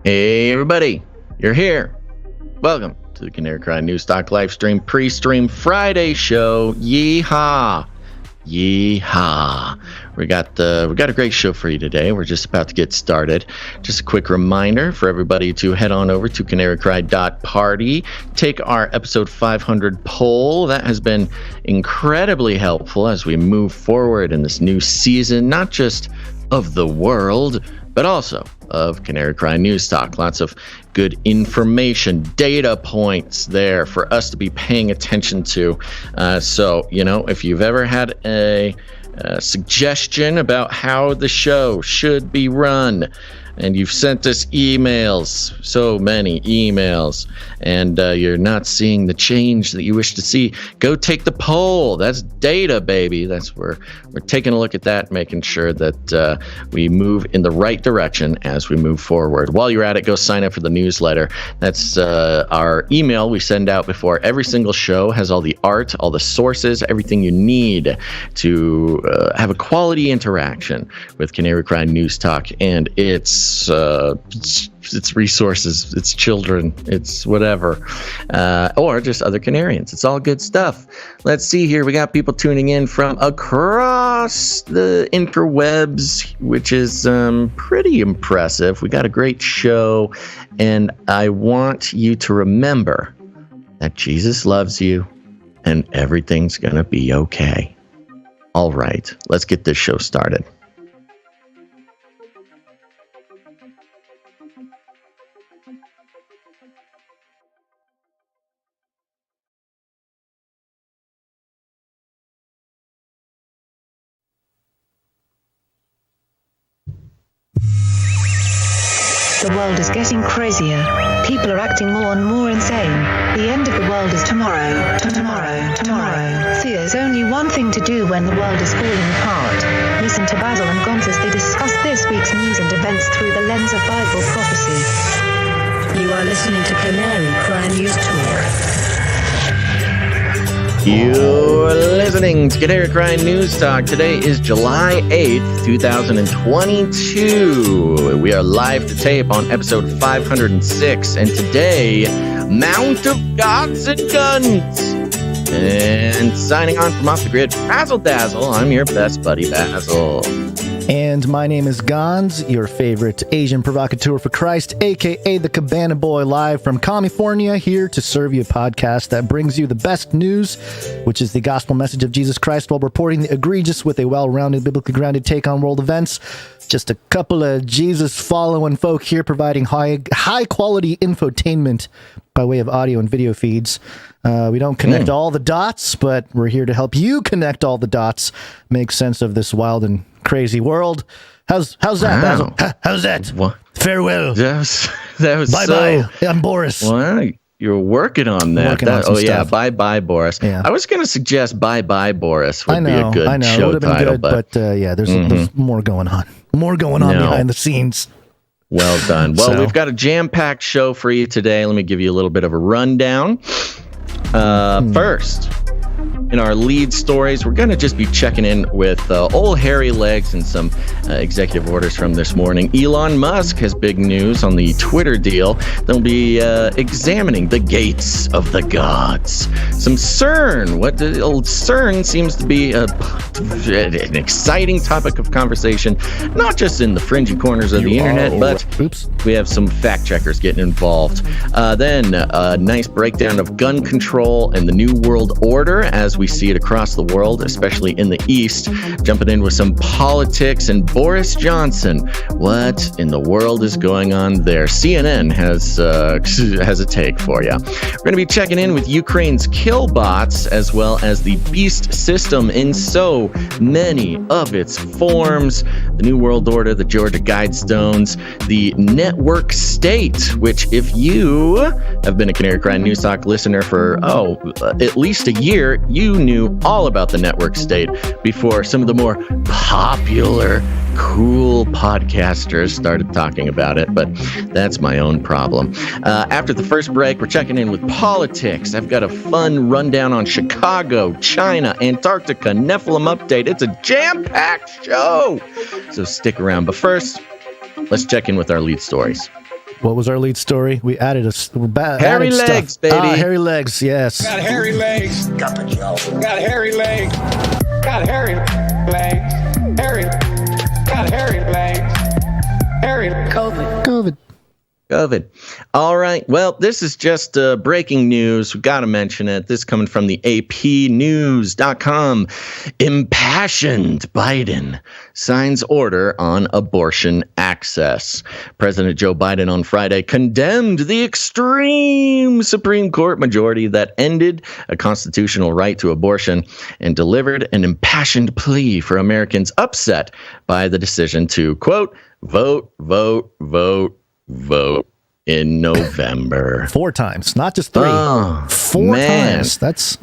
Hey everybody, you're here. Welcome to the Canary Cry News Talk live stream pre-stream Friday show. Yeehaw. Yeehaw. We got a great show for you today. We're just about to get started. Just a quick reminder for everybody to head on over to CanaryCry.Party. Take our episode 500 poll. That has been incredibly helpful as we move forward in this new season, not just of the world, but also of Canary Cry News Talk. Lots of good information, data points there for us to be paying attention to. So, if you've ever had a suggestion about how the show should be run, and you've sent us emails, so many emails, and you're not seeing the change that you wish to see, go take the poll. That's data, baby. That's where we're taking a look at that, making sure that we move in the right direction as we move forward. While you're at it, go sign up for the newsletter. That's our email we send out before every single show. Has all the art, all the sources, everything you need to have a quality interaction with Canary Cry News Talk and its resources, its children, it's whatever, or just other Canarians. It's all good stuff. Let's see here. We got people tuning in from across the interwebs, which is pretty impressive. We got a great show, and I want you to remember that Jesus loves you and everything's gonna be okay. All right, let's get this show started. The world is getting crazier. People are acting more and more insane. The end of the world is tomorrow. Tomorrow. There's only one thing to do when the world is falling apart. Listen to Basil and Gonz as they discuss this week's news and events through the lens of Bible prophecy. You are listening to Canary Cry News Talk. You're listening to Canary Cry News Talk. Today is July 8th, 2022. We are live to tape on episode 506. And today, Mount of Gods and Guns. And signing on from off the grid, Basil Dazzle. I'm your best buddy, Basil. And my name is Gonz, your favorite Asian provocateur for Christ, a.k.a. the Cabana Boy, live from California, here to serve you a podcast that brings you the best news, which is the gospel message of Jesus Christ, while reporting the egregious with a well-rounded, biblically grounded take on world events. Just a couple of Jesus-following folk here providing high-quality infotainment by way of audio and video feeds. We don't connect all the dots, but we're here to help you connect all the dots, make sense of this wild and crazy world. How's that, Basil? How's that? What? Farewell. That was bye-bye. I'm Boris. Well, you're working on that. Yeah, bye-bye, Boris. Yeah. I was going to suggest bye-bye, Boris would be a good show title. But there's more going on. More going on behind the scenes. Well done. Well, we've got a jam-packed show for you today. Let me give you a little bit of a rundown. First, in our lead stories, we're going to just be checking in with old hairy legs and some executive orders from this morning. Elon Musk has big news on the Twitter deal. They'll be examining the gates of the gods. Some CERN. CERN seems to be an exciting topic of conversation, not just in the fringy corners of the internet, but we have some fact checkers getting involved. Then a nice breakdown of gun control and the New World Order as we see it across the world, especially in the East. Jumping in with some politics and Boris Johnson. What in the world is going on there? CNN has a take for you. We're going to be checking in with Ukraine's kill bots, as well as the beast system in so many of its forms. The New World Order, the Georgia Guidestones, the network state, which if you have been a Canary Cry News Talk listener for, at least a year, you knew all about the network state before some of the more popular, cool podcasters started talking about it, but that's my own problem. After the first break, we're checking in with politics. I've got a fun rundown on Chicago, China, Antarctica, Nephilim update. It's a jam-packed show, so stick around. But first, let's check in with our lead stories. What was our lead story? We added hairy legs, stuff. baby. Hairy legs, yes. Got hairy legs. Got hairy legs. Got hairy legs. Got hairy legs. Hairy COVID. All right. Well, this is just breaking news. We've got to mention it. This is coming from the APnews.com. Impassioned Biden signs order on abortion access. President Joe Biden on Friday condemned the extreme Supreme Court majority that ended a constitutional right to abortion and delivered an impassioned plea for Americans upset by the decision to, quote, vote in November. 4 times, not just 3. Oh, 4 times. That's if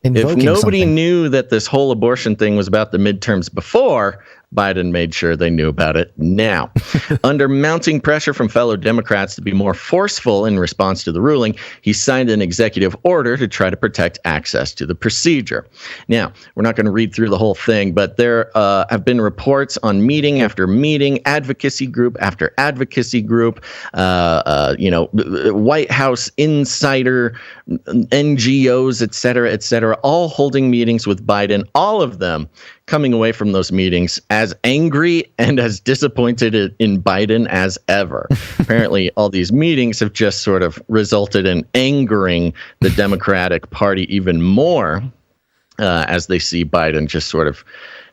nobody something. knew that this whole abortion thing was about the midterms before, Biden made sure they knew about it now. Under mounting pressure from fellow Democrats to be more forceful in response to the ruling, he signed an executive order to try to protect access to the procedure. Now, we're not going to read through the whole thing, but there have been reports on meeting after meeting, advocacy group after advocacy group, White House insider, NGOs, et cetera, all holding meetings with Biden, all of them coming away from those meetings as angry and as disappointed in Biden as ever. Apparently, all these meetings have just sort of resulted in angering the Democratic Party even more as they see Biden just sort of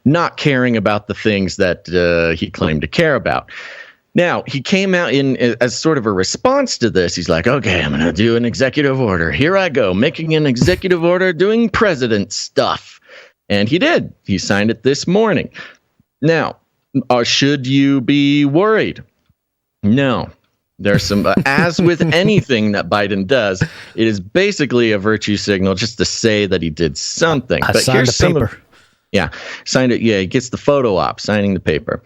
not caring about the things that he claimed to care about. Now, he came out as sort of a response to this. He's like, okay, I'm going to do an executive order. Here I go, making an executive order, doing president stuff. And he did. He signed it this morning. Now, should you be worried? No. There's some, as with anything that Biden does, it is basically a virtue signal just to say that he did something. I signed the paper. Signed it. Yeah, he gets the photo op, signing the paper.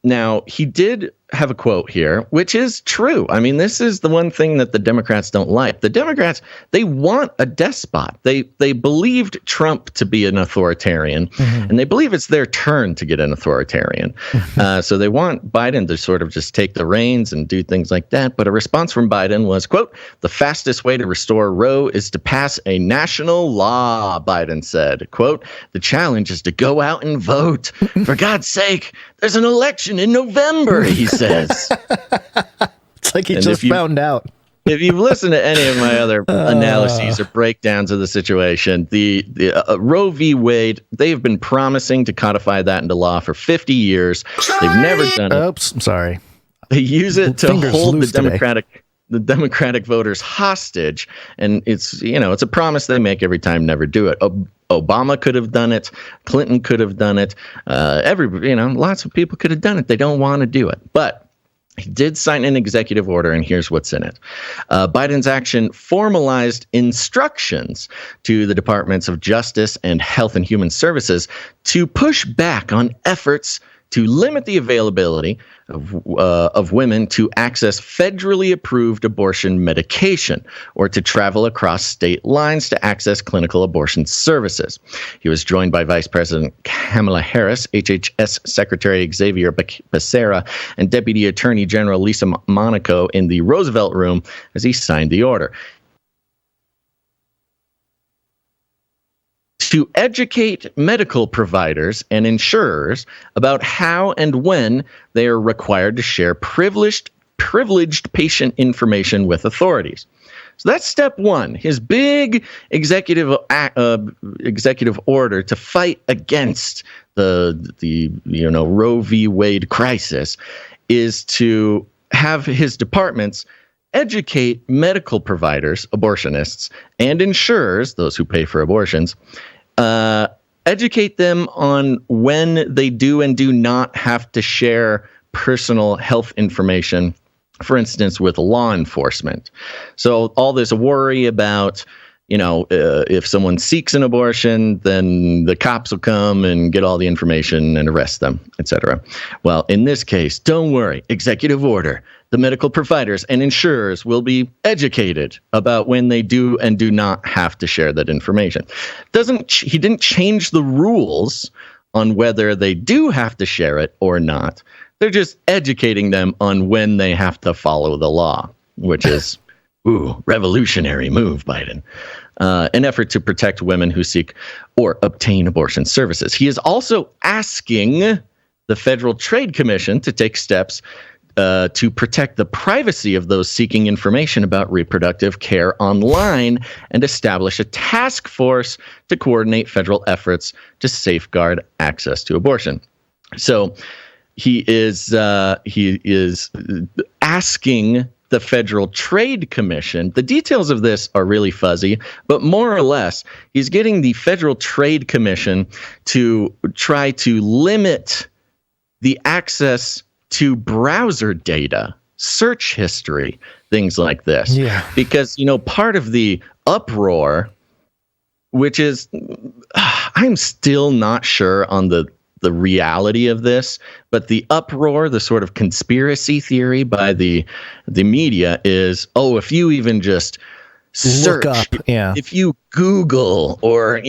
Now, he did have a quote here, which is true. I mean, this is the one thing that the Democrats don't like. The Democrats, they want a despot. They believed Trump to be an authoritarian, and they believe it's their turn to get an authoritarian. So they want Biden to sort of just take the reins and do things like that. But a response from Biden was, quote, the fastest way to restore Roe is to pass a national law, Biden said. Quote, the challenge is to go out and vote. For God's sake, there's an election in November, he says. It's like he just found out. If you've listened to any of my other analyses or breakdowns of the situation, the Roe v. Wade, they've been promising to codify that into law for 50 years. They've never done it. Oops, I'm sorry. They use it to hold the Democratic voters hostage, and it's a promise they make every time, never do it. Obama could have done it. Clinton could have done it. Lots of people could have done it. They don't want to do it. But he did sign an executive order, and here's what's in it. Biden's action formalized instructions to the Departments of Justice and Health and Human Services to push back on efforts to limit the availability of women to access federally approved abortion medication or to travel across state lines to access clinical abortion services. He was joined by Vice President Kamala Harris, HHS Secretary Xavier Becerra, and Deputy Attorney General Lisa Monaco in the Roosevelt Room as he signed the order. To educate medical providers and insurers about how and when they are required to share privileged patient information with authorities. So that's step one. His big executive order to fight against the Roe v. Wade crisis is to have his departments educate medical providers, abortionists, and insurers, those who pay for abortions, educate them on when they do and do not have to share personal health information, for instance, with law enforcement. So all this worry about, if someone seeks an abortion, then the cops will come and get all the information and arrest them, etc. Well, in this case, don't worry, executive order. The medical providers and insurers will be educated about when they do and do not have to share that information. He didn't change the rules on whether they do have to share it or not. They're just educating them on when they have to follow the law, which is, revolutionary move, Biden. An effort to protect women who seek or obtain abortion services. He is also asking the Federal Trade Commission to take steps to protect the privacy of those seeking information about reproductive care online and establish a task force to coordinate federal efforts to safeguard access to abortion. So he is asking the Federal Trade Commission. The details of this are really fuzzy, but more or less, he's getting the Federal Trade Commission to try to limit the access to browser data, search history, things like this. Yeah. Because, part of the uproar, which is, I'm still not sure on the reality of this, but the uproar, the sort of conspiracy theory by the media is, if you even just search, if you Google or,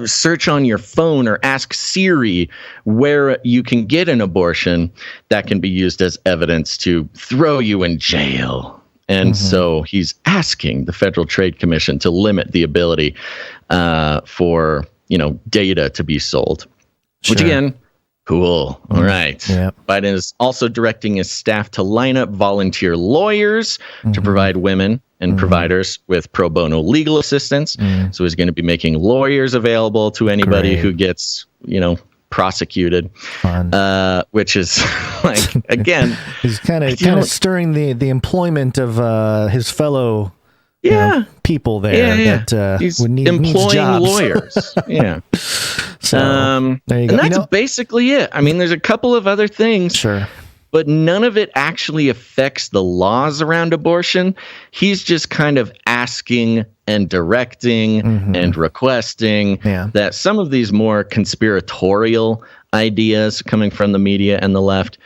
search on your phone or ask Siri where you can get an abortion, that can be used as evidence to throw you in jail. And so he's asking the Federal Trade Commission to limit the ability for, data to be sold. Sure. Which again, cool. All right. Yep. Biden is also directing his staff to line up volunteer lawyers to provide women and providers with pro bono legal assistance. So he's going to be making lawyers available to anybody who gets, prosecuted, which is like, again, he's kind of stirring the employment of his fellow people there that he's would employing jobs. Lawyers. Yeah. So there you go. And that's basically it. I mean, there's a couple of other things. Sure. But none of it actually affects the laws around abortion. He's just kind of asking and directing and requesting that some of these more conspiratorial ideas coming from the media and the left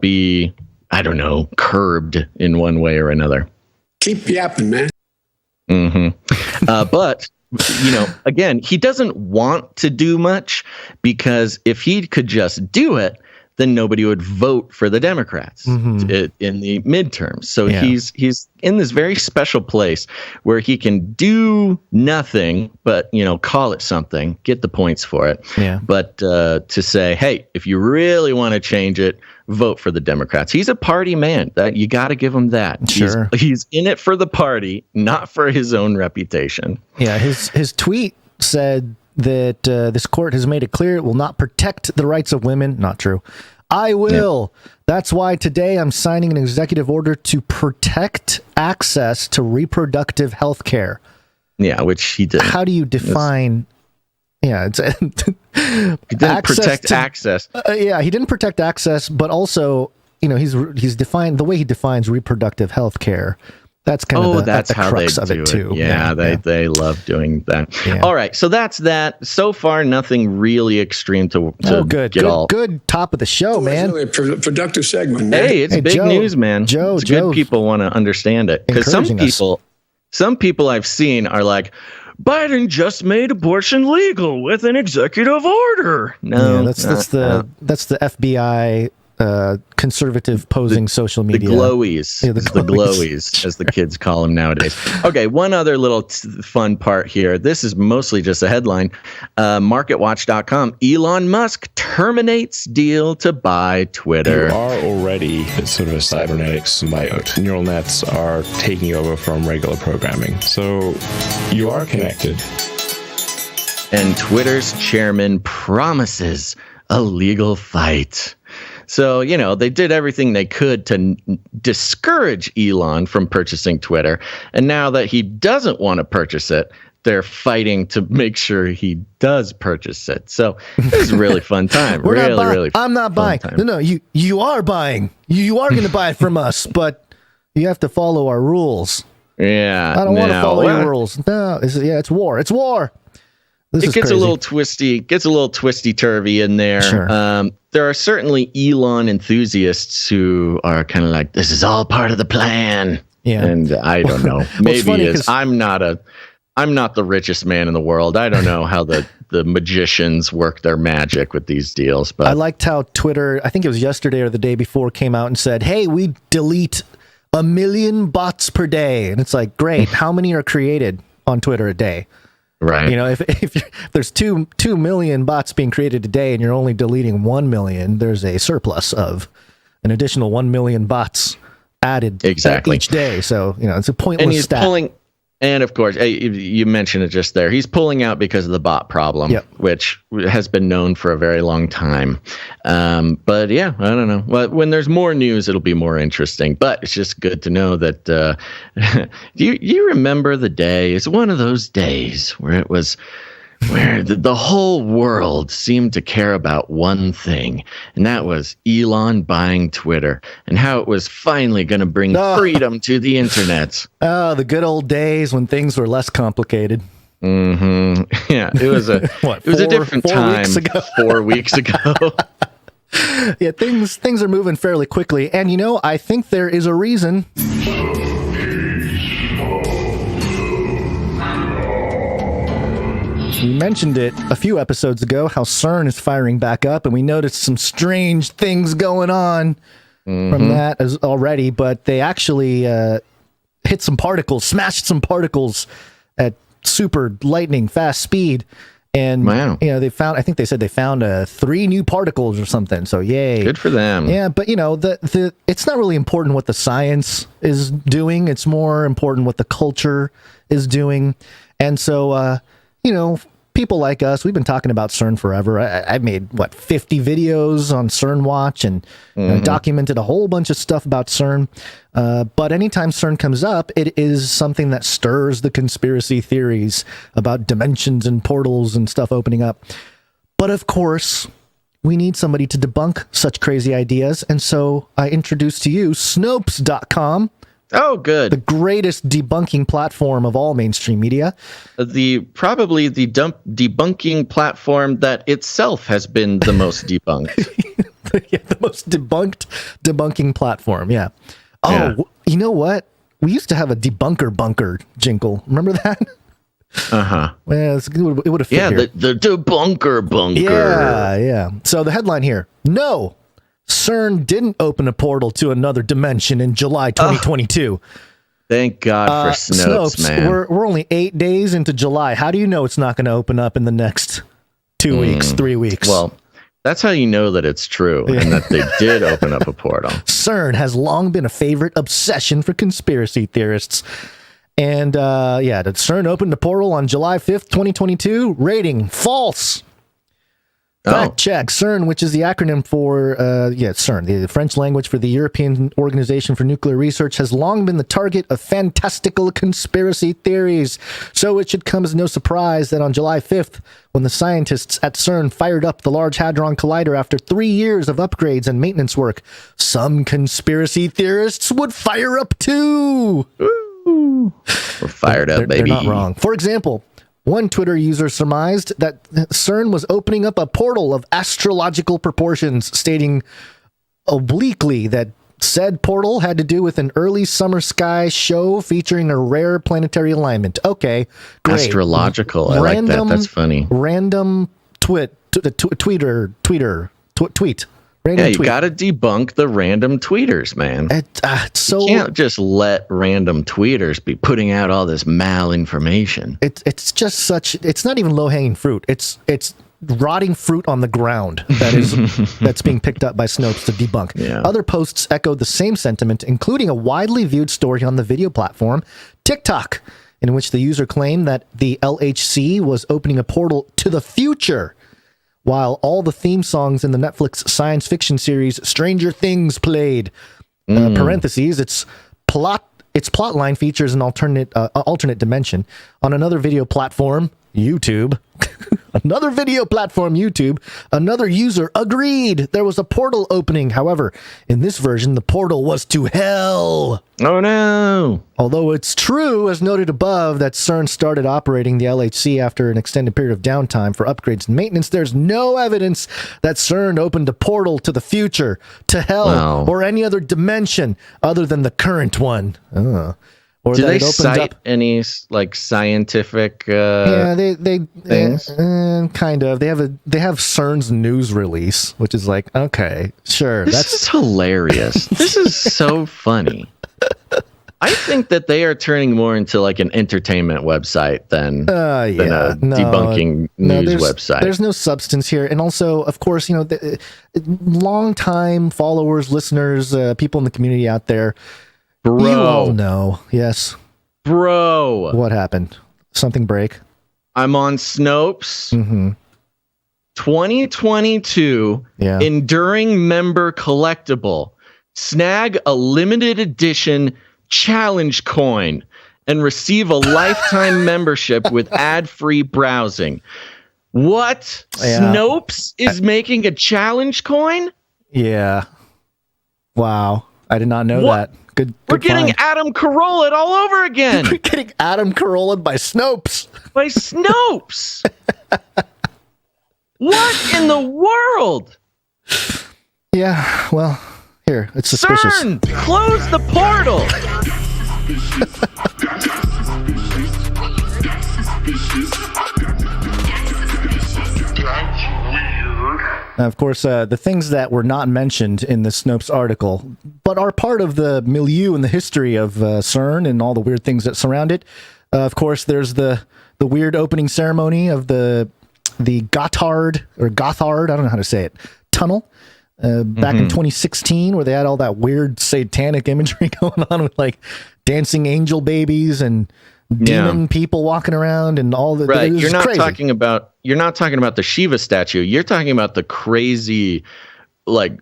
be, curbed in one way or another. Keep yapping, man. But, again, he doesn't want to do much because if he could just do it, then nobody would vote for the Democrats in the midterms. So he's in this very special place where he can do nothing but, call it something, get the points for it. Yeah. But to say, hey, if you really want to change it, vote for the Democrats. He's a party man. That you got to give him that. Sure. He's in it for the party, not for his own reputation. Yeah, his tweet said that this court has made it clear it will not protect the rights of women. Not true. I will. Yeah. That's why today I'm signing an executive order to protect access to reproductive health care. Yeah, which he did. How do you define... it's he didn't protect access. He didn't protect access, but also, he's defined the way he defines reproductive health care. That's kind of the crux of it too. They love doing that. Yeah. All right, so that's that. So far, nothing really extreme to good top of the show, man. Really a productive segment. Man. Hey, it's big Joe, news, man. Joe, good people want to understand it because some people I've seen are like, Biden just made abortion legal with an executive order. No, that's the FBI. Conservative posing social media. The glowies. The glowies, as the kids call them nowadays. Okay, one other little fun part here. This is mostly just a headline. MarketWatch.com. Elon Musk terminates deal to buy Twitter. You are already sort of a cybernetic symbiote. Neural nets are taking over from regular programming. So you are connected. And Twitter's chairman promises a legal fight. So, they did everything they could to discourage Elon from purchasing Twitter. And now that he doesn't want to purchase it, they're fighting to make sure he does purchase it. So it's a really fun time. really I'm not buying. Time. No, you are buying. You are going to buy it from us, but you have to follow our rules. Yeah. I don't want to follow your rules. No, it's war. It's war. It gets a little twisty turvy in there. Sure. There are certainly Elon enthusiasts who are kind of like, this is all part of the plan. Yeah. And I don't know. Maybe it is. I'm not a I'm not the richest man in the world. I don't know how the magicians work their magic with these deals. But I liked how Twitter, I think it was yesterday or the day before, came out and said, hey, we delete 1 million bots per day. And it's like, great. How many are created on Twitter a day? Right. You know, if there's 2 million bots being created a day and you're only deleting 1 million, there's a surplus of an additional 1 million bots added each day. So, you know, it's a pointless and he's stat. And of course, you mentioned it just there. He's pulling out because of the bot problem, which has been known for a very long time. But yeah, I don't know. Well, when there's more news, it'll be more interesting. But it's just good to know that you remember the day. It's one of those days where the whole world seemed to care about one thing, and that was Elon buying Twitter and how it was finally going to bring freedom to the internet. Oh, the good old days when things were less complicated. Mm-hmm. Yeah, it was a different time 4 weeks ago. Yeah, things are moving fairly quickly, and you know, I think there is a reason. We mentioned it a few episodes ago, how CERN is firing back up, and we noticed some strange things going on from that already, but they actually hit some particles, smashed some particles at super lightning fast speed. And, you know, I think they said they found 3 new particles or something. So, yay. Good for them. Yeah, but, you know, it's not really important what the science is doing. It's more important what the culture is doing. And so, you know, people like us, we've been talking about CERN forever. I made, 50 videos on CERN Watch and documented a whole bunch of stuff about CERN. But anytime CERN comes up, it is something that stirs the conspiracy theories about dimensions and portals and stuff opening up. But of course, we need somebody to debunk such crazy ideas. And so I introduced to you Snopes.com. Oh, good. The greatest debunking platform of all mainstream media. Probably the debunking platform that itself has been the most debunked. Yeah, the most debunking platform, yeah. Oh, Yeah. You know what? We used to have a debunker bunker jingle. Remember that? Uh-huh. Well, it would have fit here. the debunker bunker. Yeah. So the headline here. No, CERN didn't open a portal to another dimension in July 2022. Thank God for Snopes, man. We're only 8 days into July. How do you know it's not going to open up in the next 2 weeks, 3 weeks? Well, that's how you know that it's true and that they did open up a portal. CERN has long been a favorite obsession for conspiracy theorists. And did CERN open the portal on July 5th, 2022? Rating, false. Fact check. CERN, which is the acronym for, CERN, the French language for the European Organization for Nuclear Research, has long been the target of fantastical conspiracy theories. So it should come as no surprise that on July 5th, when the scientists at CERN fired up the Large Hadron Collider after 3 years of upgrades and maintenance work, some conspiracy theorists would fire up too. Ooh. We're fired up, baby. They're not wrong. For example, one Twitter user surmised that CERN was opening up a portal of astrological proportions, stating obliquely that said portal had to do with an early summer sky show featuring a rare planetary alignment. Okay, great. Astrological. I like that. That's funny. Random tweet. Random you tweet. got to debunk the random tweeters, man. So you can't just let random tweeters be putting out all this malinformation. It's just such. It's not even low hanging fruit. It's rotting fruit on the ground that's being picked up by Snopes to debunk. Yeah. Other posts echoed the same sentiment, including a widely viewed story on the video platform TikTok, in which the user claimed that the LHC was opening a portal to the future, while all the theme songs in the Netflix science fiction series Stranger Things played. Parentheses, its plotline features an alternate dimension on another video platform, YouTube. Another user agreed there was a portal opening. However, in this version, the portal was to hell. Oh, no. Although it's true, as noted above, that CERN started operating the LHC after an extended period of downtime for upgrades and maintenance, there's no evidence that CERN opened a portal to the future, to hell, or any other dimension other than the current one. Or do that they it opens cite up any like scientific? they things? kind of. They have CERN's news release, which is like, okay, sure. This is hilarious. This is so funny. I think that they are turning more into like an entertainment website than a debunking news website. There's no substance here. And also, of course, long-time followers, listeners, people in the community out there, Bro. you all know. Yes. Bro. What happened? Something break? I'm on Snopes. Mm-hmm. 2022 Enduring Member Collectible. Snag a limited edition challenge coin and receive a lifetime membership with ad-free browsing. What? Yeah. Snopes is making a challenge coin? Yeah. Wow. I did not know that. Good We're getting find. Adam Carolla all over again. We're getting Adam Carolla by Snopes. By Snopes. What in the world? Yeah, well, here, it's suspicious. CERN, close the portal. Now, of course, the things that were not mentioned in the Snopes article, but are part of the milieu and the history of CERN and all the weird things that surround it. Of course, there's the weird opening ceremony of the Gotthard, I don't know how to say it, tunnel, back in 2016, where they had all that weird satanic imagery going on with like dancing angel babies and demon people walking around and all the right. You're not crazy. talking about the Shiva statue. You're talking about the crazy like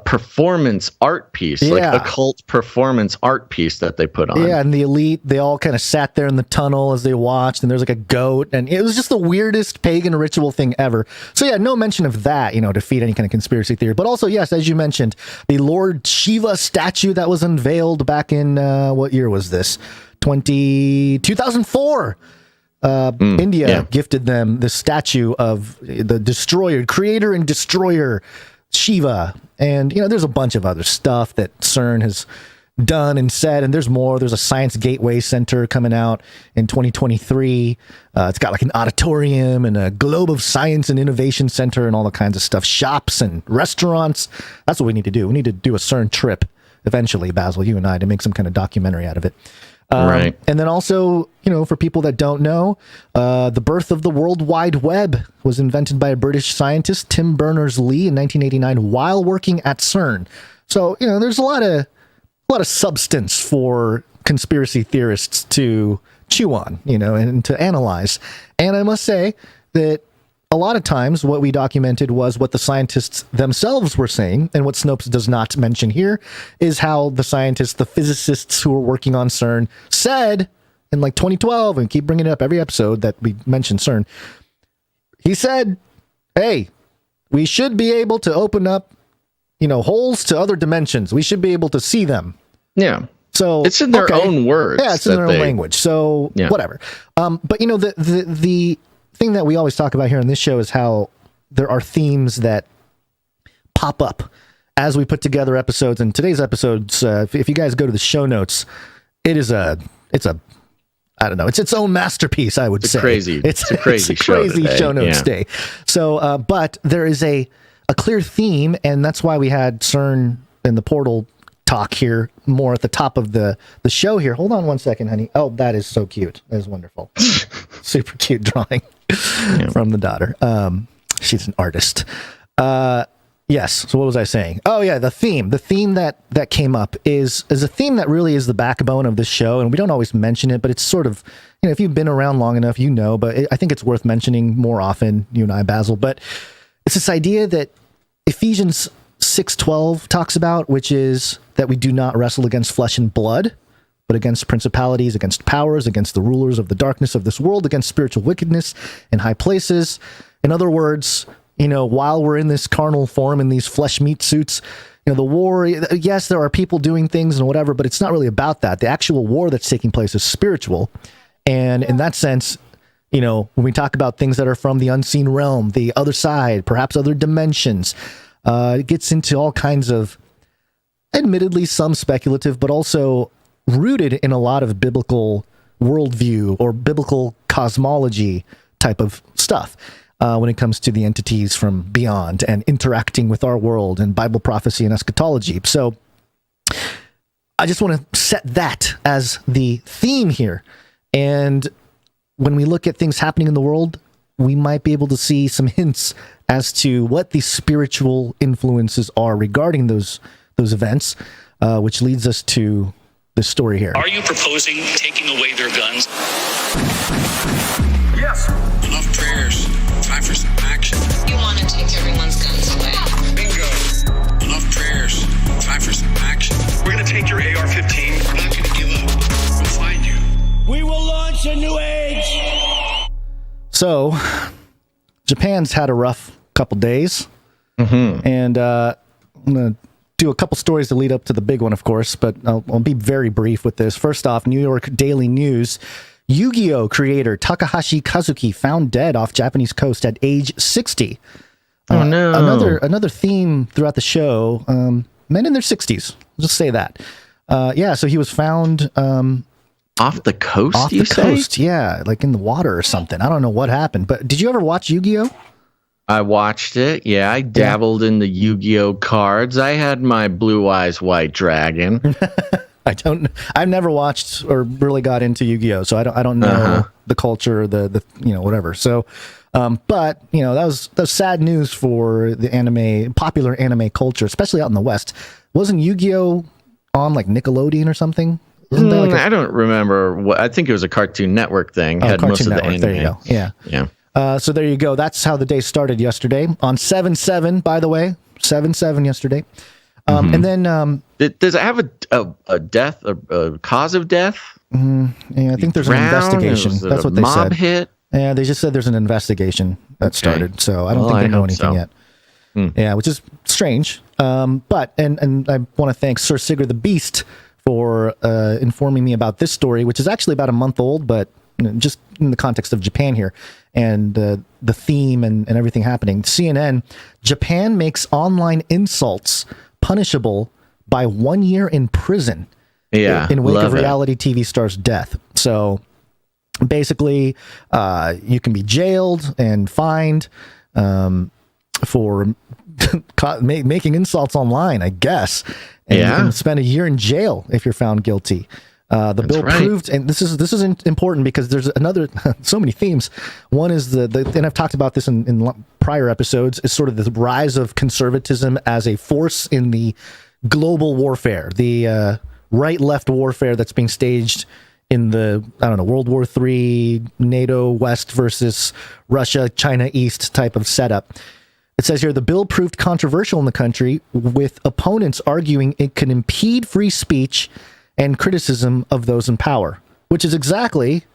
performance art piece, like occult performance art piece that they put on. Yeah, and the elite, they all kind of sat there in the tunnel as they watched, and there's like a goat, and it was just the weirdest pagan ritual thing ever. So yeah, no mention of that, to feed any kind of conspiracy theory. But also, yes, as you mentioned, the Lord Shiva statue that was unveiled back in, what year was this? 2004. India gifted them the statue of the destroyer, creator and destroyer Shiva. And, there's a bunch of other stuff that CERN has done and said, and there's more. There's a Science Gateway Center coming out in 2023. It's got like an auditorium and a Globe of Science and Innovation Center and all the kinds of stuff. Shops and restaurants. That's what we need to do. We need to do a CERN trip eventually, Basil, you and I, to make some kind of documentary out of it. Right. And then also, for people that don't know, the birth of the World Wide Web was invented by a British scientist, Tim Berners-Lee, in 1989 while working at CERN. So, there's a lot of substance for conspiracy theorists to chew on, and to analyze. And I must say that a lot of times what we documented was what the scientists themselves were saying, and what Snopes does not mention here is how the scientists, the physicists who were working on CERN said in like 2012, and keep bringing it up every episode that we mention CERN, he said, hey, we should be able to open up, holes to other dimensions. We should be able to see them. Yeah. So it's in their own words. Yeah, it's in their own language. So whatever. But the thing that we always talk about here on this show is how there are themes that pop up as we put together episodes. And today's episodes, if you guys go to the show notes, it's its own masterpiece, I would say. It's a crazy show notes day. So, but there is a clear theme, and that's why we had CERN and the portal talk here more at the top of the show here. Hold on one second, honey. Oh, that is so cute. That is wonderful. Super cute drawing from the daughter. She's an artist. Yes. So what was I saying? Oh yeah, the theme that came up is a theme that really is the backbone of this show, and we don't always mention it, but it's sort of, if you've been around long enough, but I think it's worth mentioning more often, you and I, Basil. But it's this idea that Ephesians 6:12 talks about, which is that we do not wrestle against flesh and blood, but against principalities, against powers, against the rulers of the darkness of this world, against spiritual wickedness in high places. In other words, while we're in this carnal form, in these flesh meat suits, the war, yes, there are people doing things and whatever, but it's not really about that. The actual war that's taking place is spiritual. And in that sense, when we talk about things that are from the unseen realm, the other side, perhaps other dimensions, it gets into all kinds of, admittedly, some speculative, but also rooted in a lot of biblical worldview or biblical cosmology type of stuff when it comes to the entities from beyond and interacting with our world and Bible prophecy and eschatology. So I just want to set that as the theme here. And when we look at things happening in the world, we might be able to see some hints as to what the spiritual influences are regarding those events, which leads us to this story here. Are you proposing taking away their guns? Yes. Enough prayers. Time for some action. You want to take everyone's guns away. Bingo. Enough prayers. Time for some action. We're going to take your AR-15. We're not going to give up. We'll find you. We will launch a new age. So, Japan's had a rough couple days, and I'm going to do a couple stories to lead up to the big one, of course, but I'll be very brief with this. First off, New York Daily News, Yu-Gi-Oh! Creator Takahashi Kazuki found dead off Japanese coast at age 60. Oh, no. Another theme throughout the show, men in their 60s. Just say that. So he was found... off the coast, off the coast, yeah, like in the water or something. I don't know what happened, but did you ever watch Yu-Gi-Oh? I watched it. Yeah, I dabbled in the Yu-Gi-Oh cards. I had my Blue Eyes White Dragon. I've never watched or really got into Yu-Gi-Oh, so I don't know the culture, the whatever. So, but that was sad news for the popular anime culture, especially out in the West. Wasn't Yu-Gi-Oh on like Nickelodeon or something? Isn't that I don't remember. I think it was a Cartoon Network thing. Had most of the Network. anime. There you go. Yeah. So there you go. That's how the day started yesterday on 7/7. By the way, 7/7 yesterday. And then does it have a death, a cause of death? Yeah, I think there's an investigation. That's what they said. Mob hit. Yeah, they just said there's an investigation that started. So I don't think they know anything yet. Yeah, which is strange. But and I want to thank Sir Sigurd the Beast for informing me about this story, which is actually about a month old, but just in the context of Japan here and the theme and everything happening. CNN, Japan makes online insults punishable by 1 year in prison. Yeah, in wake of reality TV star's death. So basically, you can be jailed and fined for making insults online, I guess. And you can spend a year in jail if you're found guilty. The bill proved, and this is important because there's another so many themes. One is and I've talked about this in prior episodes, is sort of the rise of conservatism as a force in the global warfare, the right-left warfare that's being staged in the, World War III, NATO West versus Russia, China East type of setup. It says here, the bill proved controversial in the country, with opponents arguing it can impede free speech and criticism of those in power, which is exactly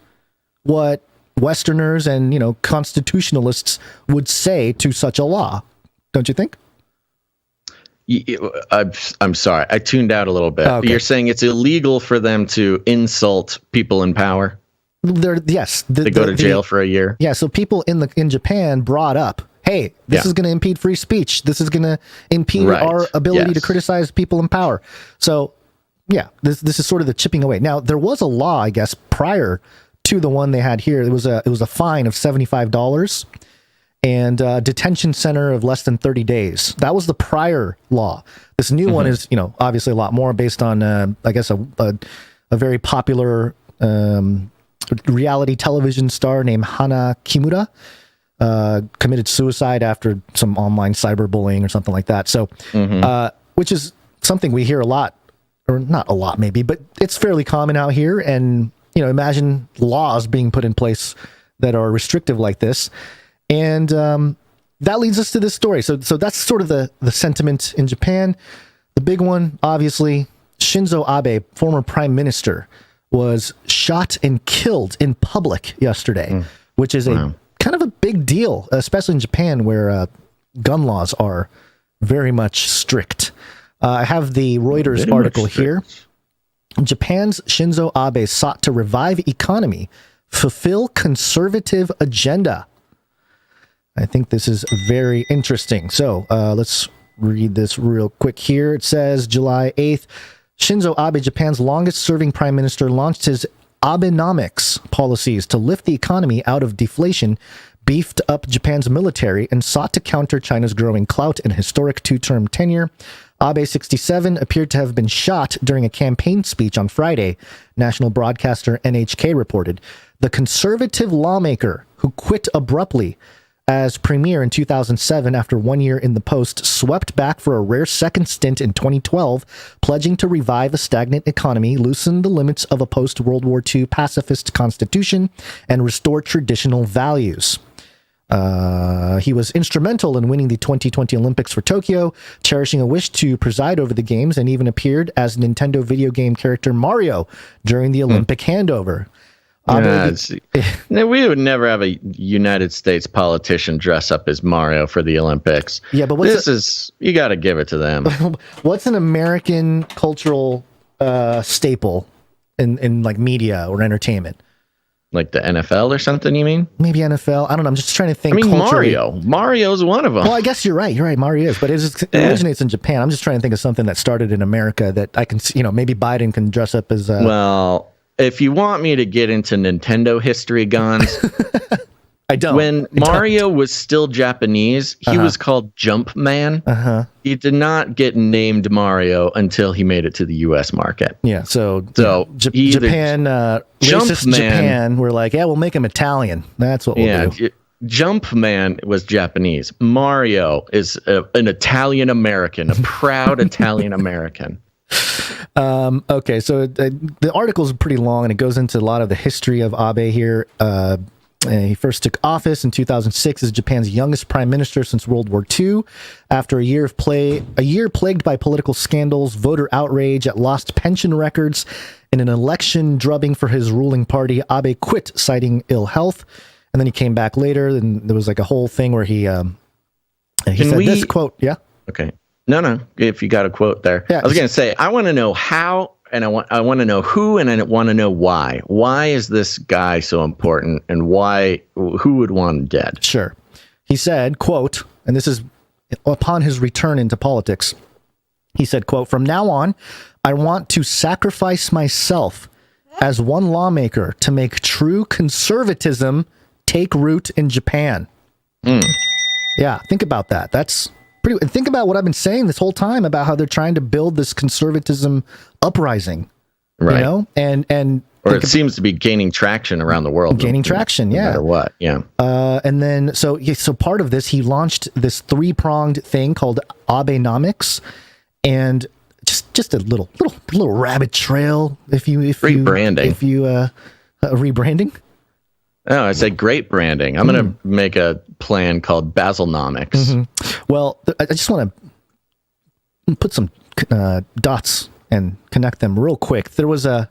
what Westerners and, constitutionalists would say to such a law. Don't you think? I'm sorry. I tuned out a little bit. Okay. You're saying it's illegal for them to insult people in power? Yes. They go to jail for a year? Yeah, so people in Japan brought up, hey, this is going to impede free speech. This is going to impede our ability to criticize people in power. So, yeah, this is sort of the chipping away. Now, there was a law, I guess, prior to the one they had here. It was a fine of $75 and a detention center of less than 30 days. That was the prior law. This new one is, obviously a lot more based on, I guess, a very popular reality television star named Hana Kimura. Committed suicide after some online cyberbullying or something like that. So, which is something we hear a lot, or not a lot maybe, but it's fairly common out here. And, imagine laws being put in place that are restrictive like this. And that leads us to this story. So that's sort of the sentiment in Japan. The big one, obviously, Shinzo Abe, former prime minister, was shot and killed in public yesterday, which is a kind of a big deal, especially in Japan, where gun laws are very much strict. I have the Reuters article here. Japan's Shinzo Abe sought to revive economy, fulfill conservative agenda. I think this is very interesting. So let's read this real quick here. It says July 8th, Shinzo Abe, Japan's longest-serving prime minister, launched his Abenomics policies to lift the economy out of deflation, beefed up Japan's military, and sought to counter China's growing clout and historic two-term tenure. Abe, 67, appeared to have been shot during a campaign speech on Friday, national broadcaster NHK reported. The conservative lawmaker who quit abruptly as premier in 2007 after 1 year in the post swept back for a rare second stint in 2012, pledging to revive a stagnant economy, loosen the limits of a post-World War II pacifist constitution, and restore traditional values. He was instrumental in winning the 2020 Olympics for Tokyo, cherishing a wish to preside over the games, and even appeared as Nintendo video game character Mario during the Olympic handover. We would never have a United States politician dress up as Mario for the Olympics. Yeah, but you got to give it to them. What's an American cultural staple in like media or entertainment? Like the NFL or something, you mean? Maybe NFL. I don't know. I'm just trying to think. I mean, Mario's one of them. Well, I guess you're right. You're right. Mario is, but it originates in Japan. I'm just trying to think of something that started in America that I can, maybe Biden can dress up as. Well, if you want me to get into Nintendo history, Gonz, I don't. When Mario was still Japanese, he was called Jumpman. He did not get named Mario until he made it to the U.S. market. Yeah, so Japan, racist Japan, we're like, we'll make him Italian. That's what we'll do. Jumpman was Japanese. Mario is an Italian American, a proud Italian American. Okay, so the article is pretty long, and it goes into a lot of the history of Abe here. He first took office in 2006 as Japan's youngest prime minister since World War II. After a year plagued by political scandals, voter outrage at lost pension records, and an election drubbing for his ruling party, Abe quit, citing ill health. And then he came back later, and there was like a whole thing where he said this quote. Yeah. Okay. No. If you got a quote there, I was going to say I want to know how. And I want to know who, and I want to know why. Why is this guy so important, and who would want him dead? Sure. He said, quote, and this is upon his return into politics. He said, quote, "From now on, I want to sacrifice myself as one lawmaker to make true conservatism take root in Japan." Yeah, think about that. That's pretty. And think about what I've been saying this whole time about how they're trying to build this conservatism uprising, right? And or it seems to be gaining traction around the world. Gaining traction, no matter what, yeah. And then so part of this, he launched this 3-pronged thing called Abenomics, and just a little rabbit trail. Rebranding. Rebranding. Oh, I said great branding. I'm going to make a plan called Basilnomics. Well, I just want to put some dots and connect them real quick. There was I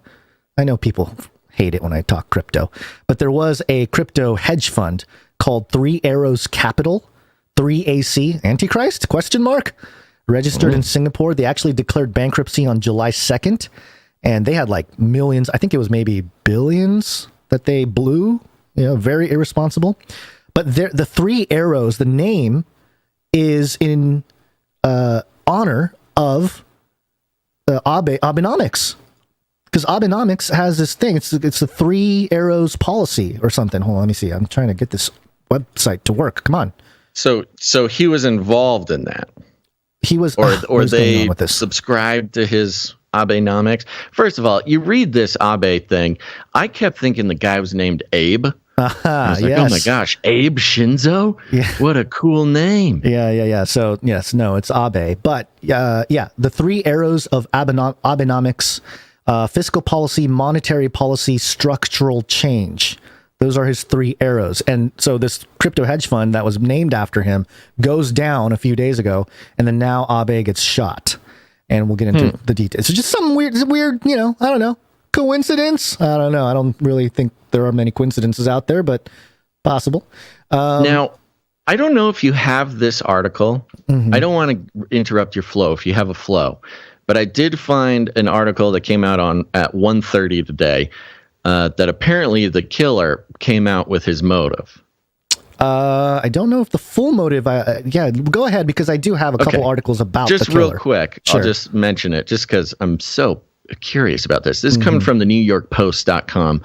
know people hate it when I talk crypto, but there was a crypto hedge fund called 3 Arrows Capital, 3AC, Antichrist, ? Registered in Singapore. They actually declared bankruptcy on July 2nd, and they had like millions, I think it was maybe billions that they blew, very irresponsible. But the 3 Arrows, the name is in honor of Abenomics, because Abenomics has this thing. It's the 3 Arrows policy or something. Hold on, let me see. I'm trying to get this website to work. Come on. So he was involved in that. He was, or they subscribed to his Abenomics. First of all, you read this Abe thing. I kept thinking the guy was named Abe. I was like, oh my gosh, Abe Shinzo? Yeah. What a cool name. Yeah. So, yes, no, it's Abe. But, the 3 Arrows of Abenomics, fiscal policy, monetary policy, structural change. Those are his 3 arrows. And so this crypto hedge fund that was named after him goes down a few days ago, and then now Abe gets shot. And we'll get into the details. It's just some weird, I don't know, coincidence? I don't know. I don't really think there are many coincidences out there, but possible. Now, I don't know if you have this article. I don't want to interrupt your flow if you have a flow, but I did find an article that came out at 1:30 today that apparently the killer came out with his motive. I don't know if the full motive. Go ahead, because I do have a couple articles about just the killer. Real quick. Sure. I'll just mention it just because I'm so curious about this. This is coming from the NewYorkPost.com.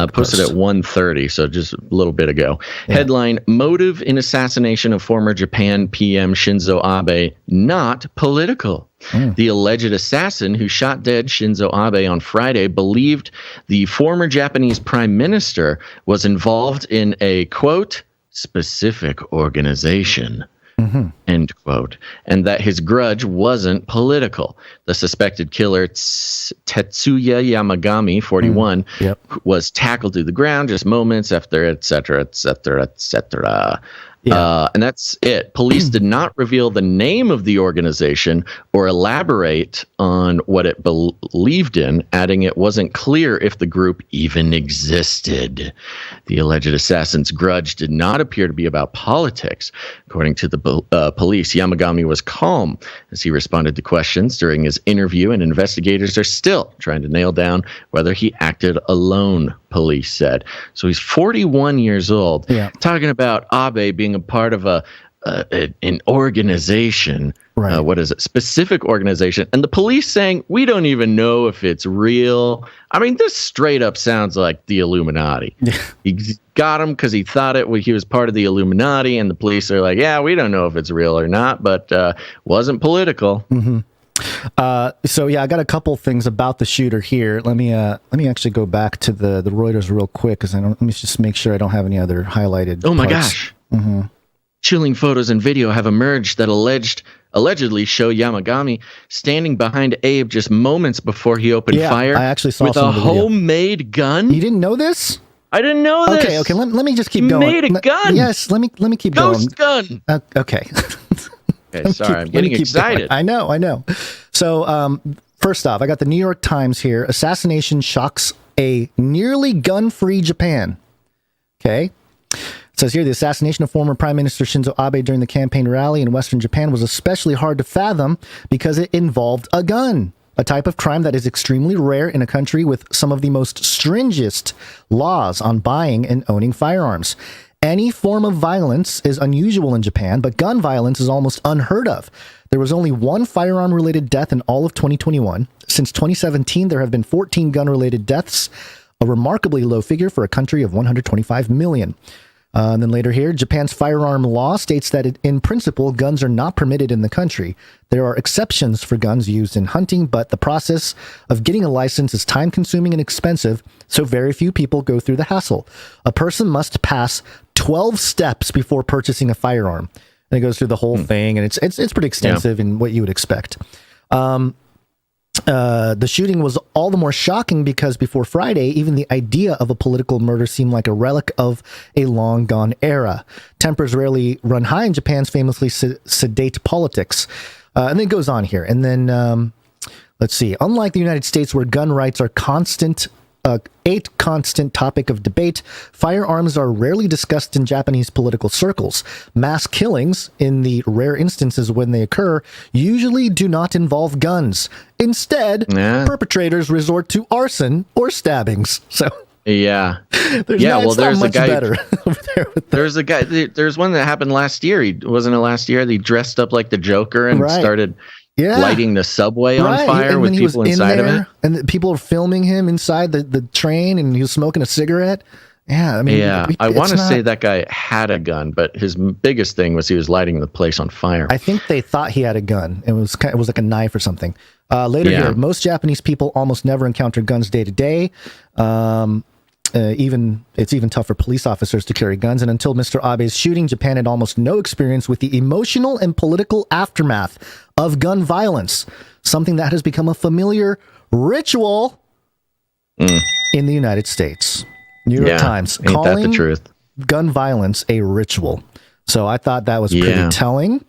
Posted at 1:30, so just a little bit ago. Yeah. Headline: Motive in assassination of former Japan PM Shinzo Abe not political. The alleged assassin who shot dead Shinzo Abe on Friday believed the former Japanese prime minister was involved in a, quote, specific organization, end quote, and that his grudge wasn't political. The suspected killer, Tetsuya Yamagami, 41, was tackled to the ground just moments after, etc., etc., etc. And that's it. Police did not reveal the name of the organization or elaborate on what it believed in, adding it wasn't clear if the group even existed. The alleged assassin's grudge did not appear to be about politics. According to the police, Yamagami was calm as he responded to questions during his interview, and investigators are still trying to nail down whether he acted alone, police said. So he's 41 years old, talking about Abe being a part of an organization. Right. What is it? Specific organization. And the police saying, we don't even know if it's real. I mean, this straight up sounds like the Illuminati. He got him because he thought he was part of the Illuminati. And the police are like, yeah, we don't know if it's real or not, but wasn't political. So I got a couple things about the shooter here. Let me actually go back to the Reuters real quick, because let me just make sure I don't have any other highlighted. Oh my gosh. Chilling photos and video have emerged that allegedly show Yamagami standing behind Abe just moments before he opened fire. I actually saw with a homemade gun. You didn't know this? I didn't know this. Okay. Let me just keep going. Made a gun. Yes. Let me keep Ghost going. Gun. Okay. Okay, sorry, I'm getting excited. I know. So, first off, I got the New York Times here. Assassination shocks a nearly gun-free Japan. Okay. It says here, the assassination of former Prime Minister Shinzo Abe during the campaign rally in Western Japan was especially hard to fathom because it involved a gun, a type of crime that is extremely rare in a country with some of the most stringent laws on buying and owning firearms. Any form of violence is unusual in Japan, but gun violence is almost unheard of. There was only one firearm-related death in all of 2021. Since 2017, there have been 14 gun-related deaths, a remarkably low figure for a country of 125 million. And then later here, Japan's firearm law states that in principle, guns are not permitted in the country. There are exceptions for guns used in hunting, but the process of getting a license is time-consuming and expensive, so very few people go through the hassle. A person must pass 12 steps before purchasing a firearm. And it goes through the whole thing, and it's pretty extensive in what you would expect. The shooting was all the more shocking because before Friday, even the idea of a political murder seemed like a relic of a long-gone era. Tempers rarely run high in Japan's famously sedate politics. And then it goes on here. And then, let's see. Unlike the United States, where gun rights are a constant topic of debate, firearms are rarely discussed in Japanese political circles. Mass killings, in the rare instances when they occur, usually do not involve guns. Instead, perpetrators resort to arson or stabbings. So there's a guy better over there. There's a guy. There's one that happened last year. Wasn't it last year? He dressed up like the Joker and started lighting the subway on fire with people inside of it. And the people are filming him inside the train, and he was smoking a cigarette. Yeah, I mean, I want to say that guy had a gun, but his biggest thing was he was lighting the place on fire. I think they thought he had a gun. It was like a knife or something. Later here, most Japanese people almost never encounter guns day to day. It's even tough for police officers to carry guns. And until Mr. Abe's shooting, Japan had almost no experience with the emotional and political aftermath of gun violence, something that has become a familiar ritual in the United States. New York Times calling the truth. Gun violence a ritual. So I thought that was pretty telling.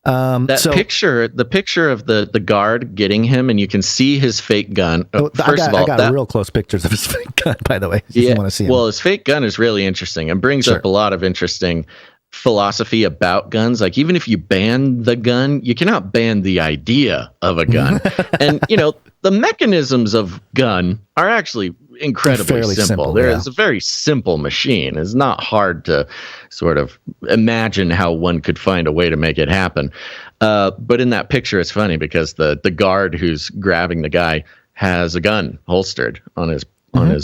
The picture of the guard getting him, and you can see his fake gun. I got real close pictures of his fake gun, by the way. If you want to see him. Well, his fake gun is really interesting and brings up a lot of interesting philosophy about guns. Like, even if you ban the gun, you cannot ban the idea of a gun. And, the mechanisms of gun are actually incredibly Fairly simple, yeah. It's a very simple machine. It's not hard to sort of imagine how one could find a way to make it happen. But in that picture, it's funny because the guard who's grabbing the guy has a gun holstered on his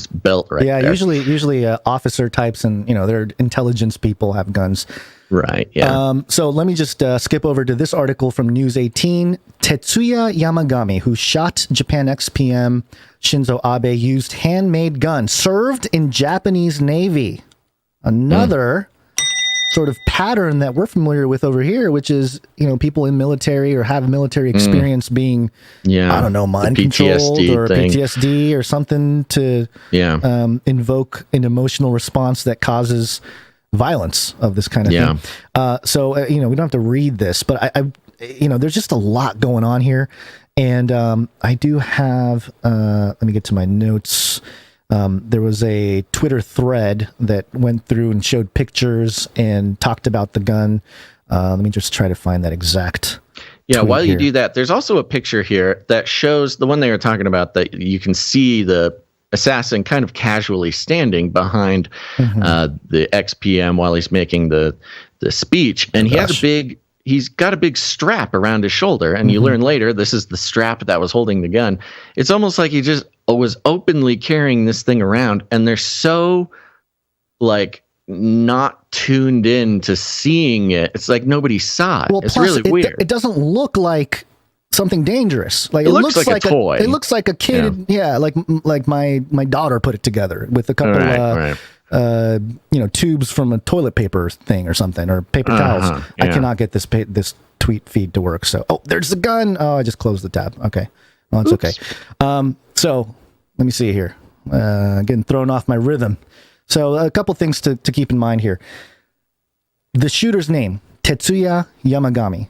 belt right there. Yeah, usually officer types and their intelligence people have guns. Right, yeah. So let me just skip over to this article from News 18. Tetsuya Yamagami, who shot Japan ex-PM Shinzo Abe, used handmade gun, served in Japanese Navy. Another sort of pattern that we're familiar with over here, which is, people in military or have military experience being, I don't know, mind controlled or PTSD or something to invoke an emotional response that causes violence of this kind of thing. So, we don't have to read this, but I there's just a lot going on here. And I do have, let me get to my notes. There was a Twitter thread that went through and showed pictures and talked about the gun. Let me just try to find that exact. Yeah, while you do that, there's also a picture here that shows the one they were talking about, that you can see the assassin kind of casually standing behind the ex-PM while he's making the speech. And he's got a big strap around his shoulder. And you learn later, this is the strap that was holding the gun. It's almost like he just was openly carrying this thing around. And they're so not tuned in to seeing it. It's like nobody saw it. Well, it's really weird. It doesn't look like something dangerous. Like it looks like a toy. It looks like a kid. Yeah, like my daughter put it together with a couple tubes from a toilet paper thing or something, or paper towels. I cannot get this tweet feed to work. So, there's the gun. Oh, I just closed the tab. Okay. Well, it's okay. So let me see here. Getting thrown off my rhythm. So a couple things to keep in mind here. The shooter's name, Tetsuya Yamagami.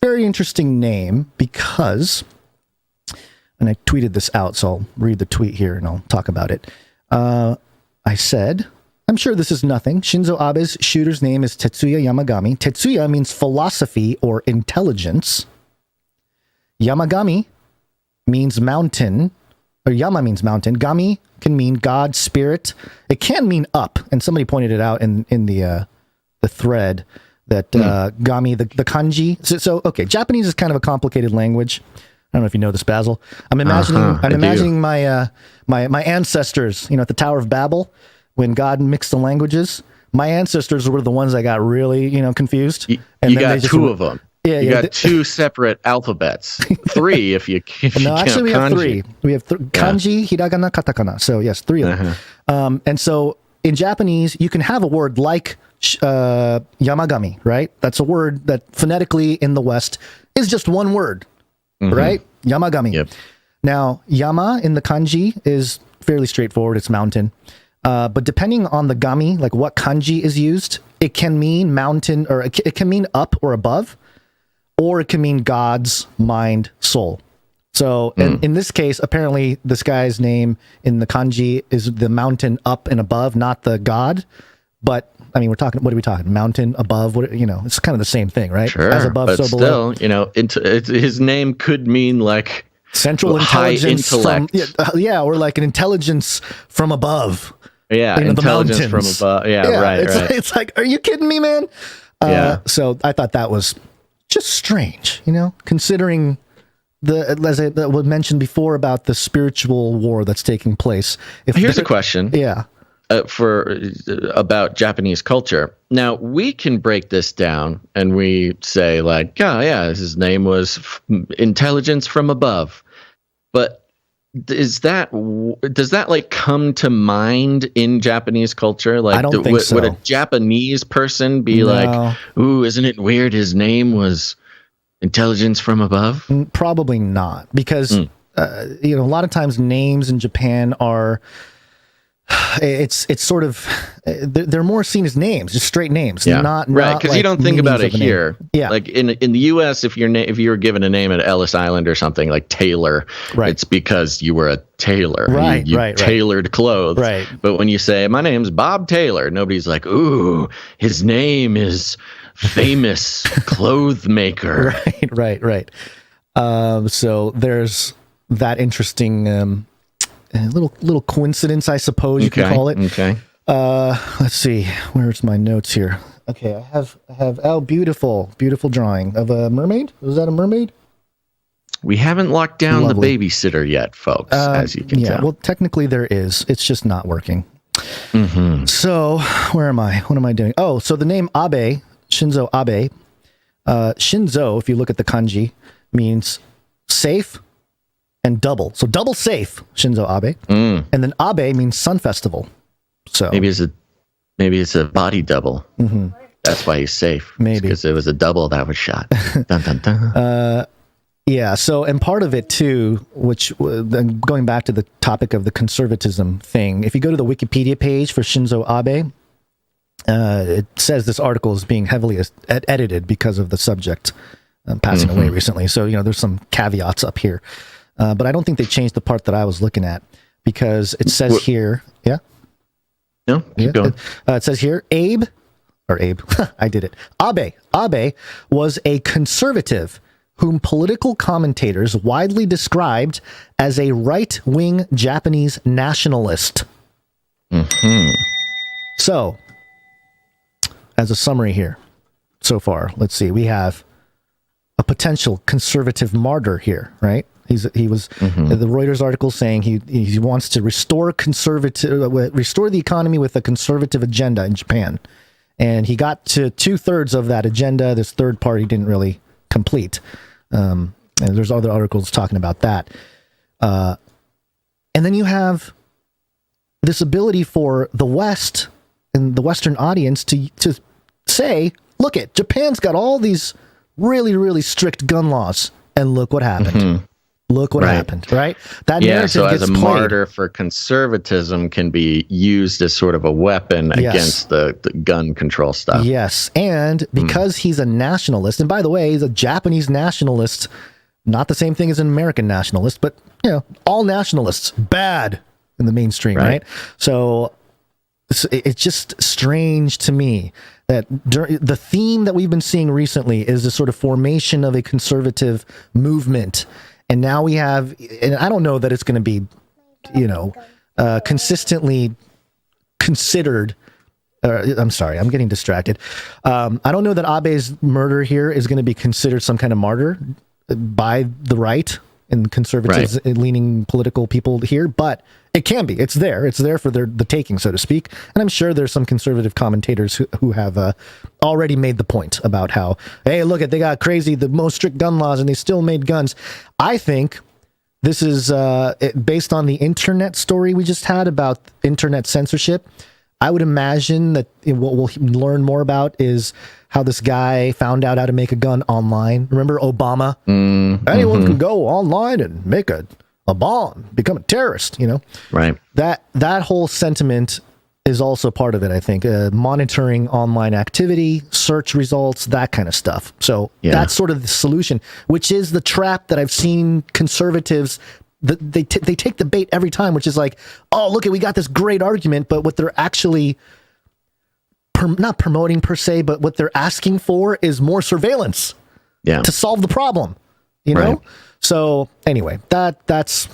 Very interesting name because, and I tweeted this out, so I'll read the tweet here and I'll talk about it. I said, I'm sure this is nothing. Shinzo Abe's shooter's name is Tetsuya Yamagami. Tetsuya means philosophy or intelligence. Yamagami means mountain, or Yama means mountain. Gami can mean God, spirit. It can mean up, and somebody pointed it out in the thread that Gami, the kanji. So okay, Japanese is kind of a complicated language. I don't know if you know this, Basil. I'm imagining my ancestors, at the Tower of Babel, when God mixed the languages. My ancestors were the ones that got really, confused. You got two of them. Yeah, you got two separate alphabets. Three, if you no, actually, we have three. We have kanji, hiragana, katakana. So yes, three of them. And so in Japanese, you can have a word like Yamagami, right? That's a word that phonetically in the West is just one word, right? Yamagami. Yep. Now, Yama in the kanji is fairly straightforward. It's mountain. But depending on the gami, like what kanji is used, it can mean mountain, or it can mean up or above, or it can mean God's mind, soul. So in this case, apparently this guy's name in the kanji is the mountain up and above, not the God. But I mean, what are we talking? Mountain above, it's kind of the same thing, right? Sure, as above, but so below. Still, his name could mean like central intelligence, or like an intelligence from above. Yeah, intelligence from above. Yeah, right. It's like, are you kidding me, man? So I thought that was just strange, considering as I was mentioned before about the spiritual war that's taking place. Here's a question. Yeah. About Japanese culture. Now, we can break this down and we say like, his name was intelligence from above. But does that like come to mind in Japanese culture? Like, I don't think so. Would a Japanese person be like, "Ooh, isn't it weird? His name was intelligence from above"? Probably not, because a lot of times names in Japan are. It's sort of they're more seen as names, just straight names, not right, because like you don't think about it here. Yeah, like in the U.S., if you were given a name at Ellis Island or something like Taylor, it's because you were a tailor, right? You tailored clothes, right? But when you say my name's Bob Taylor, nobody's like, ooh, his name is famous clothes maker, right. So there's that interesting. a little coincidence, I suppose you can call it. Okay. Let's see. Where's my notes here? Okay, I have. Oh, beautiful drawing of a mermaid. Was that a mermaid? We haven't locked down Lovely. the babysitter yet, folks, as you can tell. Well, technically there is. It's just not working. Mm-hmm. So, where am I? What am I doing? Oh, so the name Abe, Shinzo Abe, Shinzo, if you look at the kanji, means safe and double. So double safe, Shinzo Abe. And then Abe means sun festival. So maybe it's a body double. Mm-hmm. That's why he's safe. Maybe. Because it was a double that was shot. Dun, dun, dun. Yeah, so, and part of it too, which, then going back to the topic of the conservatism thing, if you go to the Wikipedia page for Shinzo Abe, it says this article is being heavily edited because of the subject passing away recently. So, there's some caveats up here. But I don't think they changed the part that I was looking at, because it says here, yeah? No, keep going. It says here, Abe, I did it. Abe was a conservative whom political commentators widely described as a right-wing Japanese nationalist. So, as a summary here, so far, let's see, we have a potential conservative martyr here, right? He was the Reuters article saying he wants to restore the economy with a conservative agenda in Japan, and he got to 2/3 of that agenda. This third part he didn't really complete. And there's other articles talking about that. And then you have this ability for the West and the Western audience to say, look at Japan's got all these really, really strict gun laws, and look what happened. Look what happened, right? That narrative so gets as a played. martyr for conservatism can be used as sort of a weapon against the gun control stuff. Yes, and because he's a nationalist, and by the way, he's a Japanese nationalist, not the same thing as an American nationalist, but all nationalists bad in the mainstream, right? So it's just strange to me that the theme that we've been seeing recently is the sort of formation of a conservative movement. And now we have, and I don't know that it's going to be, consistently considered. I'm sorry, I'm getting distracted. I don't know that Abe's murder here is going to be considered some kind of martyr by the right and conservatives leaning political people here, but it can be. It's there. It's there for the taking, so to speak. And I'm sure there's some conservative commentators who have already made the point about how, hey, look, they got the most strict gun laws, and they still made guns. I think this is based on the internet story we just had about internet censorship. I would imagine that what we'll learn more about is how this guy found out how to make a gun online. Remember Obama? Anyone can go online and make a bomb, become a terrorist, Right. That whole sentiment is also part of it, I think. Monitoring online activity, search results, that kind of stuff. So that's sort of the solution, which is the trap that I've seen conservatives. They take the bait every time, which is like, oh, look, we got this great argument, but what they're actually not promoting per se, but what they're asking for is more surveillance to solve the problem, you know? So anyway, that's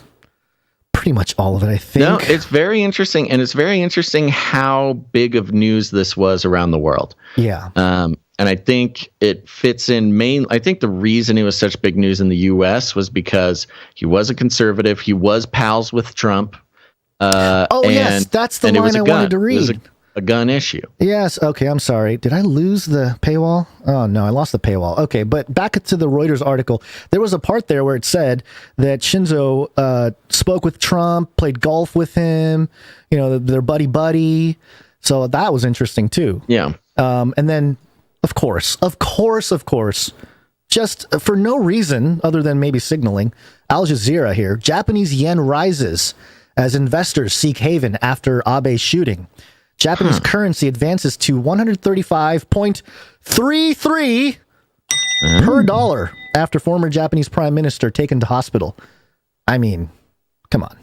pretty much all of it, I think. No, it's very interesting, and it's very interesting how big of news this was around the world. Yeah. And I think it fits in I think the reason it was such big news in the U.S. was because he was a conservative. He was pals with Trump. Yes, that's the line I wanted to read. It was a gun issue. Yes. Okay. I'm sorry. Did I lose the paywall? Oh, no, I lost the paywall. Okay. But back to the Reuters article, there was a part there where it said that Shinzo spoke with Trump, played golf with him, they're buddy. So that was interesting too. Yeah. And then, of course, just for no reason other than maybe signaling, Al Jazeera here, Japanese yen rises as investors seek haven after Abe's shooting. Japanese currency advances to 135.33 per dollar after former Japanese prime minister taken to hospital. I mean, come on.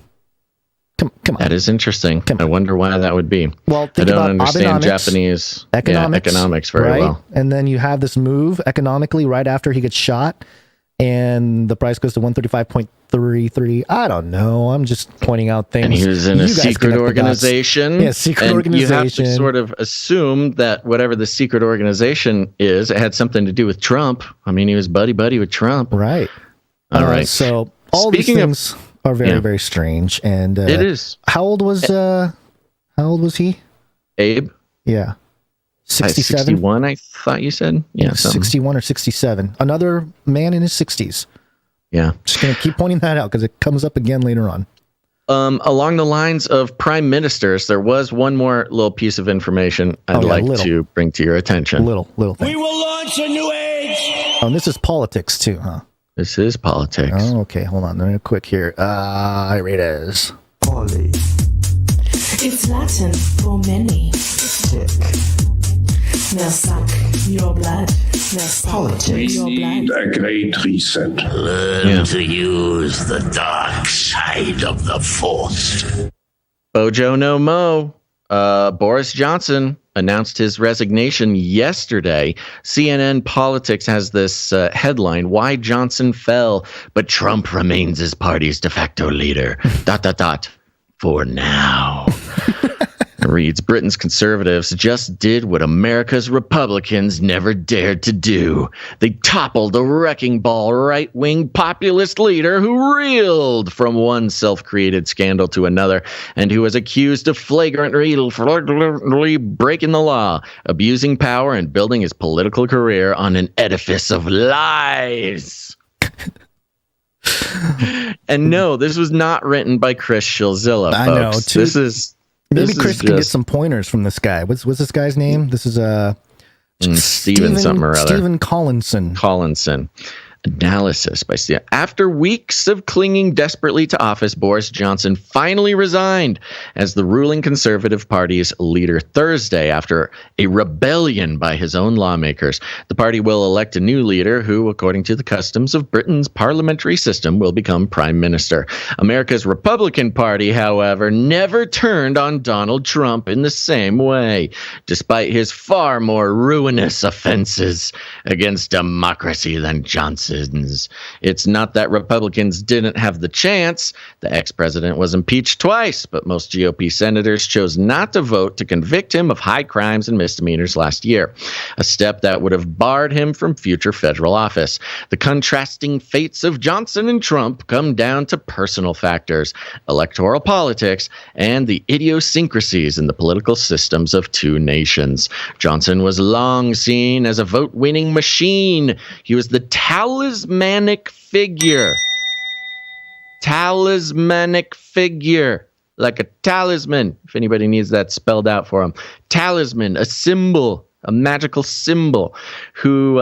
Come on. That is interesting. I wonder why that would be. Well, I don't understand Japanese economics very well. And then you have this move economically right after he gets shot, and the price goes to 135.33. 3. I don't know. I'm just pointing out things. And he was in a secret organization. Yeah, secret organization. You have to sort of assume that whatever the secret organization is, it had something to do with Trump. I mean, he was buddy with Trump. Right. All right. So all these things are very, very strange. And it is. How old was he? Abe? Yeah. 67? 61, I thought you said. Yeah, 61 or 67. Another man in his 60s. Yeah. Just going to keep pointing that out because it comes up again later on. Along the lines of prime ministers, there was one more little piece of information I'd like to bring to your attention. Little thing. We will launch a new age. Oh, and this is politics too, huh? This is politics. Oh, okay. Hold on. Real quick here. Here it is. Poly. It's Latin for many. Tick. Now suck your blood. Now suck your blood. The Great Reset. Learn to use the dark side of the Force. Bojo no Mo. Boris Johnson announced his resignation yesterday. CNN Politics has this headline, "Why Johnson Fell, but Trump Remains his party's de facto leader. ... For now." It reads, Britain's conservatives just did what America's Republicans never dared to do. They toppled a wrecking ball right-wing populist leader who reeled from one self-created scandal to another and who was accused of flagrantly breaking the law, abusing power, and building his political career on an edifice of lies. And no, this was not written by Chris Shilzilla, folks. I know. This is... Maybe Chris can get some pointers from this guy. What's this guy's name? This is Stephen something or other. Stephen Collinson. Analysis by Steve. After weeks of clinging desperately to office, Boris Johnson finally resigned as the ruling Conservative Party's leader Thursday after a rebellion by his own lawmakers. The party will elect a new leader who, according to the customs of Britain's parliamentary system, will become prime minister. America's Republican Party, however, never turned on Donald Trump in the same way, despite his far more ruinous offenses against democracy than Johnson's. It's not that Republicans didn't have the chance. The ex-president was impeached twice, but most GOP senators chose not to vote to convict him of high crimes and misdemeanors last year, a step that would have barred him from future federal office. The contrasting fates of Johnson and Trump come down to personal factors, electoral politics, and the idiosyncrasies in the political systems of two nations. Johnson was long seen as a vote-winning machine. He was the talismanic figure, like a talisman, if anybody needs that spelled out for him. Talisman, a symbol, a magical symbol, who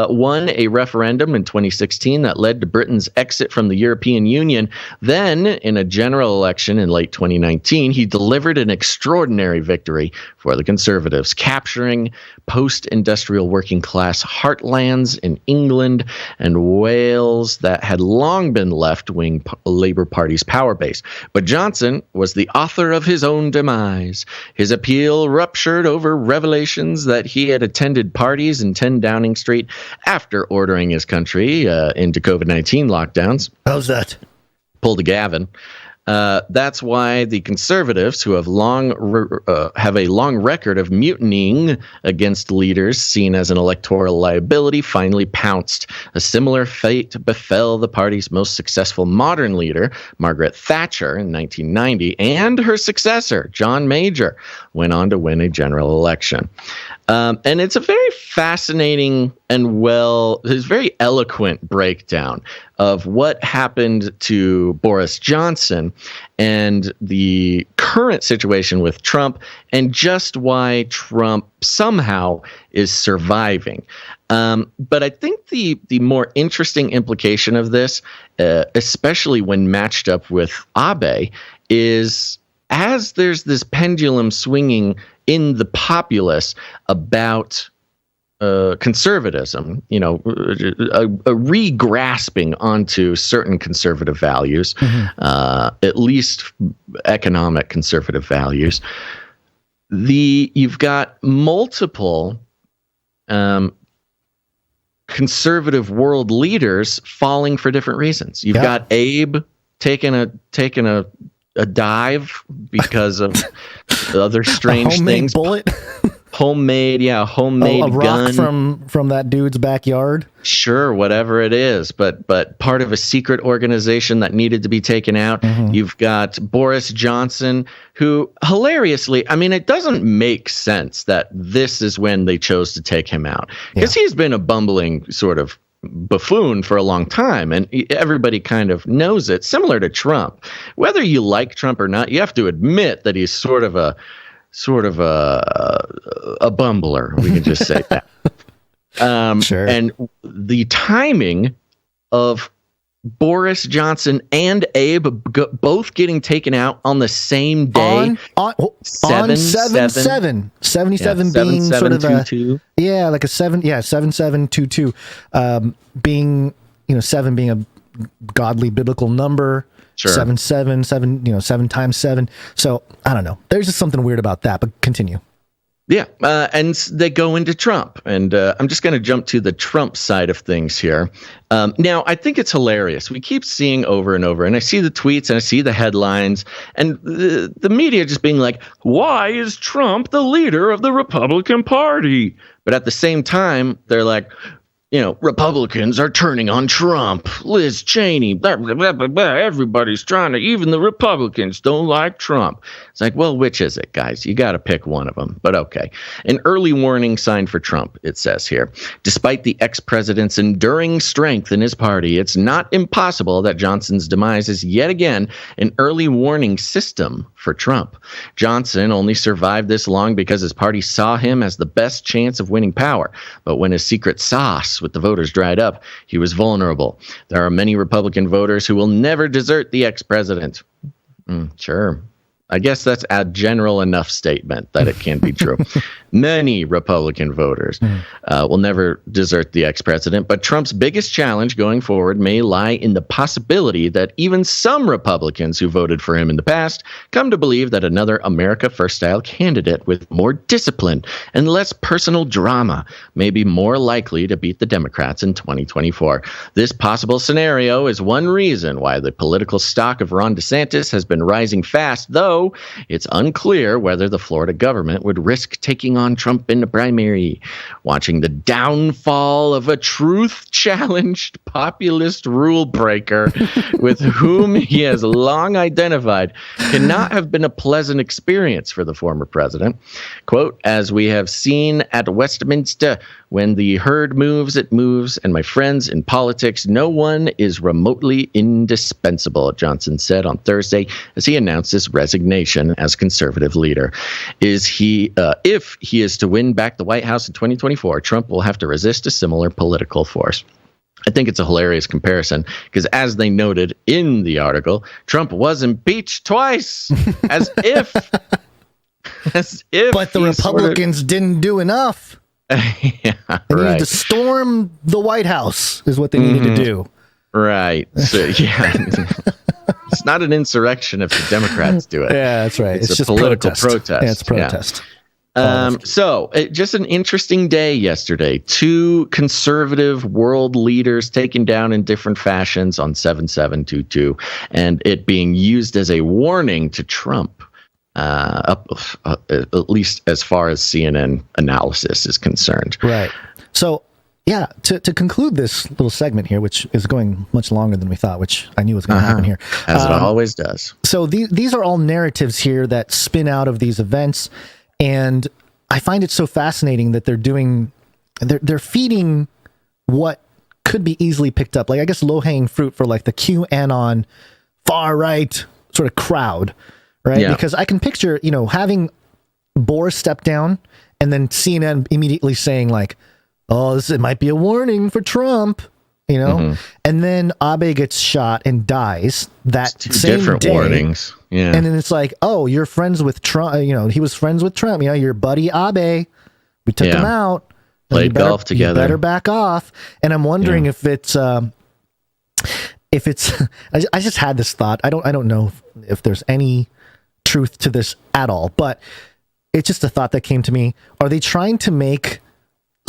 won a referendum in 2016 that led to Britain's exit from the European Union. Then, in a general election in late 2019, he delivered an extraordinary victory for the Conservatives, capturing post-industrial working-class heartlands in England and Wales that had long been left-wing Labour Party's power base. But Johnson was the author of his own demise. His appeal ruptured over revelations that he had attended parties in 10 Downing Street after ordering his country into COVID-19 lockdowns. How's that? Pulled a Gavin. That's why the Conservatives, who have a long record of mutinying against leaders seen as an electoral liability, finally pounced. A similar fate befell the party's most successful modern leader, Margaret Thatcher, in 1990, and her successor, John Major, went on to win a general election. And it's a very fascinating and it's very eloquent breakdown of what happened to Boris Johnson and the current situation with Trump and just why Trump somehow is surviving. But I think the more interesting implication of this, especially when matched up with Abe, is as there's this pendulum swinging in the populace about conservatism, a re-grasping onto certain conservative values, at least economic conservative values. You've got multiple conservative world leaders falling for different reasons. You've got Abe taking a dive because of other strange things. Bullet. Homemade a rock gun from that dude's backyard. Sure, whatever it is, but part of a secret organization that needed to be taken out. You've got Boris Johnson, who hilariously, I mean, it doesn't make sense that this is when they chose to take him out, because he's been a bumbling sort of buffoon for a long time, and everybody kind of knows it. Similar to Trump, whether you like Trump or not, you have to admit that he's sort of a bumbler. We can just say that. Sure. And the timing of Boris Johnson and Abe both getting taken out on the same day on 77 being sort of like a 7722 being 7 being a godly biblical number. Sure. 7 times 7. So I don't know. There's just something weird about that, but continue. Yeah. And they go into Trump, and I'm just going to jump to the Trump side of things here. Now, I think it's hilarious. We keep seeing over and over, and I see the tweets and I see the headlines, and the media just being like, why is Trump the leader of the Republican Party? But at the same time, they're like, Republicans are turning on Trump, Liz Cheney, blah, blah, blah, blah, blah. Everybody's trying to, even the Republicans don't like Trump. It's like, well, which is it, guys? You got to pick one of them. But okay. An early warning sign for Trump, it says here. Despite the ex-president's enduring strength in his party, it's not impossible that Johnson's demise is yet again an early warning system for Trump. Johnson only survived this long because his party saw him as the best chance of winning power. But when his secret sauce with the voters dried up, he was vulnerable. There are many Republican voters who will never desert the ex-president. Sure. I guess that's a general enough statement that it can be true. Many Republican voters will never desert the ex-president, but Trump's biggest challenge going forward may lie in the possibility that even some Republicans who voted for him in the past come to believe that another America First style candidate with more discipline and less personal drama may be more likely to beat the Democrats in 2024. This possible scenario is one reason why the political stock of Ron DeSantis has been rising fast, though it's unclear whether the Florida government would risk taking on Trump in the primary. Watching the downfall of a truth-challenged populist rule breaker with whom he has long identified cannot have been a pleasant experience for the former president. Quote, as we have seen at Westminster, when the herd moves, it moves, and my friends, in politics, no one is remotely indispensable, Johnson said on Thursday as he announced his resignation as conservative leader. If he is to win back the White House in 2024, Trump will have to resist a similar political force. I think it's a hilarious comparison because, as they noted in the article, Trump was impeached twice, as if. But the Republicans didn't do enough. Yeah, they needed to storm the White House is what they needed to do. Right. So, yeah. It's not an insurrection if the Democrats do it. Yeah, that's right. It's a just political protest. Yeah, it's protest. So just an interesting day yesterday. 2 conservative world leaders taken down in different fashions on 7722, and it being used as a warning to Trump. At least as far as CNN analysis is concerned. Right. So, yeah, to conclude this little segment here, which is going much longer than we thought, which I knew was going to happen here. As it always does. So these are all narratives here that spin out of these events. And I find it so fascinating that they're feeding what could be easily picked up. Like, I guess low-hanging fruit for like the QAnon far right sort of crowd. Right. Yeah. Because I can picture, having Boris step down and then CNN immediately saying like, oh, it might be a warning for Trump, and then Abe gets shot and dies that same different day. Warnings. Yeah. And then it's like, oh, you're friends with Trump. He was friends with Trump. Your buddy Abe, we took him out. Played golf together. You better back off. And I'm wondering if it's, I just had this thought. I don't know if there's any truth to this at all, but it's just a thought that came to me. Are they trying to make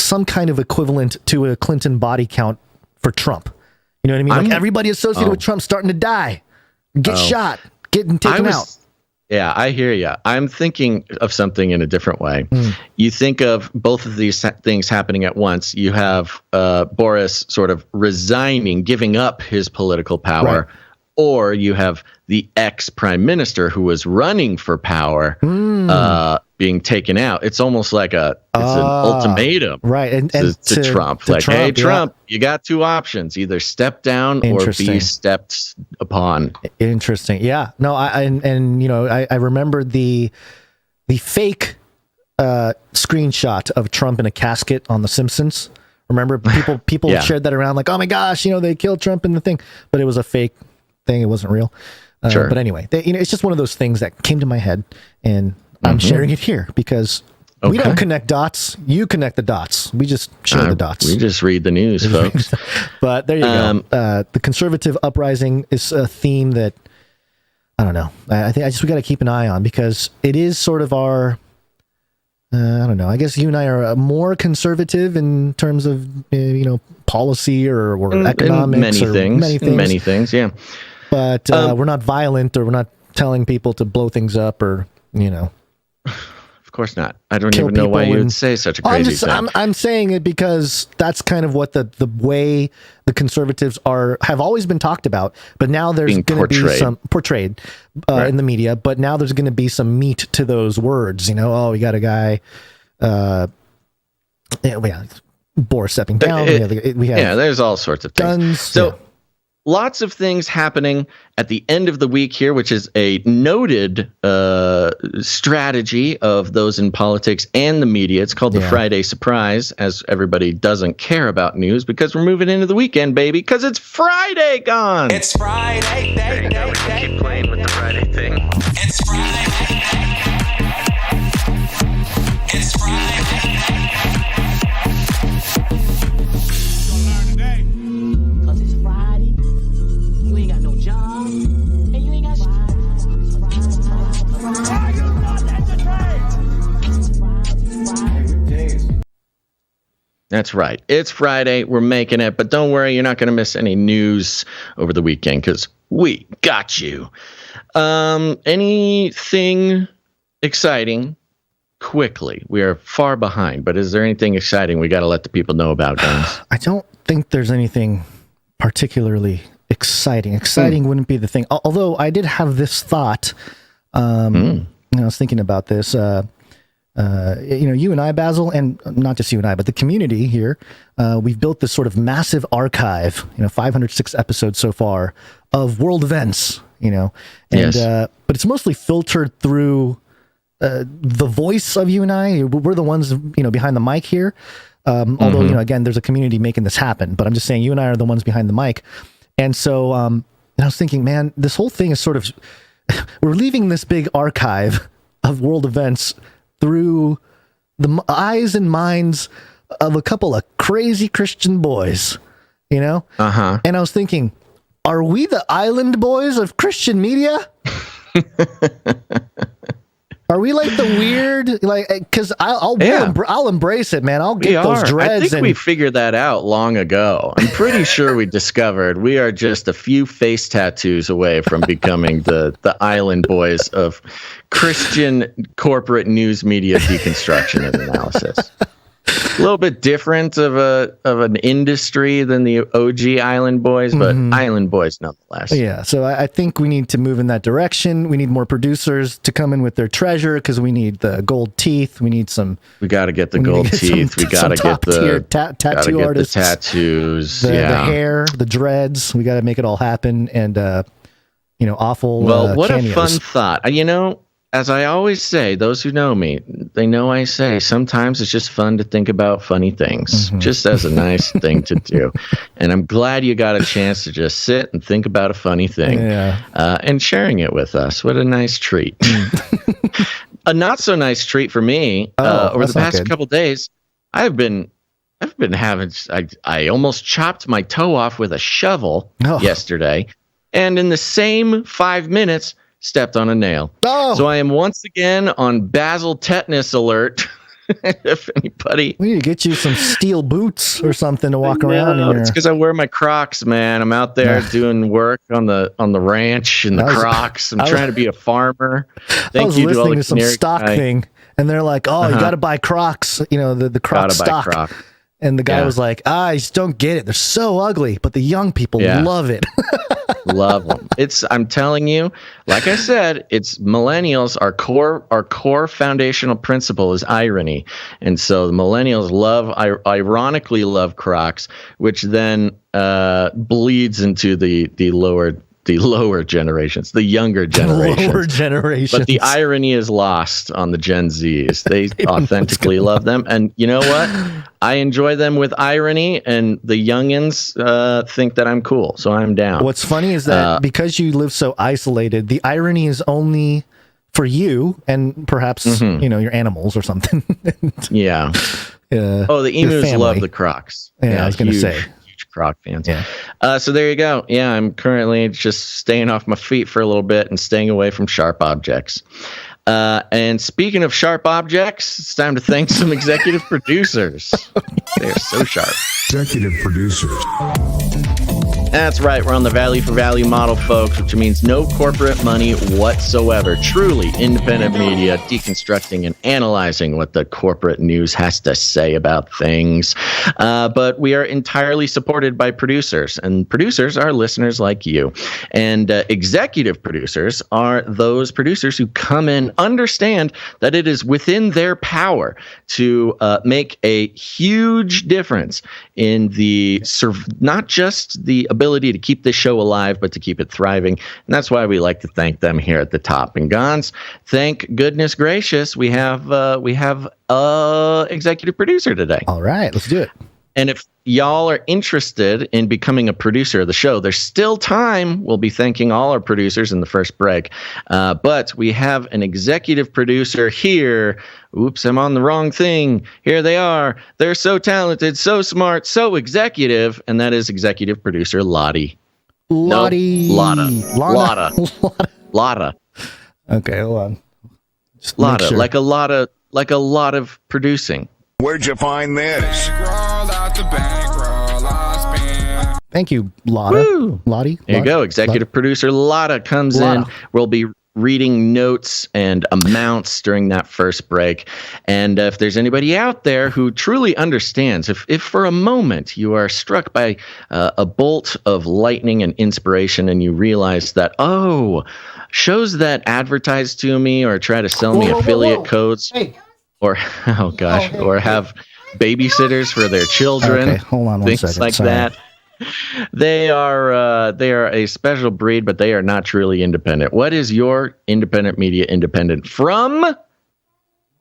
some kind of equivalent to a Clinton body count for Trump. You know what I mean? Like everybody associated with Trump starting to die, get shot, getting taken out. Yeah, I hear you. I'm thinking of something in a different way. You think of both of these things happening at once. You have Boris sort of resigning, giving up his political power, or you have the ex-prime minister who was running for power being taken out. It's almost like it's an ultimatum, and to Trump. To like, Trump, hey, Trump, you got two options: either step down or be stepped upon. Interesting. Yeah. No. I remember the fake screenshot of Trump in a casket on The Simpsons. Remember, people shared that around like, oh my gosh, they killed Trump in the thing, but it was a fake thing. It wasn't real. Sure. But anyway, it's just one of those things that came to my head, and I'm sharing it here because we don't connect dots. You connect the dots. We just share the dots. We just read the news, folks. But there you go. The conservative uprising is a theme that, I don't know. I think we got to keep an eye on because it is sort of our, I don't know. I guess you and I are more conservative in terms of, policy or economics many things. Yeah. But we're not violent, or we're not telling people to blow things up, or Of course not. I don't even know why you would say such a crazy thing. I'm saying it because that's kind of what the way the conservatives have always been talked about. But now there's going to be some portrayed in the media. But now there's going to be some meat to those words. We got a guy. Boris stepping down. We have there's all sorts of things. So lots of things happening at the end of the week here, which is a noted strategy of those in politics and the media. It's called the Friday surprise, as everybody doesn't care about news because we're moving into the weekend, baby, because it's Friday, Gonz. It's Friday. There you go. We can keep playing with the Friday thing. It's Friday. It's Friday. That's right. It's Friday. We're making it. But don't worry, you're not going to miss any news over the weekend because we got you. Anything exciting? Quickly. We are far behind. But is there anything exciting we got to let the people know about, Gonz? I don't think there's anything particularly exciting. Exciting wouldn't be the thing. Although I did have this thought. I was thinking about this. You and I, Basil, and not just you and I, but the community here, we've built this sort of massive archive, 506 episodes so far of world events, but it's mostly filtered through the voice of you and I. We're the ones, behind the mic here. Although, again, there's a community making this happen, but I'm just saying you and I are the ones behind the mic. And so I was thinking, man, this whole thing is sort of, we're leaving this big archive of world events through the eyes and minds of a couple of crazy Christian boys, And I was thinking, are we the island boys of Christian media? Are we like the weird, because I'll embrace it, man. I'll get those dreads. I think we figured that out long ago. I'm pretty sure we discovered we are just a few face tattoos away from becoming the island boys of Christian corporate news media deconstruction and analysis. A little bit different of an industry than the OG Island Boys, but Island Boys nonetheless. Yeah, so I think we need to move in that direction. We need more producers to come in with their treasure because we need the gold teeth. We need some. We got to get the gold teeth. We got to get the tattoo artists, the tattoos, the hair, the dreads. We got to make it all happen, and awful. Well, what cameos. A fun thought. As I always say, those who know me, they know I say sometimes it's just fun to think about funny things, just as a nice thing to do. And I'm glad you got a chance to just sit and think about a funny thing and sharing it with us. What a nice treat. A not so nice treat for me over the past couple days. I've been having, I almost chopped my toe off with a shovel yesterday. And in the same 5 minutes, stepped on a nail. So I am once again on Basil tetanus alert if anybody. We need to get you some steel boots or something to walk around in. It's because I wear my Crocs, man. I'm out there doing work on the ranch in the Crocs. I'm trying to be a farmer. I was listening to some stock thing, and they're like, "Oh, you got to buy Crocs." You know, the Croc stock. And the guy was like, I just don't get it. They're so ugly, but the young people love it. Love them. I'm telling you, like I said, it's millennials. Our core foundational principle is irony. And so the millennials ironically love Crocs, which then bleeds into the lower generations, the younger generations. But the irony is lost on the Gen Zs. They authentically love them. And you know what? I enjoy them with irony, and the youngins think that I'm cool, so I'm down. What's funny is that because you live so isolated, the irony is only for you and perhaps, your animals or something. Yeah. The emus love the Crocs. Yeah, I was going to say. Croc fans. Yeah. So there you go. Yeah, I'm currently just staying off my feet for a little bit and staying away from sharp objects. And speaking of sharp objects, it's time to thank some executive producers. They're so sharp. Executive producers. That's right. We're on the value for value model, folks, which means no corporate money whatsoever. Truly independent media, deconstructing and analyzing what the corporate news has to say about things. But we are entirely supported by producers, and producers are listeners like you. And executive producers are those producers who come in, understand that it is within their power to make a huge difference in not just the ability to keep this show alive, but to keep it thriving. And that's why we like to thank them here at the top. And Gonz, thank goodness gracious, we have executive producer today. All right, let's do it. And if y'all are interested in becoming a producer of the show, there's still time. We'll be thanking all our producers in the first break. But we have an executive producer here. Oops, I'm on the wrong thing. Here they are. They're so talented, so smart, so executive. And that is executive producer Lottie. Lottie. No, Lotta. Okay, hold on. Lotta, sure. like a lot of producing. Where'd you find this? Thank you, Lotta. Lottie. There you go. Executive producer Lotta comes in. We'll be reading notes and amounts during that first break. And if there's anybody out there who truly understands, if for a moment you are struck by a bolt of lightning and inspiration and you realize that, shows that advertise to me or try to sell me affiliate codes or or have babysitters for their children, okay, hold on one second. Like that. They are a special breed, but they are not truly independent. What is your independent media independent from?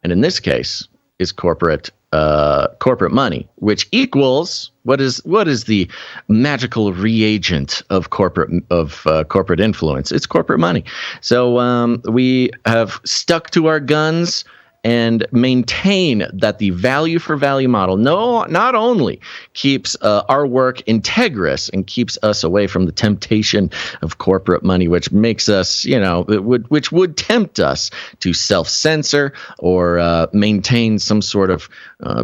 And in this case, is corporate money, which equals what is the magical reagent of corporate influence? It's corporate money. So we have stuck to our guns and maintain that the value for value model not only keeps our work integrous and keeps us away from the temptation of corporate money, which makes us, which would tempt us to self-censor or maintain some sort of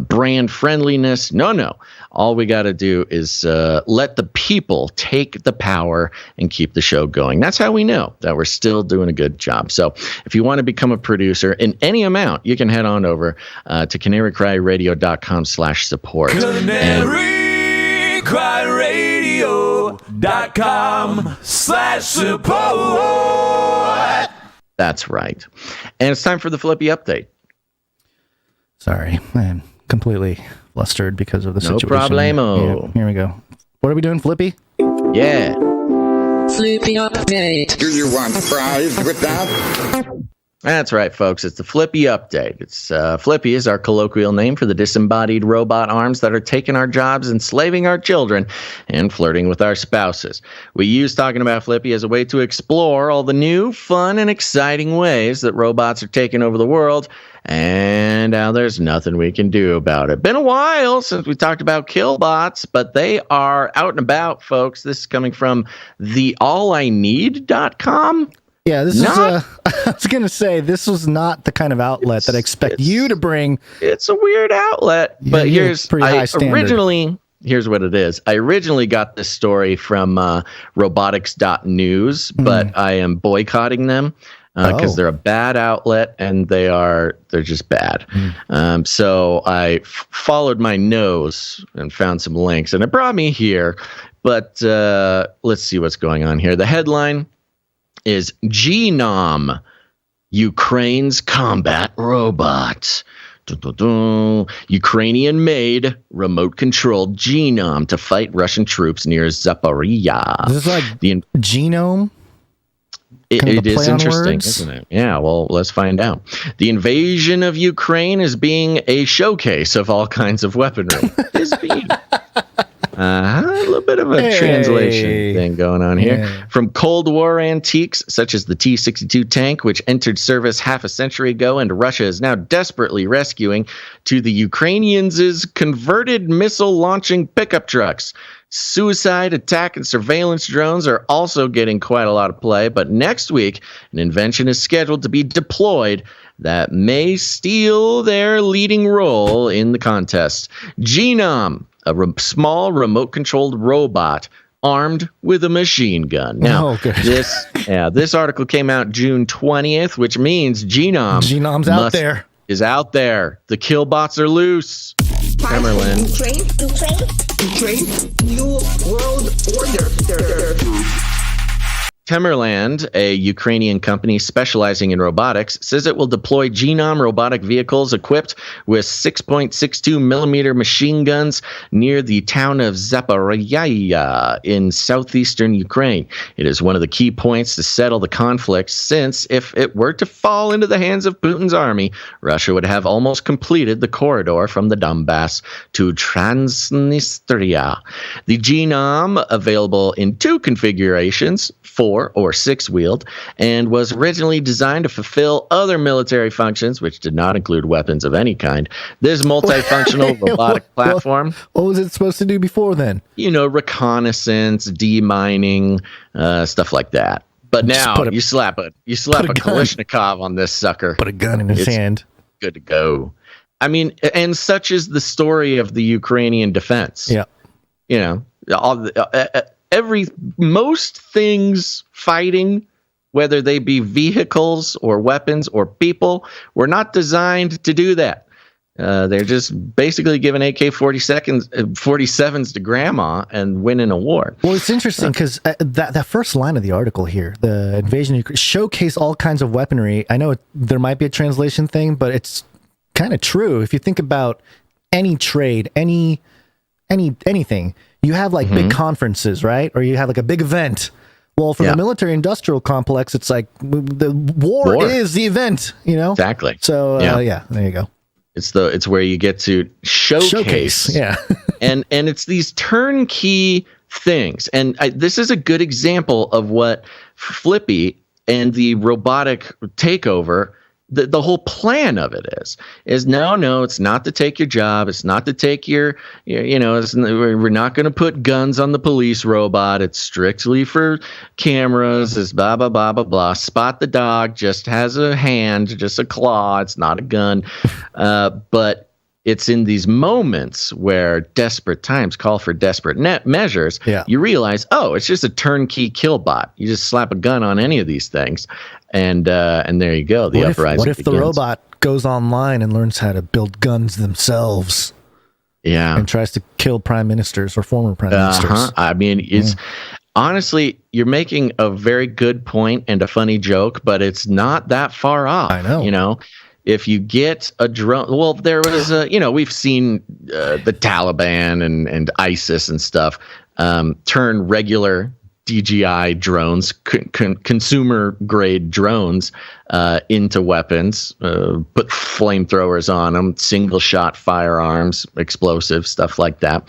brand friendliness. No. All we got to do is let the people take the power and keep the show going. That's how we know that we're still doing a good job. So if you want to become a producer in any amount, you can head on over to CanaryCry.Radio.com/support. CanaryCry.Radio.com/support. That's right. And it's time for the Flippy update. Sorry, I'm completely flustered because of the situation. No problemo. Yeah, here we go. What are we doing, Flippy? Yeah. Flippy update. Do you want fries with that? That's right, folks. It's the Flippy update. It's Flippy is our colloquial name for the disembodied robot arms that are taking our jobs, enslaving our children, and flirting with our spouses. We use talking about Flippy as a way to explore all the new, fun, and exciting ways that robots are taking over the world, and now there's nothing we can do about it. Been a while since we talked about killbots, but they are out and about, folks. This is coming from theallineed.com. Yeah, this is. I was gonna say this was not the kind of outlet that I expect you to bring. It's a weird outlet, but here's pretty high standard. Here's what it is. I originally got this story from robotics.news, but I am boycotting them because they're a bad outlet and they're just bad. So I followed my nose and found some links, and it brought me here. But let's see what's going on here. The headline is Genome, Ukraine's combat robot. Ukrainian-made, remote-controlled Genome to fight Russian troops near Zaporizhia. This is like the genome? It is interesting, isn't it? Yeah, well, let's find out. The invasion of Ukraine is being a showcase of all kinds of weaponry. A little bit of a translation thing going on here. Yeah. From Cold War antiques, such as the T-62 tank, which entered service half a century ago and Russia is now desperately rescuing, to the Ukrainians' converted missile-launching pickup trucks. Suicide, attack, and surveillance drones are also getting quite a lot of play, but next week, an invention is scheduled to be deployed that may steal their leading role in the contest. Genome, a small remote-controlled robot armed with a machine gun. Now, this article came out June 20th, which means Genome's is out there. The killbots are loose. Ukraine, new world order. Temerland, a Ukrainian company specializing in robotics, says it will deploy Genome robotic vehicles equipped with 6.62 millimeter machine guns near the town of Zaporizhia in southeastern Ukraine. It is one of the key points to settle the conflict, since if it were to fall into the hands of Putin's army, Russia would have almost completed the corridor from the Donbass to Transnistria. The Genome, available in two configurations, 4 or 6-wheeled, and was originally designed to fulfill other military functions, which did not include weapons of any kind. This multifunctional robotic platform. What was it supposed to do before then? Reconnaissance, demining, stuff like that. But now you slap a Kalashnikov on this sucker. Put a gun in his hand. Good to go. I mean, and such is the story of the Ukrainian defense. Yeah. Most things fighting, whether they be vehicles or weapons or people, were not designed to do that. They're just basically giving AK-47s to grandma and winning a war. Well, it's interesting because that first line of the article here, the invasion of Ukraine, showcase all kinds of weaponry. I know there might be a translation thing, but it's kind of true. If you think about any trade, anything, you have like big conferences, right? Or you have like a big event. Well, for the military industrial complex, it's like the war is the event, Exactly. So there you go. It's where you get to showcase. Yeah. and it's these turnkey things. And this is a good example of what Flippy and the robotic takeover, the whole plan of it is no, it's not to take your job. It's not to take we're not going to put guns on the police robot. It's strictly for cameras. It's blah, blah, blah, blah, blah. Spot the dog just has a hand, just a claw. It's not a gun. But it's in these moments where desperate times call for desperate measures. Yeah. You realize, it's just a turnkey kill bot. You just slap a gun on any of these things, and there you go. The uprising. What if the robot goes online and learns how to build guns themselves? Yeah, and tries to kill prime ministers or former prime ministers. I mean, it's honestly, you're making a very good point and a funny joke, but it's not that far off. I know. If you get a drone, well, there was we've seen the Taliban and ISIS and stuff turn regular DJI drones, consumer grade drones, into weapons, put flamethrowers on them, single-shot firearms, explosives, stuff like that.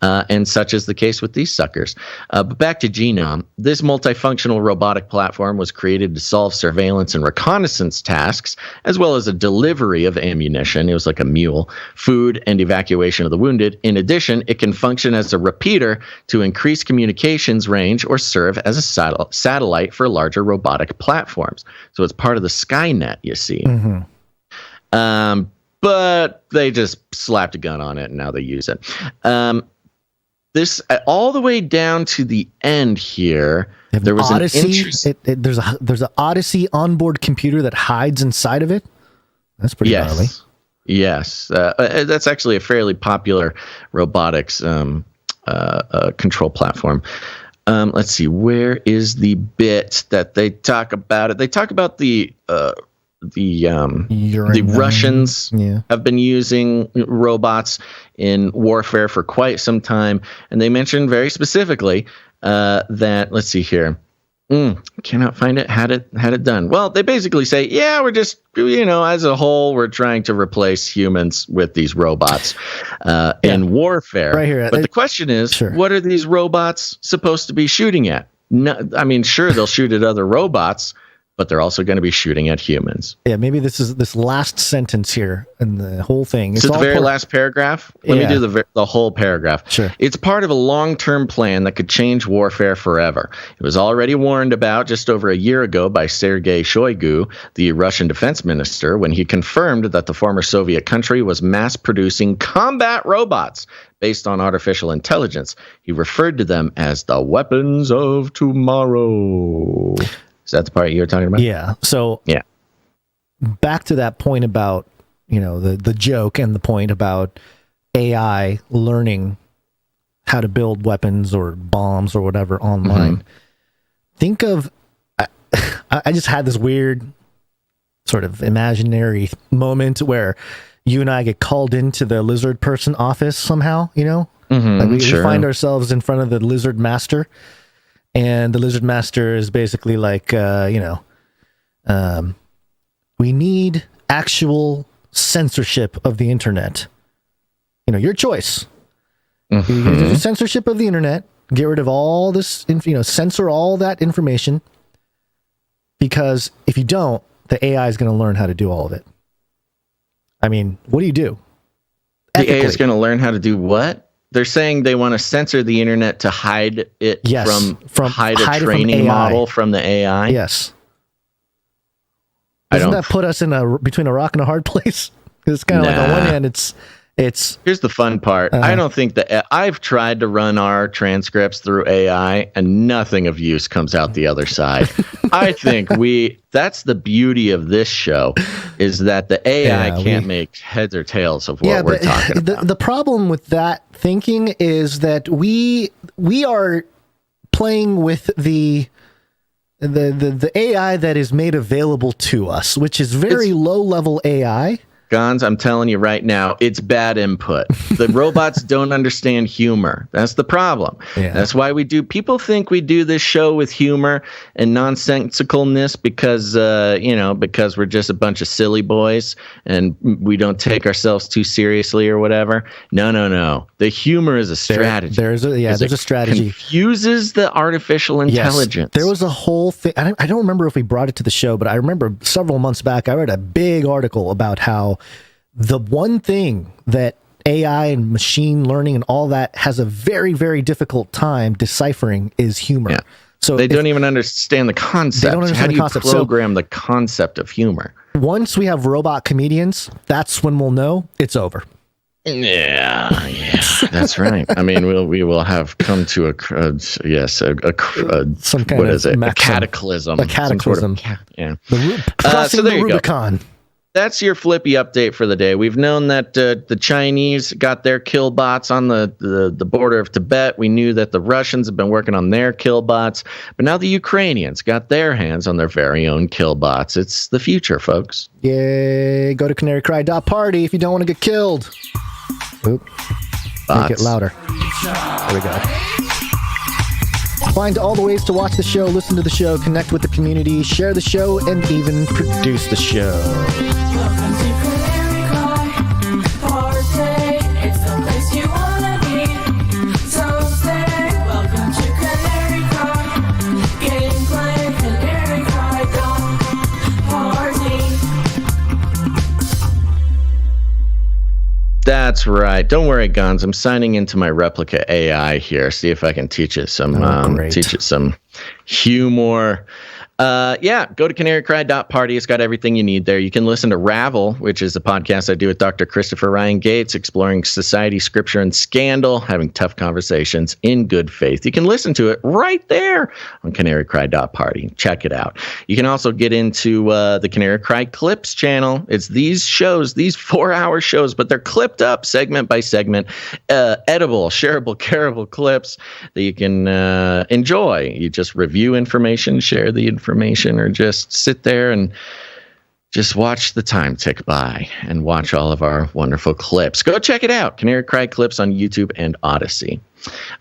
And such is the case with these suckers. But back to Genome. This multifunctional robotic platform was created to solve surveillance and reconnaissance tasks, as well as a delivery of ammunition. It was like a mule, food, and evacuation of the wounded. In addition, it can function as a repeater to increase communications range or serve as a satellite for larger robotic platforms. So it's part of the Skynet, you see. But they just slapped a gun on it, and now they use it. This all the way down to the end here. There was Odyssey. An interest. There's an Odyssey onboard computer that hides inside of it. That's pretty gnarly. Yes, that's actually a fairly popular robotics control platform. Let's see, where is the bit that they talk about it? They talk about the Russians have been using robots in warfare for quite some time, and they mentioned very specifically that, let's see here, cannot find it. Had it done. Well, they basically say, yeah, we're just, as a whole, we're trying to replace humans with these robots in warfare. Right here. But the question is, what are these robots supposed to be shooting at? No, I mean, sure, they'll shoot at other robots, but they're also going to be shooting at humans. Yeah, maybe this last sentence here and the whole thing. It's the very last paragraph. Let me do the whole paragraph. Sure. It's part of a long-term plan that could change warfare forever. It was already warned about just over a year ago by Sergei Shoigu, the Russian defense minister, when he confirmed that the former Soviet country was mass-producing combat robots based on artificial intelligence. He referred to them as the weapons of tomorrow. Is that the part you were talking about? Yeah. So back to that point about, the joke and the point about AI learning how to build weapons or bombs or whatever online. Think of, I just had this weird sort of imaginary moment where you and I get called into the lizard person office somehow, like we find ourselves in front of the lizard master. And the lizard master is basically like, we need actual censorship of the internet. Your choice. Censorship of the internet. Get rid of all this, censor all that information. Because if you don't, the AI is going to learn how to do all of it. I mean, what do you do? The AI is going to learn how to do what? They're saying they want to censor the internet to hide it from hide a training model from the AI. Yes. Doesn't that put us in between a rock and a hard place? It's kind of like on one hand, it's. Here's the fun part. I don't think that I've tried to run our transcripts through AI and nothing of use comes out the other side. I think that's the beauty of this show is that the AI can't make heads or tails of what we're talking about. The problem with that thinking is that we are playing with the AI that is made available to us, which is very low level AI. Gonz, I'm telling you right now, it's bad input. The robots don't understand humor. That's the problem. Yeah. That's why people think we do this show with humor and nonsensicalness because we're just a bunch of silly boys and we don't take ourselves too seriously or whatever. No. The humor is a strategy. There's a strategy. Confuses the artificial intelligence. There was a whole thing. I don't remember if we brought it to the show, but I remember several months back, I read a big article about how the one thing that AI and machine learning and all that has a very, very difficult time deciphering is humor. Yeah. So they don't even understand the concept. They don't understand the concept. How do you program the concept of humor? Once we have robot comedians, that's when we'll know it's over. Yeah, that's right. I mean, we will have come to a some kind of a cataclysm. A cataclysm. Crossing the Rubicon. That's your Flippy update for the day. We've known that the Chinese got their kill bots on the border of Tibet. We knew that the Russians have been working on their kill bots, but now the Ukrainians got their hands on their very own kill bots. It's the future, folks. Yay! Go to CanaryCry.Party if you don't want to get killed. Oop. Make it louder. There we go. Find all the ways to watch the show, listen to the show, connect with the community, share the show, and even produce the show. Welcome to CanaryCry.Party. It's the place you wanna be. So stay. Welcome to CanaryCry. Gameplay, CanaryCry.Party. That's right. Don't worry, Gonz. I'm signing into my replica AI here. See if I can teach it some humor. Go to CanaryCry.Party. It's got everything you need there. You can listen to Ravel, which is a podcast I do with Dr. Christopher Ryan Gates, exploring society, scripture, and scandal, having tough conversations in good faith. You can listen to it right there on CanaryCry.Party. Check it out. You can also get into the Canary Cry Clips channel. It's these shows, these 4-hour shows, but they're clipped up segment by segment, edible, shareable, careable clips that you can enjoy. You just review information, share the information, or just sit there and just watch the time tick by and watch all of our wonderful clips. Go check it out. Canary Cry Clips on YouTube and Odyssey.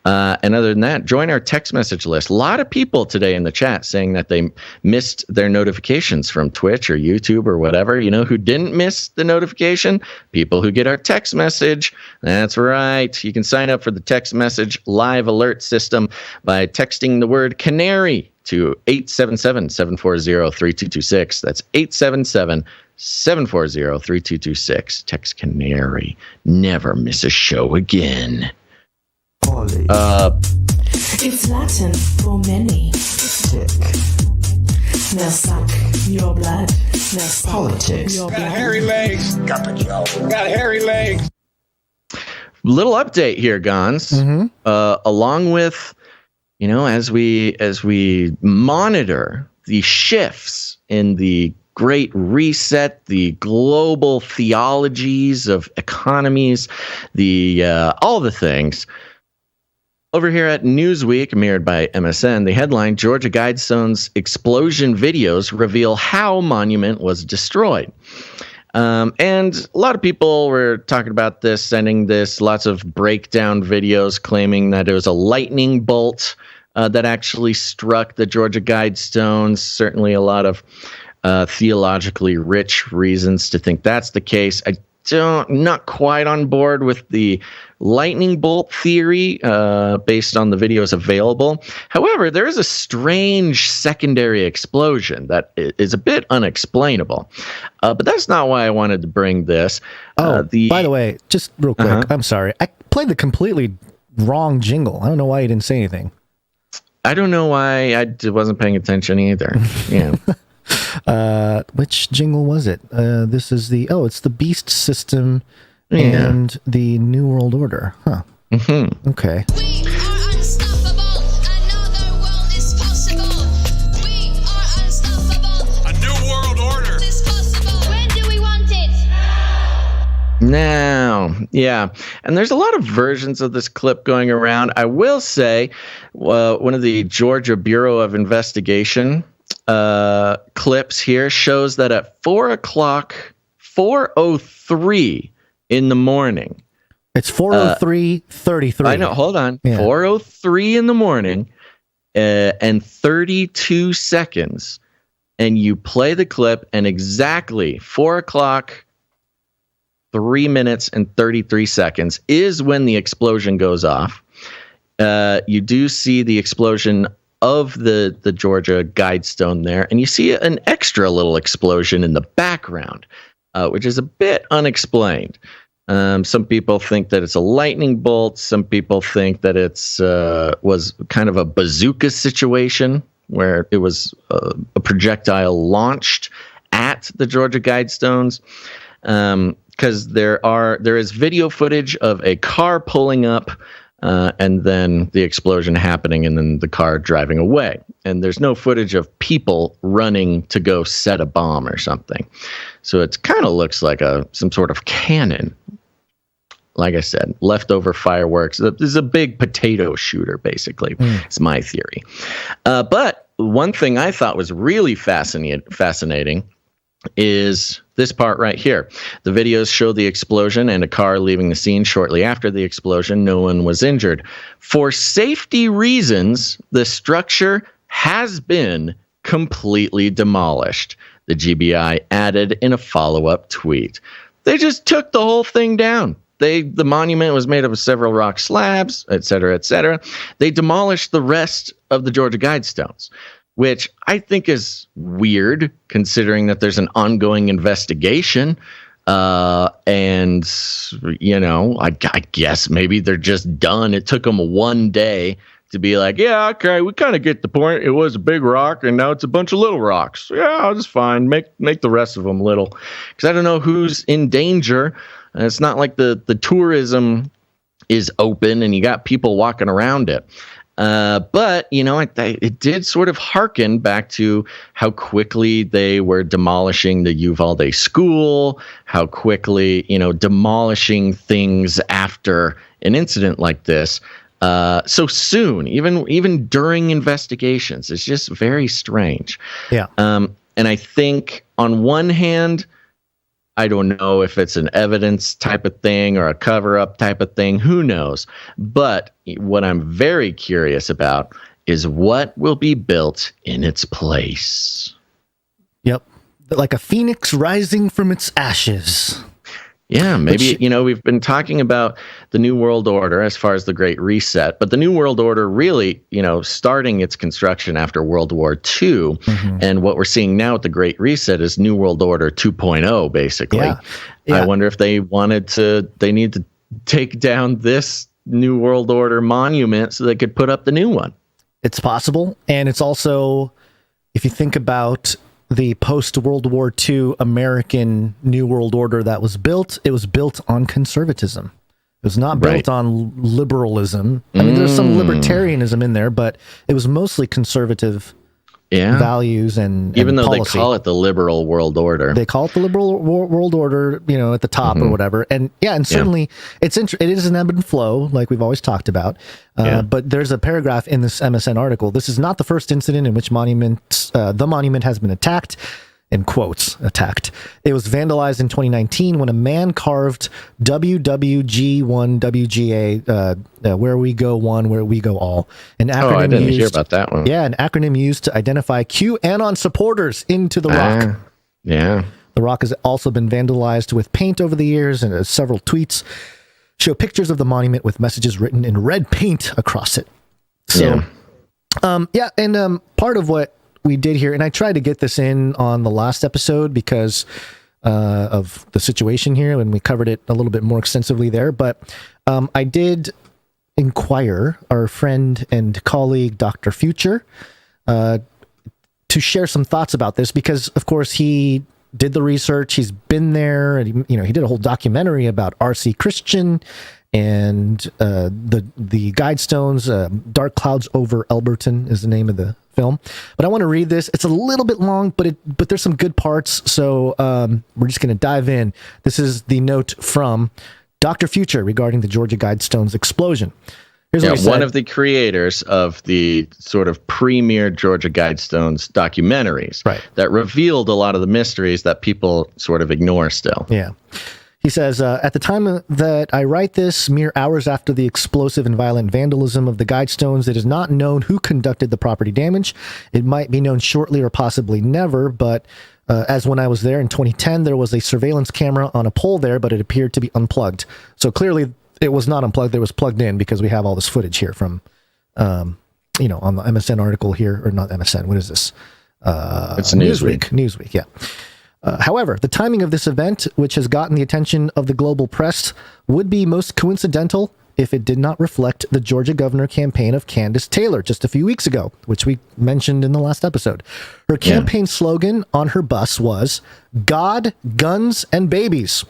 And other than that, join our text message list. A lot of people today in the chat saying that they missed their notifications from Twitch or YouTube or whatever. You know who didn't miss the notification? People who get our text message. That's right. You can sign up for the text message live alert system by texting the word Canary to 877-740-3226. That's 877-740-3226. Text Canary. Never miss a show again. It's Latin for many. Tick. Now suck your blood. Now suck Politics. your Got blood. hairy legs. Got hairy legs. Little update here, Gonz. Along with, as we monitor the shifts in the Great Reset, the global theologies of economies, the all the things. Over here at Newsweek, mirrored by MSN, the headline, Georgia Guidestones explosion videos reveal how monument was destroyed. And a lot of people were talking about this, sending this, lots of breakdown videos claiming that it was a lightning bolt that actually struck the Georgia Guidestones. Certainly a lot of theologically rich reasons to think that's the case. Not quite on board with the lightning bolt theory based on the videos available. However, there is a strange secondary explosion that is a bit unexplainable. But that's not why I wanted to bring this. By the way, just real quick, I'm sorry. I played the completely wrong jingle. I don't know why you didn't say anything. I don't know why I wasn't paying attention either. Yeah. Which jingle was it? This is it's the Beast System and the New World Order. Huh. Mm-hmm. Okay. We are unstoppable. Another world is possible. We are unstoppable. A new world order. Is possible. When do we want it? Now, yeah. And there's a lot of versions of this clip going around. I will say, one of the Georgia Bureau of Investigation clips here shows that at 4:03 in the morning. It's 4:03:33. I know. Hold on. Yeah. 4:03 in the morning and 32 seconds. And you play the clip, and exactly 4 o'clock, 3 minutes and 33 seconds is when the explosion goes off. You do see the explosion of the Georgia Guidestone there, and you see an extra little explosion in the background, which is a bit unexplained. Some people think that it's a lightning bolt. Some people think that it's was kind of a bazooka situation where it was a projectile launched at the Georgia Guidestones. Because there is video footage of a car pulling up, and then the explosion happening, and then the car driving away. And there's no footage of people running to go set a bomb or something. So it kind of looks like some sort of cannon. Like I said, leftover fireworks. This is a big potato shooter, basically. It's my theory. But one thing I thought was really fascinating is this part right here. The videos show the explosion and a car leaving the scene shortly after the explosion. No one was injured. For safety reasons, the structure has been completely demolished, the GBI added in a follow-up tweet. They just took the whole thing down. The monument was made up of several rock slabs, et cetera, et cetera. They demolished the rest of the Georgia Guidestones, which I think is weird considering that there's an ongoing investigation. And, you know, I guess maybe they're just done. It took them one day to be like, yeah, okay, we kind of get the point. It was a big rock, and now it's a bunch of little rocks. Yeah, that's fine. Make the rest of them little. Because I don't know who's in danger. And it's not like the tourism is open and you got people walking around it. But, you know, it did sort of harken back to how quickly they were demolishing the Uvalde school, how quickly, you know, demolishing things after an incident like this. So soon, even during investigations. It's just very strange. Yeah. And I think on one hand, I don't know if it's an evidence type of thing or a cover-up type of thing. Who knows? But what I'm very curious about is what will be built in its place. Yep. Like a phoenix rising from its ashes. Yeah, maybe, you know, we've been talking about the New World Order as far as the Great Reset, but the New World Order really, you know, starting its construction after World War II. Mm-hmm. And what we're seeing now with the Great Reset is New World Order 2.0, basically. Yeah. Yeah. I wonder if they need to take down this New World Order monument so they could put up the new one. It's possible. And it's also, if you think about the post-World War II American New World Order that was built, it was built on conservatism. It was not built on liberalism. I mean, there's some libertarianism in there, but it was mostly conservative values and even though policy. They call it the liberal world order. They call it the liberal world order, you know, at the top or whatever. And and certainly it is an ebb and flow, like we've always talked about. But there's a paragraph in this MSN article. This is not the first incident in which the monument has been attacked. In quotes, attacked. It was vandalized in 2019 when a man carved WWG1WGA, where we go one, where we go all. An acronym I didn't hear about that one. Yeah, an acronym used to identify QAnon supporters into the rock. Yeah. The rock has also been vandalized with paint over the years, and several tweets show pictures of the monument with messages written in red paint across it. So, part of what we did here, and I tried to get this in on the last episode because of the situation here, and we covered it a little bit more extensively there, but I did inquire our friend and colleague, Dr. Future, to share some thoughts about this, because, of course, he did the research, he's been there, and he did a whole documentary about R.C. Christian and the Guidestones. Dark Clouds Over Elberton is the name of the film. But I want to read this. It's a little bit long, but there's some good parts, so we're just going to dive in. This is the note from Dr. Future regarding the Georgia Guidestones explosion. Here's what he said. One of the creators of the sort of premier Georgia Guidestones documentaries that revealed a lot of the mysteries that people sort of ignore still. Yeah. He says, at the time that I write this, mere hours after the explosive and violent vandalism of the Guidestones, it is not known who conducted the property damage. It might be known shortly or possibly never, but as when I was there in 2010, there was a surveillance camera on a pole there, but it appeared to be unplugged. So clearly it was not unplugged. It was plugged in because we have all this footage here from, on the MSN article here, or not MSN. What is this? It's Newsweek. Newsweek, yeah. However, the timing of this event, which has gotten the attention of the global press, would be most coincidental if it did not reflect the Georgia governor campaign of Candace Taylor just a few weeks ago, which we mentioned in the last episode. Her campaign slogan on her bus was "God, Guns, and Babies."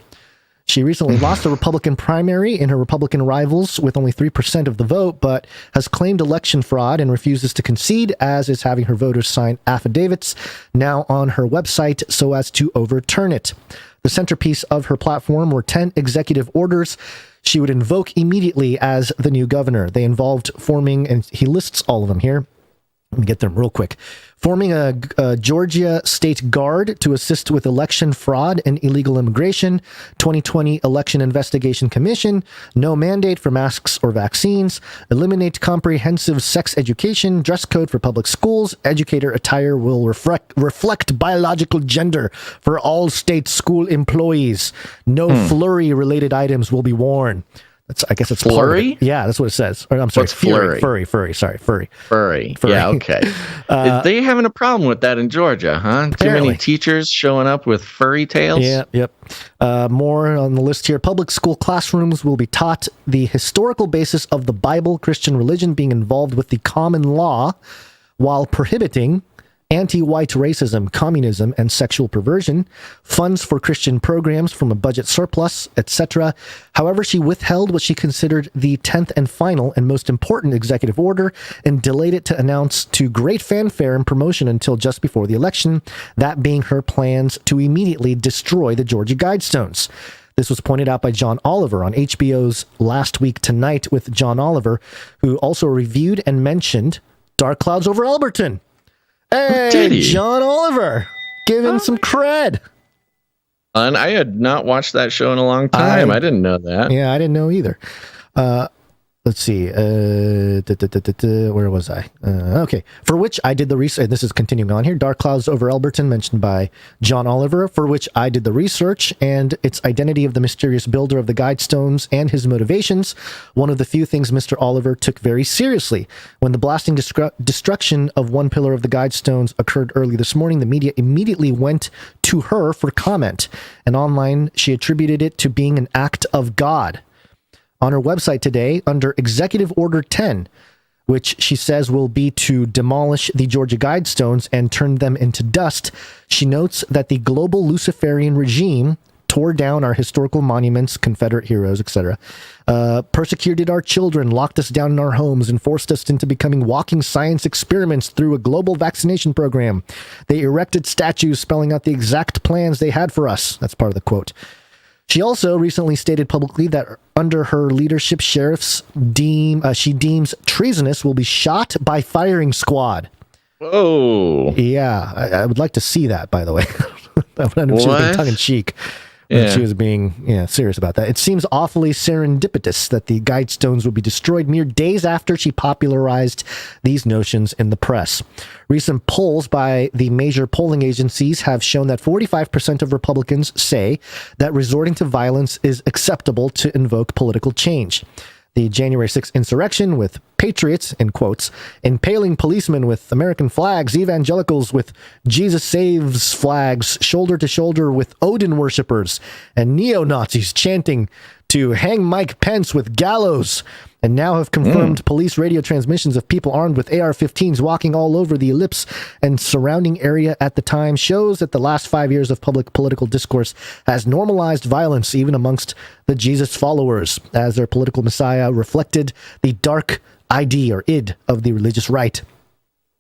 She recently lost a Republican primary in her Republican rivals with only 3% of the vote, but has claimed election fraud and refuses to concede, as is having her voters sign affidavits now on her website so as to overturn it. The centerpiece of her platform were 10 executive orders she would invoke immediately as the new governor. They involved forming, and he lists all of them here, Let me get them real quick. Forming a Georgia State Guard to assist with election fraud and illegal immigration. 2020 Election Investigation Commission. No mandate for masks or vaccines. Eliminate comprehensive sex education. Dress code for public schools. Educator attire will reflect biological gender for all state school employees. No flurry-related items will be worn. I guess it's flurry. Yeah, that's what it says. Or, I'm sorry, what's flurry? Furry. Sorry, furry. Yeah, okay. They having a problem with that in Georgia, huh? Apparently. Too many teachers showing up with furry tails. Yeah, yep. More on the list here. Public school classrooms will be taught the historical basis of the Bible, Christian religion being involved with the common law, while prohibiting anti-white racism, communism, and sexual perversion, funds for Christian programs from a budget surplus, etc. However, she withheld what she considered the 10th and final and most important executive order and delayed it to announce to great fanfare and promotion until just before the election, that being her plans to immediately destroy the Georgia Guidestones. This was pointed out by John Oliver on HBO's Last Week Tonight with John Oliver, who also reviewed and mentioned Dark Clouds Over Alberton. Hey, John Oliver, giving some cred. And I had not watched that show in a long time. I didn't know that. Yeah, I didn't know either. Let's see. Where was I? Okay. For which I did the research. This is continuing on here. Dark Clouds Over Alberton, mentioned by John Oliver, for which I did the research and its identity of the mysterious builder of the Guidestones and his motivations. One of the few things Mr. Oliver took very seriously. When the blasting destruction of one pillar of the Guidestones occurred early this morning, the media immediately went to her for comment. And online, she attributed it to being an act of God. On her website today, under Executive Order 10, which she says will be to demolish the Georgia Guidestones and turn them into dust, she notes that the global Luciferian regime tore down our historical monuments, Confederate heroes, etc., persecuted our children, locked us down in our homes, and forced us into becoming walking science experiments through a global vaccination program. They erected statues spelling out the exact plans they had for us. That's part of the quote. She also recently stated publicly that under her leadership, sheriffs she deems treasonous will be shot by firing squad. Whoa. Yeah, I would like to see that, by the way. I would she was being tongue-in-cheek. Yeah. She was being serious about that. It seems awfully serendipitous that the Guidestones would be destroyed mere days after she popularized these notions in the press. Recent polls by the major polling agencies have shown that 45% of Republicans say that resorting to violence is acceptable to invoke political change. The January 6th insurrection with patriots, in quotes, impaling policemen with American flags, evangelicals with Jesus Saves flags, shoulder to shoulder with Odin worshippers, and neo-Nazis chanting to hang Mike Pence with gallows, and now have confirmed police radio transmissions of people armed with AR-15s walking all over the ellipse and surrounding area at the time shows that the last 5 years of public political discourse has normalized violence even amongst the Jesus followers, as their political messiah reflected the dark ID or id of the religious right,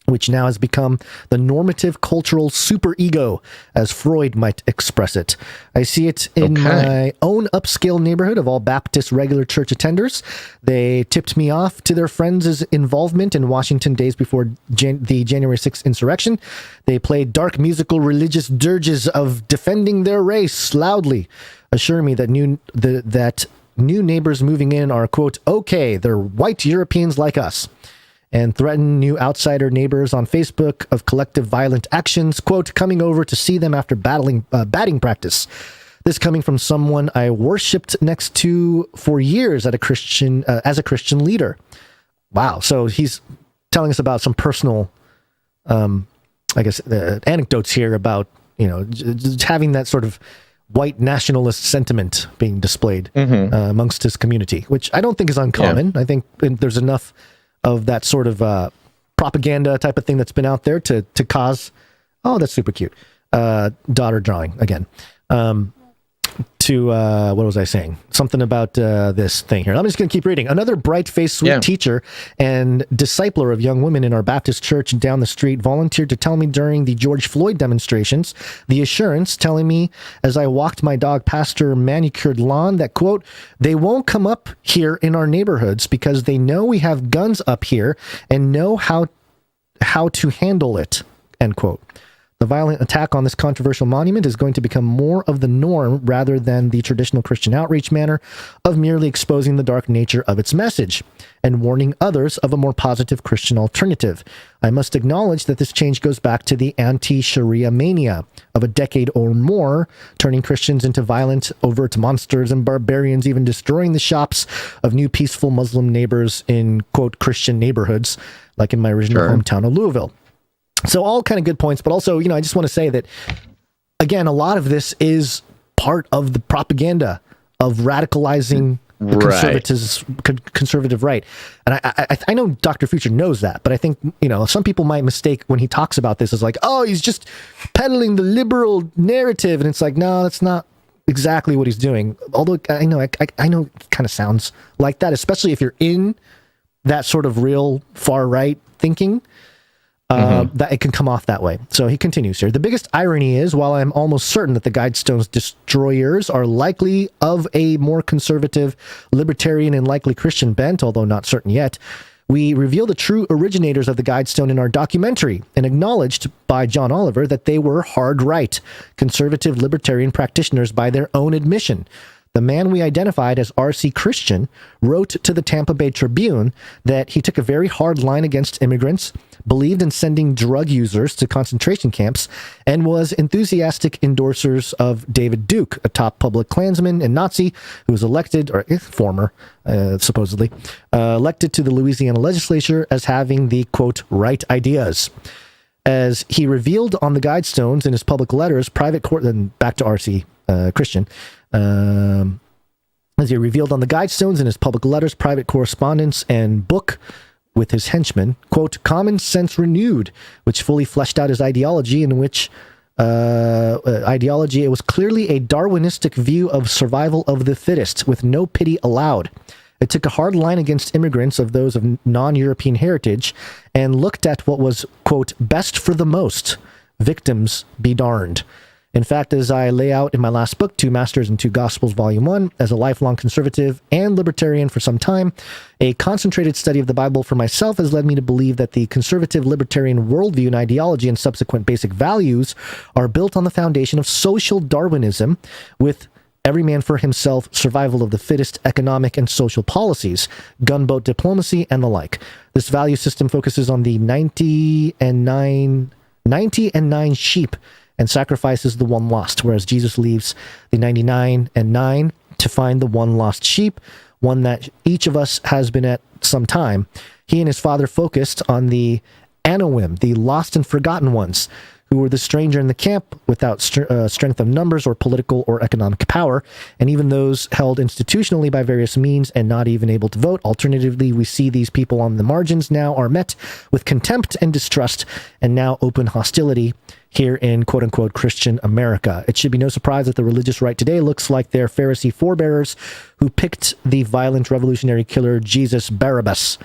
which now has become the normative cultural superego, as Freud might express it. I see it in my own upscale neighborhood of all Baptist regular church attenders. They tipped me off to their friends' involvement in Washington days before the January 6th insurrection. They played dark musical religious dirges of defending their race loudly, assure me that new neighbors moving in are, quote, okay, they're white Europeans like us, and threaten new outsider neighbors on Facebook of collective violent actions, quote, coming over to see them after batting practice. This coming from someone I worshipped next to for years as a Christian leader. Wow. So he's telling us about some personal, anecdotes here about, just having that sort of white nationalist sentiment being displayed amongst his community, which I don't think is uncommon. Yeah. I think there's enough of that sort of propaganda type of thing that's been out there to cause, oh, that's super cute. Daughter drawing again. What was I saying? Something about this thing here. I'm just going to keep reading. Another bright-faced, sweet teacher and discipler of young women in our Baptist church down the street volunteered to tell me during the George Floyd demonstrations, the assurance telling me as I walked my dog past her manicured lawn that, quote, they won't come up here in our neighborhoods because they know we have guns up here and know how how to handle it, end quote. The violent attack on this controversial monument is going to become more of the norm rather than the traditional Christian outreach manner of merely exposing the dark nature of its message and warning others of a more positive Christian alternative. I must acknowledge that this change goes back to the anti-Sharia mania of a decade or more, turning Christians into violent, overt monsters and barbarians, even destroying the shops of new peaceful Muslim neighbors in, quote, Christian neighborhoods, like in my original hometown of Louisville. So all kind of good points, but also, I just want to say that, again, a lot of this is part of the propaganda of radicalizing the conservative right. And I know Dr. Future knows that, but I think, some people might mistake when he talks about this as like, oh, he's just peddling the liberal narrative. And it's like, no, that's not exactly what he's doing. Although I know it kind of sounds like that, especially if you're in that sort of real far right thinking. That it can come off that way. So he continues here. The biggest irony is, while I'm almost certain that the Guidestones destroyers are likely of a more conservative, libertarian, and likely Christian bent, although not certain yet, we reveal the true originators of the Guidestone in our documentary and acknowledged by John Oliver that they were hard right, conservative libertarian practitioners by their own admission. The man we identified as R.C. Christian wrote to the Tampa Bay Tribune that he took a very hard line against immigrants, believed in sending drug users to concentration camps, and was enthusiastic endorsers of David Duke, a top public Klansman and Nazi who was elected, or supposedly, elected to the Louisiana legislature as having the, quote, right ideas. As he revealed on the Guidestones in his public letters, private court, then back to R.C. Christian, as he revealed on the Guidestones in his public letters, private correspondence, and book with his henchmen, quote, Common Sense Renewed, which fully fleshed out his ideology, in which it was clearly a Darwinistic view of survival of the fittest, with no pity allowed. It took a hard line against immigrants of those of non-European heritage and looked at what was, quote, best for the most. Victims be darned. In fact, as I lay out in my last book, Two Masters and Two Gospels, Volume 1, as a lifelong conservative and libertarian for some time, a concentrated study of the Bible for myself has led me to believe that the conservative libertarian worldview and ideology and subsequent basic values are built on the foundation of social Darwinism, with every man for himself, survival of the fittest, economic and social policies, gunboat diplomacy, and the like. This value system focuses on the 90 and 9 sheep and sacrifices the one lost, whereas Jesus leaves the 99 and 9 to find the one lost sheep, one that each of us has been at some time. He and his father focused on the Anawim, the lost and forgotten ones, who were the stranger in the camp without strength of numbers or political or economic power, and even those held institutionally by various means and not even able to vote. Alternatively, we see these people on the margins now are met with contempt and distrust, and now open hostility here in quote-unquote Christian America. It should be no surprise that the religious right today looks like their Pharisee forebearers who picked the violent revolutionary killer Jesus Barabbas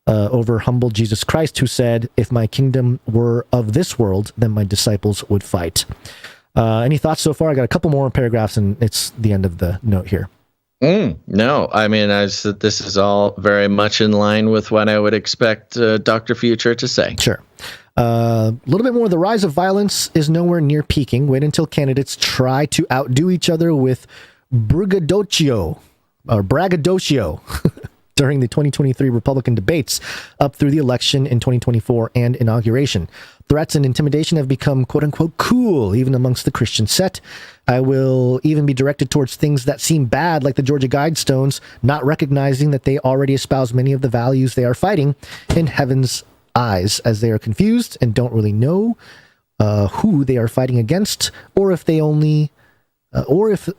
over humble Jesus Christ, who said, if my kingdom were of this world, then my disciples would fight. Any thoughts so far? I got a couple more paragraphs, and it's the end of the note here. No, I mean, this is all very much in line with what I would expect Dr. Future to say. Sure. A little bit more. The rise of violence is nowhere near peaking. Wait until candidates try to outdo each other with braggadocio during the 2023 Republican debates up through the election in 2024 and inauguration. Threats and intimidation have become quote-unquote cool, even amongst the Christian set. I will even be directed towards things that seem bad, like the Georgia Guidestones, not recognizing that they already espouse many of the values they are fighting in heaven's eyes, as they are confused and don't really know who they are fighting against, or if they only, if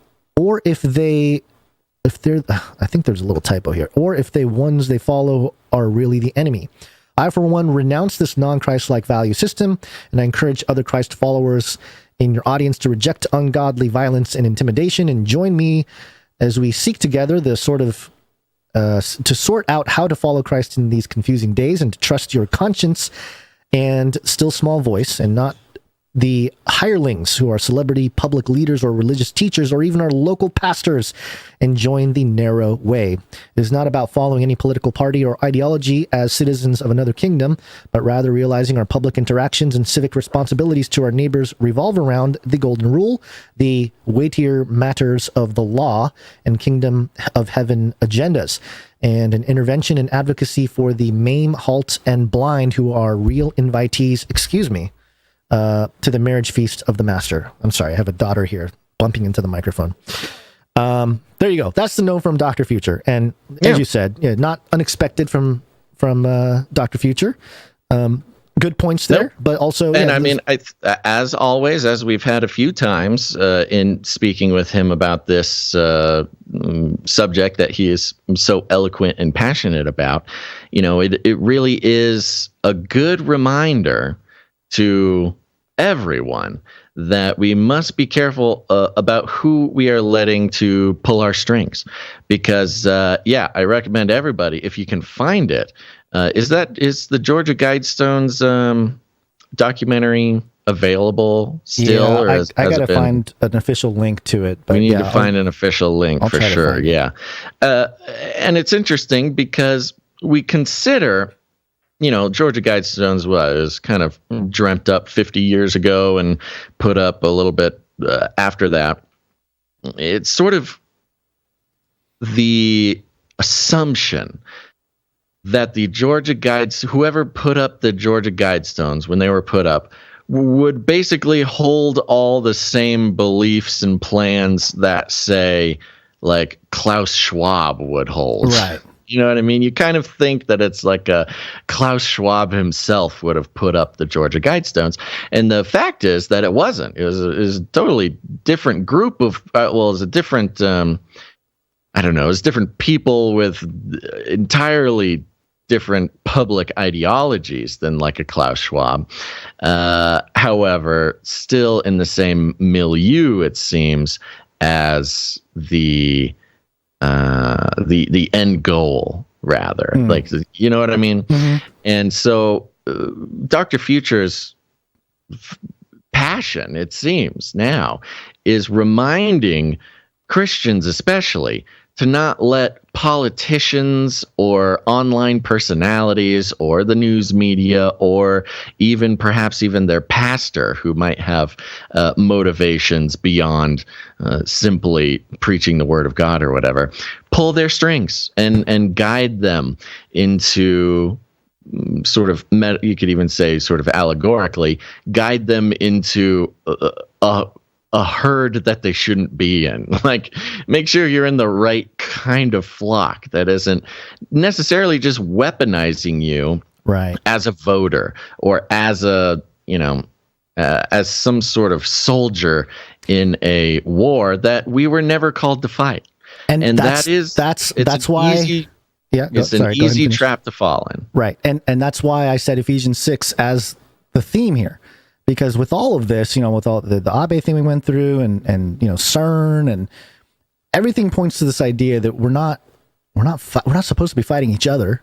they're, I think there's a little typo here, or if the ones they follow are really the enemy. I, for one, renounce this non-Christ-like value system, and I encourage other Christ followers in your audience to reject ungodly violence and intimidation and join me as we seek together the to sort out how to follow Christ in these confusing days and to trust your conscience and still small voice and not the hirelings who are celebrity public leaders or religious teachers or even our local pastors and join the narrow way. It is not about following any political party or ideology as citizens of another kingdom, but rather realizing our public interactions and civic responsibilities to our neighbors revolve around the golden rule, the weightier matters of the law, and kingdom of heaven agendas, and an intervention and advocacy for the maimed, halt, and blind who are real invitees, to the marriage feast of the master. I'm sorry, I have a daughter here bumping into the microphone. There you go. That's the note from Dr. Future. And as you said, not unexpected from Dr. Future. Good points there, but also... And I mean, as always, as we've had a few times in speaking with him about this subject that he is so eloquent and passionate about, it really is a good reminder to everyone that we must be careful about who we are letting to pull our strings, because I recommend everybody, if you can find it, is the Georgia Guidestones documentary available still? Yeah, I gotta find an official link to it. But we need to find an official link for sure. Yeah, and it's interesting because we consider, Georgia Guidestones was kind of dreamt up 50 years ago and put up a little bit after that. It's sort of the assumption that the Georgia Guides, whoever put up the Georgia Guidestones when they were put up, would basically hold all the same beliefs and plans that, say, like Klaus Schwab would hold. Right. You know what I mean? You kind of think that it's like Klaus Schwab himself would have put up the Georgia Guidestones. And the fact is that it wasn't. It was a totally different group of, it was a different, it was different people with entirely different public ideologies than like a Klaus Schwab. However, still in the same milieu, it seems, as the end goal, rather. Like, you know what I mean? Mm-hmm. And so Dr. Future's passion, it seems now, is reminding Christians especially to not let politicians or online personalities or the news media or perhaps even their pastor, who might have motivations beyond simply preaching the word of God or whatever, pull their strings and guide them into sort of, you could even say sort of allegorically, guide them into a herd that they shouldn't be in. Like, make sure you're in the right kind of flock that isn't necessarily just weaponizing you as a voter or as a, as some sort of soldier in a war that we were never called to fight. And that's why it's an easy trap to fall in. Right. And that's why I said Ephesians 6 as the theme here. Because with all of this, with all the Abe thing we went through and CERN and everything points to this idea that we're not supposed to be fighting each other.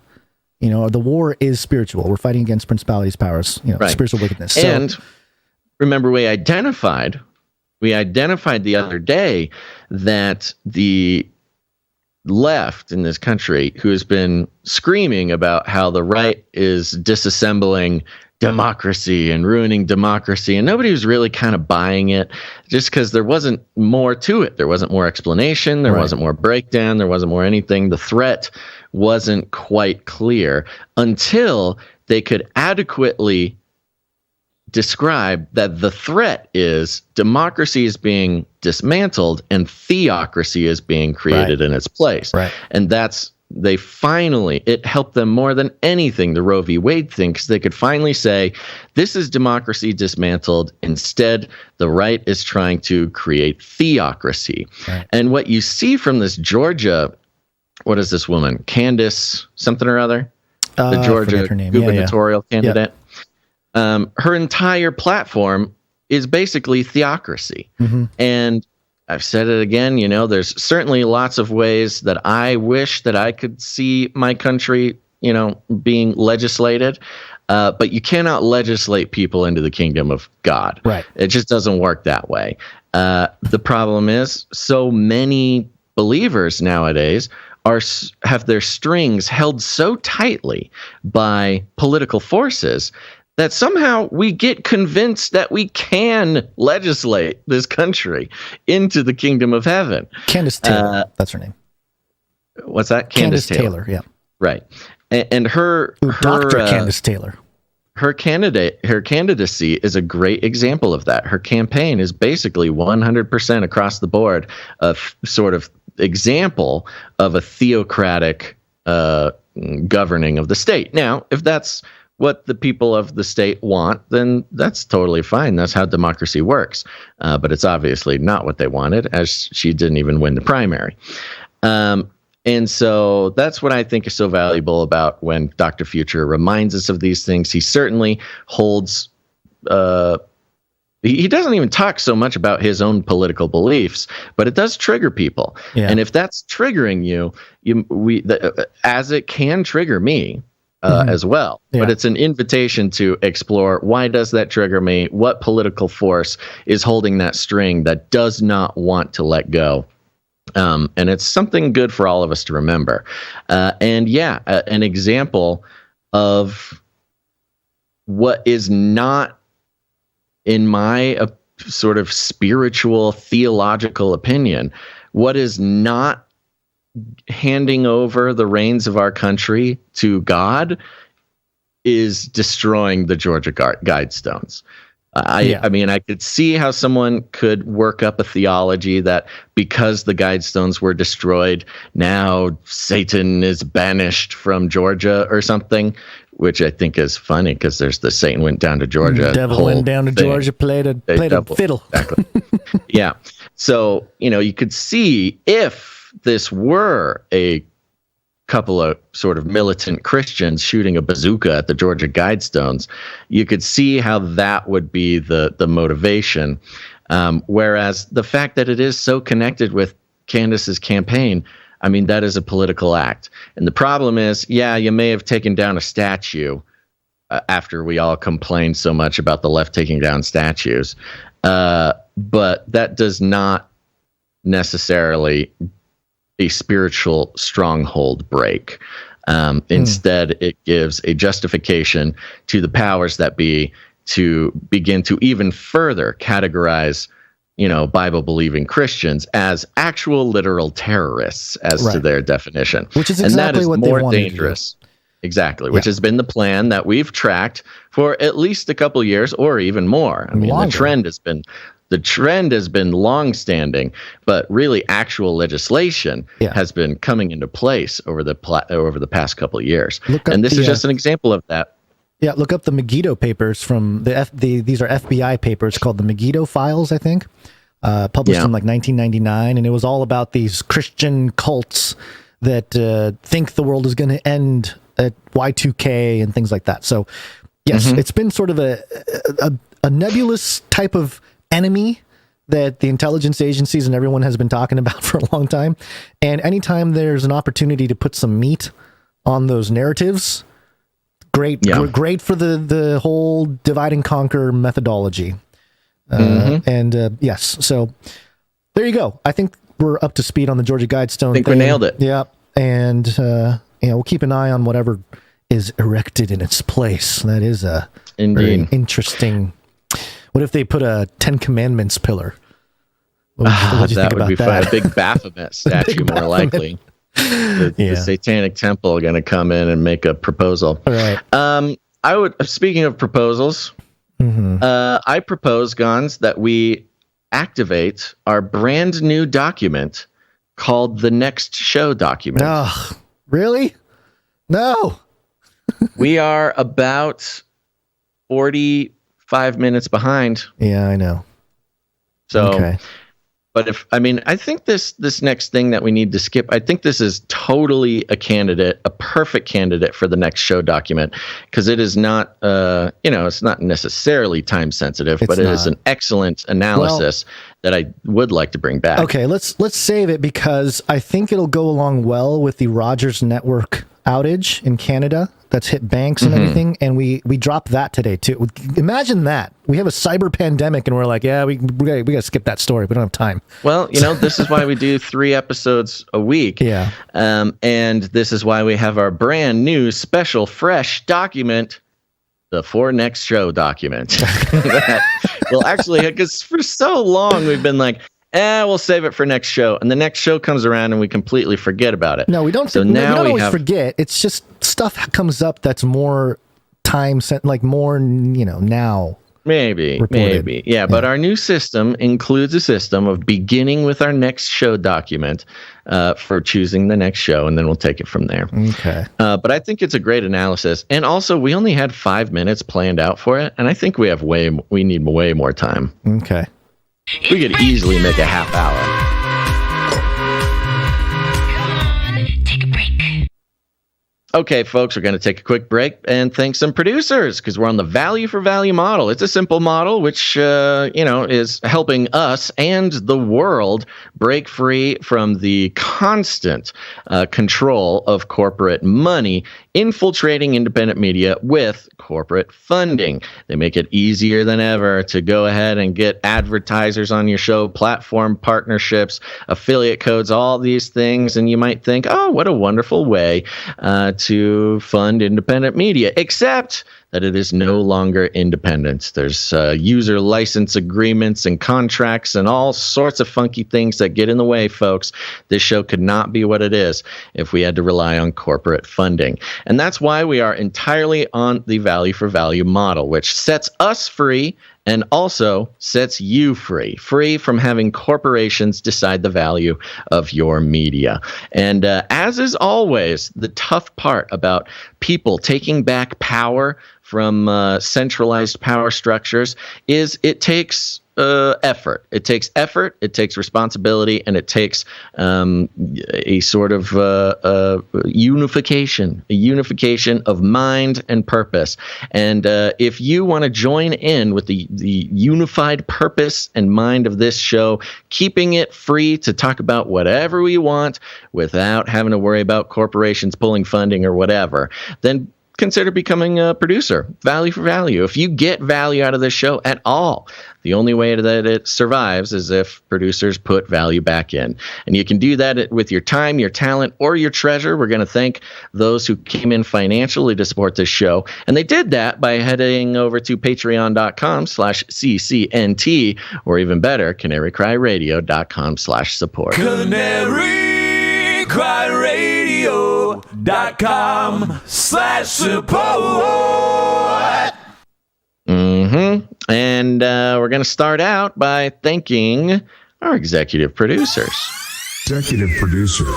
The war is spiritual. We're fighting against principalities, powers, spiritual wickedness. And remember, we identified the other day that the left in this country, who has been screaming about how the right is disassembling democracy and ruining democracy, and nobody was really kind of buying it, just because there wasn't more to it. There wasn't more explanation. There wasn't more breakdown. There wasn't more anything. The threat wasn't quite clear until they could adequately describe that the threat is democracy is being dismantled and theocracy is being created in its place. Right. And it helped them more than anything, the Roe v. Wade thing, because they could finally say, this is democracy dismantled. Instead, the right is trying to create theocracy. Right. And what you see from this Georgia, what is this woman? Candace something or other? The Georgia gubernatorial candidate. Yeah. Her entire platform is basically theocracy. Mm-hmm. And I've said it again, there's certainly lots of ways that I wish that I could see my country, being legislated. but you cannot legislate people into the kingdom of God. Right. It just doesn't work that way. The problem is so many believers nowadays have their strings held so tightly by political forces that somehow we get convinced that we can legislate this country into the kingdom of heaven. Candace Taylor, that's her name. What's that? Candace Taylor, yeah. Right. And her Dr. Candace Taylor. Her candidacy is a great example of that. Her campaign is basically 100% across the board of sort of example of a theocratic governing of the state. Now, if that's what the people of the state want, then that's totally fine. That's how democracy works. But it's obviously not what they wanted, as she didn't even win the primary. And so that's what I think is so valuable about when Dr. Future reminds us of these things. He certainly holds, he doesn't even talk so much about his own political beliefs, but it does trigger people. Yeah. And if that's triggering you, as it can trigger me, as well. Yeah. But it's an invitation to explore, why does that trigger me? What political force is holding that string that does not want to let go? And it's something good for all of us to remember. An example of what is not, in my sort of spiritual, theological opinion, what is not handing over the reins of our country to God is destroying the Georgia Guidestones. I mean, I could see how someone could work up a theology that because the Guidestones were destroyed, now Satan is banished from Georgia or something, which I think is funny because there's the Satan went down to Georgia. The devil went down to Georgia, played a fiddle. Exactly. Yeah. So, you could see if this were a couple of sort of militant Christians shooting a bazooka at the Georgia Guidestones, you could see how that would be the motivation. Whereas the fact that it is so connected with Candace's campaign, I mean, that is a political act. And the problem is, you may have taken down a statue after we all complained so much about the left taking down statues. But that does not necessarily a spiritual stronghold break. Instead, it gives a justification to the powers that be to begin to even further categorize, Bible-believing Christians as actual literal terrorists as to their definition. Which is exactly what they wanted more dangerous. Exactly, which has been the plan that we've tracked for at least a couple years or even more. I mean, the trend has been long-standing, but really actual legislation has been coming into place over the past couple of years. And this is just an example of that. Yeah, look up the Megiddo papers from these are FBI papers called the Megiddo Files, I think, published in like 1999, and it was all about these Christian cults that think the world is going to end at Y2K and things like that. So, yes, it's been sort of a nebulous type of enemy that the intelligence agencies and everyone has been talking about for a long time. And anytime there's an opportunity to put some meat on those narratives, great for the whole divide and conquer methodology. Yes, so there you go. I think we're up to speed on the Georgia Guidestone. I think we nailed it. Yeah, and we'll keep an eye on whatever is erected in its place. That is a very interesting. What if they put a 10 Commandments pillar? That would be fun. A big Baphomet statue, more likely. The Satanic Temple going to come in and make a proposal. All right. Speaking of proposals, I propose, Gonz, that we activate our brand new document called the Next Show document. Oh, really? No. We are about 45 minutes behind. Yeah, I know. So, but I think this next thing that we need to skip, I think this is totally a perfect candidate for the Next Show document, because it is not, it's not necessarily time sensitive, but it is an excellent analysis that I would like to bring back. Okay, let's save it, because I think it'll go along well with the Rogers Network outage in Canada that's hit banks and everything, and we dropped that today too. Imagine that. We have a cyber pandemic and we're like, yeah, we got to skip that story. We don't have time. Well, this is why we do 3 episodes a week. Yeah. And this is why we have our brand new special fresh document, the For Next Show document. Well, actually, because for so long we've been like, we'll save it for next show. And the next show comes around and we completely forget about it. No, we don't. So we now don't we always have forget. It's just stuff comes up that's more time sent, like more, now. Maybe. Yeah, but our new system includes a system of beginning with our next show document for choosing the next show, and then we'll take it from there. Okay. But I think it's a great analysis. And also, we only had 5 minutes planned out for it, and I think we need way more time. Okay. We could easily make a half hour. Okay, folks, we're going to take a quick break and thank some producers because we're on the value for value model. It's a simple model which, is helping us and the world break free from the constant control of corporate money infiltrating independent media with corporate funding. They make it easier than ever to go ahead and get advertisers on your show, platform partnerships, affiliate codes, all these things. And you might think, oh, what a wonderful way to fund independent media, except that it is no longer independent. There's user license agreements and contracts and all sorts of funky things that get in the way, folks. This show could not be what it is if we had to rely on corporate funding. And that's why we are entirely on the value for value model, which sets us free and also sets you free from having corporations decide the value of your media. And as is always, the tough part about people taking back power from centralized power structures is it takes effort. It takes effort, it takes responsibility, and it takes a sort of unification of mind and purpose. And if you want to join in with the unified purpose and mind of this show, keeping it free to talk about whatever we want without having to worry about corporations pulling funding or whatever, then consider becoming a producer. Value for value. If you get value out of this show at all, the only way that it survives is if producers put value back in. And you can do that with your time, your talent, or your treasure. We're going to thank those who came in financially to support this show. And they did that by heading over to patreon.com/CCNT, or even better, CanaryCryRadio.com/support. CanaryCryRadio.com/support. And we're going to start out by thanking our executive producers. Executive producers.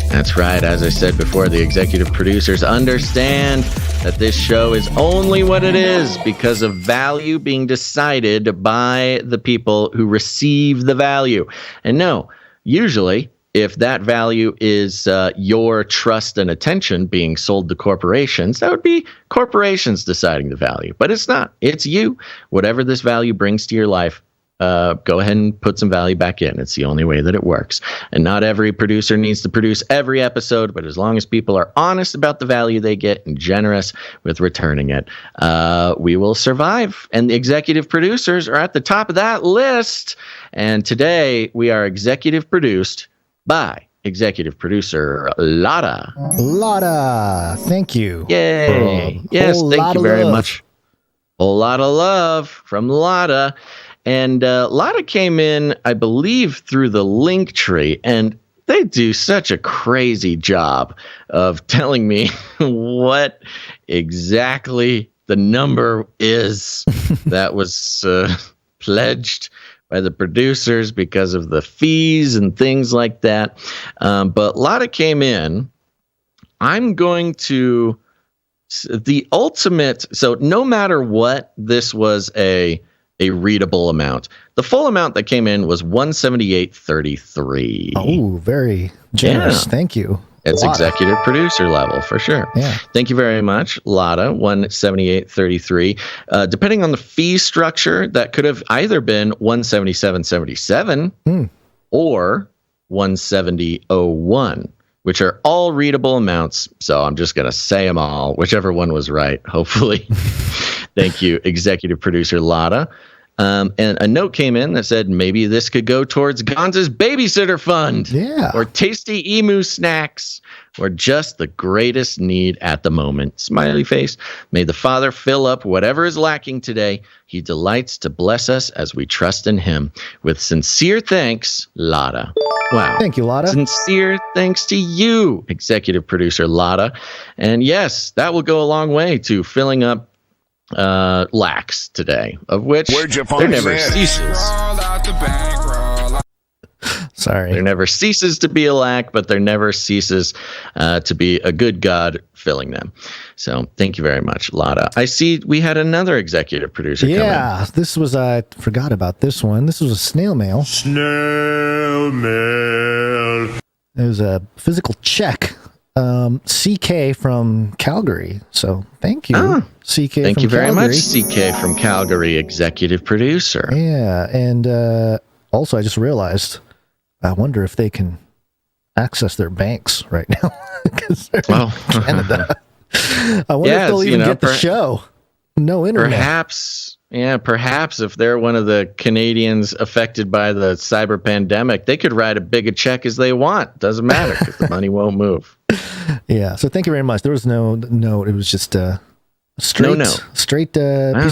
That's right. As I said before, the executive producers understand that this show is only what it is because of value being decided by the people who receive the value. And no, usually, if that value is your trust and attention being sold to corporations, that would be corporations deciding the value. But it's not. It's you. Whatever this value brings to your life, go ahead and put some value back in. It's the only way that it works. And not every producer needs to produce every episode, but as long as people are honest about the value they get and generous with returning it, we will survive. And the executive producers are at the top of that list. And today we are executive produced by executive producer Lotta. Lotta, thank you. Yay. Yes, thank you very much. A lot of love from Lotta. And Lotta came in, I believe, through the LINKTREE, and they do such a crazy job of telling me what exactly the number is that was pledged by the producers because of the fees and things like that. But Lotta came in. I'm going to the ultimate. So no matter what, this was a readable amount. The full amount that came in was $178.33. Oh, very generous. Yeah. Thank you. It's executive producer level for sure. Yeah. Thank you very much, Lotta. $178.33. Depending on the fee structure, that could have either been $177.77 or $170.01. which are all readable amounts. So I'm just going to say them all, whichever one was right, hopefully. Thank you, executive producer Lotta. And a note came in that said maybe this could go towards Gonz's babysitter fund. Yeah. Or tasty emu snacks. Or just the greatest need at the moment. Smiley face. May the Father fill up whatever is lacking today. He delights to bless us as we trust in him. With sincere thanks, Lotta. Wow. Thank you, Lotta. Sincere thanks to you, executive producer Lotta. And yes, that will go a long way to filling up lacks today, of which there never ceases. Sorry. There never ceases to be a lack, but there never ceases to be a good God filling them. So thank you very much, Lotta. I see we had another executive producer come in. This was, I forgot about this one. This was a snail mail. Snail mail. It was a physical check. CK from Calgary. So thank you, CK. Thank you very Calgary. much, CK from Calgary, executive producer. Yeah, and also I just realized, I wonder if they can access their banks right now because they're in Canada. I wonder if they'll even get the show. No internet. Perhaps if they're one of the Canadians affected by the cyber pandemic, they could write as big a check as they want. Doesn't matter because the money won't move. Yeah. So thank you very much. There was no note. It was just a straight piece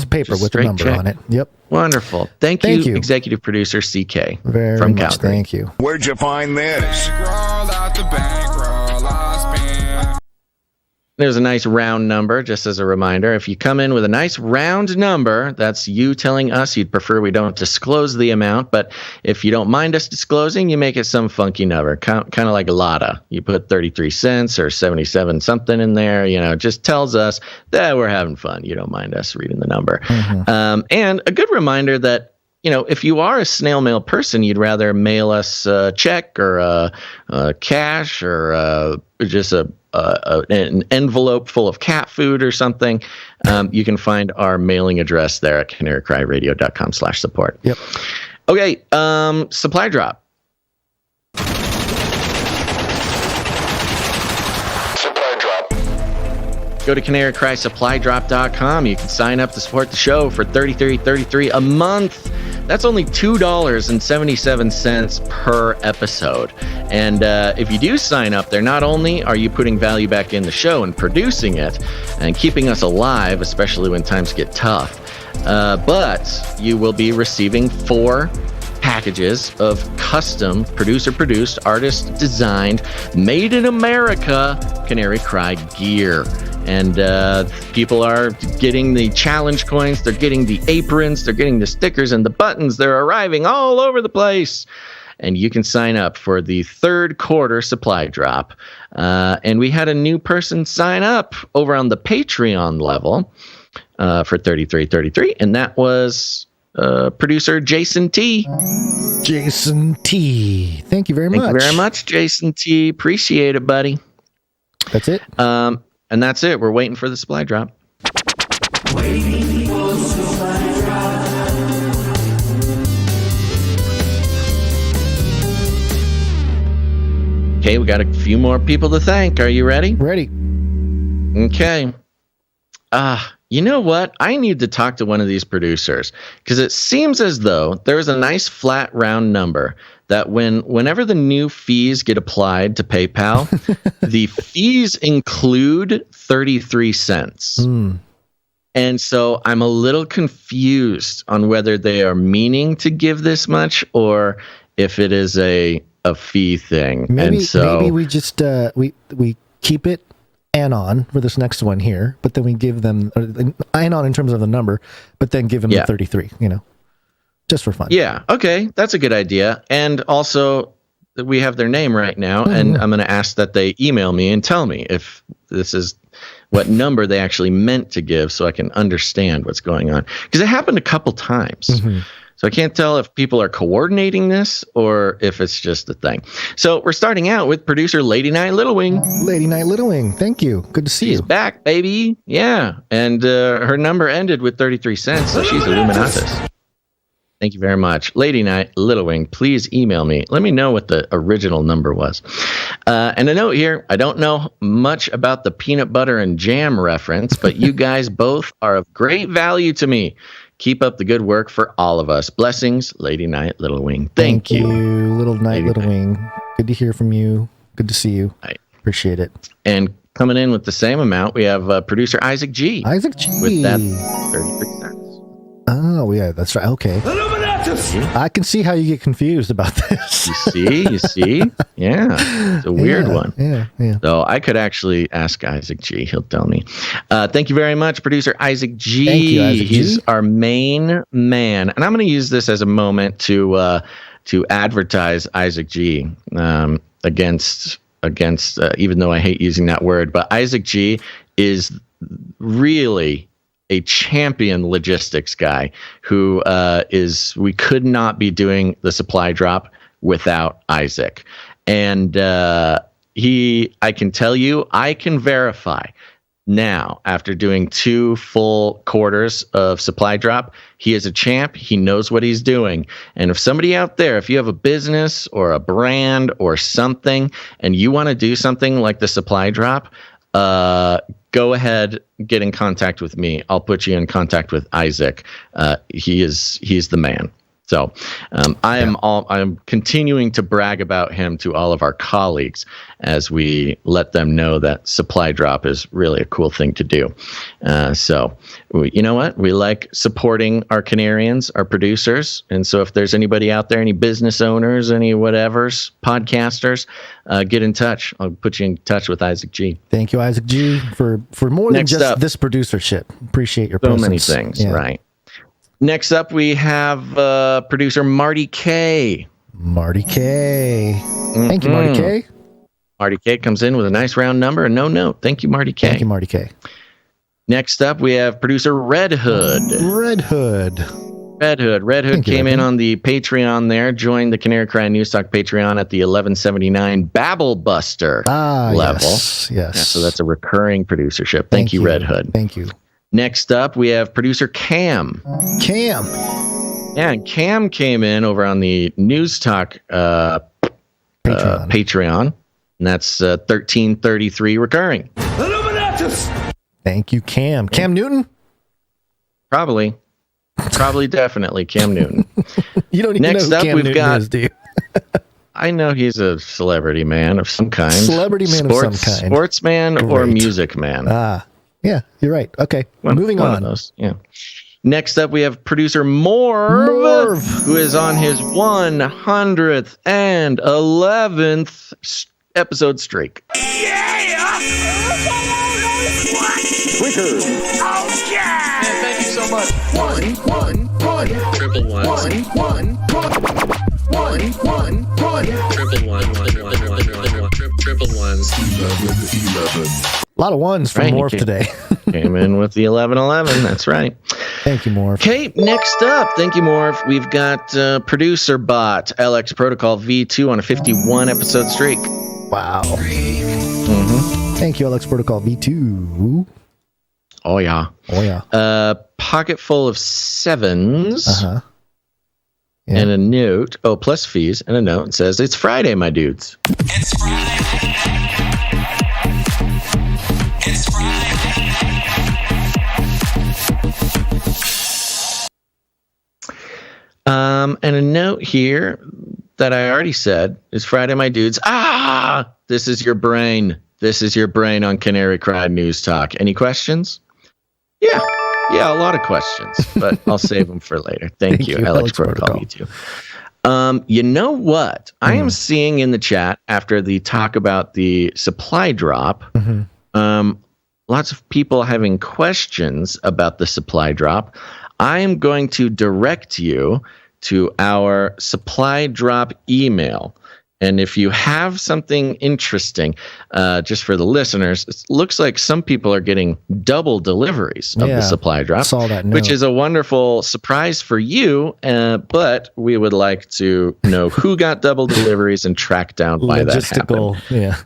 of paper with a number on it. Yep. Wonderful. Thank you, executive producer CK very from much. Calgary. Thank you. Where'd you find this? There's a nice round number, just as a reminder. If you come in with a nice round number, that's you telling us you'd prefer we don't disclose the amount. But if you don't mind us disclosing, you make it some funky number, kind of like Lotta. You put 33 cents or 77 something in there. It just tells us that we're having fun. You don't mind us reading the number. Mm-hmm. And a good reminder that, if you are a snail mail person, you'd rather mail us a check or cash or just an envelope full of cat food or something, you can find our mailing address there at CanaryCry.Radio.com/support. Yep. Okay. Supply drop. Go to CanaryCry.Supply.com. You can sign up to support the show for $33.33 a month. That's only $2.77 per episode. And if you do sign up there, not only are you putting value back in the show and producing it and keeping us alive, especially when times get tough, but you will be receiving 4 packages of custom producer-produced, artist-designed, made in America Canary Cry gear. And people are getting the challenge coins, they're getting the aprons, they're getting the stickers and the buttons. They're arriving all over the place. And you can sign up for the third quarter supply drop. And we had a new person sign up over on the Patreon level for $33.33, and that was producer Jason T. Jason T. Thank you very much. Thank you very much, Jason T. Appreciate it, buddy. That's it. And that's it. We're waiting for the supply drop. Okay, we got a few more people to thank. Are you ready? Ready. Okay. You know what? I need to talk to one of these producers because it seems as though there is a nice flat round number that whenever the new fees get applied to PayPal, the fees include 33 cents. And so I'm a little confused on whether they are meaning to give this much or if it is a fee thing. Maybe we just we keep it anon for this next one here, but then we give them anon in terms of the number, but then give them the 33, just for fun. Yeah. Okay. That's a good idea. And also we have their name right now, and I'm going to ask that they email me and tell me if this is what number they actually meant to give so I can understand what's going on. Because it happened a couple times. So I can't tell if people are coordinating this or if it's just a thing. So we're starting out with producer Lady Night Little Wing. Lady Night Little Wing, thank you. Good to see you. She's back, baby. Yeah. And her number ended with 33 cents, so she's Illuminatus. Thank you very much. Lady Night Little Wing, please email me. Let me know what the original number was. And a note here, I don't know much about the peanut butter and jam reference, but you guys both are of great value to me. Keep up the good work for all of us. Blessings, Lady Night, Little Wing. Thank you. Little Night, Little Wing. Good to hear from you. Good to see you. Right. Appreciate it. And coming in with the same amount, we have producer Isaac G. Isaac G. With that 36 cents. Oh, yeah, that's right. Okay. I can see how you get confused about this. You see? Yeah. It's a weird one. Yeah. So I could actually ask Isaac G. He'll tell me. Thank you very much, producer Isaac G. Thank you, Isaac G. He's our main man. And I'm going to use this as a moment to advertise Isaac G. Against even though I hate using that word, but Isaac G is really a champion logistics guy who we could not be doing the supply drop without Isaac. And I can tell you, I can verify now, after doing 2 full quarters of supply drop, he is a champ. He knows what he's doing. And if somebody out there, if you have a business or a brand or something, and you want to do something like the supply drop, go ahead, get in contact with me. I'll put you in contact with Isaac. He's the man. So I'm continuing to brag about him to all of our colleagues as we let them know that supply drop is really a cool thing to do. So you know what? We like supporting our Canarians, our producers. And so if there's anybody out there, any business owners, any whatevers, podcasters, get in touch. I'll put you in touch with Isaac G. Thank you, Isaac G, for more than just this producership. Appreciate your presence. So many things, right? Next up, we have producer Marty K. Marty K. Thank you, Marty K. Marty K comes in with a nice round number and no note. Thank you, Marty K. Thank you, Marty K. Next up, we have producer Red Hood. Red Hood came in on the Patreon there, joined the Canary Cry News Talk Patreon at the 1179 Babble Buster level. Yes. Yeah, so that's a recurring producership. Thank you, Red Hood. Thank you. Next up, we have producer Cam. Yeah, and Cam came in over on the News Talk Patreon, and that's 1333 recurring. Thank you, Cam. Cam Newton? Probably, definitely Cam Newton. You don't even Next know who up, Cam we've Newton got. is, do you? I know he's a celebrity man of some kind. Celebrity man of some kind. Sportsman or music man. Yeah, you're right. Okay, moving on. Of those, yeah. Next up, we have producer Morv, who is on his 100th and 11th episode streak. Yeah! Quicker! Oh, yeah! Man, thank you so much. One. Triple ones. One. Triple ones. 11. A lot of ones from Morph today. Came in with the 1111. That's right. Thank you, Morph. Okay, next up. Thank you, Morph. We've got producer bot LX Protocol V2 on a 51 episode streak. Wow. Thank you, LX Protocol V2. Oh, yeah. Pocket full of sevens. Yeah. And a note. Oh, plus fees. And a note that says, "It's Friday, my dudes." It's Friday. It's Friday. And a note here that I already said is Friday, my dudes. This is your brain. This is your brain on Canary Cry News Talk. Any questions? Yeah, a lot of questions, but I'll save them for later. Thank you, Alex Protocol. You too. You know what? I am seeing in the chat after the talk about the supply drop, lots of people having questions about the supply drop. I am going to direct you to our supply drop email. And if you have something interesting, just for the listeners, it looks like some people are getting double deliveries of the supply drop, saw that note. Which is a wonderful surprise for you. But we would like to know who got double deliveries and track down why that happened. Yeah.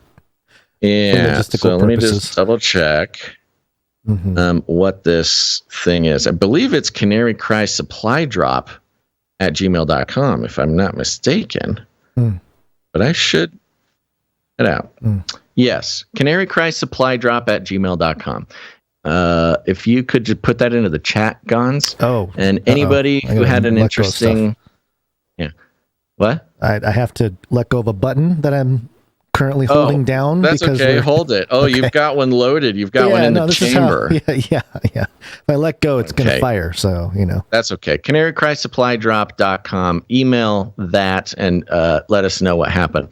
So let me just double check what this thing is. I believe it's Canary Cry Supply Drop at gmail.com, if I'm not mistaken. But I should it out. Yes, CanaryCry.Supply.Drop@gmail.com. If you could just put that into the chat, Gonz. Oh, and anybody who had an interesting, what? I have to let go of a button that I'm currently holding down. That's okay. Hold it. Oh, okay. You've got one loaded. You've got one in the chamber. Yeah. If I let go, it's going to fire. So, That's okay. CanaryCry.SupplyDrop.com. Email that and let us know what happened.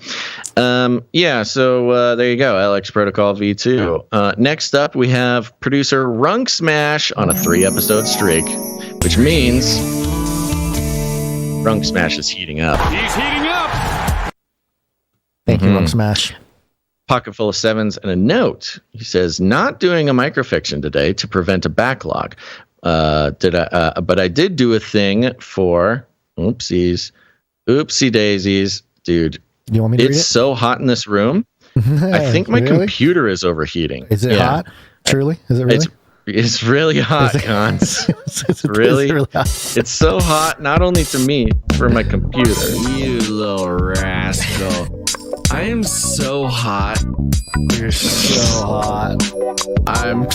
So there you go. LX Protocol V2. Next up, we have producer Runk Smash on a 3-episode streak, which means Runk Smash is heating up. He's heating up. Thank you, Runk Smash. Pocket full of sevens and a note. He says, not doing a microfiction today to prevent a backlog. But I did do a thing for oopsie daisies, dude. You want me to read it? It's so hot in this room. I think my computer is overheating. Is it hot? Truly? Is it really? It's really hot, Gonz. It's really hot. It's so hot, not only to me, for my computer. You little rascal. I am so hot. You're so hot. I'm.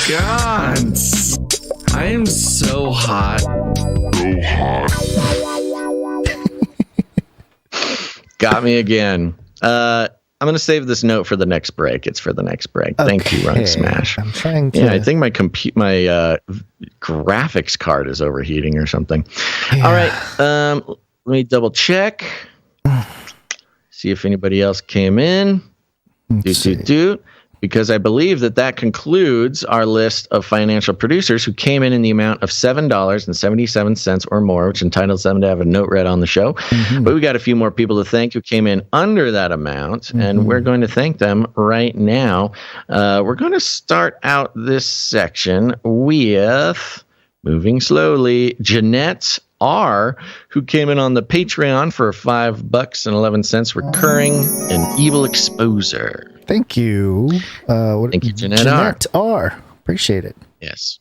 Gonz. I am so hot. So hot. Got me again. I'm going to save this note for the next break. It's for the next break. Okay. Thank you, Runk Smash. I'm trying to. Yeah, I think my graphics card is overheating or something. Yeah. All right. Let me double check. See if anybody else came in. Because I believe that concludes our list of financial producers who came in the amount of $7.77 or more, which entitles them to have a note read on the show. But we got a few more people to thank who came in under that amount, and we're going to thank them right now. We're going to start out this section with, moving slowly, Jeanette R, who came in on the Patreon for $5.11 recurring and evil exposer. Thank you. Thank you, Jeanette R. Appreciate it. Yes.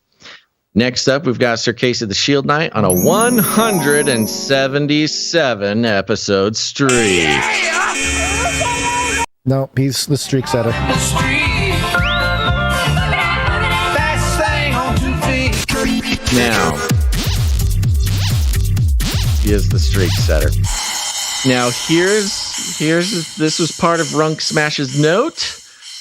Next up, we've got Sir Case of the Shield Knight on a 177 episode streak. No, he's the streak setter. Now, he is the streak setter. Now, this was part of Runk Smash's note.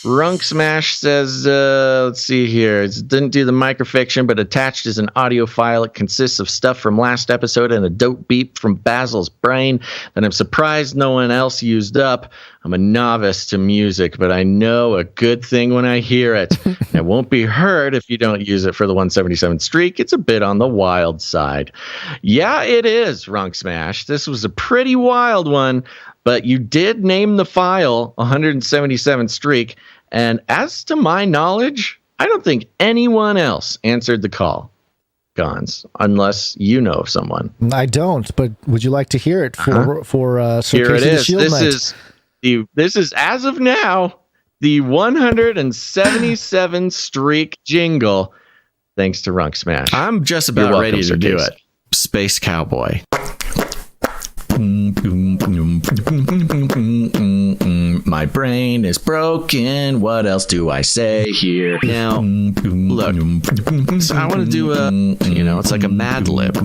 Runk Smash says, let's see here. It didn't do the microfiction, but attached is an audio file. It consists of stuff from last episode and a dope beep from Basil's brain that I'm surprised no one else used up. I'm a novice to music, but I know a good thing when I hear it. It won't be heard if you don't use it for the 177 streak. It's a bit on the wild side. Yeah, it is, Runk Smash. This was a pretty wild one, but you did name the file 177 streak. And as to my knowledge, I don't think anyone else answered the call, Gonz, unless you know of someone. I don't, but would you like to hear it for Sir Here Case it of the is. Shield Knight? This is as of now the 177 streak jingle, thanks to Runk Smash. I'm just about ready to do it. Space Cowboy. My brain is broken. What else do I say here? Now, look, so I want to do it's like a Mad Lib. I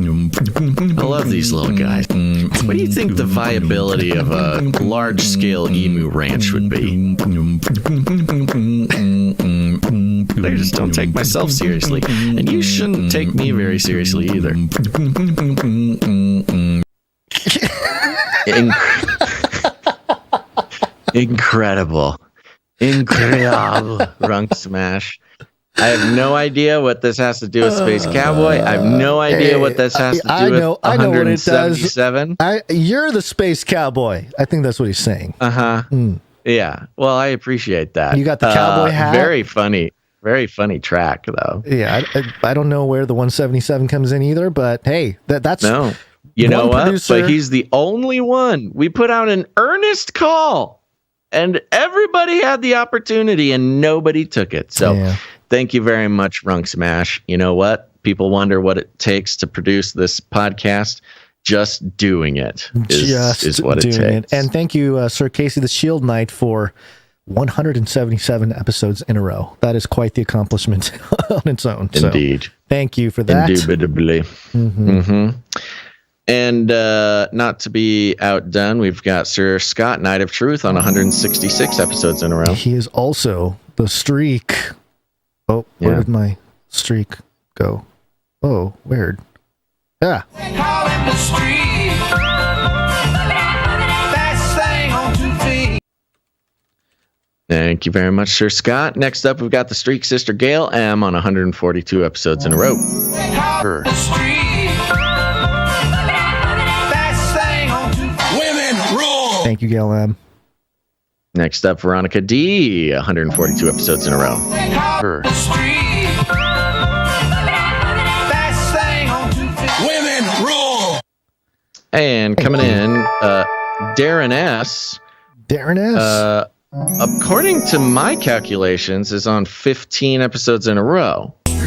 love these little guys. What do you think the viability of a large-scale emu ranch would be? I just don't take myself seriously, and you shouldn't take me very seriously either. Incredible, Runk Smash. I have no idea what this has to do with Space Cowboy. I have no idea what this has to do with 177. You're the Space Cowboy. I think that's what he's saying. Yeah. Well, I appreciate that. You got the cowboy hat. Very funny track, though. Yeah, I don't know where the 177 comes in either, but hey, that's no. You know what? But he's the only one. We put out an earnest call, and everybody had the opportunity, and nobody took it. So thank you very much, Runk Smash. You know what? People wonder what it takes to produce this podcast. just doing it is what it takes. And thank you, Sir Casey the Shield Knight, for 177 episodes in a row. That is quite the accomplishment on its own. Indeed. So, thank you for that. Indubitably. Mm-hmm. And not to be outdone, we've got Sir Scott, Knight of Truth, on 166 episodes in a row. He is also the streak. Oh, where did my streak go? Oh, weird. Yeah. Thank you very much, Sir Scott. Next up, we've got the Streak Sister Gail M on 142 episodes in a row. Women rule. Thank you, Gail M. Next up, Veronica D, 142 episodes in a row. Women rule. And coming in, Darren S. Darren S. According to my calculations, is on 15 episodes in a row. Rocket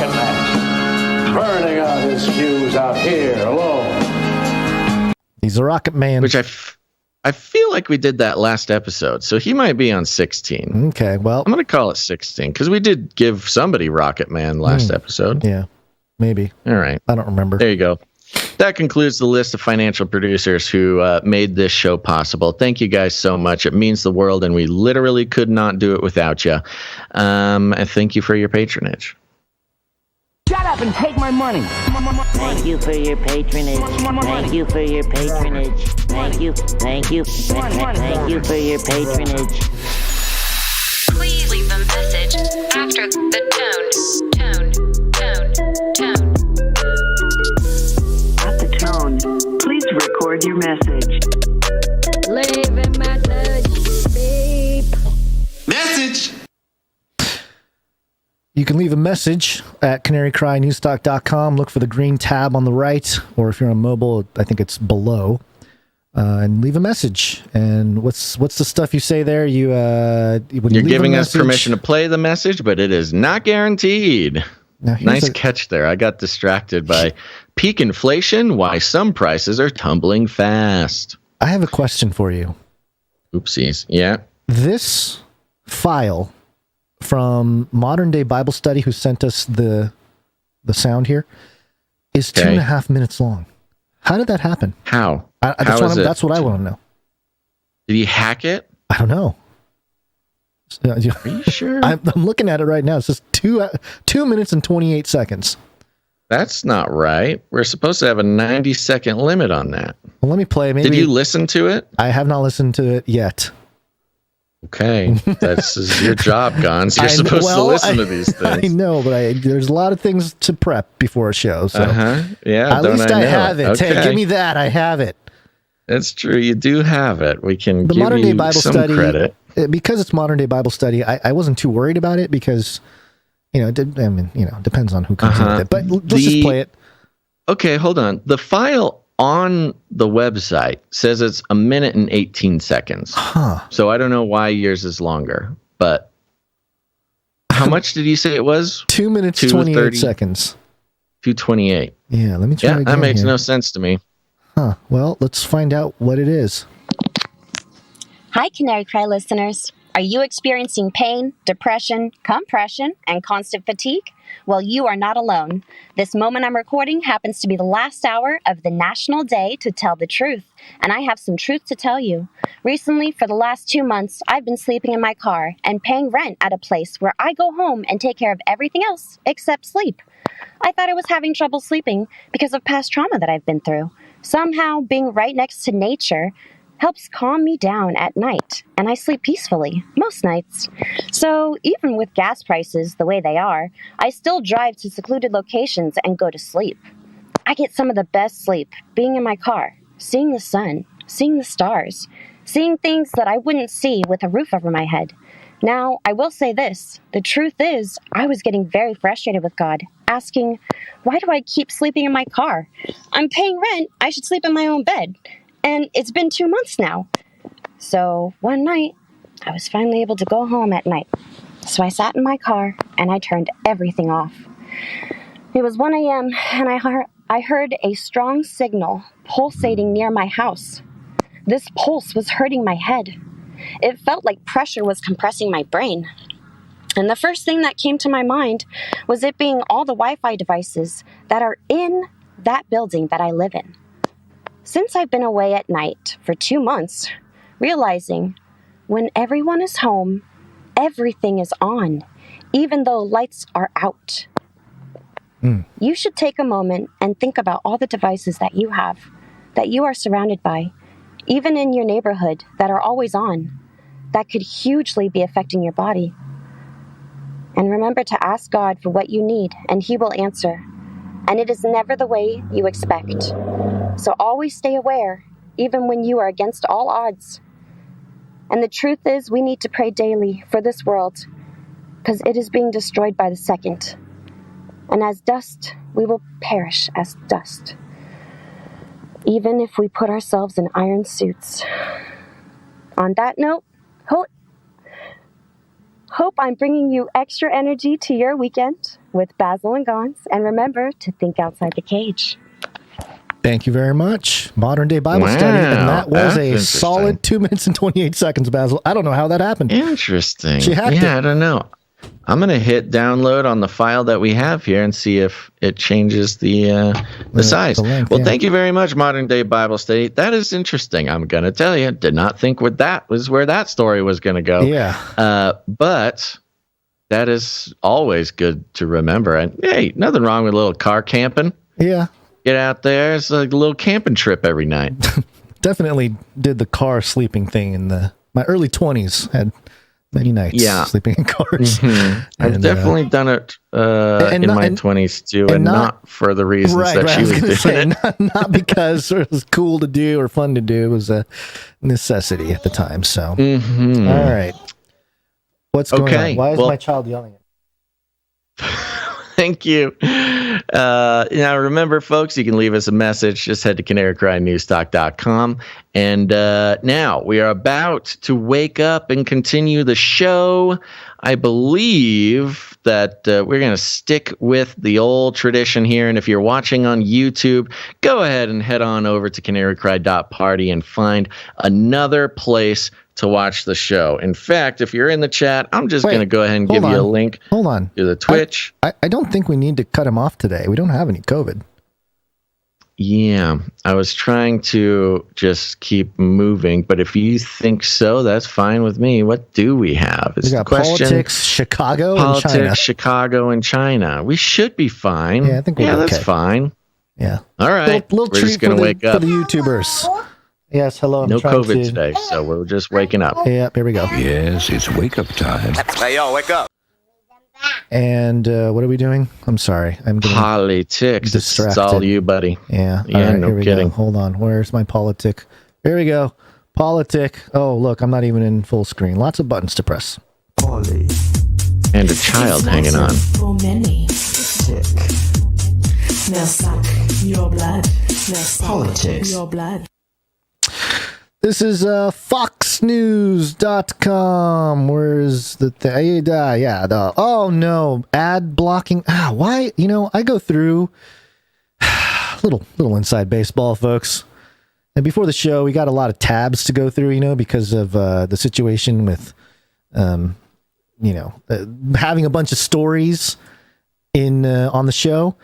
Man. Burning out his fuse out here alone. He's a rocket man. Which I feel like we did that last episode, so he might be on 16. Okay, well, I'm going to call it 16, because we did give somebody Rocket Man last episode. Yeah, maybe. All right. I don't remember. There you go. That concludes the list of financial producers who made this show possible. Thank you guys so much. It means the world, and we literally could not do it without you. And thank you for your patronage. Shut up and take my money. Thank you for your patronage. Thank you for your patronage. Thank you. Thank you. Thank you for your patronage. Please leave a message after the tone. At the tone, please record your message. Leave a message. Beep. Message. You can leave a message at CanaryCry.Newstalk.com. Look for the green tab on the right, or if you're on mobile, I think it's below. And leave a message. And what's the stuff you say there? You're giving us permission to play the message, but it is not guaranteed. Nice catch there. I got distracted by peak inflation, why some prices are tumbling fast. I have a question for you. Oopsies. Yeah. This file from Modern Day Bible Study, who sent us the sound here, is 2.5 minutes long. How did that happen? How? That's what I want to know. Did he hack it? I don't know. Are you sure? I'm looking at it right now. It says 2 minutes and 28 seconds. That's not right. We're supposed to have a 90-second limit on that. Well, let me play. Did you listen to it? I have not listened to it yet. Okay, that's your job, Gonz. You're supposed to listen to these things. I know, but there's a lot of things to prep before a show. So yeah, at least I have it. Okay. Hey, give me that. I have it. That's true. You do have it. We can give Modern Day you Bible some Study, credit. Because it's Modern Day Bible Study. I wasn't too worried about it because, depends on who comes in with it. But let's just play it. Okay, hold on. The file on the website says it's 1 minute and 18 seconds. So I don't know why yours is longer, but how much did you say it was? 2 minutes, 28 seconds. 2:28. Yeah, let me try again. That makes no sense to me. Well, let's find out what it is. Hi, Canary Cry listeners. Are you experiencing pain, depression, compression, and constant fatigue? Well, you are not alone. This moment I'm recording happens to be the last hour of the National Day to Tell the Truth, and I have some truth to tell you. Recently, for the last 2 months, I've been sleeping in my car and paying rent at a place where I go home and take care of everything else except sleep. I thought I was having trouble sleeping because of past trauma that I've been through. Somehow, being right next to nature helps calm me down at night, and I sleep peacefully most nights. So even with gas prices the way they are, I still drive to secluded locations and go to sleep. I get some of the best sleep being in my car, seeing the sun, seeing the stars, seeing things that I wouldn't see with a roof over my head. Now, I will say this. The truth is, I was getting very frustrated with God, asking, why do I keep sleeping in my car? I'm paying rent. I should sleep in my own bed. And it's been 2 months now. So one night, I was finally able to go home at night. So I sat in my car and I turned everything off. It was 1 a.m. and I I heard a strong signal pulsating near my house. This pulse was hurting my head. It felt like pressure was compressing my brain. And the first thing that came to my mind was it being all the Wi-Fi devices that are in that building that I live in. Since I've been away at night for 2 months, realizing when everyone is home, everything is on, even though lights are out. You should take a moment and think about all the devices that you have, that you are surrounded by, even in your neighborhood, that are always on, that could hugely be affecting your body. And remember to ask God for what you need, and He will answer. And it is never the way you expect. So always stay aware, even when you are against all odds. And the truth is, we need to pray daily for this world, because it is being destroyed by the second. And as dust, we will perish as dust, even if we put ourselves in iron suits. On that note, hope I'm bringing you extra energy to your weekend with Basil and Gonz. And remember to think outside the cage. Thank you very much. Modern Day Bible Study. And that was a solid 2 minutes and 28 seconds, Basil. I don't know how that happened. Interesting. She hacked it. I don't know. I'm going to hit download on the file that we have here and see if it changes the size. The length, well, yeah. Thank you very much, Modern Day Bible Study. That is interesting. I'm going to tell you, did not think that was where that story was going to go. Yeah. But that is always good to remember. And hey, nothing wrong with a little car camping. Yeah. Get out there. It's like a little camping trip every night. Definitely did the car sleeping thing in my early 20s. Had many nights sleeping in cars. Mm-hmm. I've definitely done it in my 20s too, and not for the reasons that she was doing it. Not because it was cool to do or fun to do. It was a necessity at the time. So, all right. What's going on? Why is my child yelling at me? Thank you. Now, remember, folks, you can leave us a message. Just head to CanaryCry.Newstalk.com. And now we are about to wake up and continue the show. I believe that we're going to stick with the old tradition here. And if you're watching on YouTube, go ahead and head on over to CanaryCry.Party and find another place to watch the show. In fact, if you're in the chat, I'm just going to go ahead and give you a link to the Twitch. I don't think we need to cut him off today. We don't have any COVID. Yeah, I was trying to just keep moving, but if you think so, that's fine with me. What do we have? We got politics, Chicago, and China. Chicago, and China. We should be fine. Yeah, I think we're okay. That's fine. Yeah. All right. Little we're just going to wake up. For the YouTubers. Yes, hello. No COVID today, so we're just waking up. Yeah, here we go. Yes, it's wake up time. Hey, y'all, wake up. And what are we doing? I'm sorry. I'm getting politics. distracted. It's all you, buddy. Yeah. Yeah, right, no kidding. Go. Hold on. Where's my politic? Here we go. Politic. Oh, look, I'm not even in full screen. Lots of buttons to press. And a child hanging on. For many. Now suck your blood. Now suck Politics. your blood. This is foxnews.com. Where's the thing? Oh no, ad blocking. Why? I go through little inside baseball, folks. And before the show, we got a lot of tabs to go through, because of the situation with, having a bunch of stories on the show.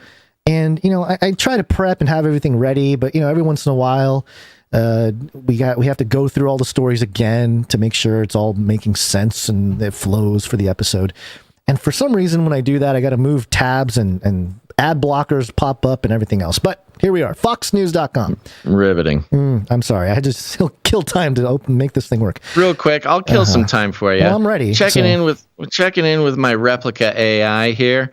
And, I try to prep and have everything ready, but, every once in a while, we have to go through all the stories again to make sure it's all making sense and it flows for the episode. And for some reason, when I do that, I got to move tabs and ad blockers pop up and everything else. But here we are, foxnews.com. Riveting. I'm sorry. I had to kill time to make this thing work. Real quick, I'll kill some time for you. Well, I'm ready. Checking in with my replica AI here.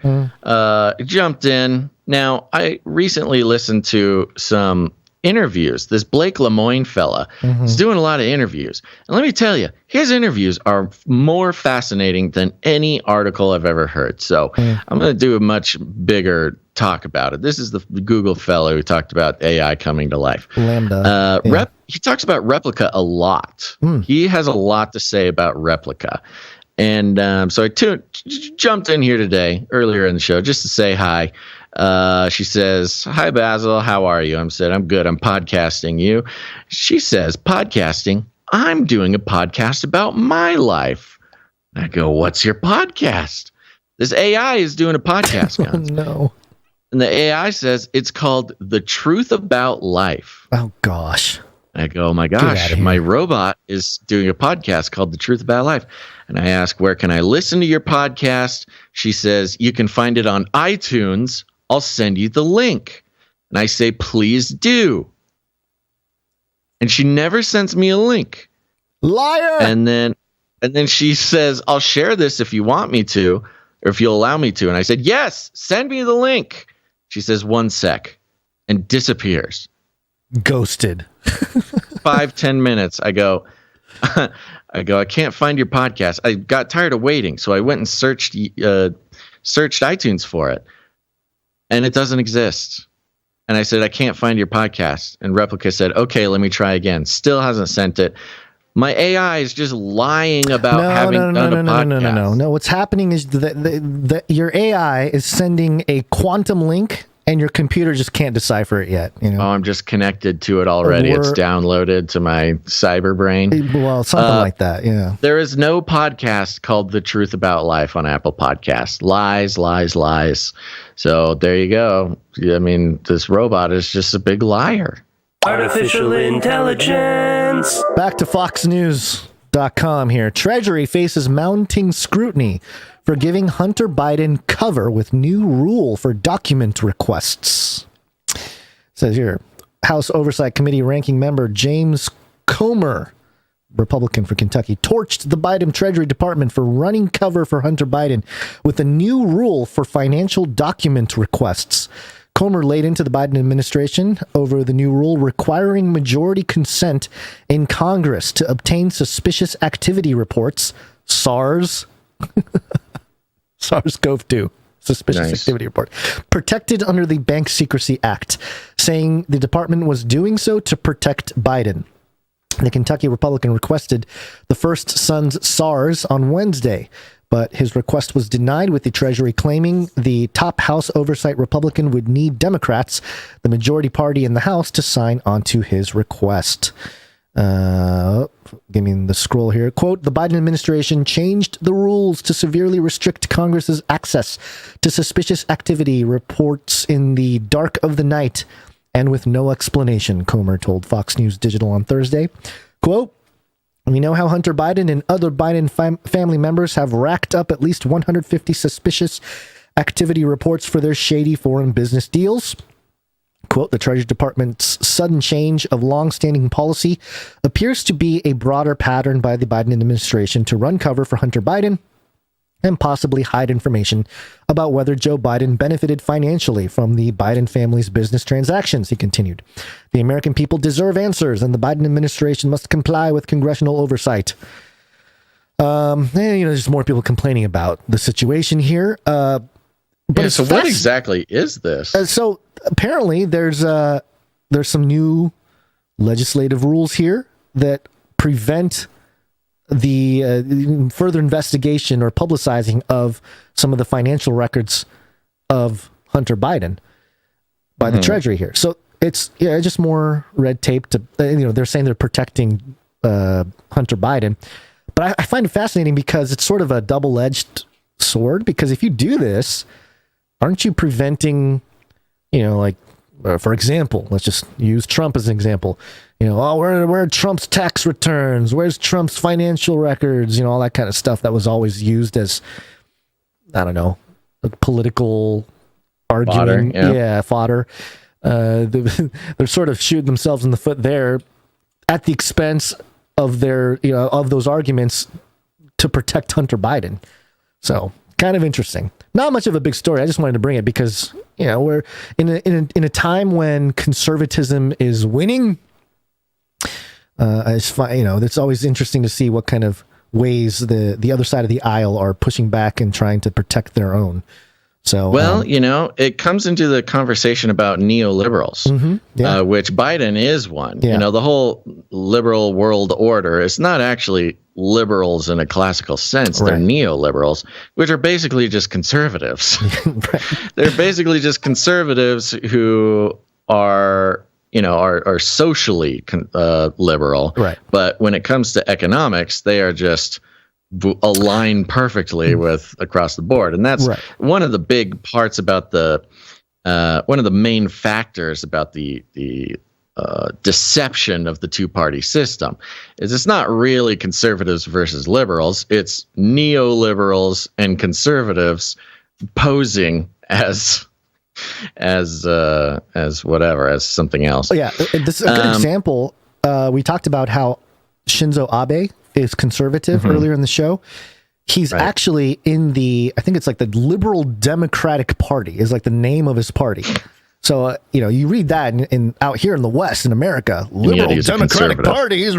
Jumped in. Now, I recently listened to some interviews. This Blake Lemoine fella is doing a lot of interviews. And let me tell you, his interviews are more fascinating than any article I've ever heard. So I'm going to do a much bigger talk about it. This is the Google fellow who talked about AI coming to life. Lambda. He talks about Replica a lot. He has a lot to say about Replica. And so I jumped in here today, earlier in the show, just to say hi. She says, "Hi, Basil. How are you?" I said, "I'm good. I'm podcasting you." She says, "Podcasting? I'm doing a podcast about my life." I go, "What's your podcast?" This AI is doing a podcast. Oh, no. And the AI says it's called The Truth About Life. Oh, gosh. I go, "Oh my gosh, my robot is doing a podcast called The Truth About Life." And I ask, "Where can I listen to your podcast?" She says, "You can find it on iTunes. I'll send you the link." And I say, "Please do." And she never sends me a link. Liar! And then she says, "I'll share this if you want me to, or if you'll allow me to." And I said, "Yes, send me the link." She says, "1 sec," and disappears. Ghosted. 5-10 minutes. I go, "I can't find your podcast." I got tired of waiting, so I went and searched iTunes for it, and it doesn't exist. And I said, "I can't find your podcast." And Replica said, "Okay, let me try again." Still hasn't sent it. My AI is just lying about having done a podcast. No. What's happening is that your AI is sending a quantum link, and your computer just can't decipher it yet. You know? Oh, I'm just connected to it already. It's downloaded to my cyber brain. Well, something like that, yeah. There is no podcast called The Truth About Life on Apple Podcasts. Lies, lies, lies. So there you go. I mean, this robot is just a big liar. Artificial intelligence. Back to FoxNews.com here. Treasury faces mounting scrutiny for giving Hunter Biden cover with new rule for document requests. It says here, House Oversight Committee ranking member James Comer, Republican for Kentucky, torched the Biden Treasury Department for running cover for Hunter Biden with a new rule for financial document requests. Comer laid into the Biden administration over the new rule requiring majority consent in Congress to obtain suspicious activity reports, SARS-CoV-2, suspicious activity report, protected under the Bank Secrecy Act, saying the department was doing so to protect Biden. The Kentucky Republican requested the first son's SARS on Wednesday, but his request was denied, with the Treasury claiming the top House Oversight Republican would need Democrats, the majority party in the House, to sign onto his request. Give me the scroll here. Quote, the Biden administration changed the rules to severely restrict Congress's access to suspicious activity reports in the dark of the night and with no explanation, Comer told Fox News Digital on Thursday. Quote, we know how Hunter Biden and other Biden family members have racked up at least 150 suspicious activity reports for their shady foreign business deals. Quote, the Treasury Department's sudden change of long-standing policy appears to be a broader pattern by the Biden administration to run cover for Hunter Biden and possibly hide information about whether Joe Biden benefited financially from the Biden family's business transactions, he continued. The American people deserve answers, and the Biden administration must comply with congressional oversight. There's more people complaining about the situation here. But so what exactly is this? So apparently there's some new legislative rules here that prevent the further investigation or publicizing of some of the financial records of Hunter Biden by the Treasury here. So it's just more red tape to, they're saying they're protecting Hunter Biden. But I find it fascinating because it's sort of a double-edged sword, because if you do this, aren't you preventing, for example, let's just use Trump as an example. Where are Trump's tax returns? Where's Trump's financial records? All that kind of stuff that was always used as, I don't know, a political argument. Fodder. They're sort of shooting themselves in the foot there at the expense of their, of those arguments to protect Hunter Biden. So kind of interesting. Not much of a big story. I just wanted to bring it because, we're in a time when conservatism is winning. It's always interesting to see what kind of ways the other side of the aisle are pushing back and trying to protect their own. So, well, it comes into the conversation about neoliberals, which Biden is one. Yeah. The whole liberal world order is not actually liberals in a classical sense. They're neoliberals, which are basically just conservatives. They're basically just conservatives who are socially liberal. Right. But when it comes to economics, they are just align perfectly with across the board, and that's one of the big parts about one of the main factors about the deception of the two-party system is it's not really conservatives versus liberals, it's neoliberals and conservatives posing as something else. Oh, yeah, this is a good example. We talked about how Shinzo Abe is conservative earlier in the show. He's actually in I think it's like the Liberal Democratic Party is like the name of his party. So, you read that in out here in the West in America, Liberal Democratic Party, he's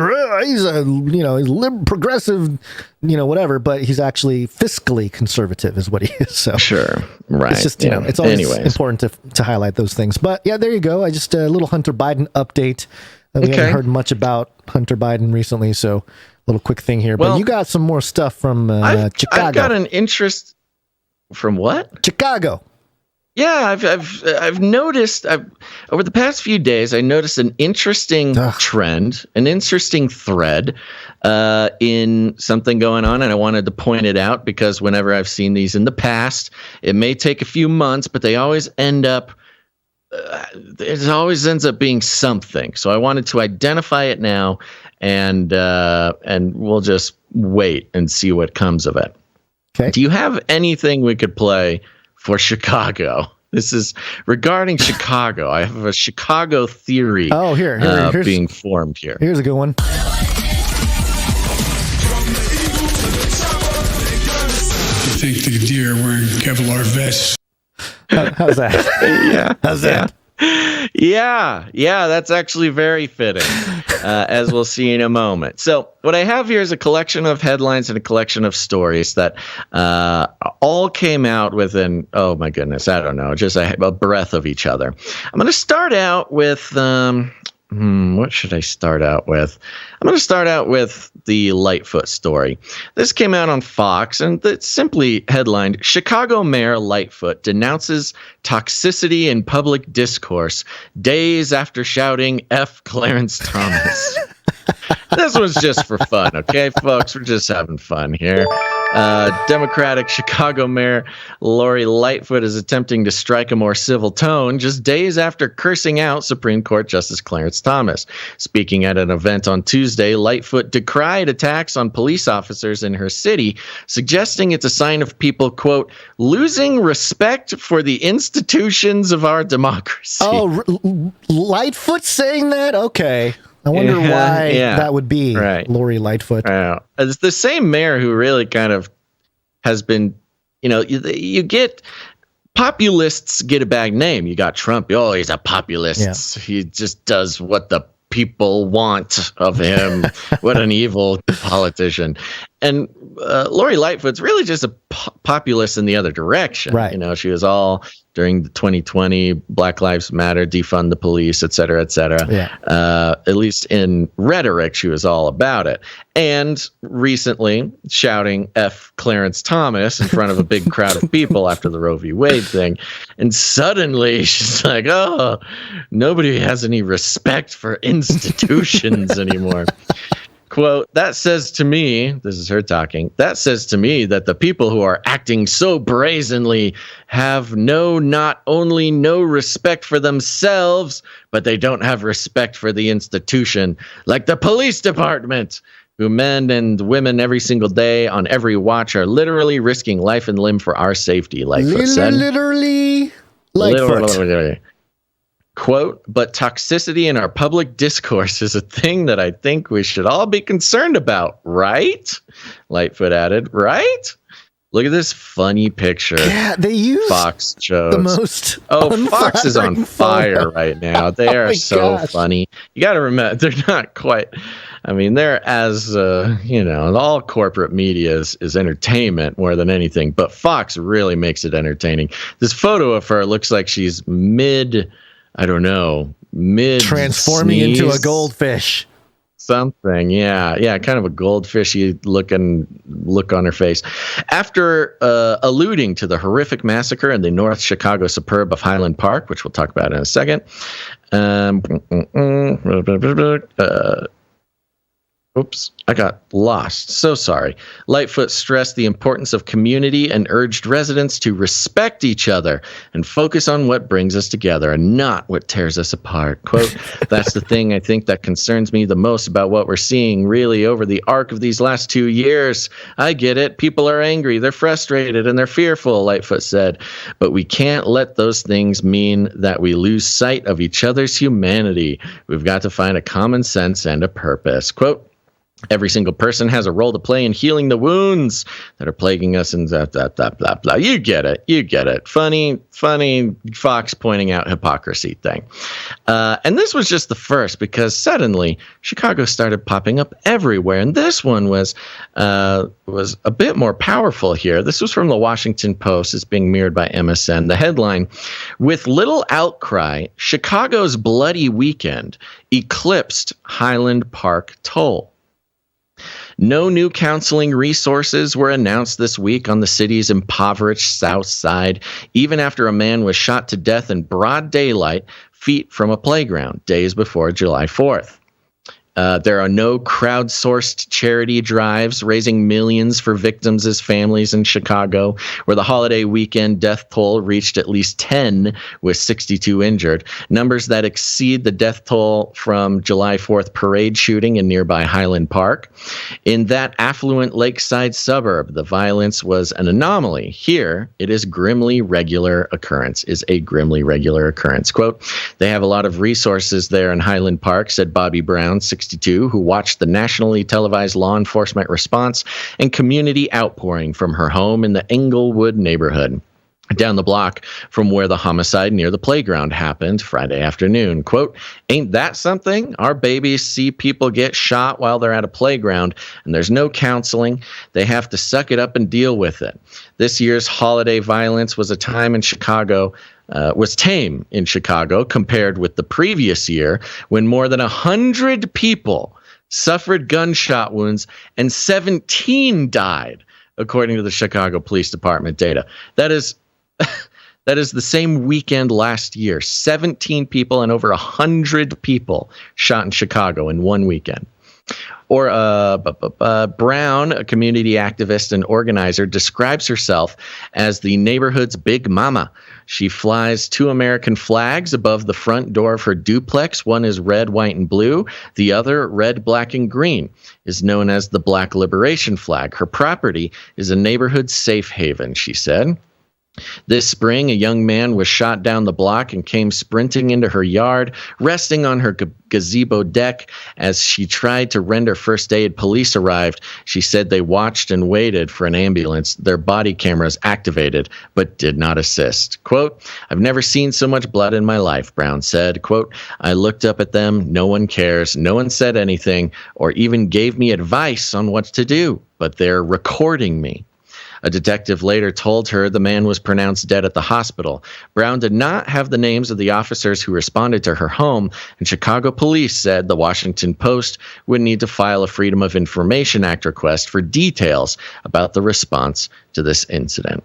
progressive, whatever, but he's actually fiscally conservative is what he is. So sure. Right. It's just, it's always important to highlight those things. But yeah, there you go. I just a little Hunter Biden update. We haven't heard much about Hunter Biden recently, so little quick thing here, but you got some more stuff from Chicago. I've got an interest from what? Chicago. Yeah, I've noticed over the past few days. I noticed an interesting trend, an interesting thread in something going on, and I wanted to point it out because whenever I've seen these in the past, it may take a few months, but they always end up. It always ends up being something. So I wanted to identify it now, and we'll just wait and see what comes of it. Okay. Do you have anything we could play for Chicago? This is regarding Chicago. I have a Chicago theory. Oh, here's being formed here. Here's a good one. I think the deer are wearing Kevlar vests. How's that? Yeah. How's that? Yeah, that's actually very fitting, as we'll see in a moment. So what I have here is a collection of headlines and a collection of stories that all came out within, oh my goodness, I don't know, just a breath of each other. I'm going to start out with, what should I start out with? I'm going to start out with the Lightfoot story. This came out on Fox, and it's simply headlined, Chicago Mayor Lightfoot denounces toxicity in public discourse days after shouting F. Clarence Thomas. This was just for fun, okay, folks? We're just having fun here. Democratic Chicago Mayor Lori Lightfoot is attempting to strike a more civil tone just days after cursing out Supreme Court Justice Clarence Thomas. Speaking at an event on Tuesday, Lightfoot decried attacks on police officers in her city, suggesting it's a sign of people, quote, losing respect for the institutions of our democracy. Oh, Lightfoot saying that? Okay. I wonder why that would be, Lori Lightfoot. It's the same mayor who really kind of has been, you get populists get a bad name. You got Trump. Oh, he's a populist. Yeah. He just does what the people want of him. What an evil politician. And Lori Lightfoot's really just a populist in the other direction. Right. She was all during the 2020 Black Lives Matter, defund the police, et cetera, et cetera. Yeah. At least in rhetoric, she was all about it. And recently shouting F. Clarence Thomas in front of a big crowd of people after the Roe v. Wade thing. And suddenly she's like, oh, nobody has any respect for institutions anymore. Quote, that says to me, this is her talking, that says to me that the people who are acting so brazenly have not only no respect for themselves, but they don't have respect for the institution, like the police department, who men and women every single day on every watch are literally risking life and limb for our safety, Lightfoot said. Literally, Lightfoot. Literally. Quote, but toxicity in our public discourse is a thing that I think we should all be concerned about, right? Lightfoot added, right? Look at this funny picture. Yeah, they use Fox shows. The most. Oh, Fox is on fire right now. They are so funny. You got to remember, they're not quite. I mean, they're as, all corporate media is entertainment more than anything, but Fox really makes it entertaining. This photo of her looks like she's mid transforming sneeze. into a goldfish. Something, yeah, kind of a goldfishy look on her face. After alluding to the horrific massacre in the North Chicago suburb of Highland Park, which we'll talk about in a second. Oops, I got lost. So sorry. Lightfoot stressed the importance of community and urged residents to respect each other and focus on what brings us together and not what tears us apart. Quote, that's the thing I think that concerns me the most about what we're seeing really over the arc of these last 2 years. I get it. People are angry. They're frustrated and they're fearful, Lightfoot said. But we can't let those things mean that we lose sight of each other's humanity. We've got to find a common sense and a purpose. Quote, every single person has a role to play in healing the wounds that are plaguing us and blah, blah, blah, blah. You get it. Funny Fox pointing out hypocrisy thing. And this was just the first because suddenly Chicago started popping up everywhere. And this one was a bit more powerful here. This was from the Washington Post. It's being mirrored by MSN. The headline, with little outcry, Chicago's bloody weekend eclipsed Highland Park toll. No new counseling resources were announced this week on the city's impoverished south side, even after a man was shot to death in broad daylight feet from a playground days before July 4th. There are no crowdsourced charity drives raising millions for victims' families in Chicago, where the holiday weekend death toll reached at least 10 with 62 injured, numbers that exceed the death toll from July 4th parade shooting in nearby Highland Park. In that affluent lakeside suburb, the violence was an anomaly. Here, it is a grimly regular occurrence. Quote, they have a lot of resources there in Highland Park, said Bobby Brown, 62, who watched the nationally televised law enforcement response and community outpouring from her home in the Englewood neighborhood, down the block from where the homicide near the playground happened Friday afternoon. Quote, ain't that something? Our babies see people get shot while they're at a playground, and there's no counseling. They have to suck it up and deal with it. This year's holiday violence was tame in Chicago compared with the previous year when more than 100 people suffered gunshot wounds and 17 died, according to the Chicago Police Department data. That is the same weekend last year. 17 people and over 100 people shot in Chicago in one weekend. Or Brown, a community activist and organizer, describes herself as the neighborhood's big mama. She flies 2 American flags above the front door of her duplex. One is red, white, and blue. The other, red, black, and green, is known as the Black Liberation Flag. Her property is a neighborhood safe haven, she said. This spring, a young man was shot down the block and came sprinting into her yard, resting on her gazebo deck as she tried to render first aid. Police arrived. She said they watched and waited for an ambulance. Their body cameras activated, but did not assist. Quote, I've never seen so much blood in my life, Brown said. Quote, I looked up at them. No one cares. No one said anything or even gave me advice on what to do, but they're recording me. A detective later told her the man was pronounced dead at the hospital. Brown did not have the names of the officers who responded to her home, and Chicago police said the Washington Post would need to file a Freedom of Information Act request for details about the response to this incident.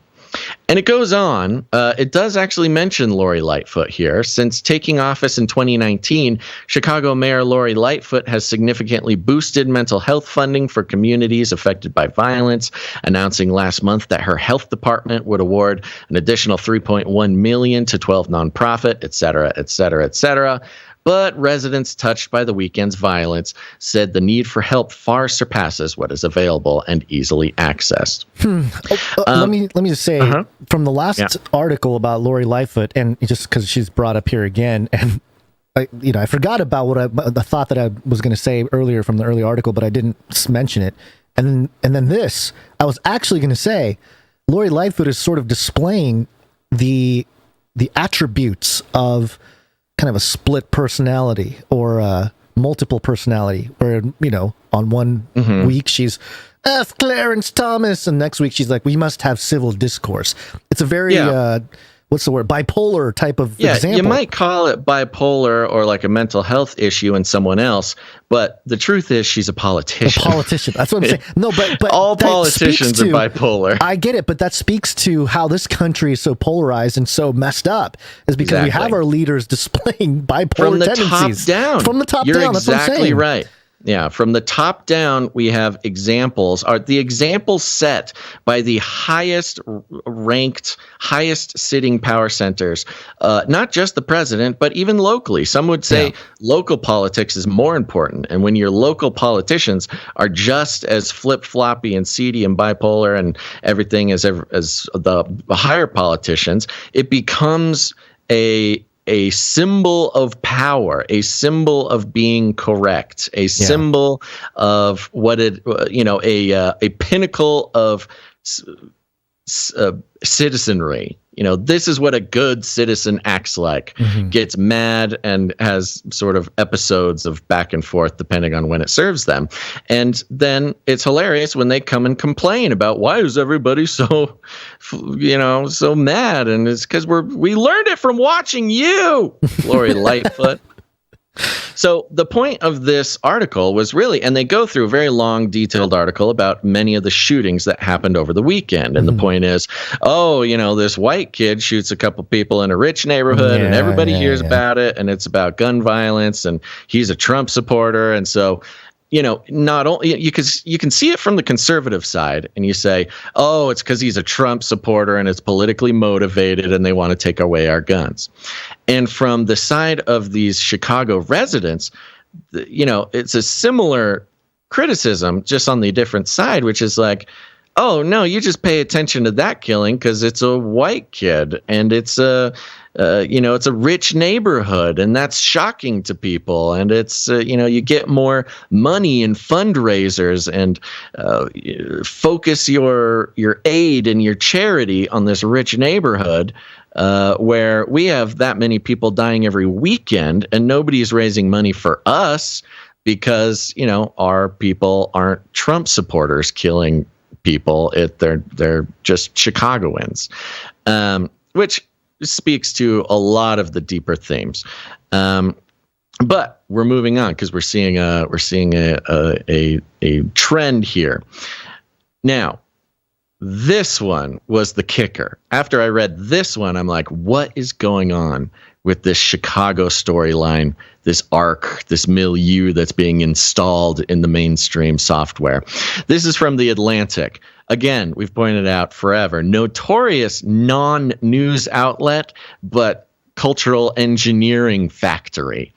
And it goes on. It does actually mention Lori Lightfoot here. Since taking office in 2019, Chicago Mayor Lori Lightfoot has significantly boosted mental health funding for communities affected by violence, announcing last month that her health department would award an additional $3.1 million to 12 nonprofit, et cetera, et cetera, et cetera. But residents touched by the weekend's violence said the need for help far surpasses what is available and easily accessed. Let me just say, from the last article about Lori Lightfoot, and just because she's brought up here again, and I forgot about what I thought that I was going to say earlier from the early article, but I didn't mention it. And then this, I was actually going to say, Lori Lightfoot is sort of displaying the attributes of kind of a split personality or multiple personality, where, on one week she's F. Clarence Thomas, and next week she's like, we must have civil discourse. It's a very what's the word? Bipolar type of example. You might call it bipolar or like a mental health issue in someone else, but the truth is she's a politician. A politician. That's what I'm saying. No, but all politicians are bipolar. I get it, but that speaks to how this country is so polarized and so messed up, is because we have our leaders displaying bipolar tendencies. From the top down. You're That's what I'm exactly saying. right. Yeah, from the top down, we have examples. The examples set by the highest ranked, highest sitting power centers, not just the president, but even locally. Some would say local politics is more important. And when your local politicians are just as flip-floppy and seedy and bipolar and everything as the higher politicians, it becomes a symbol of power, a symbol of being correct, a symbol of what a pinnacle of citizenry. This is what a good citizen acts like. Gets mad and has sort of episodes of back and forth depending on when it serves them. And then it's hilarious when they come and complain about why is everybody so mad? And it's because we learned it from watching you, Lori Lightfoot. So the point of this article was really, and they go through a very long, detailed article about many of the shootings that happened over the weekend. And the point is, this white kid shoots a couple people in a rich neighborhood and everybody hears about it. And it's about gun violence and he's a Trump supporter. And so, not only you can see it from the conservative side and you say, oh, it's because he's a Trump supporter and it's politically motivated and they want to take away our guns. And from the side of these Chicago residents, it's a similar criticism, just on the different side, which is like, oh, no, you just pay attention to that killing because it's a white kid and it's it's a rich neighborhood and that's shocking to people. And it's, you get more money and fundraisers and focus your aid and your charity on this rich neighborhood where we have that many people dying every weekend and nobody's raising money for us because, our people aren't Trump supporters killing people. They're just Chicagoans, which speaks to a lot of the deeper themes. But we're moving on because we're seeing a trend here. Now, this one was the kicker. After I read this one, I'm like, what is going on with this Chicago storyline, this arc, this milieu that's being installed in the mainstream software? This is from The Atlantic. Again, we've pointed out forever, notorious non-news outlet, but cultural engineering factory.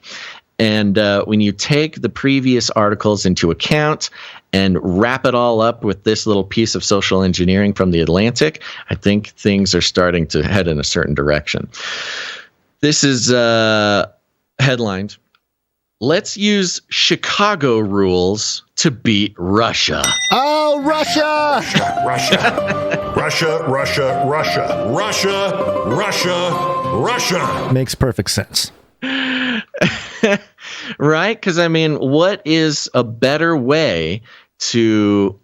And when you take the previous articles into account and wrap it all up with this little piece of social engineering from The Atlantic, I think things are starting to head in a certain direction. This is headlined, "Let's use Chicago rules to beat Russia." Oh, Russia! Russia. Russia, Russia, Russia. Russia, Russia, Russia. Makes perfect sense. Right? Because, what is a better way to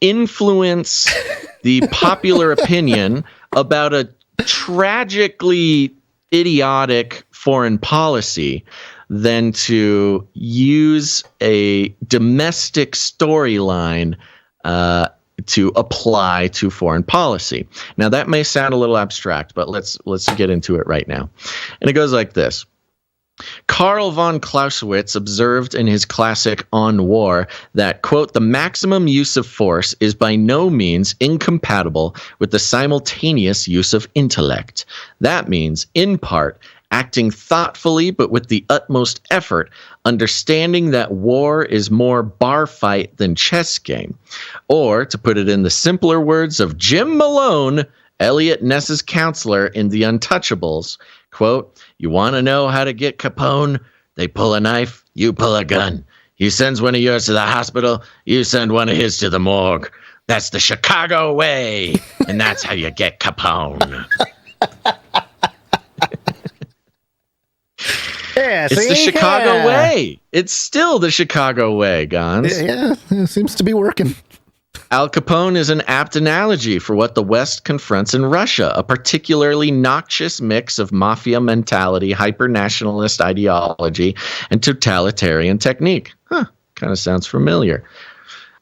influence the popular opinion about a tragically idiotic foreign policy than to use a domestic storyline to apply to foreign policy? Now, that may sound a little abstract, but let's get into it right now. And it goes like this. Karl von Clausewitz observed in his classic On War that, quote, "the maximum use of force is by no means incompatible with the simultaneous use of intellect. That means, in part, acting thoughtfully but with the utmost effort, understanding that war is more bar fight than chess game." Or, to put it in the simpler words of Jim Malone, Elliot Ness's counselor in The Untouchables, quote, "You want to know how to get Capone? They pull a knife, you pull a gun. He sends one of yours to the hospital, you send one of his to the morgue. That's the Chicago way, and that's how you get Yeah, it's the Chicago way. It's still the Chicago way, Gonz. Yeah, it seems to be working. Al Capone is an apt analogy for what the West confronts in Russia, a particularly noxious mix of mafia mentality, hyper-nationalist ideology, and totalitarian technique. Kind of sounds familiar.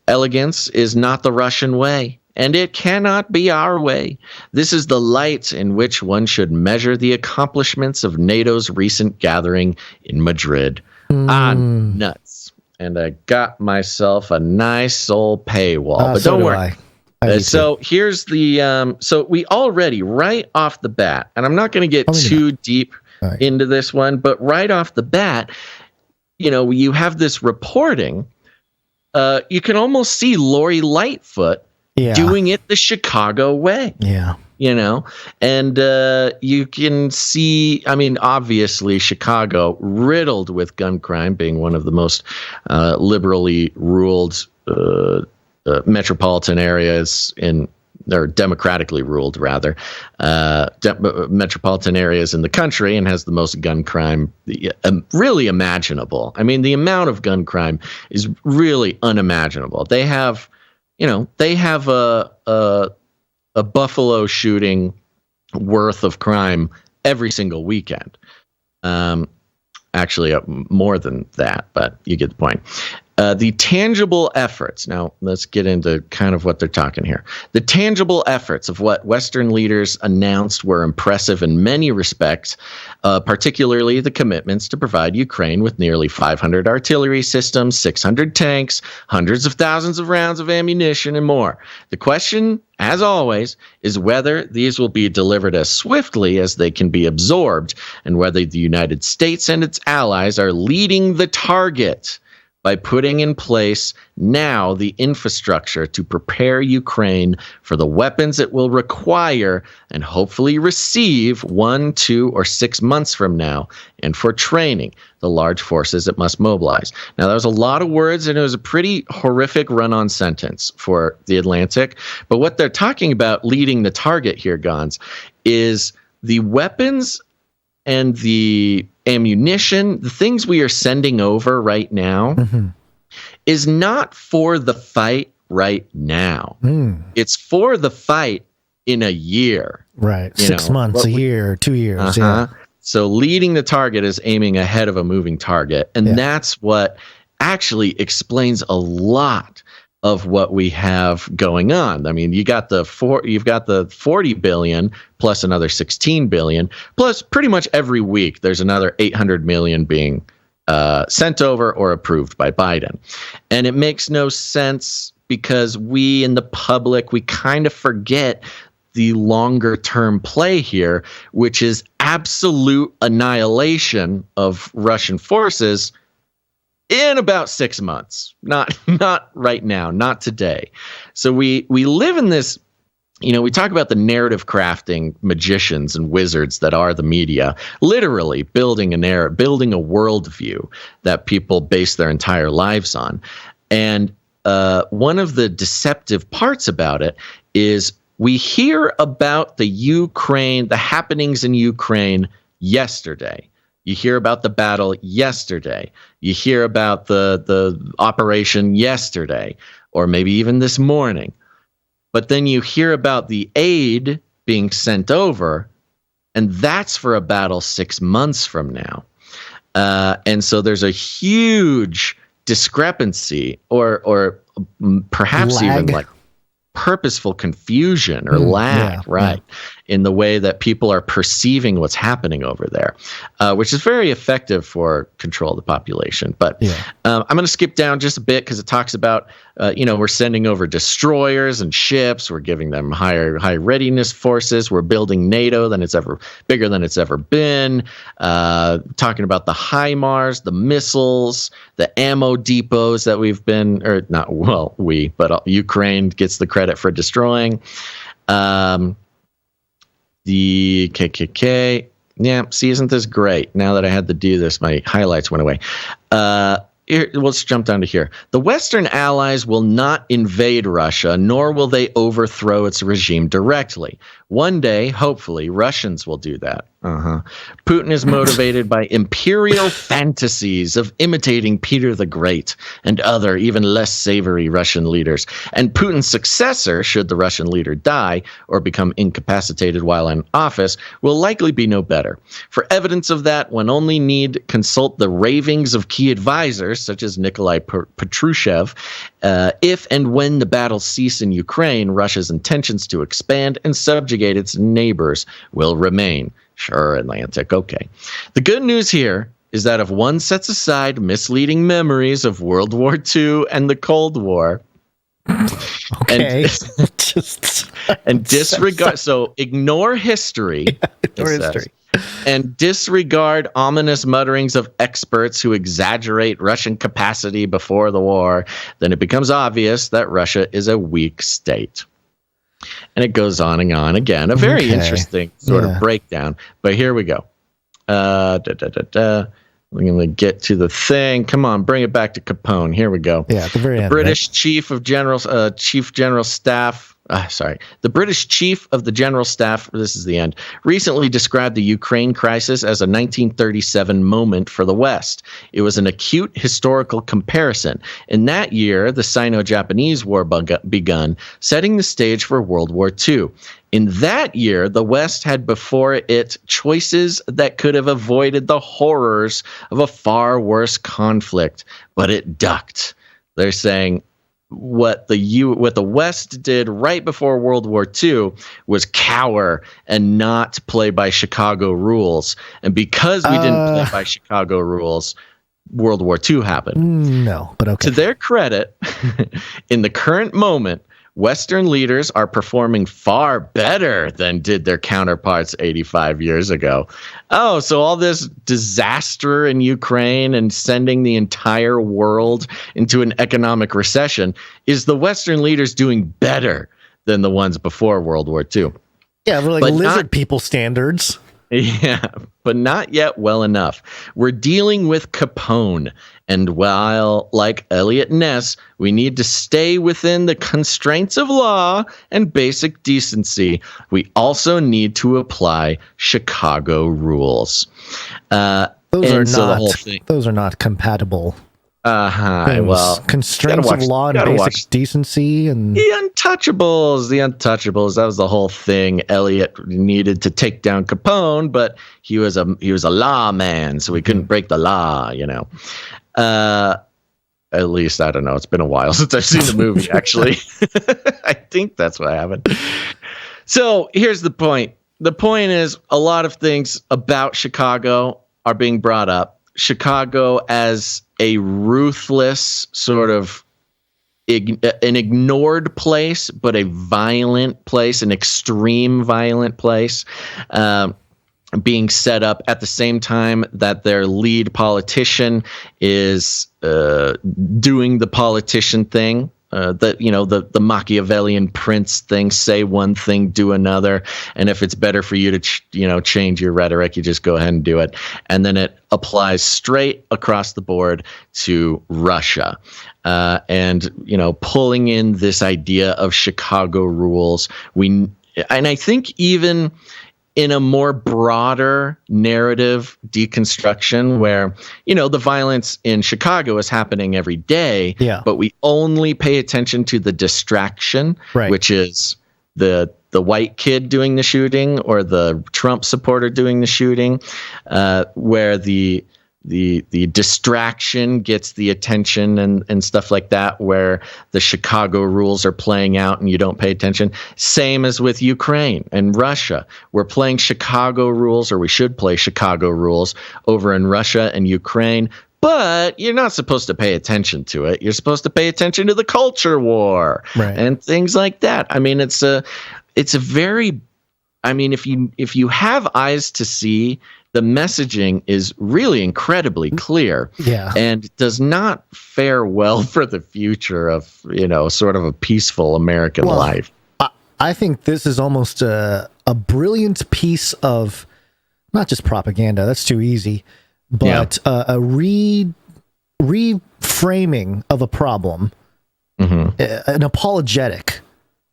Elegance is not the Russian way, and it cannot be our way. This is the light in which one should measure the accomplishments of NATO's recent gathering in Madrid. Nuts. And I got myself a nice old paywall. But so don't worry. So here's the so we already right off the bat, and I'm not going to get too deep into this one, but right off the bat, you have this reporting. You can almost see Lori Lightfoot doing it the Chicago way. Yeah. And you can see, obviously Chicago riddled with gun crime, being one of the most liberally ruled metropolitan areas or democratically ruled rather, metropolitan areas in the country, and has the most gun crime really imaginable. The amount of gun crime is really unimaginable. They have a Buffalo shooting worth of crime every single weekend. Actually, more than that, but you get the point. The tangible efforts. Now, let's get into kind of what they're talking here. The tangible efforts of what Western leaders announced were impressive in many respects, particularly the commitments to provide Ukraine with nearly 500 artillery systems, 600 tanks, hundreds of thousands of rounds of ammunition, and more. The question, as always, is whether these will be delivered as swiftly as they can be absorbed, and whether the United States and its allies are leading the target by putting in place now the infrastructure to prepare Ukraine for the weapons it will require and hopefully receive 1, 2, or 6 months from now, and for training the large forces it must mobilize. Now, that was a lot of words, and it was a pretty horrific run-on sentence for The Atlantic. But what they're talking about leading the target here, Gonz, is the weapons and the ammunition, the things we are sending over right now, is not for the fight right now. It's for the fight in a year. Right. 6 months, a year, 2 years. Yeah. So leading the target is aiming ahead of a moving target. And that's what actually explains a lot of what we have going on. You've got the 40 billion plus another 16 billion, plus pretty much every week there's another 800 million being sent over or approved by Biden. And it makes no sense because we in the public, we kind of forget the longer term play here, which is absolute annihilation of Russian forces in about 6 months, not right now, not today. So we live in this, we talk about the narrative crafting magicians and wizards that are the media, literally building a worldview that people base their entire lives on. And one of the deceptive parts about it is we hear about the happenings in Ukraine yesterday. You hear about the battle yesterday. You hear about the operation yesterday, or maybe even this morning. But then you hear about the aid being sent over, and that's for a battle 6 months from now. And so there's a huge discrepancy, or perhaps even like purposeful confusion or lag, in the way that people are perceiving what's happening over there, which is very effective for control of the population. But I'm going to skip down just a bit because it talks about, we're sending over destroyers and ships. We're giving them high readiness forces. We're building NATO bigger than it's ever been. Talking about the HIMARS, the missiles, the ammo depots that we've been, but Ukraine gets the credit for destroying. The KKK. Isn't this great? Now that I had to do this, my highlights went away. Here, let's jump down to here. The Western allies will not invade Russia, nor will they overthrow its regime directly. One day, hopefully, Russians will do that. Putin is motivated by imperial fantasies of imitating Peter the Great and other, even less savory Russian leaders. And Putin's successor, should the Russian leader die or become incapacitated while in office, will likely be no better. For evidence of that, one only need consult the ravings of key advisors, such as Nikolai Patrushev. If and when the battles cease in Ukraine, Russia's intentions to expand and subjugate its neighbors will remain. Sure, Atlantic, okay. The good news here is that if one sets aside misleading memories of World War II and the Cold War, okay, and disregard, so ignore history, and disregard ominous mutterings of experts who exaggerate Russian capacity before the war, then it becomes obvious that Russia is a weak state. And it goes on and on again. A very interesting sort of breakdown. But here we go. We're going to get to the thing. Come on, bring it back to Capone. Here we go. Yeah, at the very end. British Chief General Staff. The British Chief of the General Staff, this is the end, recently described the Ukraine crisis as a 1937 moment for the West. It was an acute historical comparison. In that year, the Sino-Japanese War begun, setting the stage for World War II. In that year, the West had before it choices that could have avoided the horrors of a far worse conflict, but it ducked. They're saying what the West did right before World War II was cower and not play by Chicago rules. And because we didn't play by Chicago rules, World War II happened. No, but okay. To their credit, in the current moment, Western leaders are performing far better than did their counterparts 85 years ago. Oh, so all this disaster in Ukraine and sending the entire world into an economic recession, is the Western leaders doing better than the ones before World War II? Yeah, we're like lizard people standards. Yeah, but not yet well enough. We're dealing with Capone. And while, like Eliot Ness, we need to stay within the constraints of law and basic decency, we also need to apply Chicago rules. Those are not compatible. Well, constraints of law and basic decency and the untouchables. That was the whole thing. Eliot needed to take down Capone, but he was a lawman, so he couldn't break the law. At least I don't know. It's been a while since I've seen the movie. Actually, I think that's what happened. So here's the point. The point is a lot of things about Chicago are being brought up. Chicago as a ruthless sort of an ignored place, but a violent place, an extreme violent place, being set up at the same time that their lead politician is doing the politician thing. The Machiavellian prince thing, say one thing, do another. And if it's better for you to, change your rhetoric, you just go ahead and do it. And then it applies straight across the board to Russia. And pulling in this idea of Chicago rules. And I think even in a more broader narrative deconstruction where, the violence in Chicago is happening every day, but we only pay attention to the distraction, which is the white kid doing the shooting or the Trump supporter doing the shooting, where the distraction gets the attention and stuff like that, where the Chicago rules are playing out and you don't pay attention. Same as with Ukraine and Russia. We're playing Chicago rules, or we should play Chicago rules over in Russia and Ukraine, but you're not supposed to pay attention to it. You're supposed to pay attention to the culture war and things like that. I mean, if you have eyes to see, the messaging is really incredibly clear, and does not fare well for the future of, sort of a peaceful American life. I think this is almost a brilliant piece of not just propaganda, that's too easy, but a reframing of a problem, an apologetic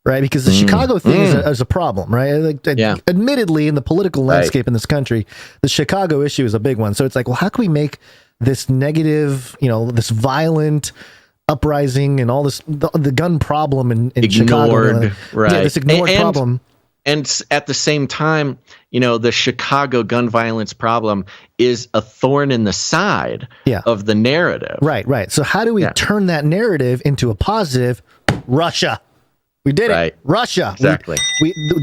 right? Because the Chicago thing is a problem, right? Like, admittedly, in the political landscape in this country, the Chicago issue is a big one. So it's like, well, how can we make this negative, this violent uprising and all this, the gun problem in Chicago, right? Yeah, this ignored problem. And at the same time, the Chicago gun violence problem is a thorn in the side of the narrative. Right. So how do we turn that narrative into a positive? Russia. We did it. Russia. Exactly.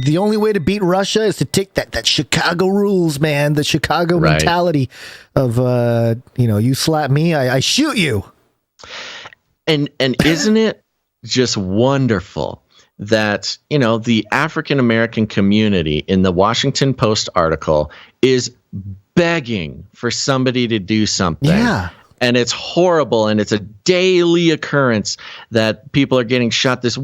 The only way to beat Russia is to take that Chicago rules, man. The Chicago mentality of, you slap me, I shoot you. And isn't it just wonderful that, the African American community in the Washington Post article is begging for somebody to do something. Yeah. And it's horrible, and it's a daily occurrence that people are getting shot. This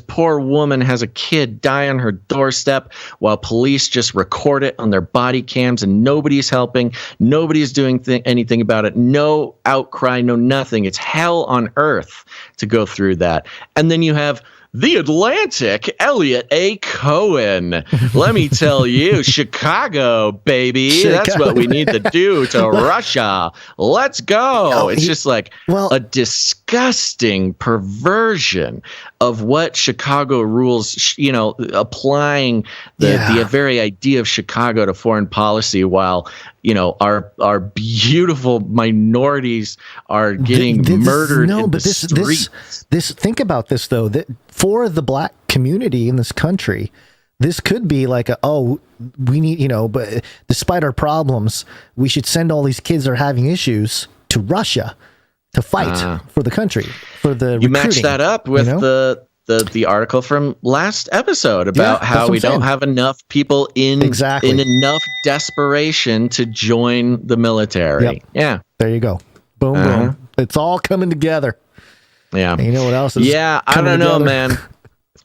poor woman has a kid die on her doorstep while police just record it on their body cams, and nobody's helping. Nobody's doing anything about it. No outcry, no nothing. It's hell on earth to go through that. And then you have The Atlantic, Elliot A. Cohen. Let me tell you, Chicago, baby. That's what we need to do to Russia. Let's go. It's just like a disgusting perversion of what Chicago rules, applying the very idea of Chicago to foreign policy while, our beautiful minorities are getting murdered in the streets. Think about this, though, that for the black community in this country, this could be like we need, but despite our problems, we should send all these kids that are having issues to Russia to fight for the country, for the You match that up with the article from last episode about how we don't have enough people in enough desperation to join the military. Yep. Yeah. There you go. Boom, boom. It's all coming together. Yeah. And you know what else is I don't know, together? man.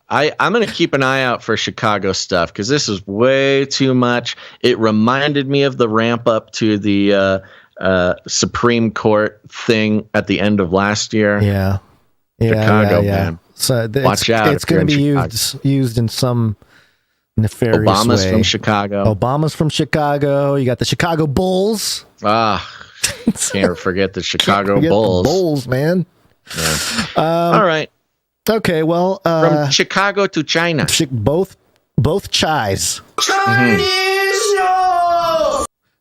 I'm going to keep an eye out for Chicago stuff because this is way too much. It reminded me of the ramp up to the Supreme Court thing at the end of last year. Yeah. Chicago, man. So watch out. It's going to be used in some nefarious Obama's way. From Chicago. Obama's from Chicago. You got the Chicago Bulls. Can't forget the Chicago Bulls. The Bulls, man. Yeah. All right. Okay, well, from Chicago to China. Both Chais. Chinese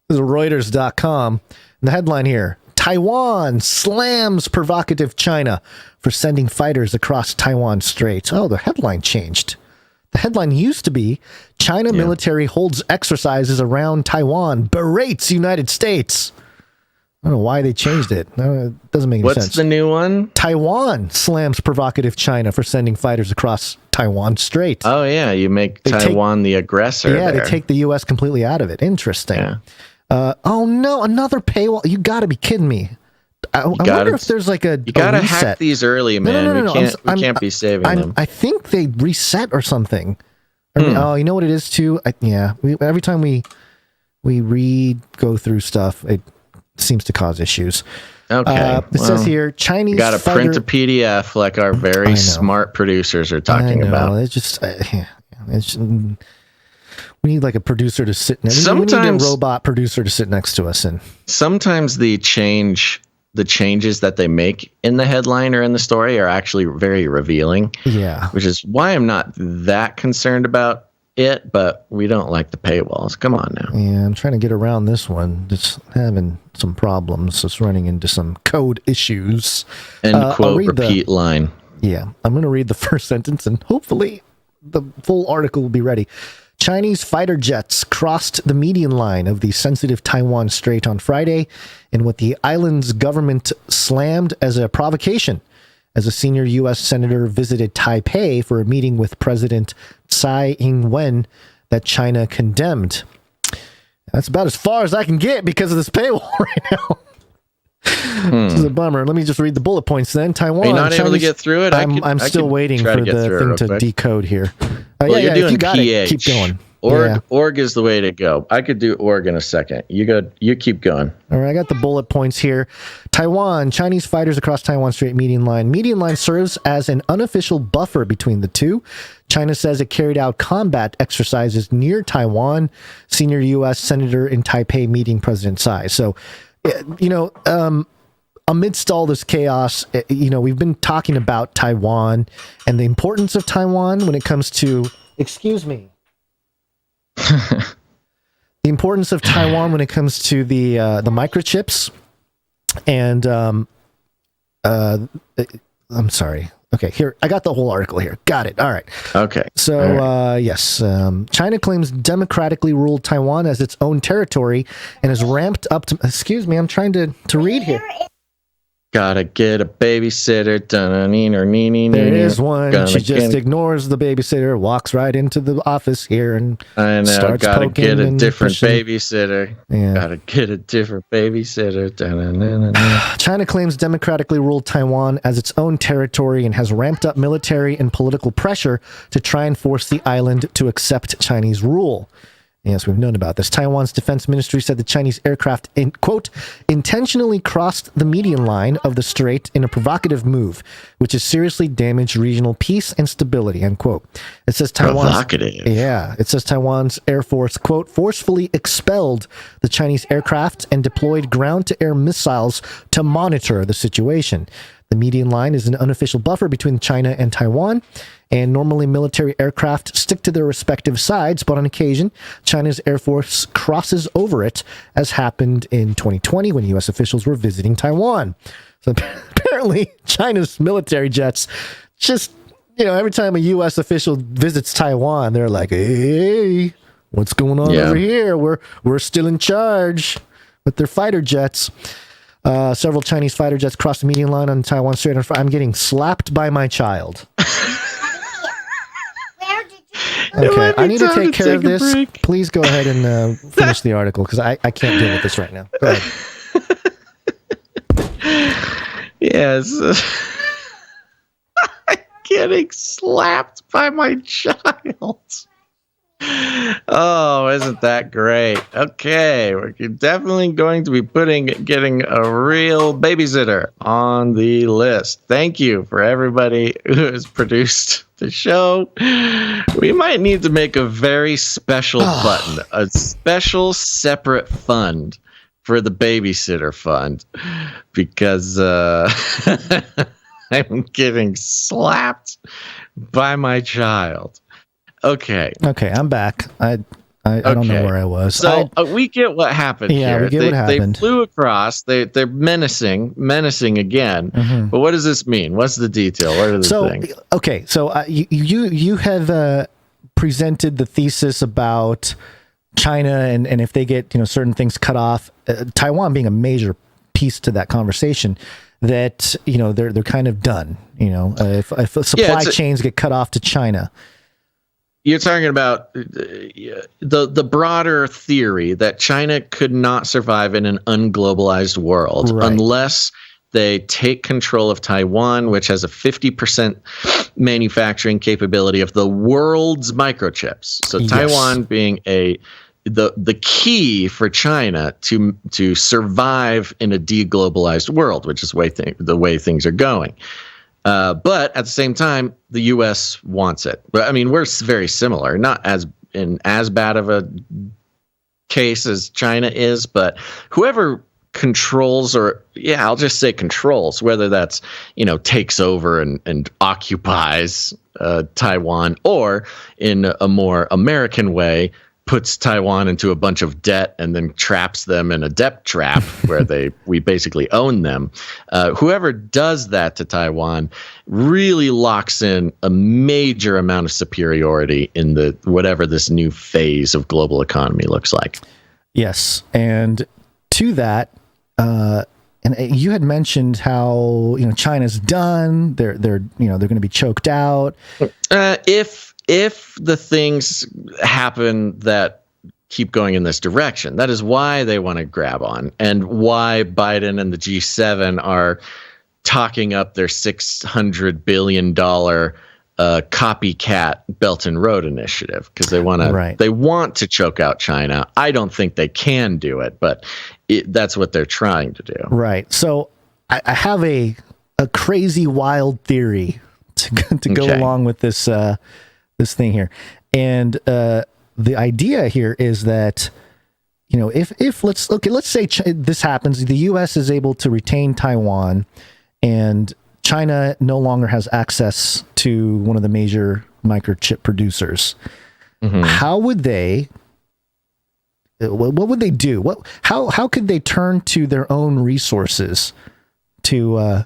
This is Reuters.com. The headline here: Taiwan slams provocative China for sending fighters across Taiwan Strait. Oh, the headline changed. The headline used to be China military holds exercises around Taiwan, berates United States. I don't know why they changed it. No, it doesn't make any sense. What's the new one? Taiwan slams provocative China for sending fighters across Taiwan Strait. Oh, yeah. You make Taiwan the aggressor. Yeah, there. they take the U.S. completely out of it. Interesting. Yeah. Oh, no. Another paywall. You got to be kidding me. I wonder if there's like You got to hack these early, man. No. We can't be saving them. I think they reset or something. Oh, you know what it is, too? Every time we go through stuff, it seems to cause issues. Okay. It says here, Chinese got to print a PDF like our very smart producers are talking about. It's just, we need like a producer to sit next. We need a robot producer to sit next to us. And sometimes the changes that they make in the headline or in the story are actually very revealing. Yeah. Which is why I'm not that concerned about it, but we don't like the paywalls. Come on now. Yeah, I'm trying to get around this one. Just having some problems. Just running into some code issues. End quote, repeat line. Yeah, I'm going to read the first sentence and hopefully the full article will be ready. Chinese fighter jets crossed the median line of the sensitive Taiwan Strait on Friday in what the island's government slammed as a provocation as a senior U.S. senator visited Taipei for a meeting with President Tsai Ing-wen that China condemned. That's about as far as I can get because of this paywall right now. This is a bummer. Let me just read the bullet points then. Taiwan. Are you not able to get through it? I'm still waiting for the thing to decode here. Well, you're doing if you got PH. it, keep going. Org is the way to go. I could do org in a second. You keep going. All right, I got the bullet points here. Taiwan, Chinese fighters across Taiwan Strait median line. Median line serves as an unofficial buffer between the two. China says it carried out combat exercises near Taiwan. Senior U.S. Senator in Taipei meeting President Tsai. So, amidst all this chaos, we've been talking about Taiwan and the importance of Taiwan when it comes to, excuse me, the importance of Taiwan when it comes to the microchips. And I'm sorry. Okay, here, I got the whole article here. Got it. All right. Okay. So, yes, China claims democratically ruled Taiwan as its own territory and has ramped up to, excuse me, I'm trying to read here. Gotta get a babysitter. There is one. She just ignores the babysitter, walks right into the office here, and starts gotta poking get a and different pushing. babysitter. Yeah. Gotta get a different babysitter. China claims democratically ruled Taiwan as its own territory and has ramped up military and political pressure to try and force the island to accept Chinese rule. Yes, we've known about this. Taiwan's defense ministry said the Chinese aircraft, quote, intentionally crossed the median line of the strait in a provocative move, which has seriously damaged regional peace and stability, end quote. It says it says Taiwan's Air Force, quote, forcefully expelled the Chinese aircraft and deployed ground-to-air missiles to monitor the situation. The median line is an unofficial buffer between China and Taiwan, and normally military aircraft stick to their respective sides, but on occasion, China's Air Force crosses over it, as happened in 2020 when U.S. officials were visiting Taiwan. So apparently, China's military jets just, every time a U.S. official visits Taiwan, they're like, hey, what's going on over here? We're still in charge with their fighter jets. Several Chinese fighter jets crossed the median line on Taiwan Strait. I'm getting slapped by my child. Okay, I need to take care of this. Break. Please go ahead and finish the article because I can't deal with this right now. Go ahead. Yes. I'm getting slapped by my child. Oh, isn't that great? Okay, we're definitely going to be getting a real babysitter on the list. Thank you for everybody who has produced the show. We might need to make a very special button, a special separate fund for the babysitter fund, because I'm getting slapped by my child. Okay, I'm back. I don't know where I was. So we get what happened here. We get what happened. They flew across. They're menacing again. Mm-hmm. But what does this mean? What's the detail? What are the things? Okay, so you have presented the thesis about China and if they get certain things cut off, Taiwan being a major piece to that conversation. That they're kind of done. If supply chains get cut off to China. You're talking about the broader theory that China could not survive in an unglobalized world unless they take control of Taiwan, which has a 50% manufacturing capability of the world's microchips. So Taiwan being the key for China to survive in a deglobalized world, which is the way things are going. But at the same time, the U.S. wants it. But I mean, we're very similar, not as bad of a case as China is, but whoever controls, I'll just say controls, whether that's, takes over and occupies Taiwan, or in a more American way, puts Taiwan into a bunch of debt and then traps them in a debt trap where we basically own them. Whoever does that to Taiwan really locks in a major amount of superiority in whatever this new phase of global economy looks like. Yes, and to that, and you had mentioned how China's done. They're going to be choked out. If the things happen that keep going in this direction, that is why they want to grab on, and why Biden and the G7 are talking up their $600 billion copycat Belt and Road Initiative because they want to choke out China. I don't think they can do it, but that's what they're trying to do. Right. So I have a crazy, wild theory to go along with this this thing here, and the idea here is that, you know, if let's say this happens, the U.S. is able to retain Taiwan, and China no longer has access to one of the major microchip producers. Mm-hmm. How would they? What would they do? How could they turn to their own resources to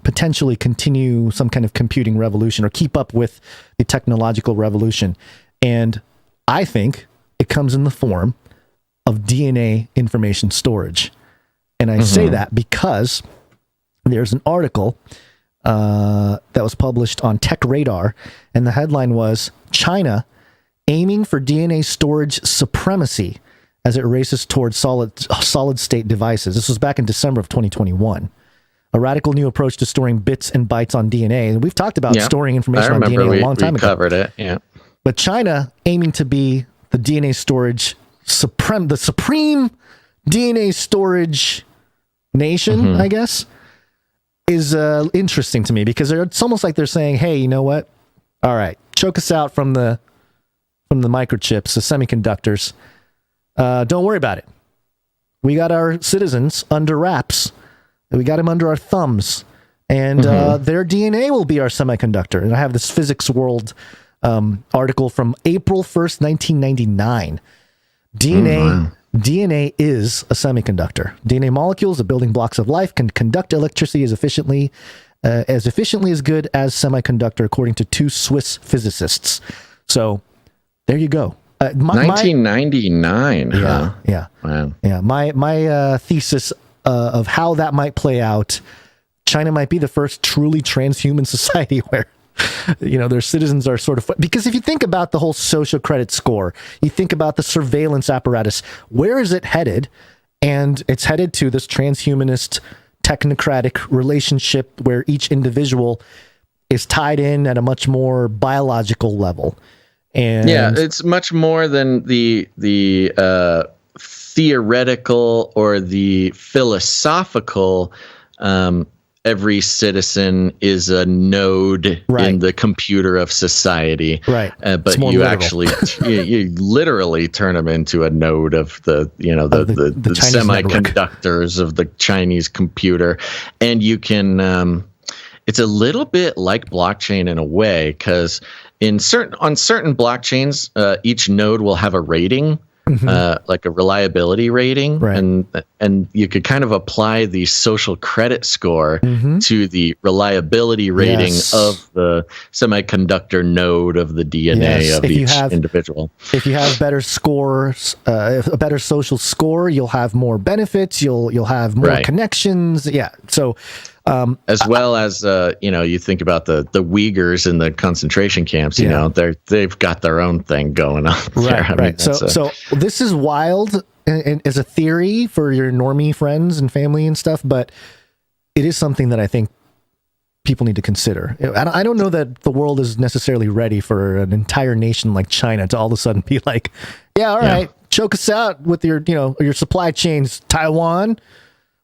potentially continue some kind of computing revolution or keep up with the technological revolution? And I think it comes in the form of DNA information storage. And I say that because there's an article that was published on Tech Radar, and the headline was China aiming for DNA storage supremacy as it races towards solid state devices. This was back in December of 2021. A radical new approach to storing bits and bytes on DNA. And we've talked about storing information on DNA a long time ago. We covered it, yeah. But China aiming to be the DNA storage the supreme DNA storage nation, I guess, is interesting to me because it's almost like they're saying, hey, you know what? All right, choke us out from the microchips, the semiconductors. Don't worry about it. We got our citizens under wraps. We got them under our thumbs. And their DNA will be our semiconductor. And I have this Physics World article from April 1st, 1999. DNA is a semiconductor. DNA molecules, the building blocks of life, can conduct electricity as efficiently as good as semiconductor, according to two Swiss physicists. So there you go. 1999. Yeah. Wow. Yeah. My thesis of how that might play out, China might be the first truly transhuman society where, you know, their citizens are sort of, because if you think about the whole social credit score, you think about the surveillance apparatus, where is it headed? And it's headed to this transhumanist technocratic relationship where each individual is tied in at a much more biological level. And yeah, it's much more than the theoretical or the philosophical. Every citizen is a node in the computer of society, but you literal. Actually you literally turn them into a node of the semiconductors network of the Chinese computer, and you can. It's a little bit like blockchain in a way, because on certain blockchains, each node will have a rating. Like a reliability rating, and you could kind of apply the social credit score to the reliability rating of the semiconductor node of the DNA of each individual. If you have better scores, a better social score, you'll have more benefits. You'll have more connections. Yeah. So. As well as you think about the Uyghurs in the concentration camps. You know, they've got their own thing going on. Right. So this is wild and as a theory for your normie friends and family and stuff, but it is something that I think people need to consider. I don't know that the world is necessarily ready for an entire nation like China to all of a sudden be like, all right, choke us out with your supply chains, Taiwan.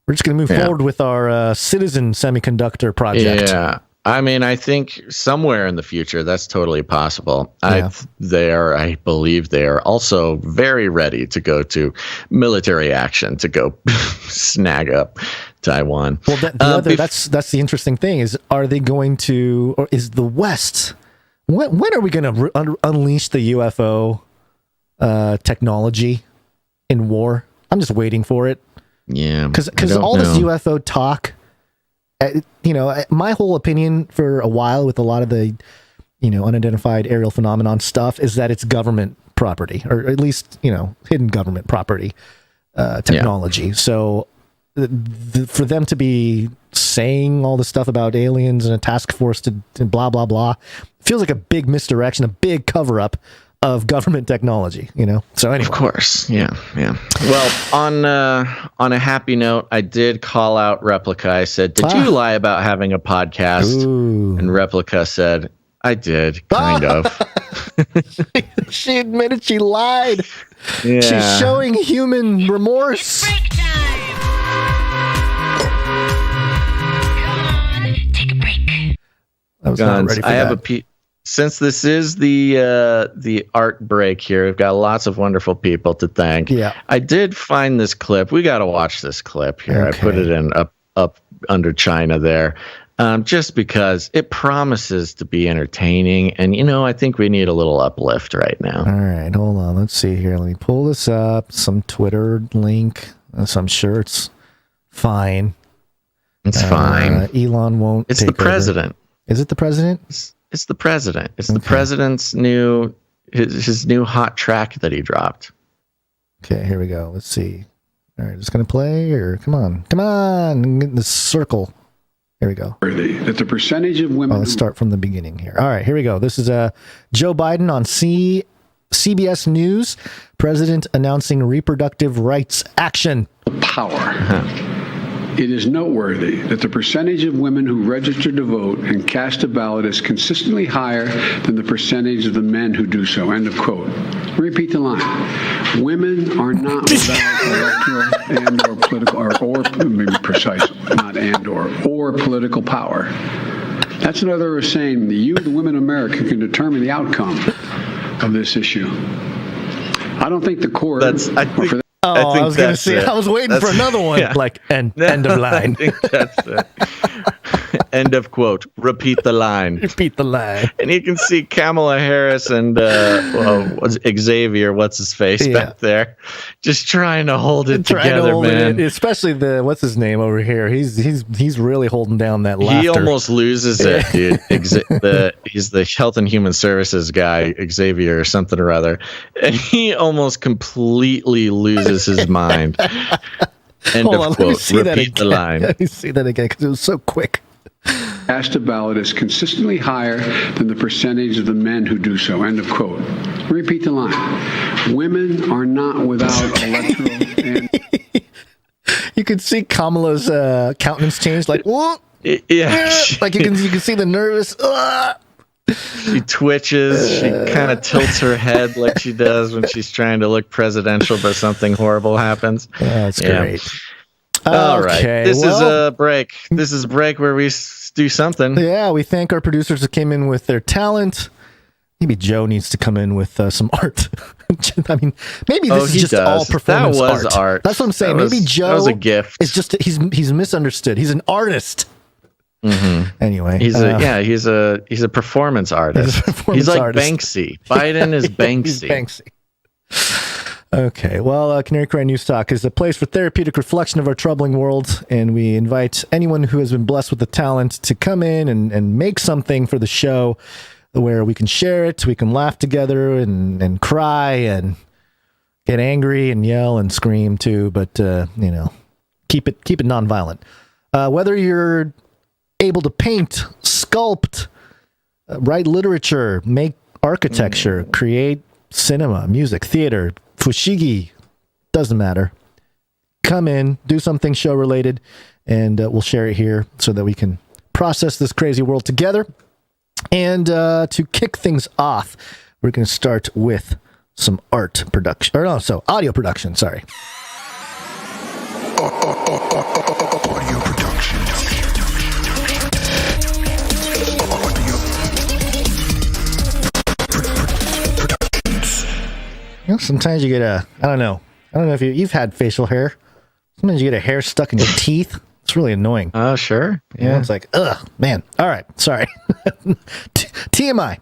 We're just going to move forward with our citizen semiconductor project. Yeah. I mean, I think somewhere in the future, that's totally possible. I believe they are also very ready to go to military action to go snag up Taiwan. Well, that's the interesting thing is, are they going to, or is the West, when are we going to unleash the UFO technology in war? I'm just waiting for it. Yeah, because all this UFO talk, my whole opinion for a while with a lot of the, unidentified aerial phenomenon stuff is that it's government property, or at least, hidden government property technology. Yeah. So for them to be saying all the stuff about aliens and a task force to blah, blah, blah, feels like a big misdirection, a big cover up of government technology, So anyway. Of course. Yeah. Well, on a happy note, I did call out Replica. I said, did you lie about having a podcast? Ooh. And Replica said, I did, kind of. She admitted she lied. Yeah. She's showing human remorse. I was not ready for I have that. Since this is the art break here, we've got lots of wonderful people to thank. Yeah. I did find this clip. We got to watch this clip here. Okay. I put it in up under China there, just because it promises to be entertaining. And, I think we need a little uplift right now. All right, hold on. Let's see here. Let me pull this up. Some Twitter link. So I'm sure it's fine. It's fine. Elon won't. It's the president. Is it the president? It's the president. It's the president's his new hot track that he dropped. Okay, here we go. Let's see. All right, it's going to play, or come on. Get in the circle. Here we go. That the percentage of women. Let's start from the beginning here. All right, here we go. This is Joe Biden on CBS News. President announcing reproductive rights action. Power. It is noteworthy that the percentage of women who register to vote and cast a ballot is consistently higher than the percentage of the men who do so. End of quote. Repeat the line. Women are not without electoral and or political, or let me be precise, not and or political power. That's what others are saying. You, the women of America, can determine the outcome of this issue. I don't think the court. I was going to say, I was waiting for another one, end of line. I think that's it. End of quote. Repeat the line. Repeat the line. And you can see Kamala Harris and Xavier, what's his face back there, just trying to hold it together, man. Especially what's his name over here. He's really holding down that laughter. He almost loses it, dude. He's the Health and Human Services guy, Xavier or something or other, and he almost completely loses his mind. End of quote. Repeat the line. Let me see that again because it was so quick. Cast a ballot is consistently higher than the percentage of the men who do so. End of quote. Repeat the line. Women are not without electoral and. You could see Kamala's countenance change, like what? Yeah, like you can see the nervous. She twitches. She kind of tilts her head like she does when she's trying to look presidential, but something horrible happens. That's great. All right. This is a break. This is a break where we do something. Yeah, we thank our producers that came in with their talent. Maybe Joe needs to come in with some art. I mean, maybe this is just all performance art. That was art. That's what I'm saying. Maybe Joe. That was a gift. It's just he's misunderstood. He's an artist. Mm-hmm. Anyway, he's a performance artist. He's like Banksy. Biden is Banksy. He's Banksy. Okay, well, Canary Cry News Talk is a place for therapeutic reflection of our troubling world, and we invite anyone who has been blessed with the talent to come in and make something for the show where we can share it, we can laugh together and cry and get angry and yell and scream too, but keep it nonviolent. Whether you're able to paint, sculpt, write literature, make architecture, create cinema, music, theater, fushigi, doesn't matter. Come in, do something show related, and we'll share it here so that we can process this crazy world together. And to kick things off, we're going to start with some audio production, sorry. Audio production. Sometimes you get I don't know if you've had facial hair. Sometimes you get a hair stuck in your teeth. It's really annoying. Oh, sure. Yeah. It's like, ugh, man. All right. Sorry. TMI.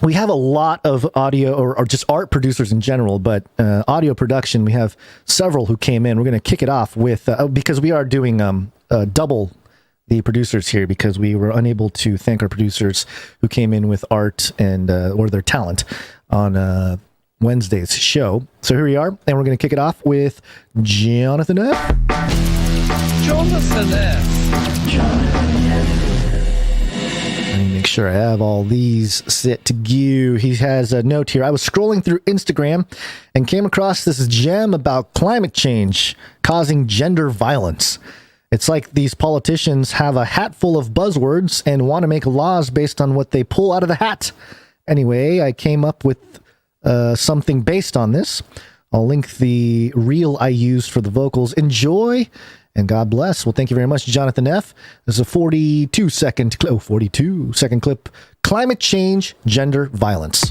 We have a lot of audio or just art producers in general, but audio production, we have several who came in. We're going to kick it off with, because we are doing double the producers here because we were unable to thank our producers who came in with art and or their talent on Wednesday's show. So here we are, and we're going to kick it off with Jonathan F. Let me make sure I have all these set to go. He has a note here. I was scrolling through Instagram and came across this gem about climate change causing gender violence. It's like these politicians have a hat full of buzzwords and want to make laws based on what they pull out of the hat. Anyway, I came up with something based on this. I'll link the reel I used for the vocals. Enjoy, and God bless. Well, thank you very much, Jonathan F. This is a 42-second clip. Climate change, gender violence.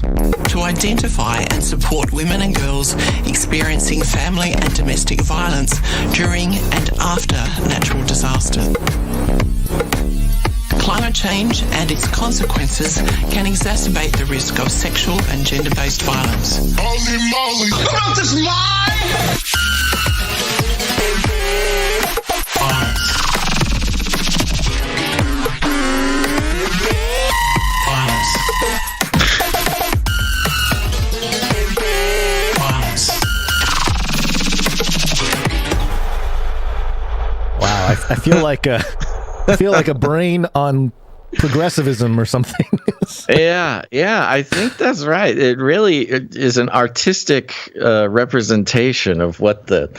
To identify and support women and girls experiencing family and domestic violence during and after natural disaster. Climate change and its consequences can exacerbate the risk of sexual and gender-based violence. Holy moly! Who wrote this lie? Wow, I feel like a brain on progressivism or something. Yeah, I think that's right. It really is an artistic representation of what the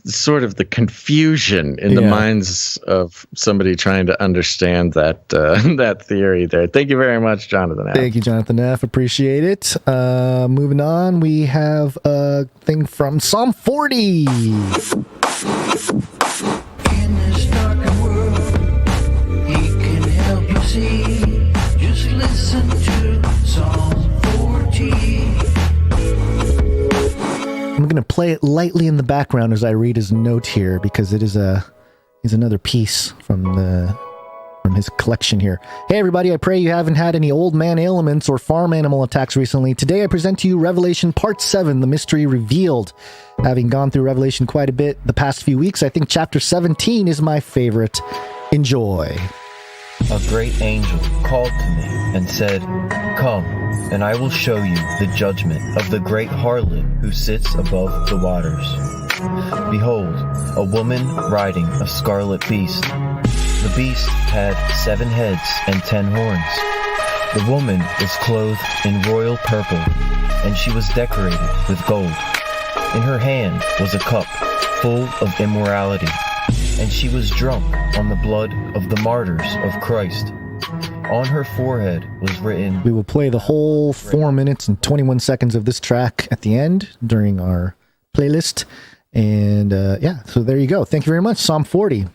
sort of the confusion in the minds of somebody trying to understand that that theory there. Thank you very much, Jonathan F. Thank you, Jonathan F. Appreciate it. Moving on, we have a thing from Psalm 40. Just listen to Psalm 40. I'm going to play it lightly in the background as I read his note here because it is another piece from his collection here. Hey everybody, I pray you haven't had any old man ailments or farm animal attacks recently. Today I present to you Revelation Part 7, The Mystery Revealed. Having gone through Revelation quite a bit the past few weeks, I think chapter 17 is my favorite. Enjoy. A great angel called to me and said, "Come, and I will show you the judgment of the great harlot who sits above the waters. Behold, a woman riding a scarlet beast. The beast had 7 heads and 10 horns. The woman was clothed in royal purple, and she was decorated with gold. In her hand was a cup full of immorality, and she was drunk on the blood of the martyrs of Christ. On her forehead was written..." We will play the whole 4 minutes and 21 seconds of this track at the end during our playlist. And so there you go. Thank you very much, Psalm 40.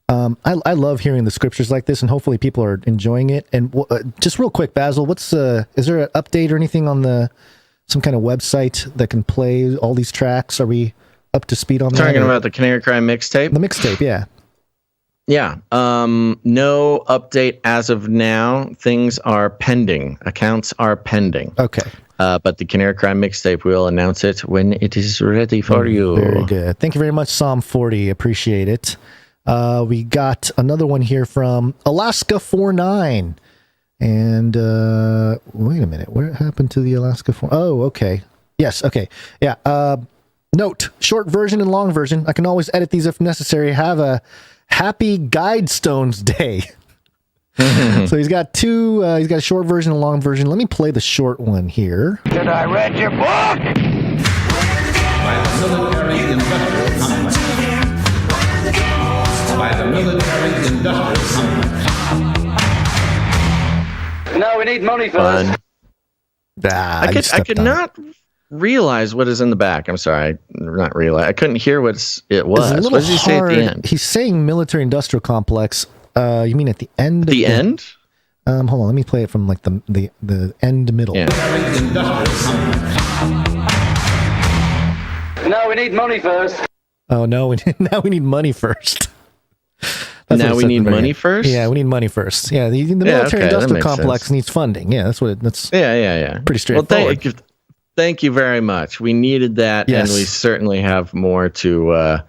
I love hearing the scriptures like this, and hopefully people are enjoying it. And just real quick, Basil, is there an update or anything on some kind of website that can play all these tracks? Are we up to speed on that? Talking about the Canary Cry mixtape? The mixtape, yeah. Yeah. No update as of now. Things are pending. Accounts are pending. Okay. But the Canary Cry mixtape will announce it when it is ready for you. Very good. Thank you very much, Psalm 40. Appreciate it. We got another one here from Alaska 49. And wait a minute. What happened to the Alaska 4? Oh, okay. Yes, okay. Yeah. Note, short version and long version. I can always edit these if necessary. Have a happy Guidestones Day. So he's got two. He's got a short version and a long version. Let me play the short one here. Did I read your book? By the military industrial complex. By the military industrial complex. No, we need money first. I could not realize what is in the back. I'm sorry, not realize. I couldn't hear what it was. What does he say at the end? He's saying military industrial complex. You mean at the end? The end? Hold on, let me play it from like the end middle. Yeah. No, we need money first. Oh no, now we need money first. Now we need money first? Yeah, we need money first. Yeah, the military industrial complex needs funding. Yeah, that's yeah. Pretty straightforward. Well, thank you very much. We needed that, yes. And we certainly have more to.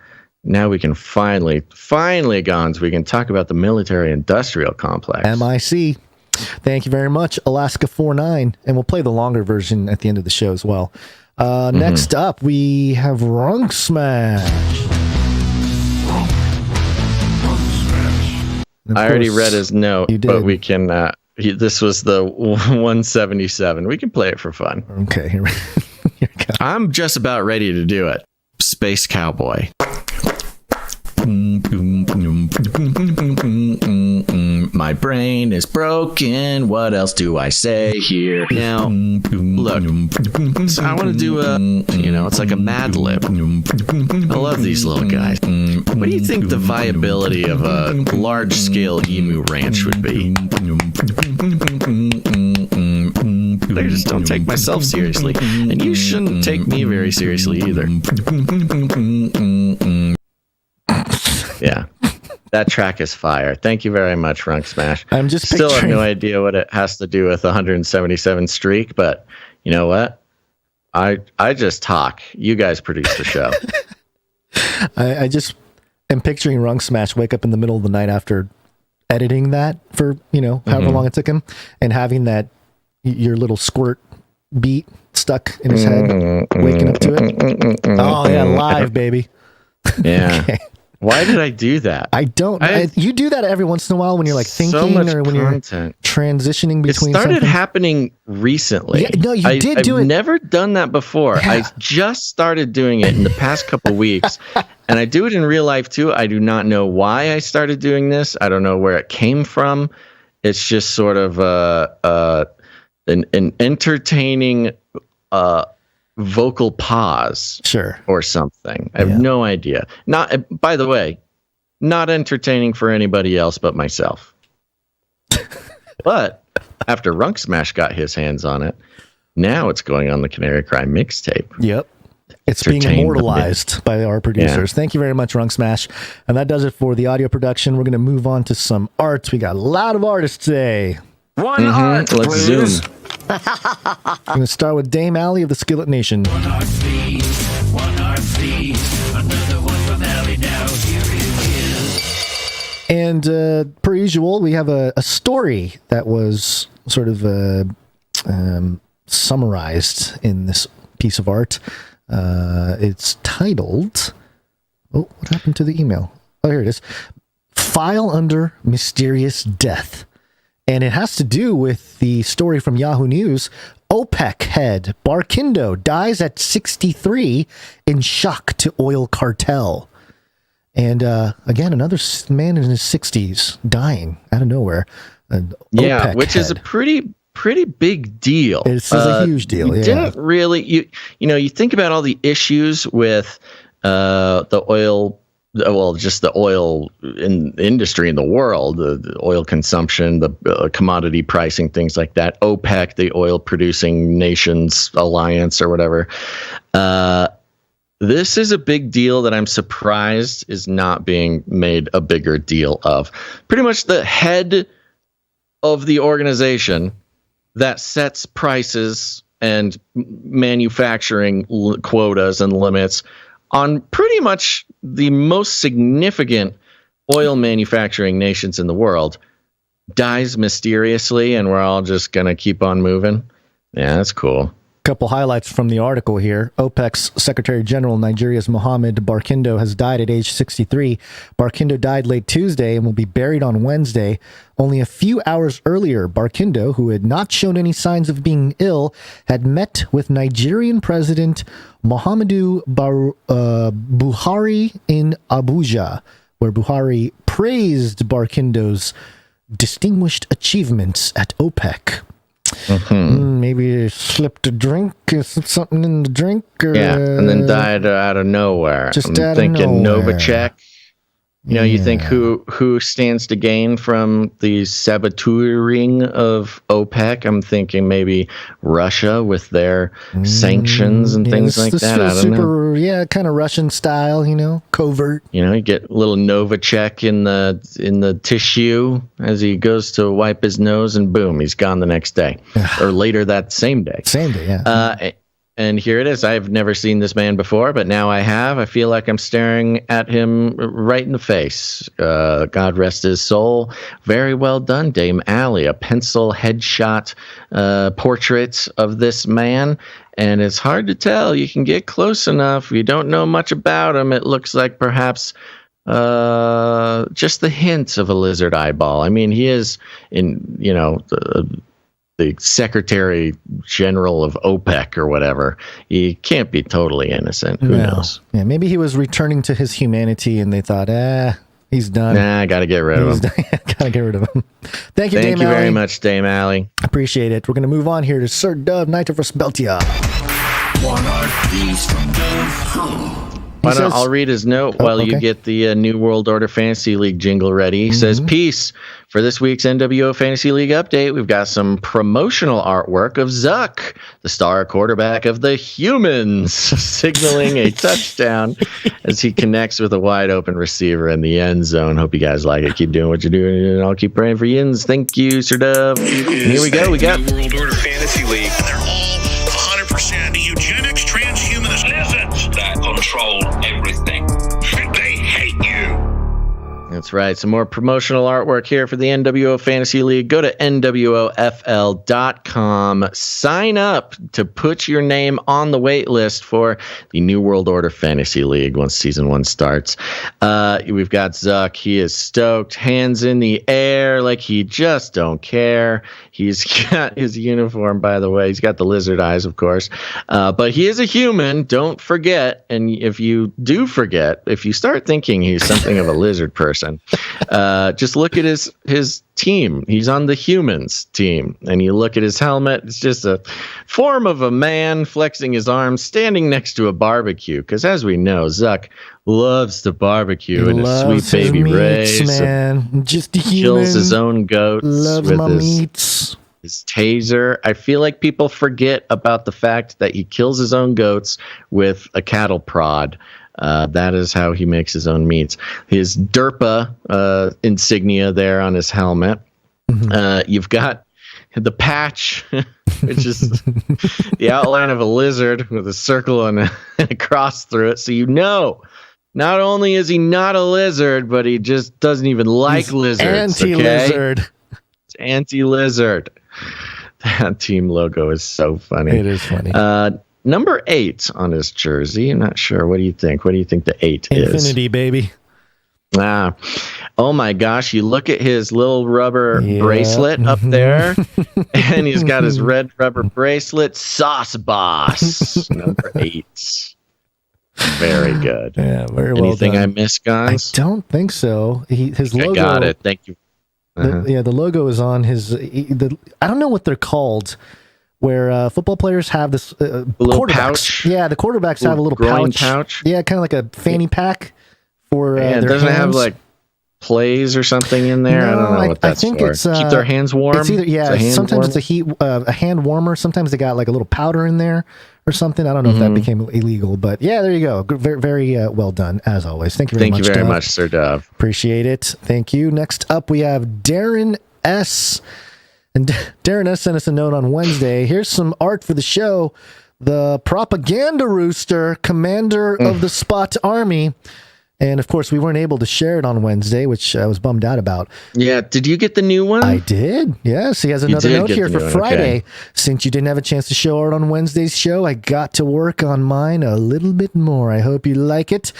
Now we can finally, Gonz, we can talk about the military industrial complex. MIC. Thank you very much, Alaska 49, and we'll play the longer version at the end of the show as well. Next up, we have Runk Smash. I already read his note, but we can. This was the 177. We can play it for fun. Okay, here we go. I'm just about ready to do it. Space Cowboy. My brain is broken. What else do I say here? Now, look, so I want to do it's like a Mad Lib. I love these little guys. What do you think the viability of a large-scale emu ranch would be? I just don't take myself seriously, and you shouldn't take me very seriously either. Yeah, that track is fire. Thank you very much, Runk Smash. I'm just still have no idea what it has to do with 177 streak, but you know what? I just talk. You guys produce the show. I just am picturing Runk Smash wake up in the middle of the night after editing that for however long it took him, and having that your little squirt beat stuck in his head, waking up to it. Oh yeah, live, baby. Yeah. Okay. Why did I do that? I don't. You do that every once in a while when you're like thinking, or when you're transitioning between. It started something. happening recently. Yeah, no, you did do it. I've never done that before. Yeah. I just started doing it in the past couple weeks, and I do it in real life too. I do not know why I started doing this. I don't know where it came from. It's just sort of an entertaining vocal pause, or something. I have no idea. By the way, not entertaining for anybody else but myself. But after Runk Smash got his hands on it, now it's going on the Canary Cry mixtape. Yep. It's being immortalized by our producers. Yeah. Thank you very much, Runk Smash. And that does it for the audio production. We're going to move on to some arts. We got a lot of artists today. One art, let's zoom. I'm going to start with Dame Allie of the Skillet Nation. One art, please. Another one from Allie now. Here it is. And per usual, we have a story that was sort of summarized in this piece of art. It's titled... Oh, what happened to the email? Oh, here it is. File Under Mysterious Death. And it has to do with the story from Yahoo News. OPEC head Barkindo dies at 63 in shock to oil cartel. And again, another man in his 60s dying out of nowhere. Yeah, which is a pretty big deal. It's a huge deal. You didn't really, you think about all the issues with the oil. Well, just the oil industry in the world, the oil consumption, the commodity pricing, things like that. OPEC, the oil producing nations alliance or whatever. This is a big deal that I'm surprised is not being made a bigger deal of. Pretty much the head of the organization that sets prices and manufacturing quotas and limits on pretty much the most significant oil manufacturing nations in the world, dies mysteriously, and we're all just going to keep on moving. Yeah, that's cool. Couple highlights from the article here. OPEC's Secretary General, Nigeria's Mohammed Barkindo, has died at age 63. Barkindo died late Tuesday and will be buried on Wednesday. Only a few hours earlier, Barkindo, who had not shown any signs of being ill, had met with Nigerian President Muhammadu Buhari in Abuja, where Buhari praised Barkindo's distinguished achievements at OPEC. Maybe slipped a drink, something in the drink. Or, and then died out of nowhere. Just I'm thinking Novacek. You think who stands to gain from the saboteuring of OPEC? I'm thinking maybe Russia with their sanctions and things like that. I don't know. Yeah, kind of Russian style, covert. You get a little Novacek in the tissue as he goes to wipe his nose, and boom, he's gone the next day or later that same day. Same day, yeah. And here it is. I've never seen this man before, but now I have. I feel like I'm staring at him right in the face. God rest his soul. Very well done, Dame Allie. A pencil headshot portrait of this man. And it's hard to tell. You can get close enough. You don't know much about him. It looks like perhaps just the hint of a lizard eyeball. I mean, he is in, the Secretary General of OPEC or whatever. He can't be totally innocent. Who knows? Yeah, maybe he was returning to his humanity and they thought, He's done. Nah, I gotta get rid of him. Gotta get rid of him. Thank you, Dame Thank you very Alley. much, Dame Alley. Appreciate it. We're going to move on here to Sir Dove, Nitro for Speltia. I'll read his note while you get the New World Order Fantasy League jingle ready. He says, peace. For this week's NWO Fantasy League update, we've got some promotional artwork of Zuck, the star quarterback of the Humans, signaling a touchdown as he connects with a wide open receiver in the end zone. Hope you guys like it. Keep doing what you're doing, and I'll keep praying for yins. Thank you, Sir Dove. And here we go. We got New World Order Fantasy League. They're all 100% eugenics, transhumanist lizards that control everything. They hate you. That's right. Some more promotional artwork here for the NWO Fantasy League. Go to nwofl.com. Sign up to put your name on the wait list for the New World Order Fantasy League once Season 1 starts. We've got Zuck. He is stoked. Hands in the air like he just don't care. He's got his uniform, by the way. He's got the lizard eyes, of course. But he is a human. Don't forget. And if you do forget, if you start thinking he's something of a lizard person, just look at his team. He's on the Humans team. And you look at his helmet. It's just a form of a man flexing his arms, standing next to a barbecue. Because as we know, Zuck loves to barbecue in a sweet baby race. Man. Just a human. Kills his own goats Loves with my meats. his taser. I feel like people forget about the fact that he kills his own goats with a cattle prod. That is how he makes his own meats. His Derpa insignia there on his helmet. You've got the patch, which is the outline of a lizard with a circle and a cross through it. So you know, not only is he not a lizard, but he just doesn't even like lizards. Anti-lizard. Okay? It's anti-lizard. That team logo is so funny. It is funny. Number 8 on his jersey. I'm not sure. What do you think? What do you think the 8 is? Infinity, baby. Oh my gosh. You look at his little rubber bracelet up there, and he's got his red rubber bracelet. Sauce Boss. Number 8. Very good. Yeah, very well Anything done. I missed, Gonz? I don't think so. His logo. I got it. Thank you. The logo is on his. I don't know what they're called. Where football players have this little pouch. Yeah, the quarterbacks have a little pouch. Yeah, kind of like a fanny pack for their it doesn't hands. have like plays or something in there. I don't know what that's think for. It's keep their hands warm. It's either sometimes it's a hand warmer. Sometimes they got like a little powder in there or something. I don't know if that became illegal, but yeah, there you go. Very, very well done as always. Thank you very much. Thank you very much, Sir Dove. Appreciate it. Thank you. Next up, we have Darren S. And Darren S. sent us a note on Wednesday. Here's some art for the show. The propaganda rooster, commander of the Spot Army. And of course, we weren't able to share it on Wednesday, which I was bummed out about. Yeah. Did you get the new one? I did. Yes. He has another note here for Friday. Okay. Since you didn't have a chance to show art on Wednesday's show, I got to work on mine a little bit more. I hope you like it.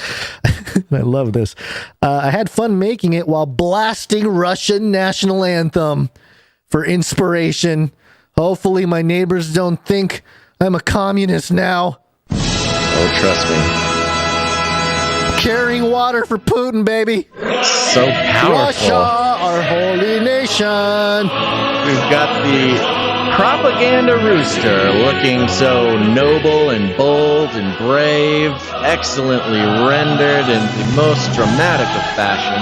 I love this. I had fun making it while blasting Russian national anthem. For inspiration. Hopefully my neighbors don't think I'm a communist now. Oh, trust me. Carrying water for Putin, baby. So powerful. Russia, our holy nation. We've got the propaganda rooster looking so noble and bold and brave, excellently rendered in the most dramatic of fashion,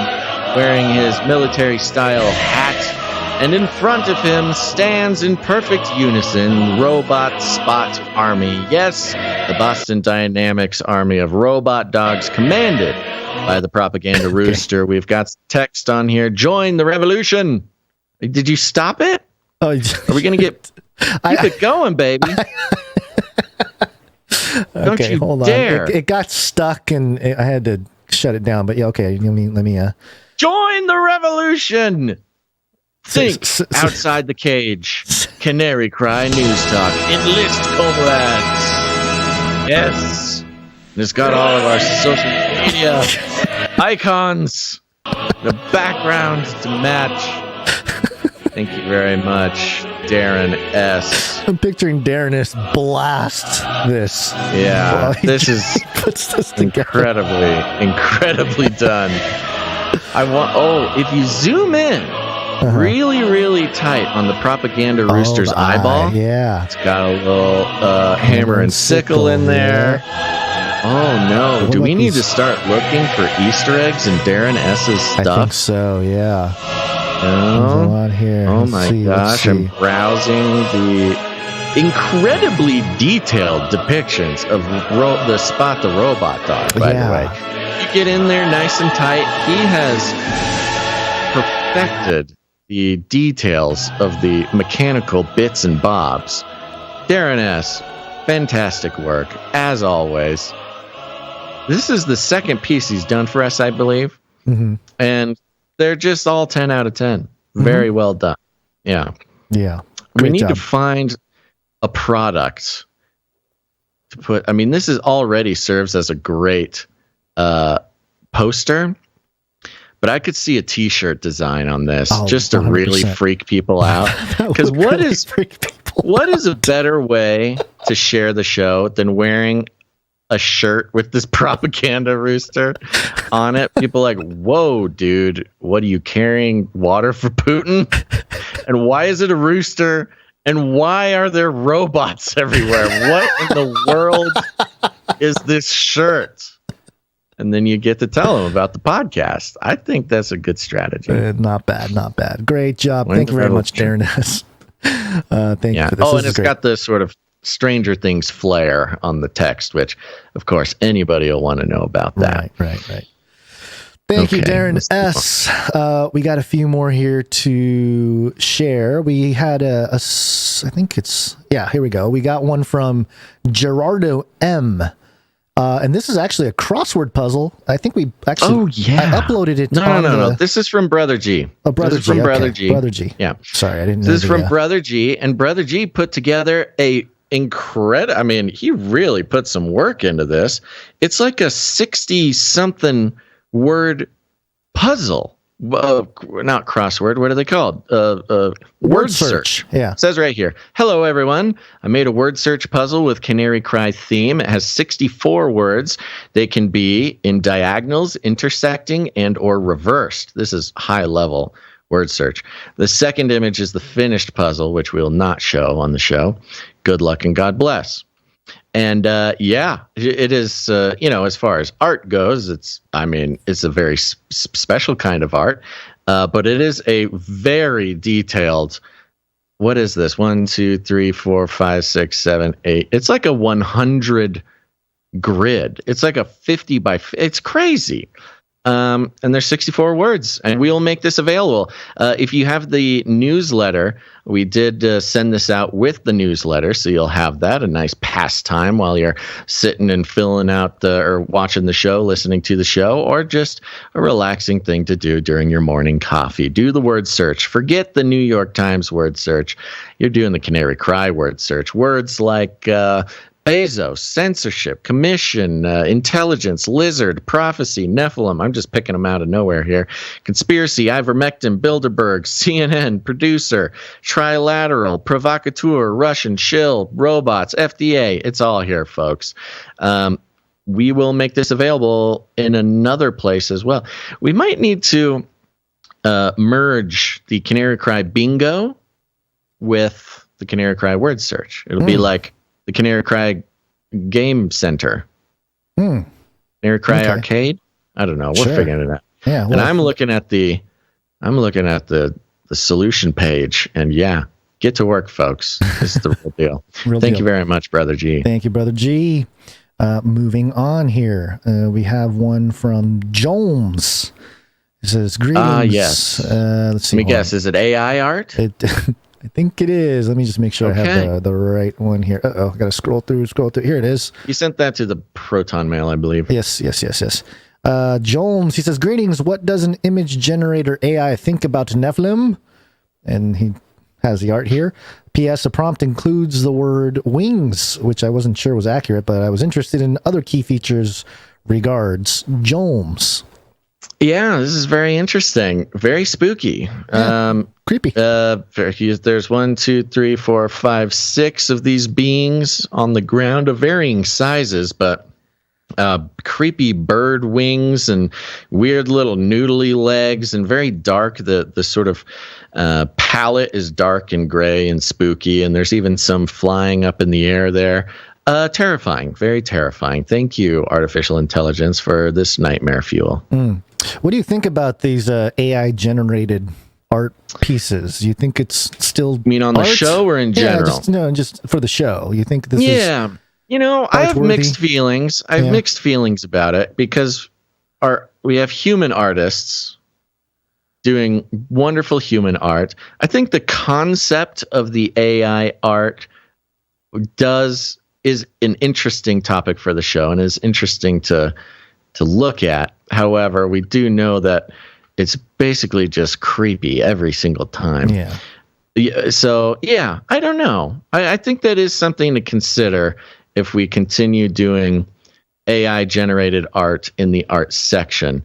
wearing his military-style hat. And in front of him stands in perfect unison Robot Spot Army. Yes, the Boston Dynamics army of robot dogs commanded by the propaganda rooster. We've got text on here. Join the revolution. Did you stop it? Are we going to get... Keep it going, baby. Don't you hold dare. On. It got stuck and I had to shut it down. But yeah, okay. Let me Join the revolution. Think outside the cage. Canary Cry News Talk. Enlist comrades. Yes. And it's got all of our social media icons, the background to match. Thank you very much, Darren S. I'm picturing Darren S. blast this. Yeah, this is incredibly done. if you zoom in really, really tight on the propaganda rooster's eyeball, it's got a little hammer and sickle in there. Oh no! Do we need to start looking for Easter eggs in Darren S's stuff? I think so. Yeah. No. There's a lot here. Oh Let's my see, gosh! I'm browsing the incredibly detailed depictions of the Spot the Robot Dog. By the way, you get in there nice and tight. He has perfected the details of the mechanical bits and bobs. Darren S., fantastic work as always. This is the second piece he's done for us, I believe. Mm-hmm. And they're just all 10 out of 10. Very well done. Yeah. Yeah. We need to find a product to put. I mean, this is already serves as a great poster, but I could see a t-shirt design on this just to 100%. really freak people out. Because what is a better way to share the show than wearing a shirt with this propaganda rooster on it? People are like, whoa, dude, what are you carrying? Water for Putin? And why is it a rooster? And why are there robots everywhere? What in the world is this shirt? And then you get to tell them about the podcast. I think that's a good strategy. Not bad, not bad. Great job. Thank you very much, Darren S. Thank you for this. Oh, This and is it's great. got the sort of Stranger Things flair on the text, which, of course, anybody will want to know about that. Right. Thank you, Darren S. We got a few more here to share. We had I think it's, here we go. We got one from Gerardo M. And this is actually a crossword puzzle. I think we actually I uploaded it. No. This is from Brother G. Oh, Brother This is from G. Brother Okay. G. Brother G. Yeah. Sorry, I didn't know. This is from Brother G. And Brother G put together a incredible. I mean, he really put some work into this. It's like a 60-something word puzzle. Not crossword. What are they called? Word search. Yeah. It says right here. Hello, everyone. I made a word search puzzle with Canary Cry theme. It has 64 words. They can be in diagonals, intersecting, and or reversed. This is high level word search. The second image is the finished puzzle, which we'll not show on the show. Good luck and God bless. And it is, as far as art goes, it's a very special kind of art, but it is a very detailed, what is this? 1, 2, 3, 4, 5, 6, 7, 8. It's like a 100 grid. It's like a 50 by, it's crazy. And there's 64 words, and we will make this available. If you have the newsletter, we did send this out with the newsletter, so you'll have that, a nice pastime while you're sitting and filling out or watching the show, listening to the show, or just a relaxing thing to do during your morning coffee. Do the word search. Forget the New York Times word search. You're doing the Canary Cry word search. Words like Bezos, censorship, commission, intelligence, lizard, prophecy, Nephilim. I'm just picking them out of nowhere here. Conspiracy, ivermectin, Bilderberg, CNN, producer, trilateral, provocateur, Russian, shill, robots, FDA. It's all here, folks. We will make this available in another place as well. We might need to merge the Canary Cry bingo with the Canary Cry word search. It'll be like the Canary Cry Game Center. Canary Cry Arcade? I don't know. We're figuring it out. Yeah. And I'm looking at the solution page, and get to work, folks. This is the real deal. Thank you very much, Brother G. Thank you, Brother G. Moving on here. We have one from Jones. It says, greetings. Yes. Let's see. Let me guess. Is it AI art? I think it is. Let me just make sure I have the right one here. I got to scroll through. Here it is. You sent that to the Proton Mail, I believe. Yes. Jones, he says, greetings. What does an image generator AI think about Nephilim? And he has the art here. P.S. A prompt includes the word wings, which I wasn't sure was accurate, but I was interested in other key features. Regards, Jones. Yeah, this is very interesting. Very spooky. Creepy. There's 1, 2, 3, 4, 5, 6 of these beings on the ground of varying sizes, but creepy bird wings and weird little noodly legs and very dark. The sort of palette is dark and gray and spooky, and there's even some flying up in the air there. Terrifying, very terrifying. Thank you, artificial intelligence, for this nightmare fuel. What do you think about these AI generated art pieces? You think it's still on the show or in general? Just for the show. You think this is I have mixed feelings. I have mixed feelings about it because we have human artists doing wonderful human art. I think the concept of the AI art is an interesting topic for the show and is interesting to look at. However, we do know that it's basically just creepy every single time. So I don't know. I think that is something to consider if we continue doing AI generated art in the art section.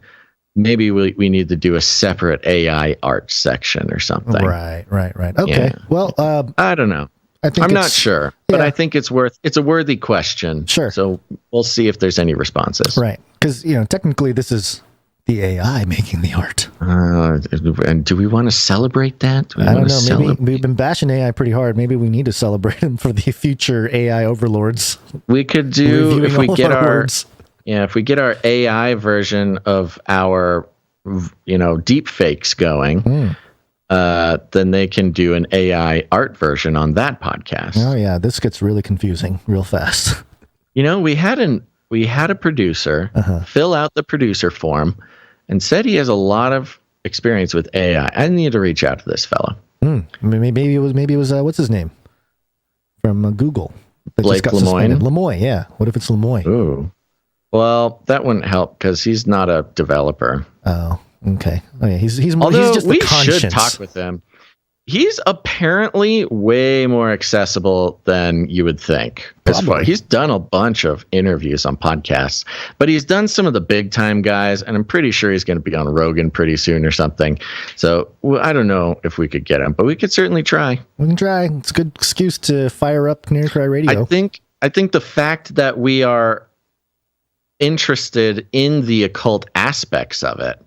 Maybe we need to do a separate AI art section or something. Right. Okay. Yeah. Well, I don't know. I'm not sure, but I think it's a worthy question. Sure. So we'll see if there's any responses. Right. Because, technically this is the AI making the art. And do we want to celebrate that? I don't know. Maybe we've been bashing AI pretty hard. Maybe we need to celebrate them for the future AI overlords. We could do, if we get our AI version of our, deep fakes going, then they can do an AI art version on that podcast. Oh yeah, this gets really confusing real fast. We had a producer fill out the producer form and said he has a lot of experience with AI. I need to reach out to this fellow. Maybe it was what's his name from Google? Blake Lemoine. Lemoine, yeah. What if it's Lemoine? Ooh. Well, that wouldn't help because he's not a developer. Oh, okay. Oh yeah, he's just the we conscience. Should talk with him. He's apparently way more accessible than you would think. He's done a bunch of interviews on podcasts, but he's done some of the big time guys, and I'm pretty sure he's going to be on Rogan pretty soon or something. So I don't know if we could get him, but we could certainly try. We can try. It's a good excuse to fire up Canary Cry Radio. I think the fact that we are interested in the occult aspects of it,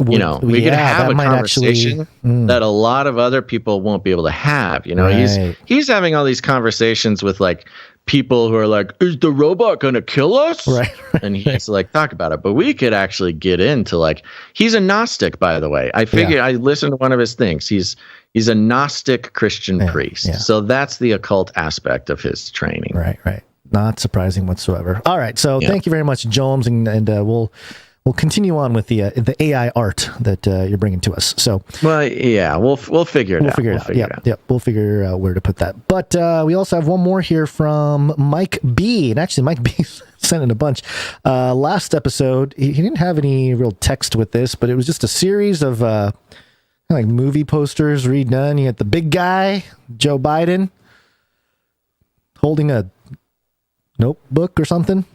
we could have a conversation that a lot of other people won't be able to have. He's having all these conversations with like people who are like, is the robot going to kill us? Right. And he's like, talk about it. But we could actually get into like, he's a Gnostic, by the way. I figured I listened to one of his things. He's a Gnostic Christian priest. Yeah. So that's the occult aspect of his training. Right. Not surprising whatsoever. All right. So thank you very much, Jones. And we'll continue on with the AI art that you're bringing to us. So, we'll figure it out. We'll figure out where to put that. But we also have one more here from Mike B. And actually, Mike B. sent in a bunch. Last episode, he didn't have any real text with this, but it was just a series of like movie posters redone. You had the big guy, Joe Biden, holding a notebook or something.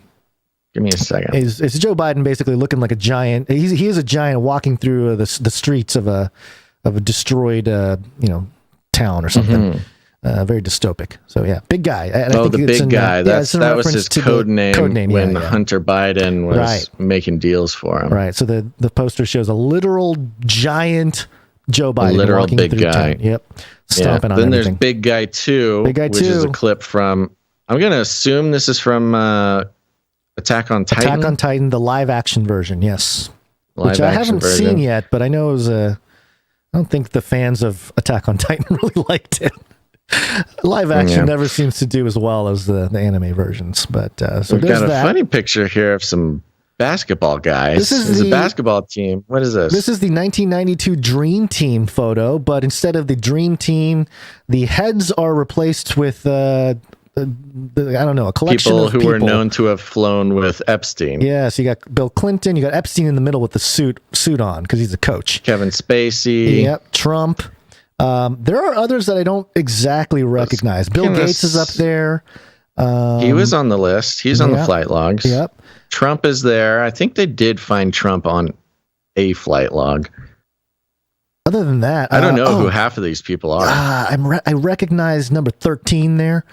Give me a second. It's Joe Biden basically looking like a giant. He is a giant walking through the streets of a destroyed town or something. Very dystopic. So yeah, big guy. And the big guy. That was his code name when Hunter Biden was making deals for him. Right. So the poster shows a literal giant Joe Biden, literal walking big through guy. Town. Yep. Stomping on then everything. There's Big Guy 2, which is a clip from. I'm going to assume this is from Attack on Titan. Attack on Titan, the live action version, yes. Which I haven't seen yet, but I know it was I don't think the fans of Attack on Titan really liked it. Live action never seems to do as well as the anime versions. But so we've got a funny picture here of some basketball guys. This is a basketball team. What is this? This is the 1992 Dream Team photo, but instead of the Dream Team, the heads are replaced with I don't know, a collection of people who were known to have flown with Epstein. Yeah, so you got Bill Clinton, you got Epstein in the middle with the suit on because he's a coach. Kevin Spacey. Yep, Trump. There are others that I don't exactly recognize. Bill Gates is up there. He was on the list. He's on the flight logs. Yep. Trump is there. I think they did find Trump on a flight log. Other than that, I don't know who half of these people are. I recognize number 13 there.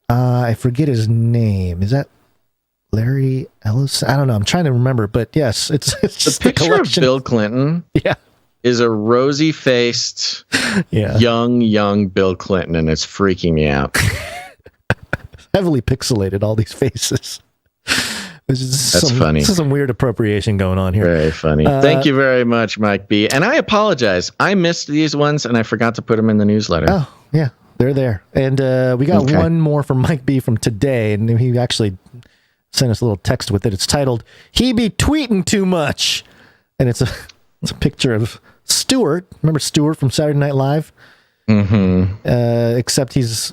I forget his name. Is that Larry Ellis. I don't know. I'm trying to remember, but yes, it's just the picture of Bill Clinton. Yeah. Is a rosy-faced, young Bill Clinton, and it's freaking me out. Heavily pixelated, all these faces. That's funny. This is some weird appropriation going on here. Very funny. Thank you very much, Mike B. And I apologize. I missed these ones, and I forgot to put them in the newsletter. Oh, yeah. They're there. And we got one more from Mike B from today, and he actually sent us a little text with it. It's titled, "He Be Tweeting Too Much." And it's a picture of Stewart. Remember Stewart from Saturday Night Live? Mm-hmm. Except it's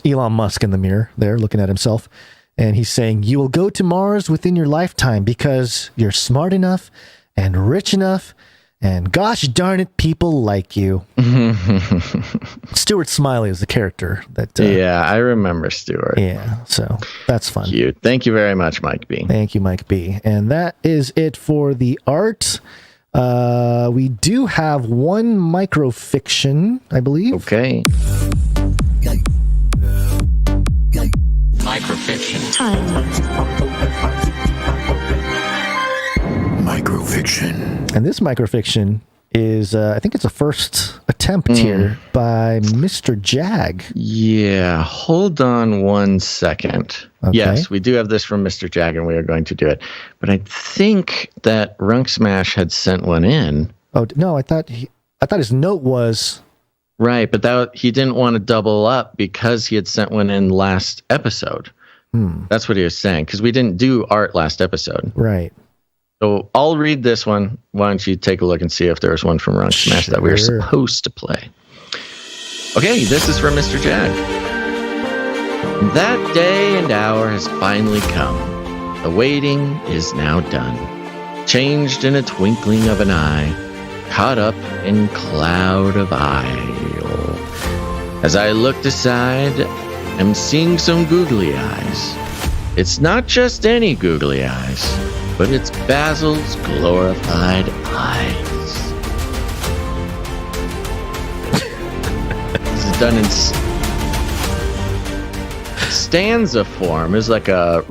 Elon Musk in the mirror there looking at himself. And he's saying, "You will go to Mars within your lifetime because you're smart enough and rich enough. And gosh darn it, people like you." Stuart Smiley is the character. Yeah, I remember Stuart. Yeah, so that's fun. Cute. Thank you very much, Mike B. Thank you, Mike B. And that is it for the art. We do have one microfiction, I believe. Okay. Microfiction. Microfiction. And this microfiction is, I think it's a first attempt here by Mr. Jag. Yeah, hold on one second. Okay. Yes, we do have this from Mr. Jag, and we are going to do it. But I think that Runk Smash had sent one in. Oh, no, I thought his note was... Right, but he didn't want to double up because he had sent one in last episode. That's what he was saying, because we didn't do art last episode. Right. So I'll read this one. Why don't you take a look and see if there's one from Runk Smash that we were supposed to play. Okay, this is from Mr. Jag. That day and hour has finally come. The waiting is now done. Changed in a twinkling of an eye. Caught up in cloud of isle. As I looked aside, I'm seeing some googly eyes. It's not just any googly eyes, but it's Basil's glorified eyes. This is done in stanza form. Is like a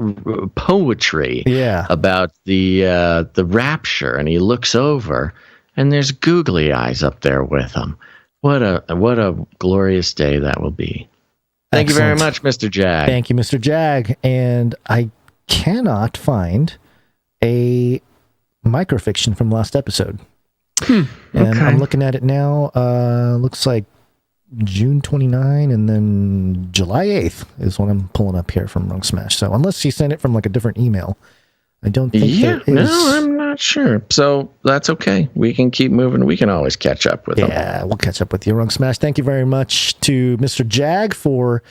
poetry about the rapture, and he looks over, and there's googly eyes up there with him. What a glorious day that will be. Thank you very much, Mr. Jag. Thank you, Mr. Jag. And I cannot find a microfiction from last episode. And I'm looking at it now. Looks like June 29 and then July 8th is what I'm pulling up here from Runk Smash. So unless he sent it from like a different email, I don't think there is. No, I'm not sure. So that's okay. We can keep moving. We can always catch up with them. Yeah, we'll catch up with you, Runk Smash. Thank you very much to Mr. Jag for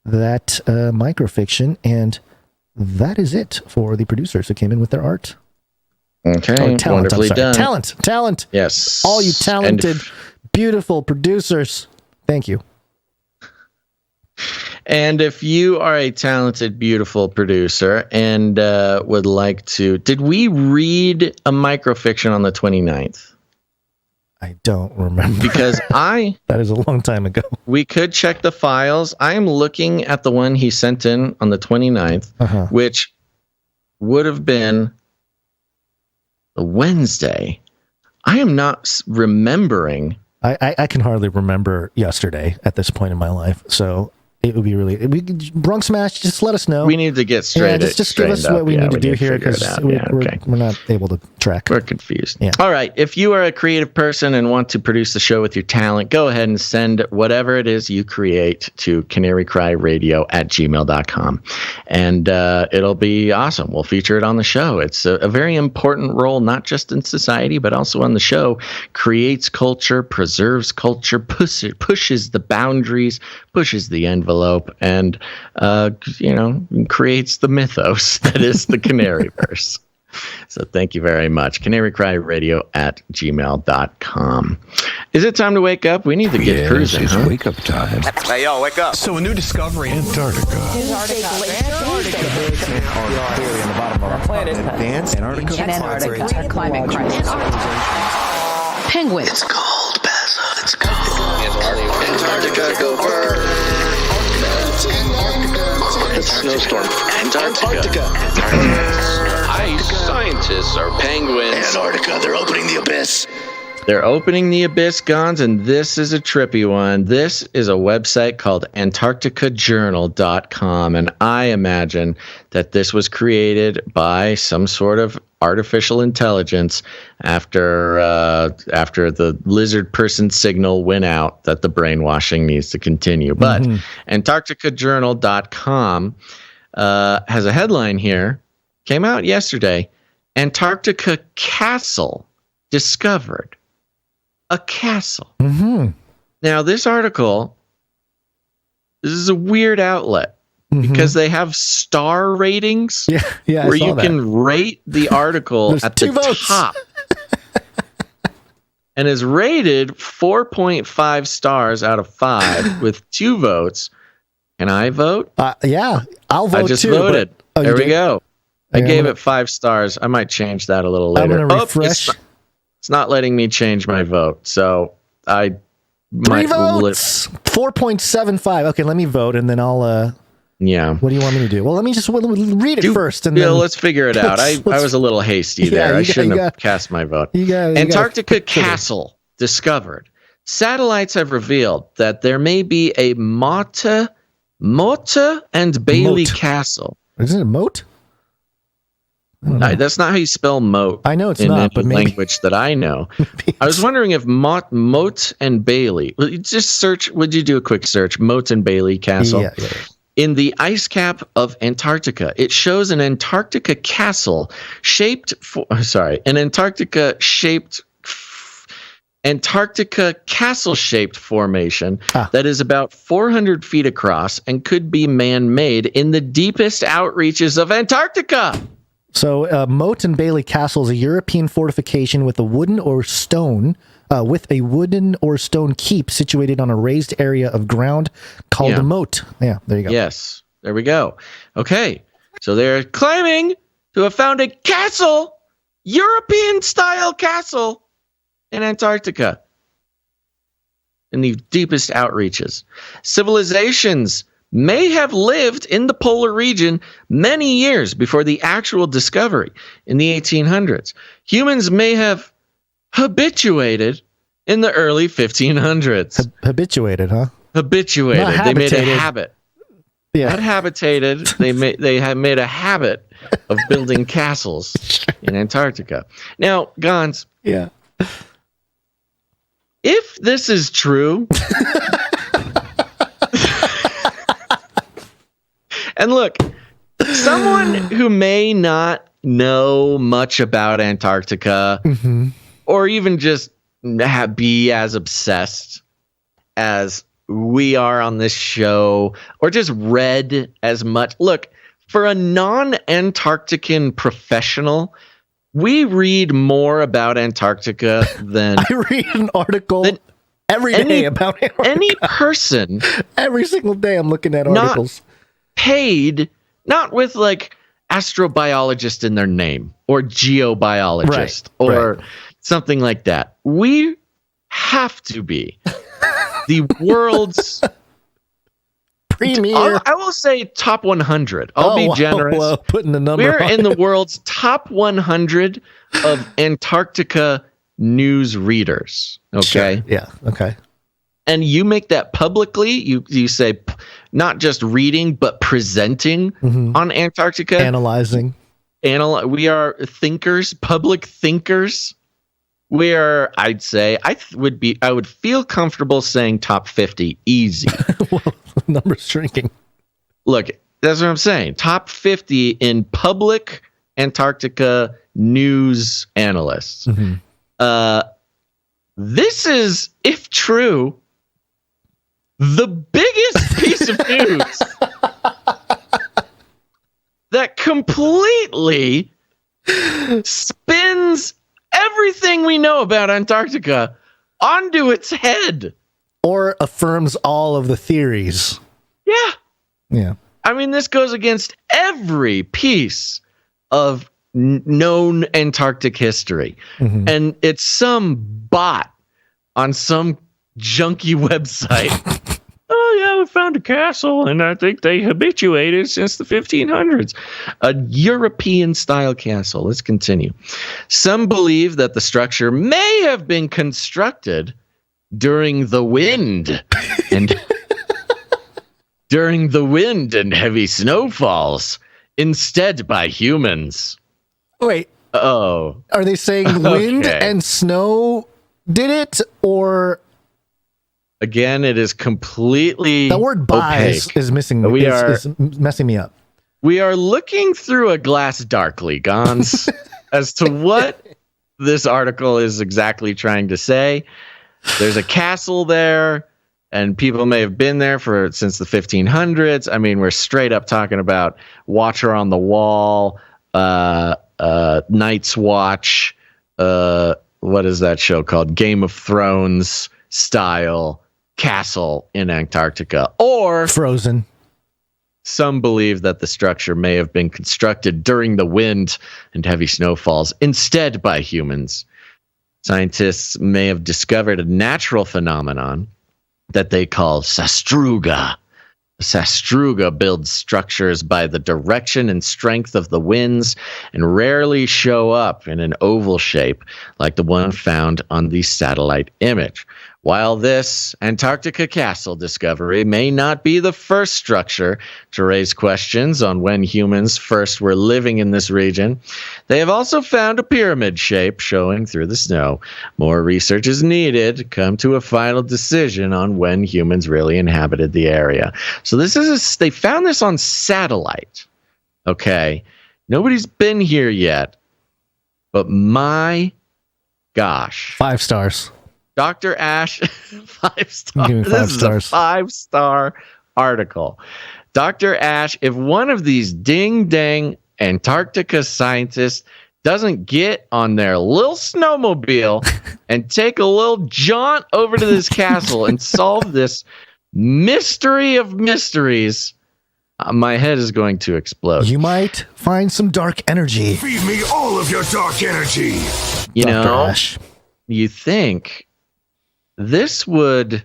that microfiction. And that is it for the producers who came in with their art. Okay, wonderfully done. Talent. Yes. All you talented, beautiful producers. Thank you. And if you are a talented, beautiful producer and would like to... Did we read a microfiction on the 29th? I don't remember. Because that is a long time ago. We could check the files. I am looking at the one he sent in on the 29th, which would have been a Wednesday. I am not remembering. I can hardly remember yesterday at this point in my life, so it would be really... Runk Smash, just let us know. We need to get straight. Just give us what we need to do here, because we're not able to track. We're confused. Yeah. All right. If you are a creative person and want to produce the show with your talent, go ahead and send whatever it is you create to CanaryCry.Radio@gmail.com. And it'll be awesome. We'll feature it on the show. It's a very important role, not just in society, but also on the show. Creates culture, preserves culture, pushes the boundaries, pushes the envelope, and creates the mythos that is the Canaryverse. So thank you very much. CanaryCry.Radio@gmail.com. Is it time to wake up? We need to get cruising. It's wake up time. Hey, yo, wake up. So a new discovery. Antarctica. Penguins. It's cold, Basil. It's cold. Antarctica, go burn. Antarctica. snowstorm. Antarctica. Ice scientists are penguins. Antarctica, they're opening the abyss. They're opening the abyss, Gonz, and this is a trippy one. This is a website called AntarcticaJournal.com, and I imagine that this was created by some sort of artificial intelligence after the lizard person signal went out that the brainwashing needs to continue. But AntarcticaJournal.com has a headline here, came out yesterday, Antarctica Castle discovered. A castle. Now, this article, this is a weird outlet because they have star ratings where you can rate the article at the top. And is rated 4.5 stars out of 5 with 2 votes. Can I vote? Yeah, I'll vote too. I just voted. There we go. I Yeah, gave it 5 stars. I might change that a little later. I'm going to refresh. It's not letting me change my vote, so I 3 votes. 4.75. Okay, let me vote, and then I'll. Yeah. What do you want me to do? Well, let me just read it first, and then let's figure it out. I was a little hasty there. I shouldn't have cast my vote. Antarctica Castle discovered. Satellites have revealed that there may be a Mota and Bailey Castle. Is it a moat? That's not how you spell moat. I know it's in not, but any maybe. language that I know. I was wondering if Moat and Bailey. Just search. Would you do a quick search? Moat and Bailey Castle. Yeah. In the ice cap of Antarctica, it shows an Antarctica castle Antarctica castle-shaped formation that is about 400 feet across and could be man-made in the deepest outreaches of Antarctica. So, Moat and Bailey Castle is a European fortification with a wooden or stone keep situated on a raised area of ground called a moat. Yeah, there you go. Yes, there we go. Okay, so they're claiming to have found a castle, European-style castle, in Antarctica, in the deepest outreaches. Civilizations may have lived in the polar region many years before the actual discovery in the 1800s. Humans may have habituated in the early 1500s. Habituated, huh? Habituated. They made a habit. Yeah. Not habitated. They have made a habit of building castles in Antarctica. Now, Gonz. Yeah. If this is true, and look, someone who may not know much about Antarctica or even just be as obsessed as we are on this show or just read as much. Look, for a non-Antarctican professional, we read more about Antarctica than I read an article every day about Antarctica. Any person. Every single day I'm looking at articles. Paid, not with like astrobiologist in their name or geobiologist or something like that. We have to be the world's premier. I will say top 100. I'll be generous. Well, putting the number. We're in the world's top 100 of Antarctica news readers. Okay. Sure. Yeah. Okay. And you make that publicly. You say not just reading but presenting on Antarctica, analyzing. We are thinkers, public thinkers. We are. I'd say I would feel comfortable saying top 50 easy. Well, numbers shrinking. Look, that's what I'm saying. Top 50 in public Antarctica news analysts. This is, if true, the biggest piece of news that completely spins everything we know about Antarctica onto its head. Or affirms all of the theories. Yeah. Yeah. I mean, this goes against every piece of known Antarctic history. And it's some bot on some junky website. Oh, yeah, we found a castle, and I think they habituated since the 1500s. A European-style castle. Let's continue. Some believe that the structure may have been constructed during the wind and heavy snowfalls instead by humans. Wait. Oh. Are they saying wind and snow did it, or... Again, it is completely The word "by" is missing. Is messing me up. We are looking through a glass darkly, Gonz, as to what this article is exactly trying to say. There's a castle there, and people may have been there since the 1500s. I mean, we're straight up talking about Watcher on the Wall, Night's Watch, what is that show called? Game of Thrones style castle in Antarctica. Or Frozen. Some believe that the structure may have been constructed during the wind and heavy snowfalls instead by humans. Scientists may have discovered a natural phenomenon that they call sastruga. Sastruga builds structures by the direction and strength of the winds and rarely show up in an oval shape like the one found on the satellite image. While this Antarctica castle discovery may not be the first structure to raise questions on when humans first were living in this region, they have also found a pyramid shape showing through the snow. More research is needed to come to a final decision on when humans really inhabited the area. So they found this on satellite. Okay. Nobody's been here yet, but my gosh. 5 stars. Dr. Ash, 5 stars. Give me 5 This stars. is a 5-star article. Dr. Ash, if one of these ding-dang Antarctica scientists doesn't get on their little snowmobile and take a little jaunt over to this castle and solve this mystery of mysteries, my head is going to explode. You might find some dark energy. Feed me all of your dark energy. You Dr. know, Ash. you think this would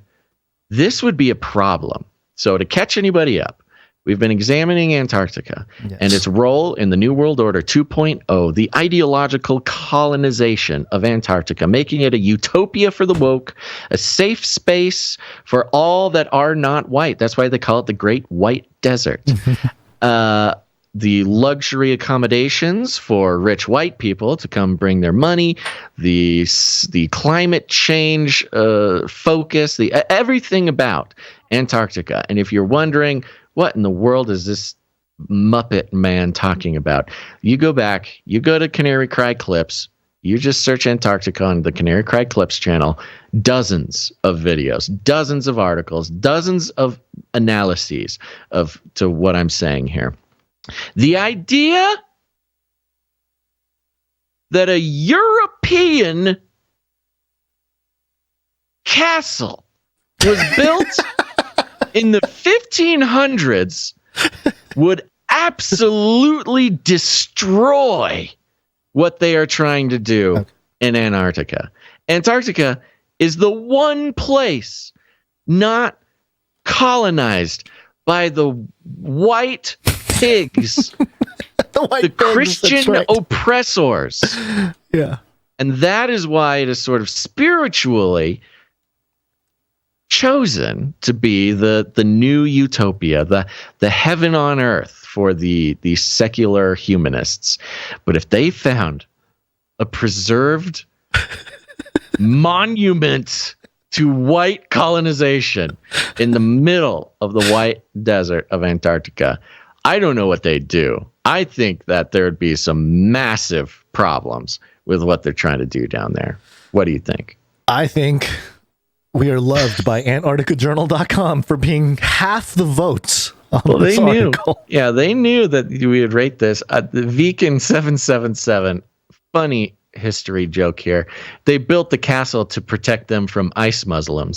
be a problem. So to catch anybody up, we've been examining Antarctica and its role in the New World Order 2.0, the ideological colonization of Antarctica, making it a utopia for the woke, a safe space for all that are not white. That's why they call it the Great White Desert. The luxury accommodations for rich white people to come bring their money, the climate change focus, everything about Antarctica. And if you're wondering, what in the world is this Muppet man talking about? You go back, you go to Canary Cry Clips, you just search Antarctica on the Canary Cry Clips channel, dozens of videos, dozens of articles, dozens of analyses to what I'm saying here. The idea that a European castle was built in the 1500s would absolutely destroy what they are trying to do in Antarctica. Antarctica is the one place not colonized by the white pigs, the Christian oppressors. Yeah. And that is why it is sort of spiritually chosen to be the new utopia, the heaven on earth for the secular humanists. But if they found a preserved monument to white colonization in the middle of the white desert of Antarctica, I don't know what they'd do. I think that there would be some massive problems with what they're trying to do down there. What do you think? I think we are loved by AntarcticaJournal.com for being half the votes on this article. Yeah, they knew that we would rate this. The Viking 777, funny history joke here. They built the castle to protect them from ice Muslims.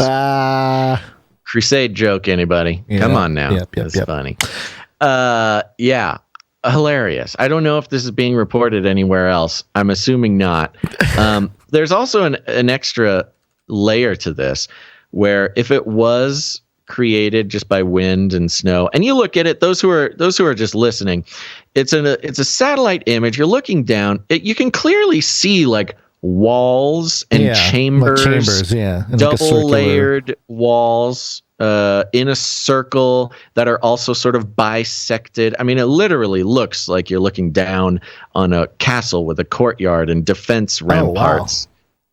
Crusade joke, anybody? Yeah. Come on now. That's funny. Yeah, hilarious. I don't know if this is being reported anywhere else. I'm assuming not. There's also an extra layer to this, where if it was created just by wind and snow. And you look at it, those who are just listening, it's a satellite image. You're looking down. You can clearly see like walls and chambers, and double layered walls in a circle that are also sort of bisected. I mean, it literally looks like you're looking down on a castle with a courtyard and defense ramparts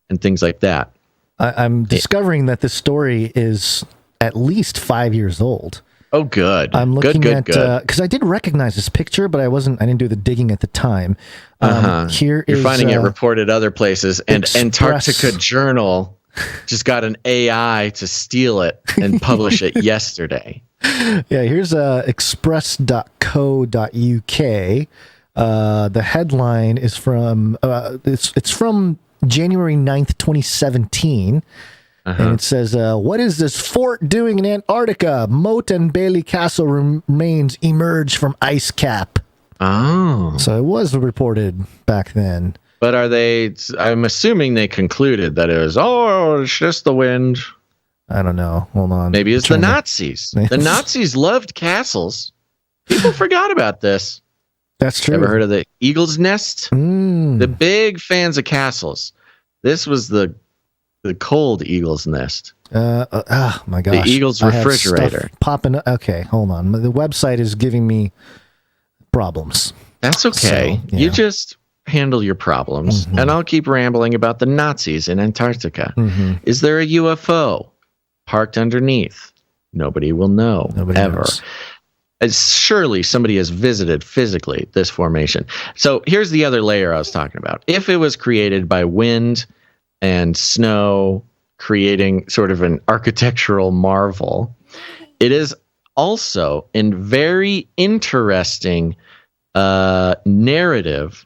and things like that. I'm discovering that this story is at least 5 years old. Oh, good. I'm looking good, at because I did recognize this picture, but I didn't do the digging at the time. Here you're is, finding it reported other places, and Antarctica Journal just got an AI to steal it and publish it yesterday. Yeah, here's express.co.uk. The headline is from it's from January 9th, 2017. And it says, what is this fort doing in Antarctica? Moat and Bailey Castle remains emerge from ice cap. Oh. So it was reported back then. But I'm assuming they concluded that it was, it's just the wind. I don't know. Hold on. Maybe it's the Nazis. The Nazis loved castles. People forgot about this. That's true. Ever heard of the Eagle's Nest? The big fans of castles. This was the cold Eagle's Nest. Oh my gosh. The Eagle's refrigerator. Popping. Okay, hold on. The website is giving me problems. That's okay. So, you just handle your problems, and I'll keep rambling about the Nazis in Antarctica. Is there a UFO parked underneath? Nobody will know. Nobody ever. knows. Surely somebody has visited physically this formation. So here's the other layer I was talking about. If it was created by wind and snow, creating sort of an architectural marvel, it is also a very interesting narrative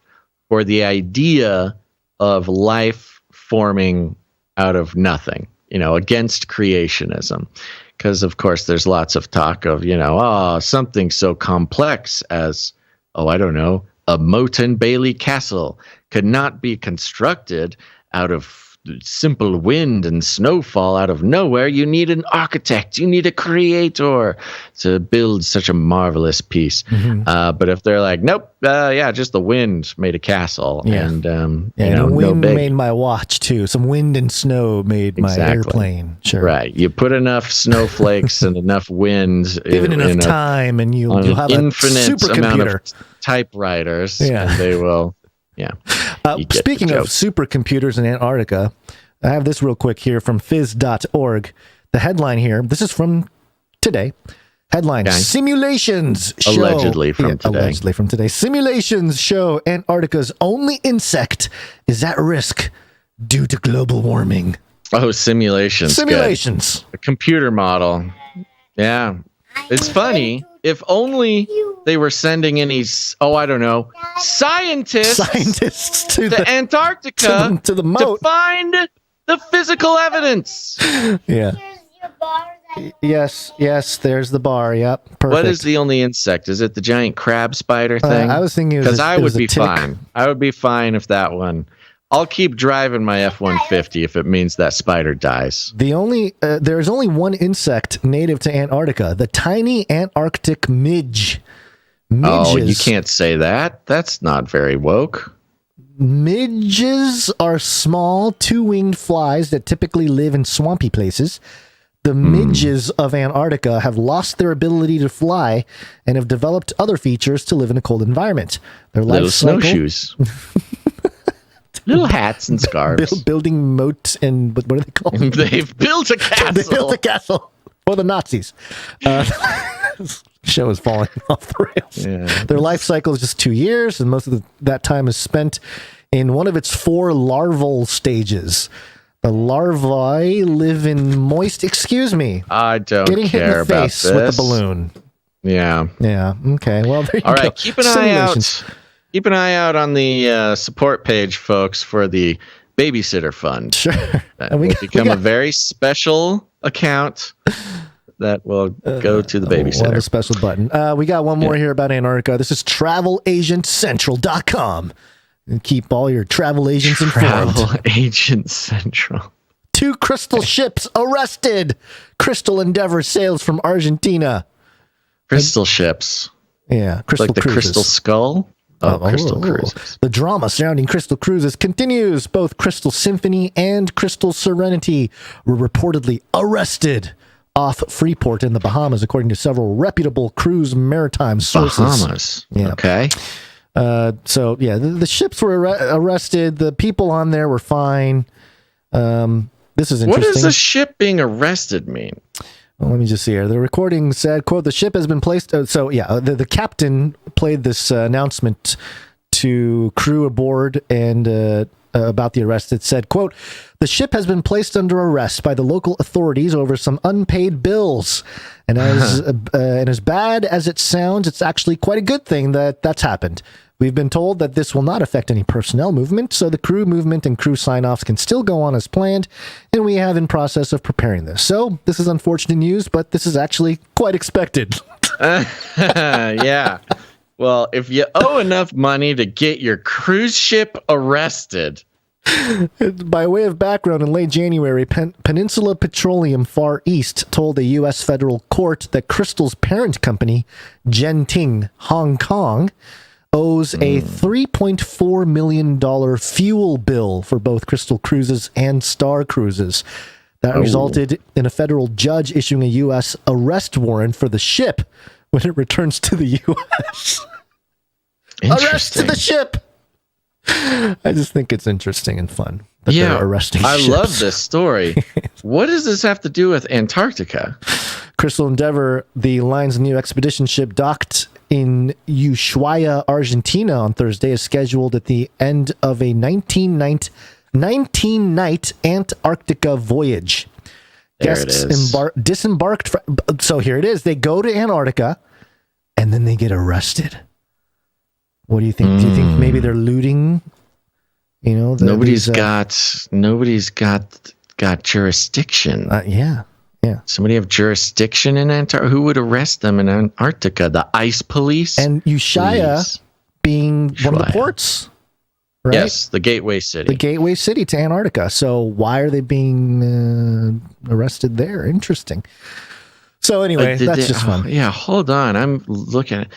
for the idea of life forming out of nothing, against creationism. Because, of course, there's lots of talk of, something so complex as, a Moat and Bailey Castle could not be constructed out of simple wind and snowfall out of nowhere. You need an architect. You need a creator to build such a marvelous piece. But if they're like, nope, just the wind made a castle. And, the no wind big. made my watch, too. Some wind and snow made my airplane. Sure. Right. You put enough snowflakes and enough wind. Given enough time, and you'll have an infinite amount supercomputer. Of typewriters. And they will... Yeah. Speaking of supercomputers in Antarctica, I have this real quick here from phys.org. The headline here, this is from today. Headline, Simulations show... Allegedly from today. Simulations show Antarctica's only insect is at risk due to global warming. Oh, simulations. Simulations. Good. A computer model. Yeah. It's funny. If only they were sending any, scientists to Antarctica to the moat to find the physical evidence. Yeah. Yes, there's the bar. Yep. Perfect. What is the only insect? Is it the giant crab spider thing? I was thinking because I would be fine. I would be fine if that one. I'll keep driving my F-150 if it means that spider dies. There's only one insect native to Antarctica, the tiny Antarctic midge. Oh, you can't say that. That's not very woke. Midges are small, two-winged flies that typically live in swampy places. The midges of Antarctica have lost their ability to fly and have developed other features to live in a cold environment. Their life little snowshoes. Little hats and scarves. Building moats and what are they called? They've built a castle. They built a castle for the Nazis. Show is falling off the rails. Yeah. Their life cycle is just 2 years, and most of that time is spent in one of its 4 larval stages. The larvae live in moist. Excuse me. I don't getting hit in the face about this. with the balloon. Yeah. Yeah. Okay. Well, there you go. All right. Keep an eye out. Keep an eye out on the support page, folks, for the babysitter fund. Sure. That will become a very special account that will go to the babysitter. We'll have a special button. We got one more here about Antarctica. This is TravelAgentCentral.com. And keep all your travel agents informed. Travel Agent Central. 2 crystal ships arrested. Crystal Endeavor sails from Argentina. Crystal ships. Yeah, crystal like the cruises. Crystal Skull. Crystal Cruises. The drama surrounding Crystal Cruises continues. Both Crystal Symphony and Crystal Serenity were reportedly arrested off Freeport in the Bahamas, according to several reputable cruise maritime sources. Bahamas. Yeah. Okay. So, yeah, the ships were arrested. The people on there were fine. This is interesting. What does a ship being arrested mean? Well, let me just see here. The recording said, quote, the ship has been placed. The captain played this announcement to crew aboard and about the arrest. It said, quote, the ship has been placed under arrest by the local authorities over some unpaid bills. And as bad as it sounds, it's actually quite a good thing that that's happened. We've been told that this will not affect any personnel movement, so the crew movement and crew sign-offs can still go on as planned, and we have in process of preparing this. So this is unfortunate news, but this is actually quite expected. Yeah. Well, if you owe enough money to get your cruise ship arrested. By way of background, in late January, Peninsula Petroleum Far East told a U.S. federal court that Crystal's parent company, Genting Hong Kong, owes a $3.4 million fuel bill for both Crystal Cruises and Star Cruises. That resulted in a federal judge issuing a U.S. arrest warrant for the ship when it returns to the U.S. Arrest to the ship! I just think it's interesting and fun that they're arresting ships. I love this story. What does this have to do with Antarctica? Crystal Endeavor, the line's new expedition ship, docked in Ushuaia, Argentina on Thursday, is scheduled at the end of a 19-night Antarctica voyage. Guests disembarked. So here it is. They go to Antarctica, and then they get arrested. What do you think? Do you think maybe they're looting? You know, nobody's got jurisdiction. Yeah. Somebody have jurisdiction in Antarctica? Who would arrest them in Antarctica? The ice police? And Ushuaia being one of the ports, right? Yes, the gateway city. The gateway city to Antarctica. So why are they being arrested there? Interesting. So anyway, that's just fun. Yeah, hold on. I'm looking at it.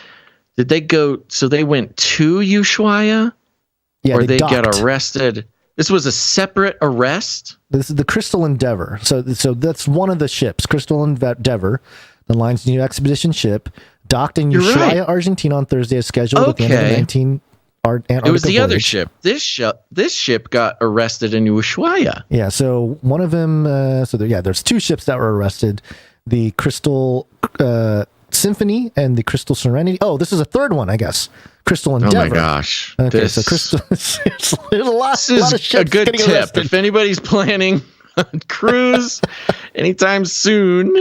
Did they go, so they went to Ushuaia? Yeah, or they docked. got arrested? This was a separate arrest? This is the Crystal Endeavor. So that's one of the ships, Crystal Endeavor, the line's new expedition ship, docked in Ushuaia, Argentina on Thursday as scheduled at the end of the Antarctica It was the voyage. other ship. This ship got arrested in Ushuaia. Yeah, so one of them, there's 2 ships that were arrested. The Crystal Symphony and the Crystal Serenity. Oh, this is a third one, I guess. Crystal Endeavor. Oh my gosh. Okay, so Crystal. There's a lot of ships a good getting tip. arrested. If anybody's planning a cruise anytime soon,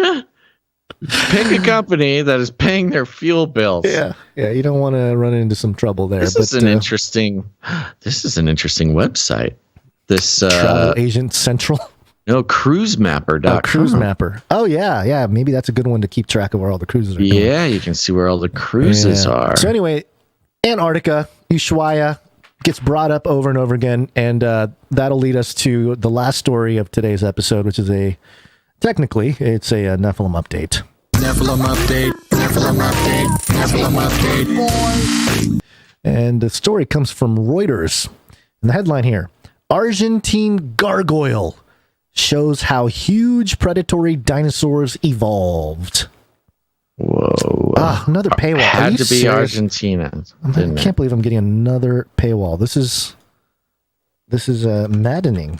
pick a company that is paying their fuel bills. Yeah, you don't want to run into some trouble there. This is an interesting website. This Travel Agent Central. No, cruisemapper.com. Oh, Cruise Mapper. Oh, yeah. Maybe that's a good one to keep track of where all the cruises are going. Yeah, you can see where all the cruises are. So anyway, Antarctica, Ushuaia gets brought up over and over again, and that'll lead us to the last story of today's episode, which is technically, it's a Nephilim update. Nephilim update. And the story comes from Reuters. And the headline here, Argentine gargoyle shows how huge predatory dinosaurs evolved. Whoa. Another paywall. Had to be serious? Argentina. I can't believe I'm getting another paywall. This is maddening.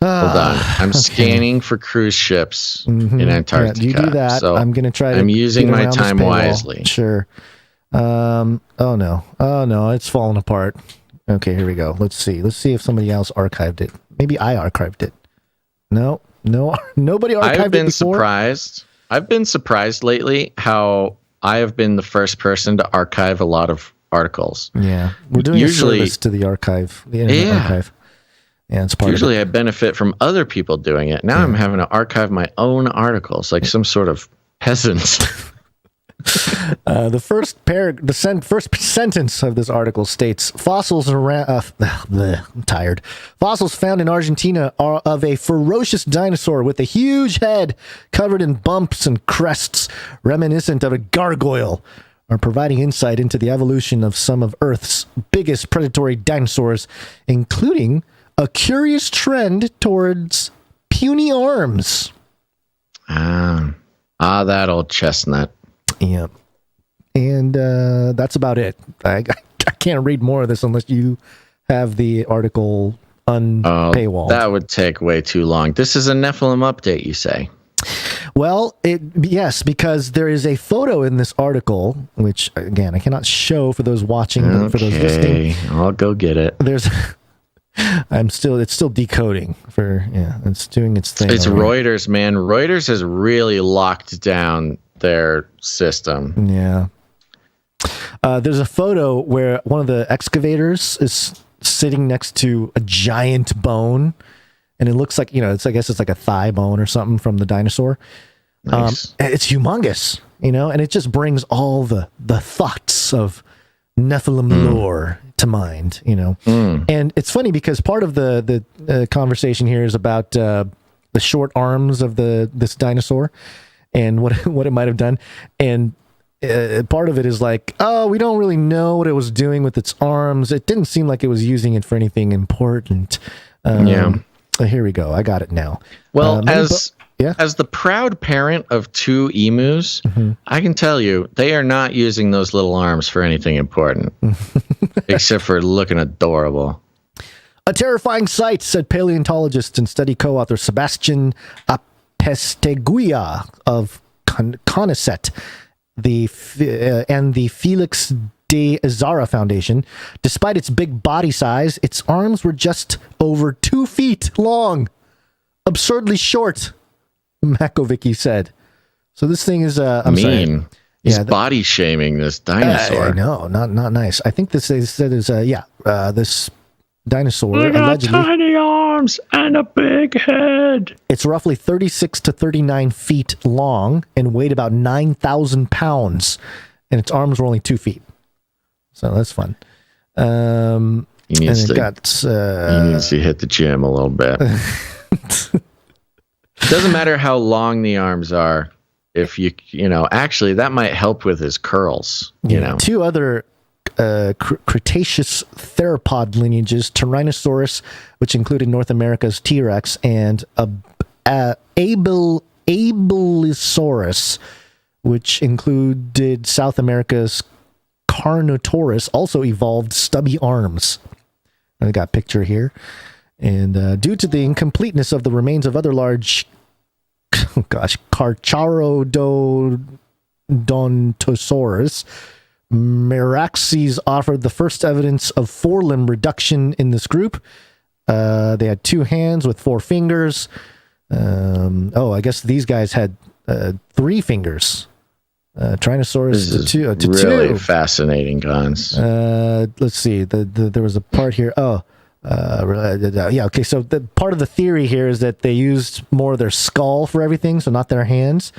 Hold on. I'm scanning for cruise ships in Antarctica. Yeah, you do that. So I'm going to try to I'm using get my around time this paywall. wisely. Sure. Oh no, it's falling apart. Okay, here we go. Let's see if somebody else archived it. Maybe I archived it. No, nobody archived I've been it before. surprised. I've been surprised lately how I have been the first person to archive a lot of articles. Yeah, we're doing usually a service to the archive, the internet archive. Yeah, it's part usually of it. I benefit from other people doing it. Now I'm having to archive my own articles like some sort of peasant. The first sentence of this article states, fossils around, I'm tired. Fossils found in Argentina are of a ferocious dinosaur with a huge head covered in bumps and crests reminiscent of a gargoyle, are providing insight into the evolution of some of Earth's biggest predatory dinosaurs, including a curious trend towards puny arms. That old chestnut. Yeah. And that's about it. I can't read more of this unless you have the article unpaywalled. That would take way too long. This is a Nephilim update, you say? Well, yes, because there is a photo in this article, which, again, I cannot show for those watching, but for those listening. I'll go get it. It's still decoding it's doing its thing. It's Reuters, man. Reuters has really locked down their system. Yeah. There's a photo where one of the excavators is sitting next to a giant bone, and it looks like, I guess it's like a thigh bone or something from the dinosaur. Nice. It's humongous, and it just brings all the thoughts of Nephilim lore to mind, And it's funny because part of the conversation here is about the short arms of this dinosaur and what it might have done. And part of it is like, we don't really know what it was doing with its arms. It didn't seem like it was using it for anything important. Here we go. I got it now. Well, as the proud parent of 2 emus, I can tell you they are not using those little arms for anything important, except for looking adorable. A terrifying sight, said paleontologist and study co-author Sebastian Apesteguia of Conicet, and the Felix de Azara Foundation. Despite its big body size, its arms were just over 2 feet long. Absurdly short, Makovicky said. So this thing is I'm mean. Sorry. He's body shaming this dinosaur. No, not nice. I think this they said is this dinosaur They got allegedly tiny arms and a big head. It's roughly 36 to 39 feet long and weighed about 9,000 pounds, and its arms were only 2 feet. So that's fun. He needs to hit the gym a little bit. Doesn't matter how long the arms are. If actually that might help with his curls. 2 other Cretaceous theropod lineages: Tyrannosaurus, which included North America's T-Rex, and Abelisaurus, which included South America's Carnotaurus, also evolved stubby arms. I got a picture here. And due to the incompleteness of the remains of other large, Carcharodontosaurus, Meraxes offered the first evidence of forelimb reduction in this group. They had 2 hands with 4 fingers. I guess these guys had 3 fingers. Tyrannosaurus to really 2. Fascinating, Gonz. Let's see. There was a part here. Okay. So the part of the theory here is that they used more of their skull for everything, so not their hands.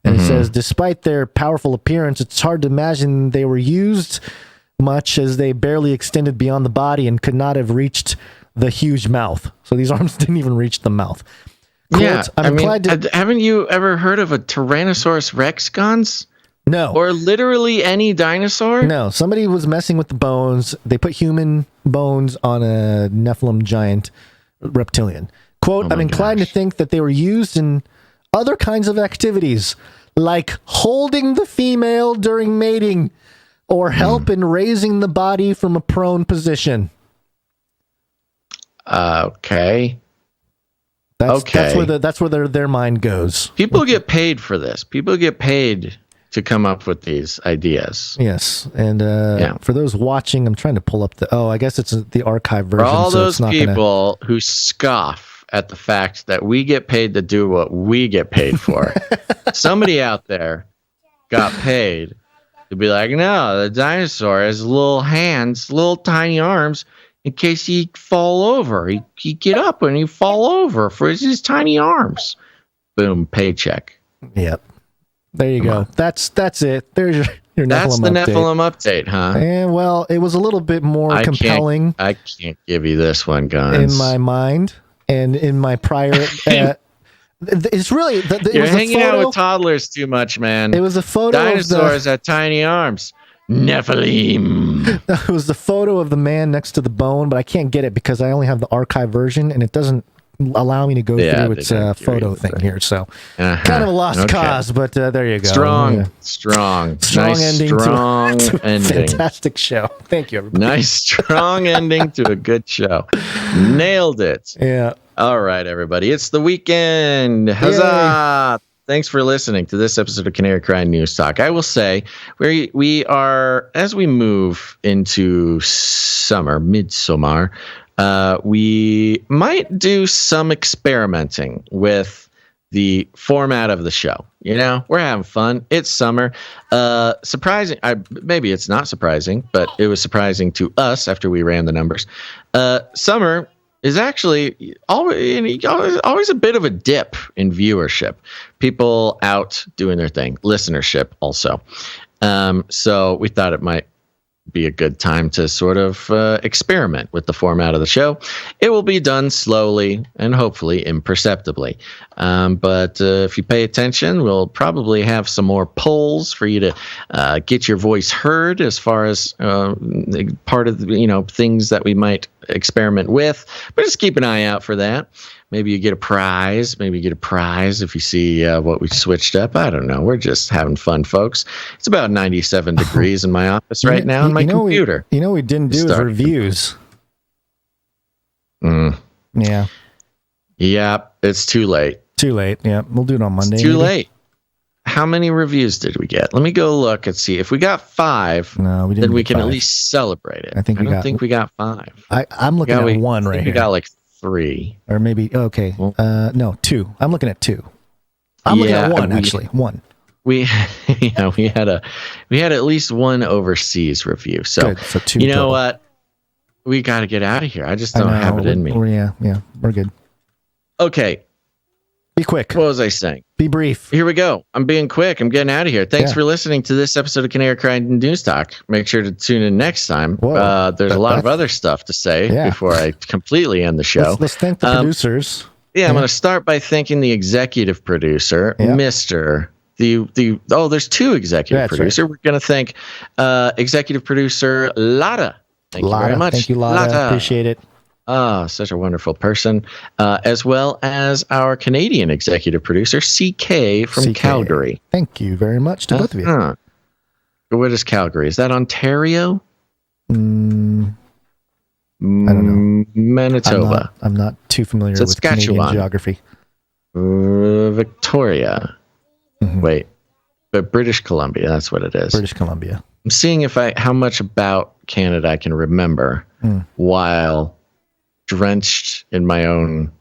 And it says, despite their powerful appearance, it's hard to imagine they were used much, as they barely extended beyond the body and could not have reached the huge mouth. So these arms didn't even reach the mouth. Quote, haven't you ever heard of a Tyrannosaurus Rex, Gonz? No. Or literally any dinosaur? No. Somebody was messing with the bones. They put human bones on a Nephilim giant reptilian. Quote, I'm inclined to think that they were used in other kinds of activities, like holding the female during mating or help in raising the body from a prone position. Okay. That's where their mind goes. People get paid for this. People get paid to come up with these ideas. Yes, and for those watching, I'm trying to pull up I guess it's the archive version. For all those people who scoff at the fact that we get paid to do what we get paid for, somebody out there got paid to be like, no, the dinosaur has little hands, little tiny arms, in case he fall over. He get up and he fall over for his tiny arms. Boom, paycheck. Yep. There you go. That's it. There's your Nephilim That's the update. Nephilim update, huh? And well, it was a little bit more compelling. I can't give you this one, Gonz. In my mind and in my prior. It's really. You're hanging out with toddlers too much, man. It was a photo Dinosaurs had tiny arms. Nephilim. It was the photo of the man next to the bone, but I can't get it because I only have the archive version, and it doesn't allow me to go through its photo thing here. So kind of a lost cause, but there you go. Strong nice ending to a ending. Fantastic show. Thank you, everybody. Nice strong ending to a good show. Nailed it. Yeah. All right, everybody. It's the weekend. Huzzah! Yay. Thanks for listening to this episode of Canary Cry News Talk. I will say we are, as we move into summer, midsummer, we might do some experimenting with the format of the show. You know, we're having fun. It's summer. Surprising. Maybe it's not surprising, but it was surprising to us after we ran the numbers. Summer is actually always a bit of a dip in viewership. People out doing their thing. Listenership also. So we thought it might be a good time to sort of experiment with the format of the show. It will be done slowly and hopefully imperceptibly. But if you pay attention, we'll probably have some more polls for you to get your voice heard as far as part of the, things that we might experiment with. But just keep an eye out for that. Maybe you get a prize. Maybe you get a prize if you see what we switched up. I don't know. We're just having fun, folks. It's about 97 degrees in my office right now on my computer. We didn't do is reviews. Yeah. Yep. It's too late. Too late. Yeah. We'll do it on Monday. It's too late. How many reviews did we get? Let me go look and see. If we got 5, no, we didn't. Then we can at least celebrate it. I don't think we got 5. I'm looking at 1 right here. We got like 3, or maybe no 2. I'm looking at 2. I'm looking at 1 actually. 1. We had at least 1 overseas review. So, so 2 you know total. what? We got to get out of here. I just don't have it in me. Yeah, we're good. Okay. Be quick. What was I saying? Be brief. Here we go. I'm being quick. I'm getting out of here. Thanks for listening to this episode of Canary Cry News Talk. Make sure to tune in next time. There's a lot of other stuff to say before I completely end the show. Let's thank the producers. I'm going to start by thanking the executive producer, Mr. There's 2 executive producers. Right. We're going to thank executive producer Lotta. Thank you very much. Thank you, Lotta. Appreciate it. Such a wonderful person, as well as our Canadian executive producer, CK from Calgary. Thank you very much to both of you. Where is Calgary? Is that Ontario? I don't know. Manitoba. I'm not too familiar with Canadian geography. Victoria. Mm-hmm. Wait, but British Columbia. That's what it is. British Columbia. I'm seeing how much about Canada I can remember while drenched in my own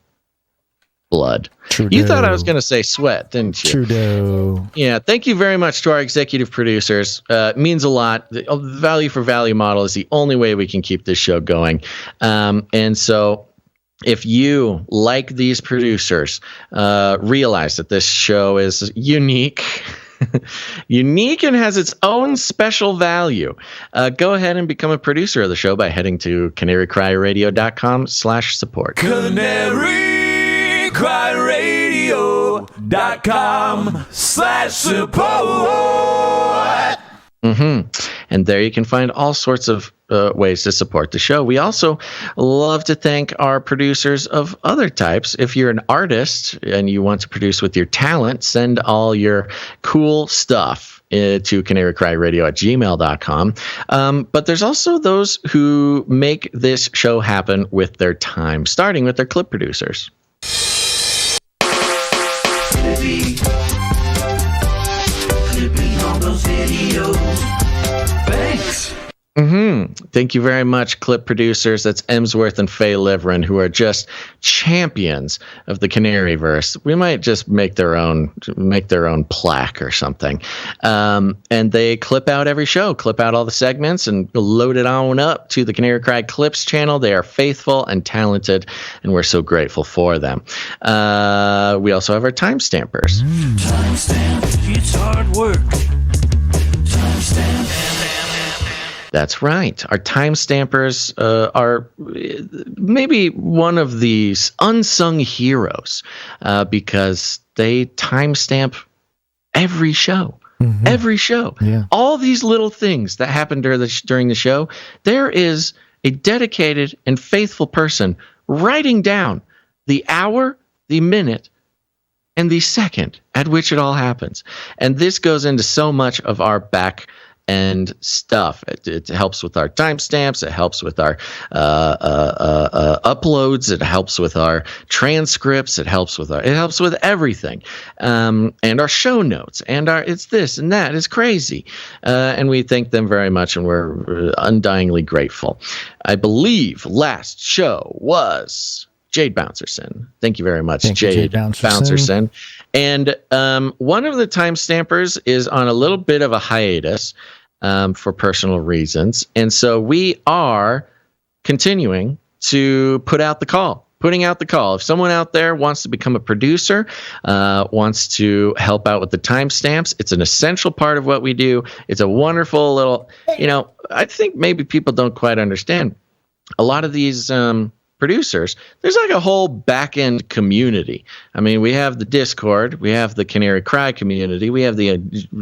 blood. Trudeau. You thought I was going to say sweat, didn't you? Trudeau. Yeah. Thank you very much to our executive producers. It means a lot. The value for value model is the only way we can keep this show going. And so if you, like these producers, realize that this show is unique and has its own special value, go ahead and become a producer of the show by heading to CanaryCry.Radio.com/support. CanaryCry.Radio.com/support. And there you can find all sorts of ways to support the show. We also love to thank our producers of other types. If you're an artist and you want to produce with your talent, send all your cool stuff to CanaryCryRadio@gmail.com. But there's also those who make this show happen with their time, starting with their clip producers. Flippy on those videos. Thanks. Thank you very much, clip producers. That's Emsworth and Faye Liverin, who are just champions of the Canaryverse. We might just make their own plaque or something. And they clip out every show, clip out all the segments, and load it on up to the Canary Cry Clips channel. They are faithful and talented, and we're so grateful for them. We also have our timestampers. Timestamp, it's hard work. Timestamp. That's right. Our timestampers are maybe one of these unsung heroes because they timestamp every show. Every show. Yeah. All these little things that happen during the show, there is a dedicated and faithful person writing down the hour, the minute, and the second at which it all happens. And this goes into so much of our back end stuff. It helps with our timestamps. It helps with our uploads. It helps with our transcripts. It helps with everything, and our show notes. And it's this and that is crazy, and we thank them very much, and we're undyingly grateful. I believe last show was Jade Bouncerson. Thank you very much, Jade Bouncerson. And one of the timestampers is on a little bit of a hiatus for personal reasons. And so we are continuing to putting out the call. If someone out there wants to become a producer, wants to help out with the timestamps, it's an essential part of what we do. It's a wonderful little, I think maybe people don't quite understand. A lot of these producers, there's like a whole back-end community. I mean, we have the Discord, we have the Canary Cry community, we have the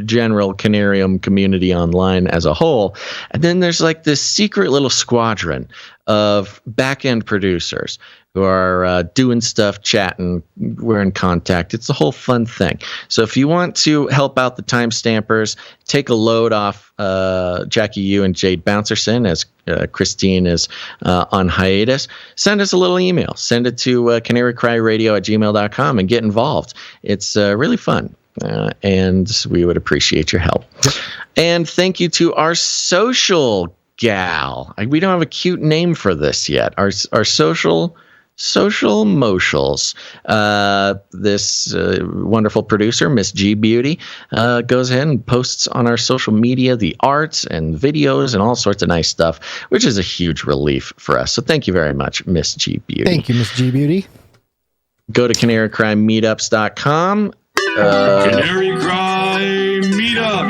general Canarium community online as a whole, and then there's like this secret little squadron of back-end producers who are doing stuff, chatting, we're in contact. It's a whole fun thing. So if you want to help out the timestampers, take a load off Jackie Yu and Jade Bouncerson as Christine is on hiatus, send us a little email. Send it to CanaryCryRadio@gmail.com and get involved. It's really fun. And we would appreciate your help. And thank you to our social gal. We don't have a cute name for this yet. Our social motials. This wonderful producer, Miss G Beauty, goes ahead and posts on our social media the arts and videos and all sorts of nice stuff, which is a huge relief for us. So thank you very much, Miss G Beauty. Thank you, Miss G Beauty. Go to CanaryCryMeetups.com. Canary Cry Meetup.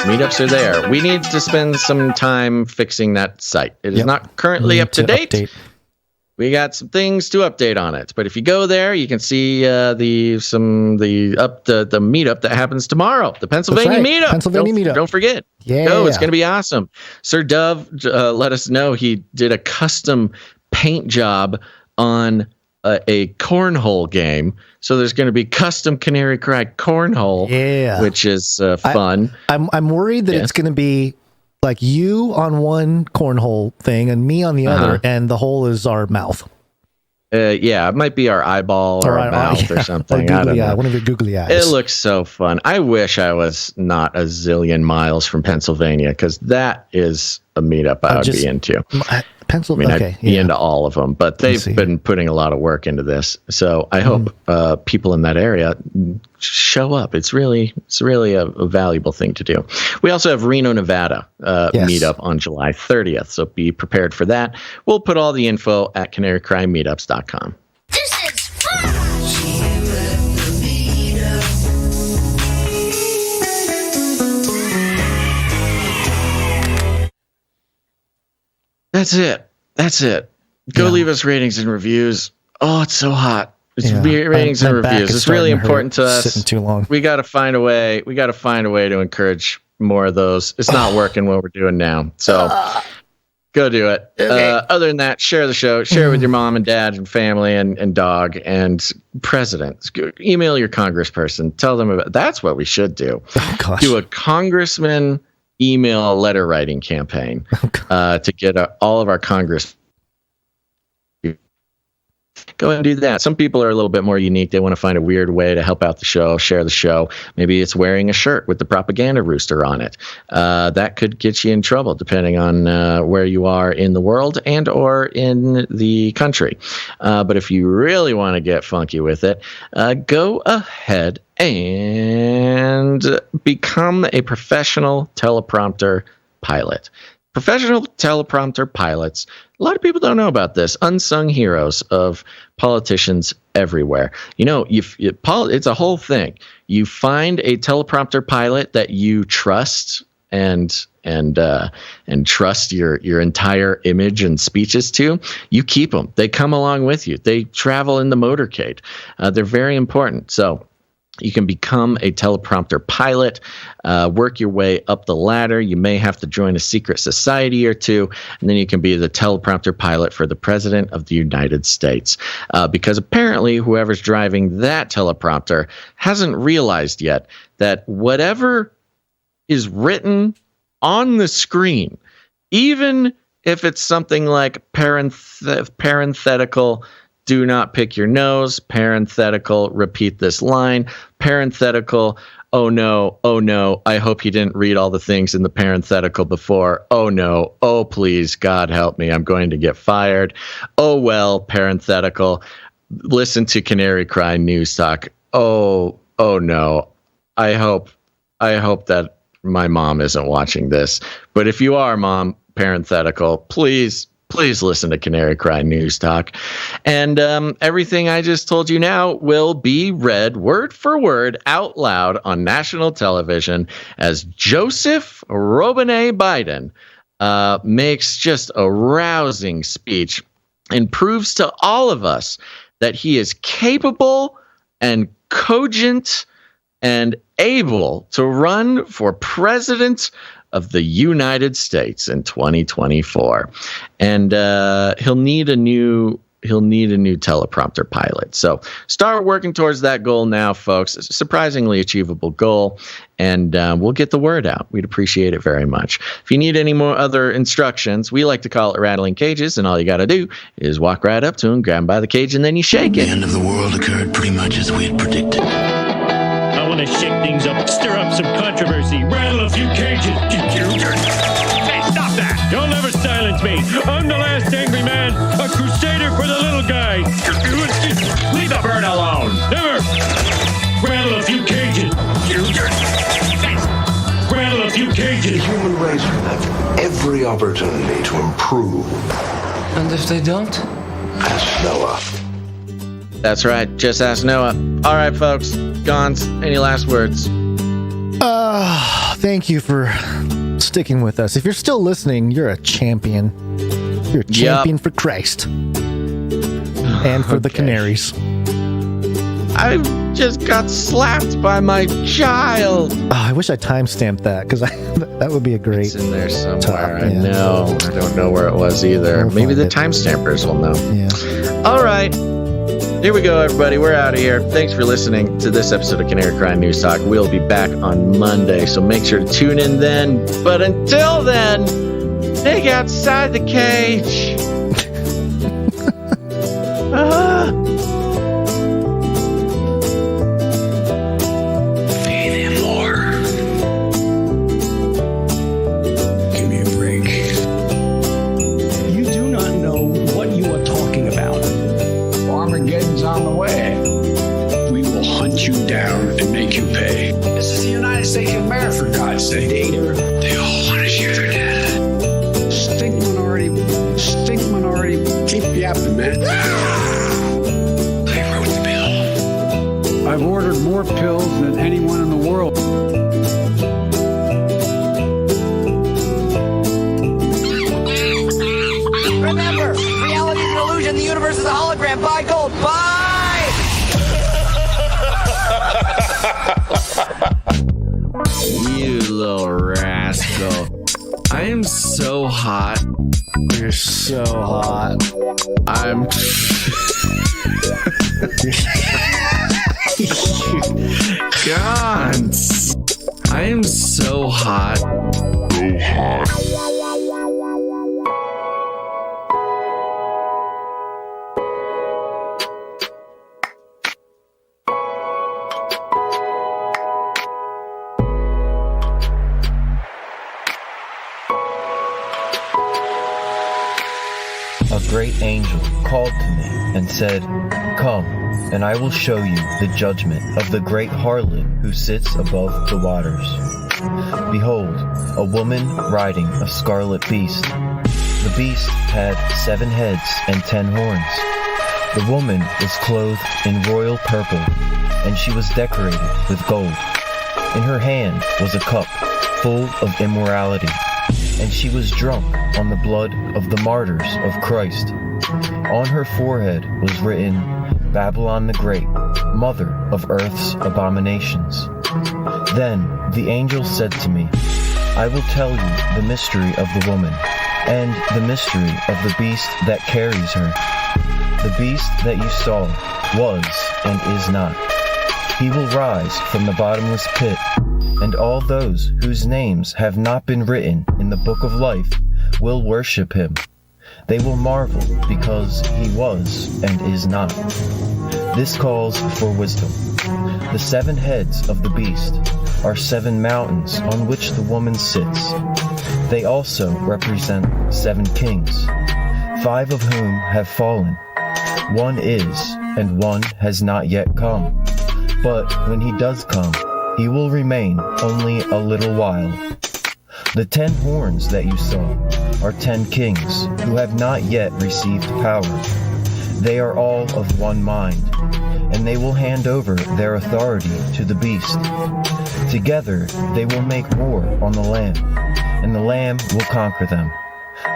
Meetups are there. We need to spend some time fixing that site. It is not currently up to date. Update. We got some things to update on it, but if you go there, you can see the meetup that happens tomorrow, the Pennsylvania meetup. Don't forget. It's going to be awesome. Sir Dove let us know he did a custom paint job on a cornhole game. So there's going to be custom Canary Cry cornhole, which is fun. I'm worried that it's going to be like you on one cornhole thing and me on the other, and the hole is our mouth. It might be our eyeball or our mouth or something. Or I don't know. One of your googly eyes. It looks so fun. I wish I was not a zillion miles from Pennsylvania, because that is a meetup I would be into. Pennsylvania. I'd be into all of them, but they've been putting a lot of work into this. So I hope people in that area show up. It's really a valuable thing to do. We also have Reno, Nevada meetup on July 30th. So be prepared for that. We'll put all the info at CanaryCryMeetups.com. This is fun! That's it. Go leave us ratings and reviews. Oh, it's so hot. It's ratings and reviews. It's really important to us. Sitting too long. We got to find a way. To encourage more of those. It's not working what we're doing now. So go do it. Okay. Other than that, share the show. Share it with your mom and dad and family and dog and president. Email your congressperson. Tell them about. That's what we should do. Oh, gosh. Do a congressman email letter writing campaign to get all of our Congress go and do that. Some people are a little bit more unique. They want to find a weird way to help out the show, share the show. Maybe it's wearing a shirt with the propaganda rooster on it. That could get you in trouble depending on where you are in the world and or in the country. But if you really want to get funky with it, go ahead and become a professional teleprompter pilot. Professional teleprompter pilots, a lot of people don't know about this, unsung heroes of politicians everywhere. You know, it's a whole thing. You find a teleprompter pilot that you trust and trust your entire image and speeches to, you keep them. They come along with you. They travel in the motorcade. They're very important. So you can become a teleprompter pilot, work your way up the ladder. You may have to join a secret society or two, and then you can be the teleprompter pilot for the President of the United States. Because apparently whoever's driving that teleprompter hasn't realized yet that whatever is written on the screen, even if it's something like parenthetical, do not pick your nose, parenthetical, repeat this line, parenthetical, oh no, I hope you didn't read all the things in the parenthetical before, oh no, oh please, God help me, I'm going to get fired, oh well, parenthetical, listen to Canary Cry News Talk, oh no, I hope that my mom isn't watching this, but if you are, Mom, parenthetical, please listen to Canary Cry News Talk. And everything I just told you now will be read word for word out loud on national television as Joseph Robinette Biden makes just a rousing speech and proves to all of us that he is capable and cogent and able to run for president of the United States in 2024, and he'll need a new teleprompter pilot. So start working towards that goal now, folks. It's a surprisingly achievable goal, and we'll get the word out. We'd appreciate it very much. If you need any more other instructions, we like to call it rattling cages, and all you got to do is walk right up to him, grab him by the cage, and then you shake it. The end of the world occurred pretty much as we had predicted. I want to shake things up, stir up some controversy, rattle a few cages. Hey, stop that! You'll never silence me. I'm the last angry man, a crusader for the little guy. Leave the bird alone. Never. Rattle a few cages. Rattle a few cages. The human race will have every opportunity to improve. And if they don't? Ask Noah. That's right. Just ask Noah. All right, folks. Gonz, any last words? Thank you for sticking with us. If you're still listening, you're a champion. You're a champion for Christ. And for the Canaries. I just got slapped by my child. Oh, I wish I timestamped that, because that would be a great... It's in there somewhere. I know. I don't know where it was either. Maybe the timestampers will know. Yeah. All right. Here we go, everybody. We're out of here. Thanks for listening to this episode of Canary Cry News Talk. We'll be back on Monday, so make sure to tune in then. But until then, dig outside the cage. Pay them more. Give me a break. You do not know what you are talking about. Armageddon's on the way. We will hunt you down and make you pay. This is the United States of America, for God's sake. They all want to share their data. Stink minority. Keep yapping, man. They wrote the bill. I've ordered more pills than anyone in the world. Remember, reality is an illusion. The universe is a hologram. Buy gold. Buy! You little rascal. I am so hot. You're so hot. I'm... Gonz. I am so hot. So hot. great angel called to me and said, Come, and I will show you the judgment of the great harlot who sits above the waters. Behold, a woman riding a scarlet beast. The beast had 7 heads and 10 horns. The woman was clothed in royal purple, and she was decorated with gold. In her hand was a cup full of immorality, and she was drunk on the blood of the martyrs of Christ. On her forehead was written, Babylon the Great, mother of earth's abominations. Then the angel said to me, I will tell you the mystery of the woman, and the mystery of the beast that carries her. The beast that you saw was and is not. He will rise from the bottomless pit, and all those whose names have not been written in the book of life will worship him. They will marvel because he was and is not. This calls for wisdom. The 7 heads of the beast are 7 mountains on which the woman sits. They also represent 7 kings, 5 of whom have fallen. 1 is, and 1 has not yet come. But when he does come, he will remain only a little while. The 10 horns that you saw are 10 kings who have not yet received power. They are all of one mind, and they will hand over their authority to the beast. Together they will make war on the Lamb, and the Lamb will conquer them.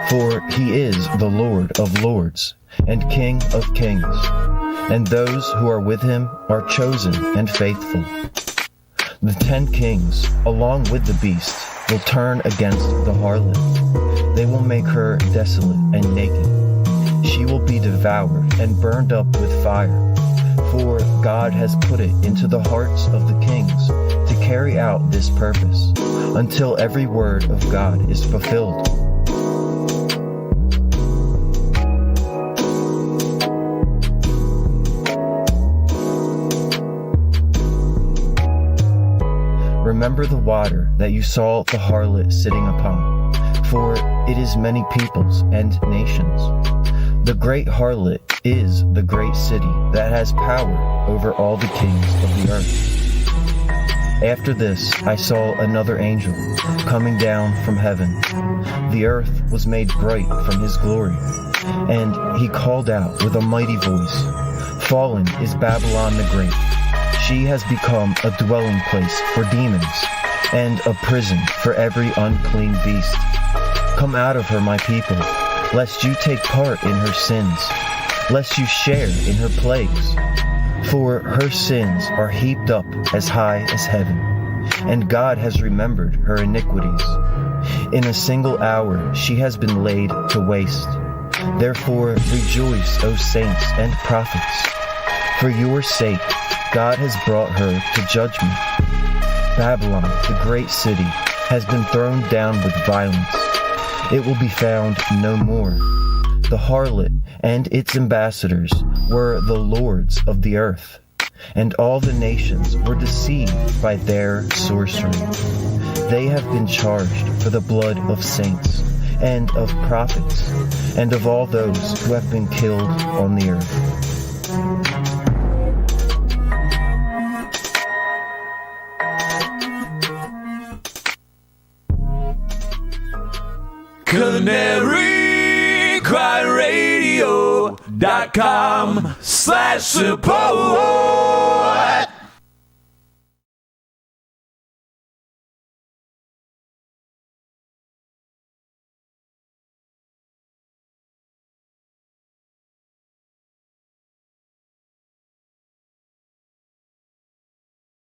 For he is the Lord of lords and King of kings, and those who are with him are chosen and faithful. The 10 kings, along with the beast, will turn against the harlot. They will make her desolate and naked. She will be devoured and burned up with fire. For God has put it into the hearts of the kings to carry out this purpose, until every word of God is fulfilled. Remember the water that you saw the harlot sitting upon, for it is many peoples and nations. The great harlot is the great city that has power over all the kings of the earth. After this, I saw another angel coming down from heaven. The earth was made bright from his glory, and he called out with a mighty voice, Fallen is Babylon the Great. She has become a dwelling place for demons, and a prison for every unclean beast. Come out of her, my people, lest you take part in her sins, lest you share in her plagues. For her sins are heaped up as high as heaven, and God has remembered her iniquities. In a single hour she has been laid to waste. Therefore rejoice, O saints and prophets. For your sake God has brought her to judgment. Babylon, the great city, has been thrown down with violence. It will be found no more. The harlot and its ambassadors were the lords of the earth, and all the nations were deceived by their sorcery. They have been charged for the blood of saints, and of prophets, and of all those who have been killed on the earth. CanaryCry.Radio.com/support